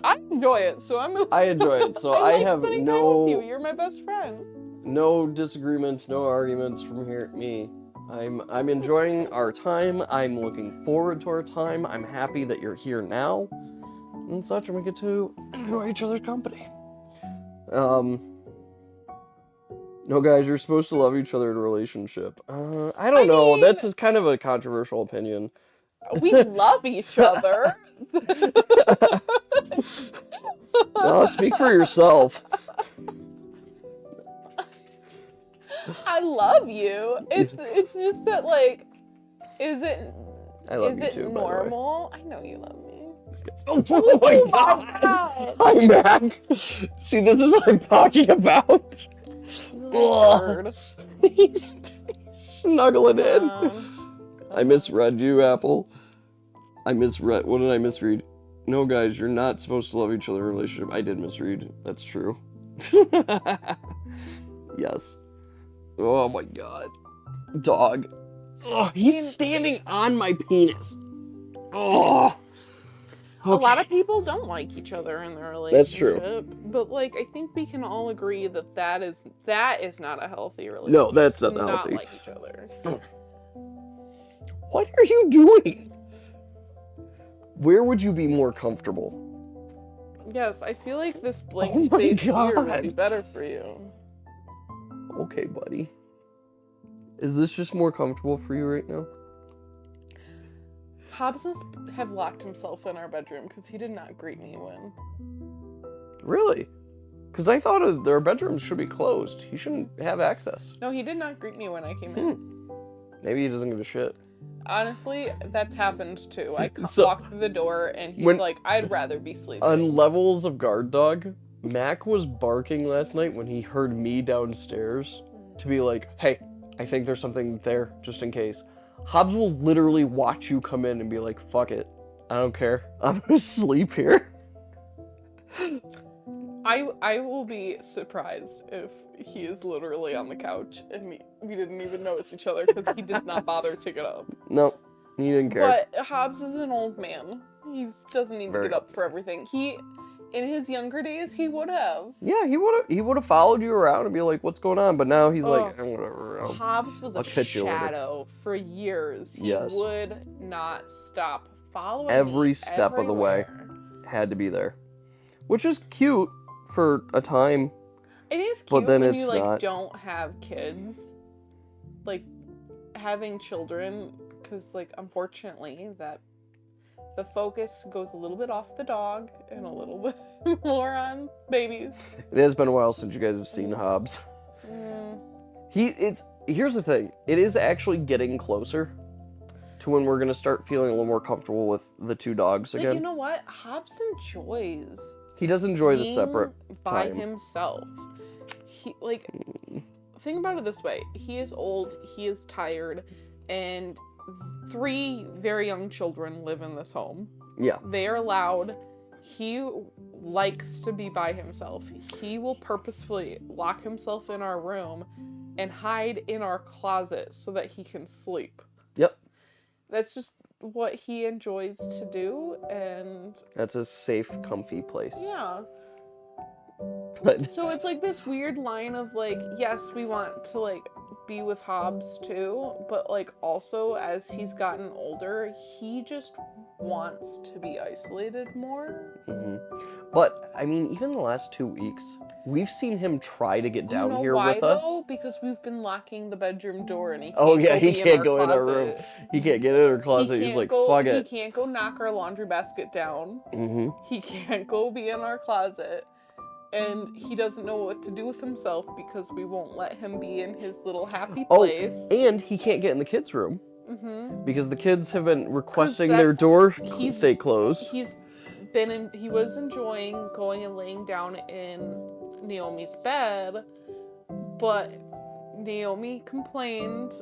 I enjoy it, so I enjoy it, so I I have spending no... time with you. You're my best friend. No disagreements, no arguments from me. I'm enjoying our time. I'm looking forward to our time. I'm happy that you're here now and such, and we get to enjoy each other's company. No, guys, you're supposed to love each other in a relationship. I don't know. That's just kind of a controversial opinion. We love each other. No, speak for yourself. I love you. It's just that, like, is it normal? I know you love me. Oh my god! I'm back. See, this is what I'm talking about. He's snuggling in. I misread you, Apple. What did I misread? No, guys, you're not supposed to love each other in a relationship. I did misread. That's true. Yes. Oh my god. Dog. Oh, he's standing on my penis. Oh. Okay. A lot of people don't like each other in their relationship. That's true. But, like, I think we can all agree that that is not a healthy relationship. No, that's not healthy. healthy. Not like each other. What are you doing? Where would you be more comfortable? Yes, I feel like this blank space here would be better for you. Okay, buddy. Is this just more comfortable for you right now? Hobbs must have locked himself in our bedroom because he did not greet me when. Really? Because I thought their bedrooms should be closed. He shouldn't have access. No, he did not greet me when I came in. Maybe he doesn't give a shit. Honestly, that's happened too. I walked through the door and he's like, I'd rather be sleeping. On levels of guard dog, Mac was barking last night when he heard me downstairs to be like, hey, I think there's something there, just in case. Hobbs will literally watch you come in and be like, fuck it. I don't care. I'm gonna sleep here. I will be surprised if he is literally on the couch and we didn't even notice each other because he did not bother to get up. No, he didn't care. But Hobbs is an old man. He doesn't need to get up for everything. In his younger days, he would have. Yeah, he would have followed you around and be like, what's going on? But now he's like, whatever. Hobbs was a shadow for years. He would not stop following every step of the way. Had to be there. Which is cute for a time. It is cute but then when it's you like not. don't have kids. Like having children, because like unfortunately that the focus goes a little bit off the dog and a little bit more on babies. It has been a while since you guys have seen Hobbs. Here's the thing. It is actually getting closer to when we're gonna start feeling a little more comfortable with the two dogs again. But you know what? Hobbs enjoys. He does enjoy the separate by time. himself. He like think about it this way. He is old, he is tired, and 3 very young children live in this home. Yeah. They are loud. He likes to be by himself. He will purposefully lock himself in our room and hide in our closet so that he can sleep. Yep. That's just what he enjoys to do, and That's a safe, comfy place. yeah. But So it's like this weird line of like, yes, we want to like be with Hobbs too, but like also as he's gotten older, he just wants to be isolated more. But I mean, even the last 2 weeks, we've seen him try to get down here why, with us. though? Because we've been locking the bedroom door and he can't Oh yeah, go he be can't go in in our room. He can't get in our closet. He's like, fuck it. He can't go knock our laundry basket down. Mm-hmm. He can't go be in our closet. And he doesn't know what to do with himself because we won't let him be in his little happy place. Oh, and he can't get in the kids' room because the kids have been requesting their that's- door he's- stay closed. He was enjoying going and laying down in Naomi's bed, but Naomi complained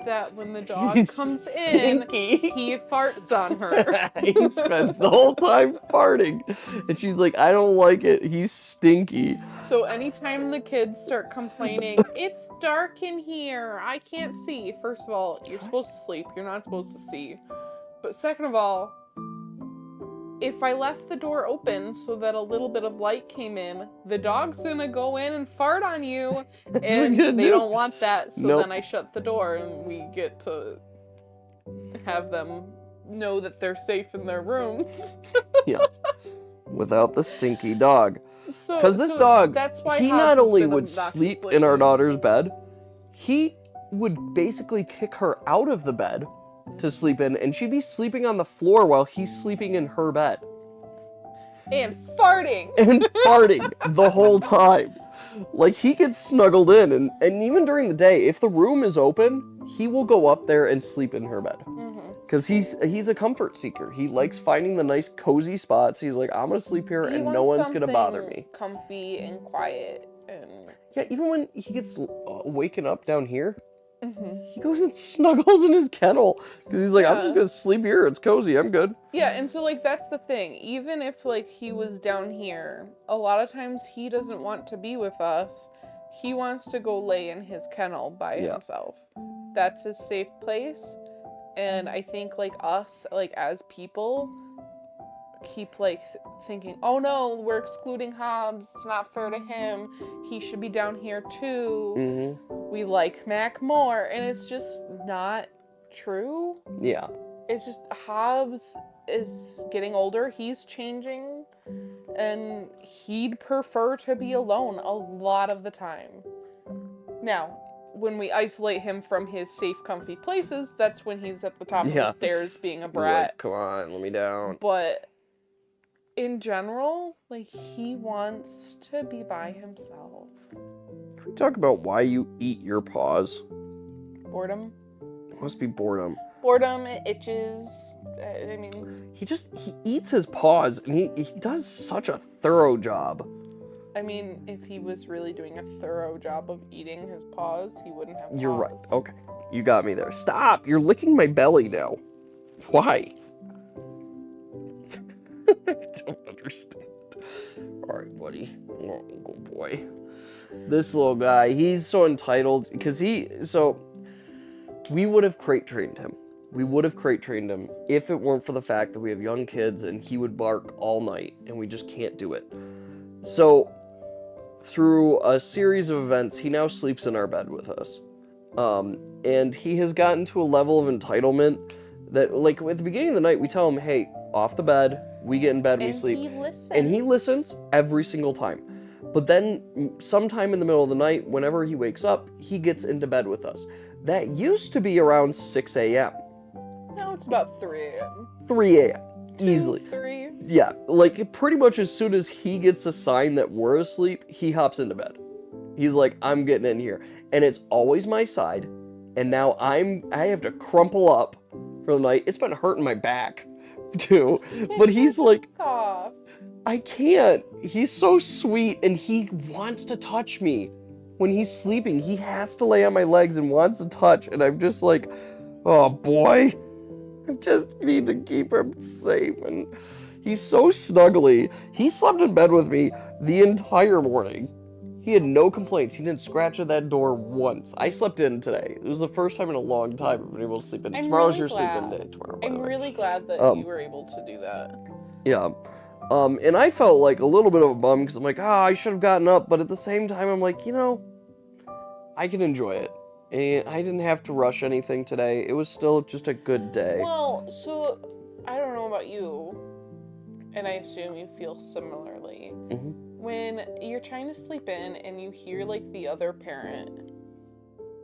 that when the dog comes in, he farts on her. He spends the whole time farting. And she's like, I don't like it. He's stinky. So anytime the kids start complaining, it's dark in here, I can't see. First of all, you're supposed to sleep. You're not supposed to see. But second of all, if I left the door open so that a little bit of light came in, the dog's gonna go in and fart on you, and they don't want that, so then I shut the door and we get to have them know that they're safe in their rooms. Yes. Without the stinky dog. So- Because this so dog, that's why he Hobbs not has only been would obnoxious sleep in lately. our daughter's bed, he would basically kick her out of the bed to sleep in, and she'd be sleeping on the floor while he's sleeping in her bed. And farting! And farting the whole time. Like, he gets snuggled in, and even during the day, if the room is open, he will go up there and sleep in her bed. Because he's a comfort seeker. He likes finding the nice, cozy spots. He's like, I'm gonna sleep here, and no one's gonna bother me. Comfy and quiet and... Yeah, even when he gets waken up down here, he goes and snuggles in his kennel. Because he's like, I'm just gonna sleep here. It's cozy. I'm good. Yeah, and so, like, that's the thing. Even if, like, he was down here, a lot of times he doesn't want to be with us. He wants to go lay in his kennel by himself. That's his safe place. And I think, like, us, like, as people, keep, like, thinking, oh no, we're excluding Hobbs. It's not fair to him. He should be down here too. We like Mac more. And it's just not true. Yeah. It's just Hobbs is getting older. He's changing. And he'd prefer to be alone a lot of the time. Now, when we isolate him from his safe, comfy places, that's when he's at the top of the stairs being a He's brat. like, come on, let me down. But in general, like, he wants to be by himself. Can we talk about why you eat your paws? Boredom. It must be boredom. Boredom, itches. I mean... He eats his paws, and he does such a thorough job. I mean, if he was really doing a thorough job of eating his paws, he wouldn't have paws. You're right. Okay. You got me there. Stop! You're licking my belly now. Why? I don't understand. Alright, buddy. Oh, good boy. This little guy, he's so entitled, because we would have crate trained him. We would have crate trained him if it weren't for the fact that we have young kids and he would bark all night, and we just can't do it. So, through a series of events, he now sleeps in our bed with us. And he has gotten to a level of entitlement that, like, at the beginning of the night, we tell him, hey, off the bed, we get in bed, we sleep. He listens. And he listens every single time. But then, sometime in the middle of the night, whenever he wakes up, he gets into bed with us. That used to be around 6 a.m. No, it's about 3 a.m. 3 a.m. Easily. 3. Yeah, like, pretty much as soon as he gets a sign that we're asleep, he hops into bed. He's like, I'm getting in here. And it's always my side. And now I have to crumple up for the night. It's been hurting my back, too. But he's like, off. I can't. He's so sweet, and he wants to touch me. when he's sleeping, he has to lay on my legs and wants to touch, and I'm just like, oh boy, I just need to keep him safe. And he's so snuggly. He slept in bed with me the entire morning. He had no complaints. He didn't scratch at that door once. I slept in today. It was the first time in a long time I've been able to sleep in. Tomorrow's your sleep-in day tomorrow, by the way. I'm really glad that you were able to do that. Yeah. And I felt like a little bit of a bum because I'm like, I should have gotten up. But at the same time, I'm like, I can enjoy it. And I didn't have to rush anything today. It was still just a good day. Well, so, I don't know about you, and I assume you feel similarly. When you're trying to sleep in and you hear, like, the other parent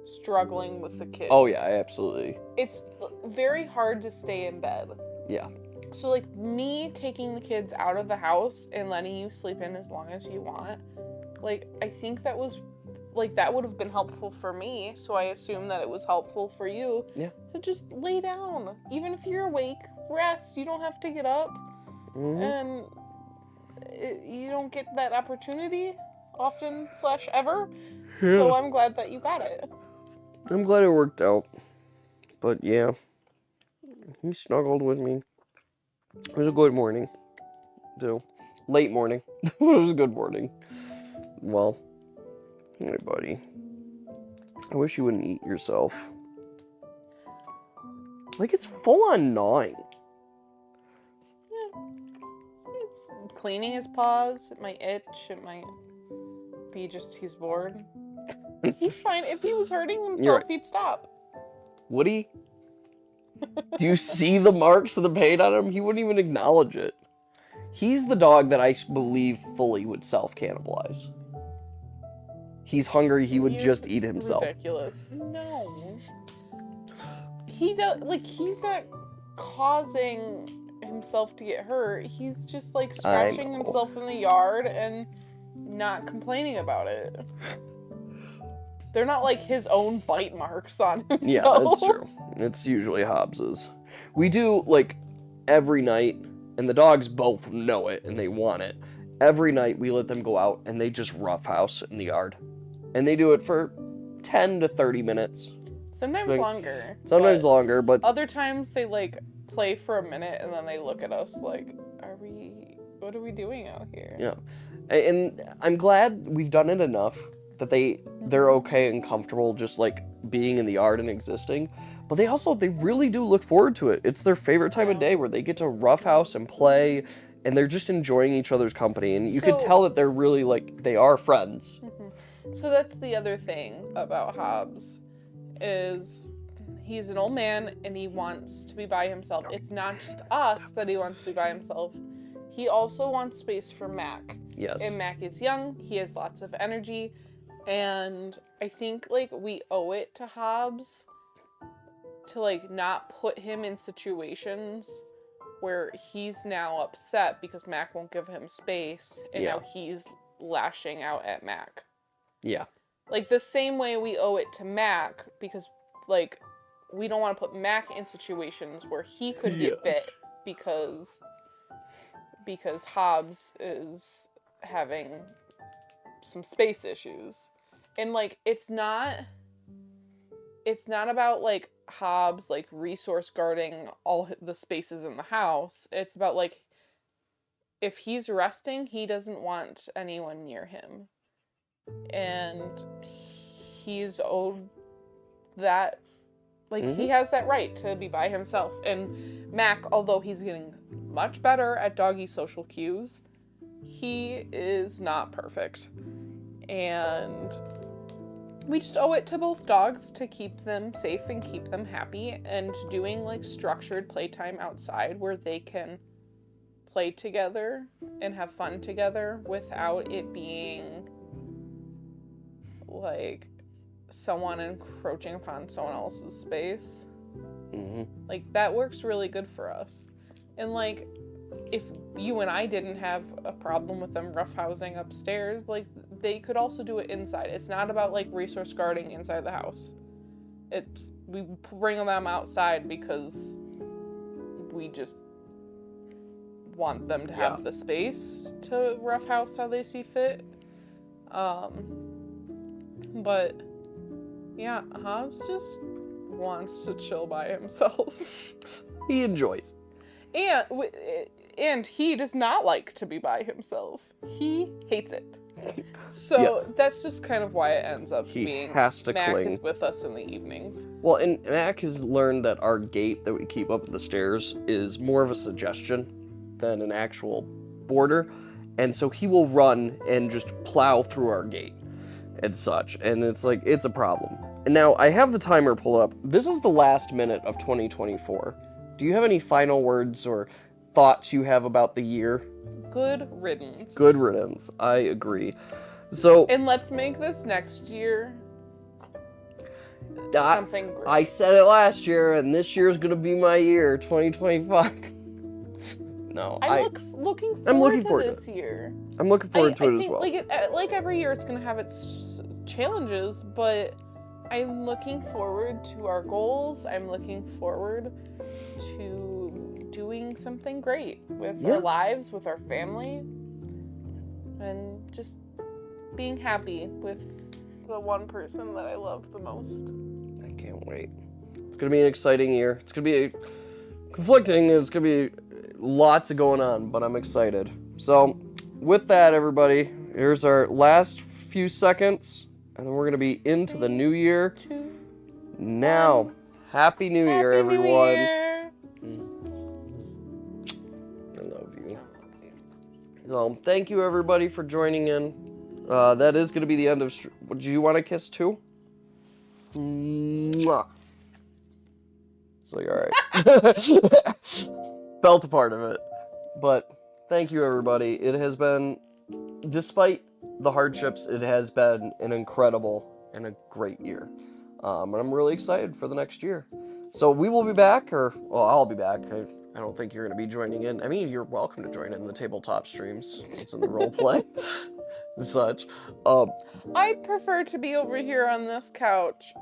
struggling with the kids. Oh, yeah, absolutely. It's very hard to stay in bed. Yeah. So, like, me taking the kids out of the house and letting you sleep in as long as you want, like, I think that was, like, that would have been helpful for me, so I assume that it was helpful for you. Yeah. To just lay down. Even if you're awake, rest. You don't have to get up. And you don't get that opportunity often / ever. Yeah. So I'm glad that you got it. I'm glad it worked out. But, yeah. He snuggled with me. It was a good morning, too. Late morning. It was a good morning. Well, hey, buddy. I wish you wouldn't eat yourself. Like, it's full on gnawing. Yeah. It's cleaning his paws. It might itch. It might be just he's bored. He's fine. If he was hurting himself, he'd stop. Would he? Do you see the marks of the pain on him? He wouldn't even acknowledge it. He's the dog that I believe fully would self-cannibalize. He's hungry, he would just eat himself. Ridiculous. No. He does, like, he's not causing himself to get hurt. He's just, like, scratching himself in the yard and not complaining about it. They're not, like, his own bite marks on himself. Yeah, that's true. It's usually Hobbs's. We do, like, every night, and the dogs both know it, and they want it. Every night, we let them go out, and they just roughhouse in the yard. And they do it for 10 to 30 minutes. Sometimes longer. Sometimes longer, but... Other times, they, like, play for a minute, and then they look at us like, what are we doing out here? Yeah. And I'm glad we've done it enough that they're okay and comfortable just, like, being in the yard and existing. But they really do look forward to it. It's their favorite time of day where they get to roughhouse and play, and they're just enjoying each other's company. And you can tell that they're really, like, they are friends. So that's the other thing about Hobbs, is he's an old man and he wants to be by himself. It's not just us that he wants to be by himself. He also wants space for Mac. Yes. And Mac is young, he has lots of energy, and I think, like, we owe it to Hobbs to, like, not put him in situations where he's now upset because Mac won't give him space, and now he's lashing out at Mac. Yeah. Like, the same way we owe it to Mac, because, like, we don't want to put Mac in situations where he could get bit because Hobbs is having some space issues. And, like, it's not about, like, Hobbs, like, resource guarding all the spaces in the house. It's about, like, if he's resting, he doesn't want anyone near him. And he's owed that, like, he has that right to be by himself. And Mac, although he's getting much better at doggy social cues, he is not perfect. And we just owe it to both dogs to keep them safe and keep them happy, and doing, like, structured playtime outside where they can play together and have fun together without it being like someone encroaching upon someone else's space. Like, that works really good for us. And, like, if you and I didn't have a problem with them roughhousing upstairs, like, they could also do it inside. It's not about, like, resource guarding inside the house. We bring them outside because we just want them to have the space to roughhouse how they see fit. But yeah, Hobbs just wants to chill by himself. He enjoys. And he does not like to be by himself. He hates it. So that's just kind of why it ends up being has to Mac cling. is with us in the evenings. Well, and Mac has learned that our gate that we keep up the stairs is more of a suggestion than an actual border. And so he will run and just plow through our gate and such. And it's like, it's a problem. And now I have the timer pulled up. This is the last minute of 2024. Do you have any final words or thoughts you have about the year? Good riddance. Good riddance. I agree. So, and let's make this next year something great. I said it last year, and this year is going to be my year, 2025. No, I'm looking forward to this year. I'm looking forward to it as well. Like every year, it's going to have its challenges, but I'm looking forward to our goals. I'm looking forward to doing something great with our lives, with our family, and just being happy with the one person that I love the most. I can't wait. It's going to be an exciting year. It's going to be conflicting. It's going to be lots of going on, but I'm excited. So with that, everybody, here's our last few seconds, and then we're going to be into the new year. Now, Happy New Year, everyone. I love you. So, thank you, everybody, for joining in. That is going to be the end of... Do you want a kiss, too? Mwah. It's like, alright. Felt a part of it. But, thank you, everybody. It has been... Despite the hardships, it has been an incredible and a great year. And I'm really excited for the next year. So we will be back, well, I'll be back. I don't think you're going to be joining in. I mean, you're welcome to join in the tabletop streams. It's in the role play and such. I prefer to be over here on this couch,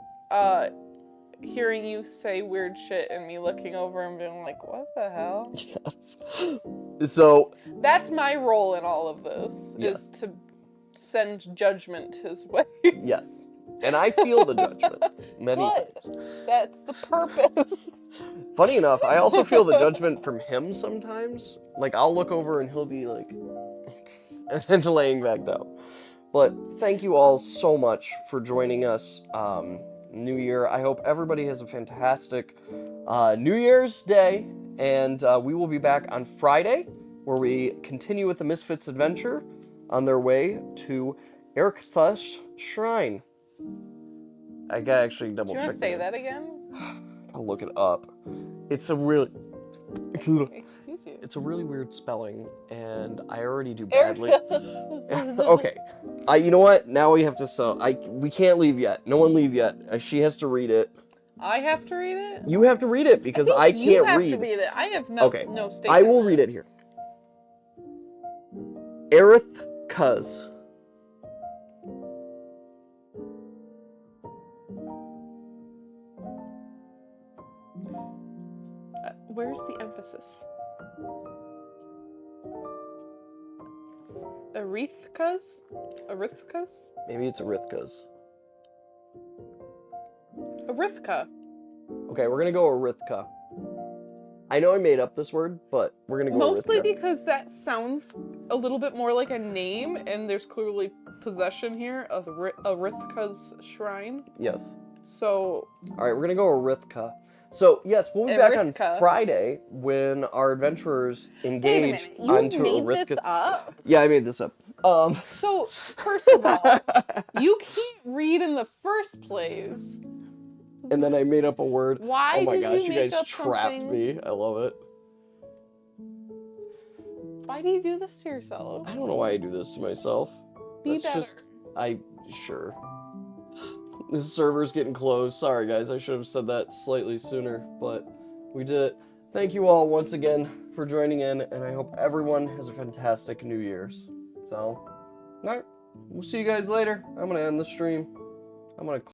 hearing you say weird shit and me looking over and being like, what the hell? Yes. So... That's my role in all of this, is to send judgment his way. Yes. And I feel the judgment many times. That's the purpose. Funny enough, I also feel the judgment from him sometimes. Like, I'll look over and he'll be like, and then laying back down. But thank you all so much for joining us. New Year. I hope everybody has a fantastic New Year's Day. And we will be back on Friday, where we continue with the Misfits adventure on their way to Erchthu's Shrine. I gotta actually double check. Do you want to say that again? I'll look it up. It's a really... Excuse you. It's a really weird spelling, and I already do badly. Okay. You know what? Now we have to... we can't leave yet. No one leave yet. She has to read it. I have to read it? You have to read it, because I can't read. You have to read it. I have no statement. I will read it here. Erchthu's. Where's the emphasis? Erithka's? Erithka's? Maybe it's Erithka's. Erithka. Okay, we're gonna go Erithka. I know I made up this word, but we're gonna go Mostly Erithka. because that sounds a little bit more like a name, and there's clearly possession here of Erithka's shrine. Yes. So... Alright, we're gonna go Erithka. So, yes, we'll be back on Friday when our adventurers engage onto You made Erithka. this up? Yeah, I made this up. So, first of all, you can't read in the first place. And then I made up a word. Why oh my did gosh, you guys make up trapped something? me. I love it. Why do you do this to yourself? I don't know why I do this to myself. Be better. Sure. This server's getting closed. Sorry, guys. I should have said that slightly sooner, but we did it. Thank you all once again for joining in, and I hope everyone has a fantastic New Year's. So, all right. We'll see you guys later. I'm going to end the stream. I'm going to